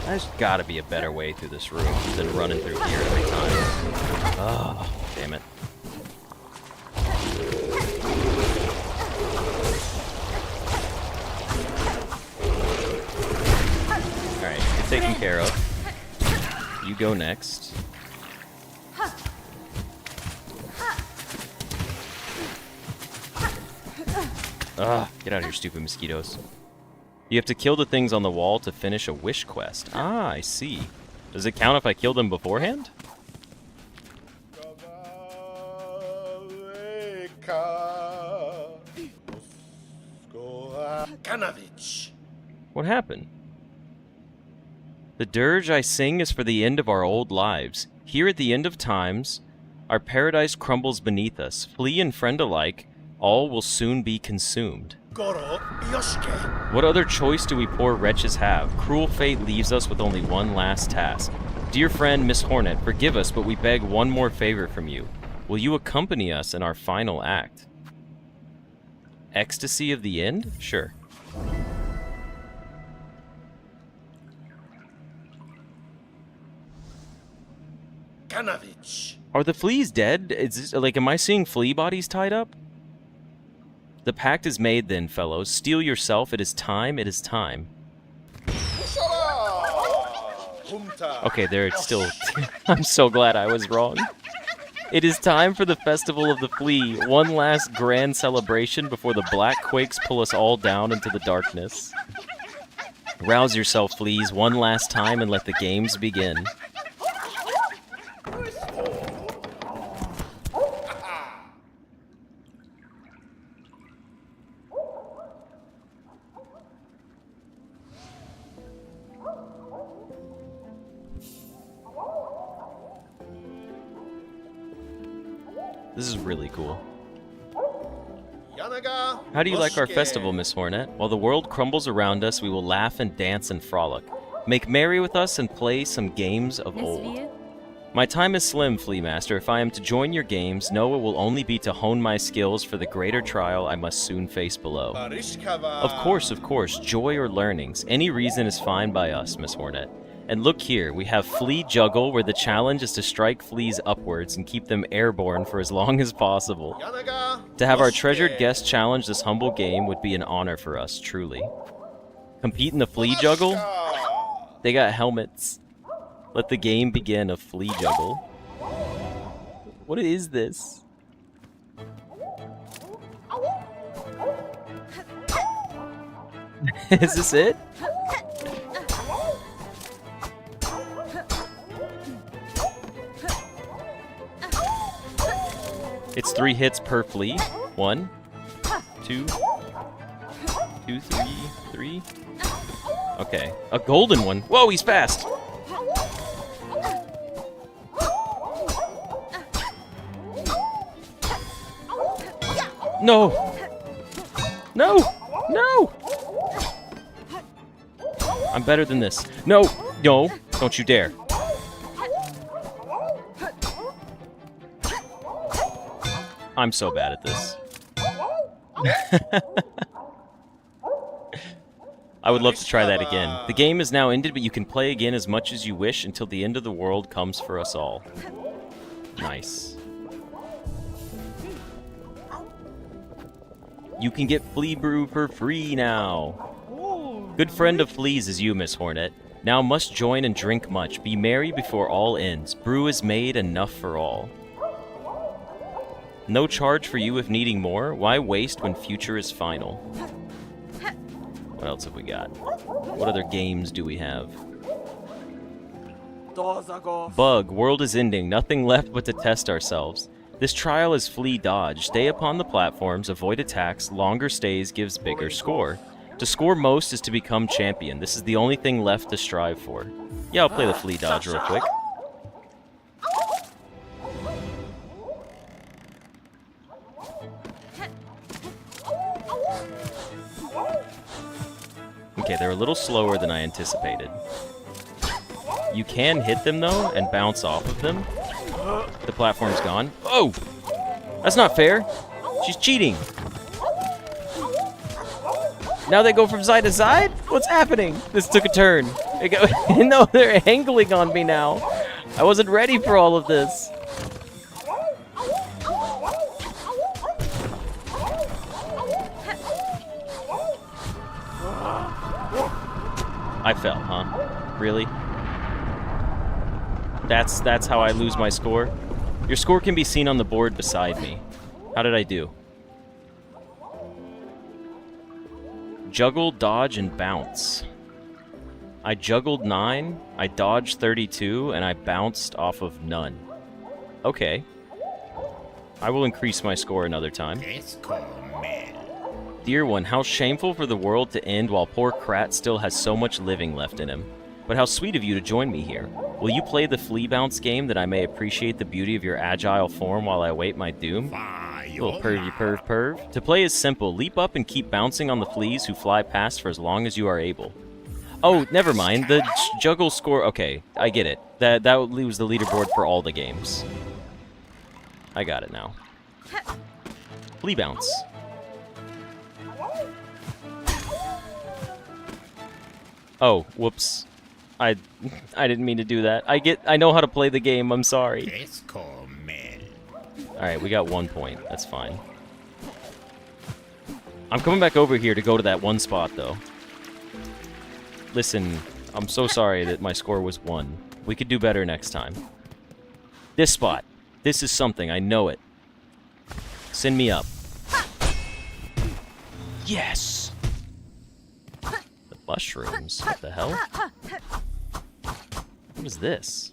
There's gotta be a better way through this room than running through here every time. Oh, damn it. Alright, you're taken care of. You go next. Ugh, get out of here, stupid mosquitoes. You have to kill the things on the wall to finish a wish quest. Ah, I see. Does it count if I kill them beforehand? What happened? The dirge I sing is for the end of our old lives. Here at the end of times, our paradise crumbles beneath us. Flea and friend alike, all will soon be consumed. What other choice do we poor wretches have? Cruel fate leaves us with only one last task. Dear friend, Miss Hornet, forgive us, but we beg one more favor from you. Will you accompany us in our final act? Ecstasy of the end? Sure. Are the fleas dead? Is this, like, am I seeing flea bodies tied up? The pact is made then, fellows. Steel yourself. It is time. It is time. Okay, there it's still... I'm so glad I was wrong. It is time for the Festival of the Flea. One last grand celebration before the black quakes pull us all down into the darkness. Rouse yourself, fleas, one last time and let the games begin. This is really cool. How do you like our festival, Miss Hornet? While the world crumbles around us, we will laugh and dance and frolic. Make merry with us and play some games of old. My time is slim, Flea Master. If I am to join your games, know it will only be to hone my skills for the greater trial I must soon face below. Barishkava. Of course, joy or learnings. Any reason is fine by us, Miss Hornet. And look here, we have Flea Juggle, where the challenge is to strike fleas upwards and keep them airborne for as long as possible. Yanaga. To have our Oske. treasured guest challenge this humble game would be an honor for us, truly. Compete in the Flea Juggle? Oska. They got helmets. Let the game begin, a Flea Juggle. What is this? Is this it? It's 3 hits per flea. 1, 2, 2, 3, 3. Okay, a golden one. Whoa, he's fast. No! No! No! I'm better than this. No! No! Don't you dare. I'm so bad at this. I would love to try that again. The game is now ended, but you can play again as much as you wish until the end of the world comes for us all. Nice. You can get Flea Brew for free now. Good friend of fleas is you, Miss Hornet. Now must join and drink much. Be merry before all ends. Brew is made, enough for all. No charge for you if needing more. Why waste when future is final? What else have we got? What other games do we have? Bug, world is ending. Nothing left but to test ourselves. This trial is flea dodge. Stay upon the platforms, avoid attacks. Longer stays gives bigger score. To score most is to become champion. This is the only thing left to strive for. Yeah, I'll play the flea dodge real quick. Okay, they're a little slower than I anticipated. You can hit them, though, and bounce off of them. The platform's gone. Oh! That's not fair! She's cheating! Now they go from side to side? What's happening? This took a turn. No, they're angling on me now. I wasn't ready for all of this. I fell, huh? Really? That's how I lose my score? Your score can be seen on the board beside me. How did I do? Juggle, dodge, and bounce. I juggled 9, I dodged 32, and I bounced off of none. Okay. I will increase my score another time. Dear one, how shameful for the world to end while poor Krat still has so much living left in him. But how sweet of you to join me here. Will you play the flea bounce game that I may appreciate the beauty of your agile form while I await my doom? Little pervy perv. To play is simple. Leap up and keep bouncing on the fleas who fly past for as long as you are able. Oh, never mind. The juggle score... Okay, I get it. That was the leaderboard for all the games. I got it now. Flea bounce. Oh, whoops. I didn't mean to do that. I know how to play the game. I'm sorry. Alright, we got 1 point. That's fine. I'm coming back over here to go to that one spot, though. Listen, I'm so sorry that my score was 1. We could do better next time. This spot. This is something. I know it. Send me up. Yes! The mushrooms. What the hell? What is this?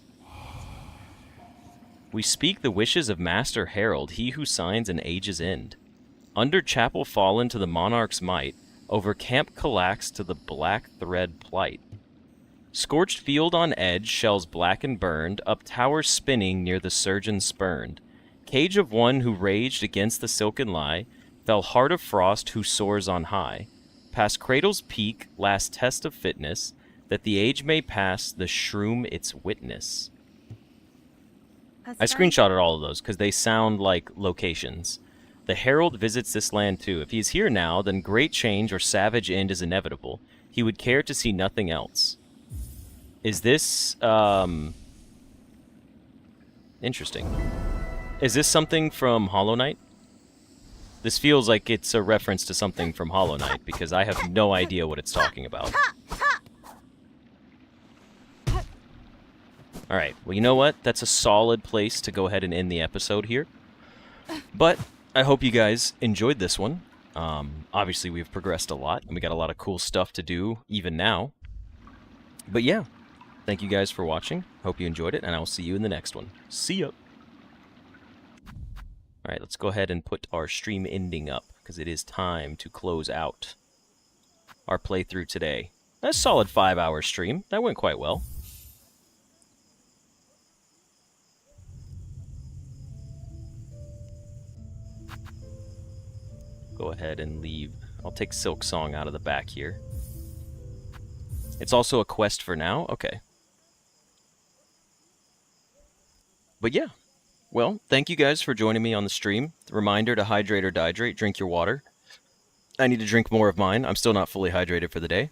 We speak the wishes of Master Herald, he who signs an age's end. Under chapel fallen to the monarch's might, over camp Calax to the black thread plight. Scorched field on edge, shells black and burned, up towers spinning near the surgeon spurned. Cage of one who raged against the silken lie, fell heart of frost who soars on high. Past cradle's peak, last test of fitness, That the age may pass, the shroom its witness. A I sign- screenshotted all of those because they sound like locations. The herald visits this land too. If he is here now, then great change or savage end is inevitable. He would care to see nothing else. Is this, interesting. Is this something from Hollow Knight? This feels like it's a reference to something from Hollow Knight because I have no idea what it's talking about. Alright, well, you know what? That's a solid place to go ahead and end the episode here. But I hope you guys enjoyed this one. Obviously, we've progressed a lot, and we got a lot of cool stuff to do even now. But yeah, thank you guys for watching. Hope you enjoyed it, and I will see you in the next one. See ya! Alright, let's go ahead and put our stream ending up, because it is time to close out our playthrough today. That's a solid 5-hour stream. That went quite well. Go ahead and leave. I'll take Silksong out of the back here. It's also a quest for now? Okay. But yeah. Well, thank you guys for joining me on the stream. Reminder to hydrate or dihydrate. Drink your water. I need to drink more of mine. I'm still not fully hydrated for the day.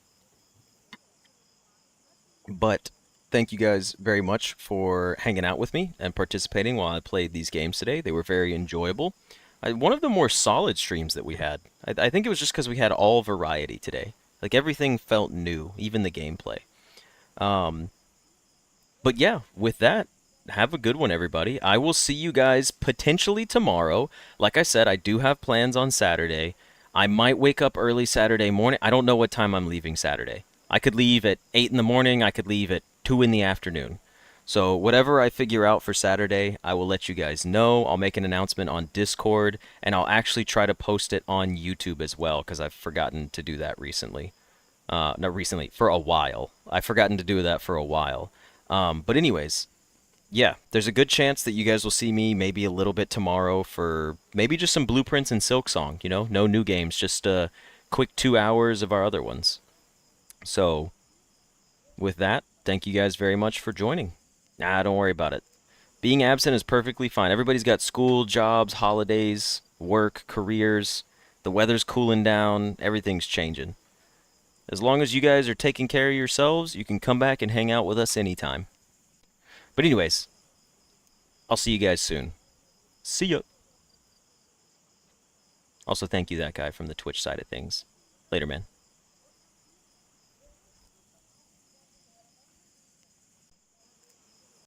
But thank you guys very much for hanging out with me and participating while I played these games today. They were very enjoyable. One of the more solid streams that we had. I think it was just because we had all variety today. Like, everything felt new, even the gameplay. But yeah, with that, have a good one, everybody. I will see you guys potentially tomorrow. Like I said, I do have plans on Saturday. I might wake up early Saturday morning. I don't know what time I'm leaving Saturday. I could leave at 8 in the morning. I could leave at 2 in the afternoon. So whatever I figure out for Saturday, I will let you guys know. I'll make an announcement on Discord, and I'll actually try to post it on YouTube as well, because I've forgotten to do that recently. Not recently, for a while. I've forgotten to do that for a while. But anyways, yeah, there's a good chance that you guys will see me maybe a little bit tomorrow for maybe just some blueprints and Silksong, you know? No new games, just a quick 2 hours of our other ones. So, with that, thank you guys very much for joining. Nah, don't worry about it. Being absent is perfectly fine. Everybody's got school, jobs, holidays, work, careers. The weather's cooling down. Everything's changing. As long as you guys are taking care of yourselves, you can come back and hang out with us anytime. But anyways, I'll see you guys soon. See ya. Also, thank you, that guy from the Twitch side of things. Later, man.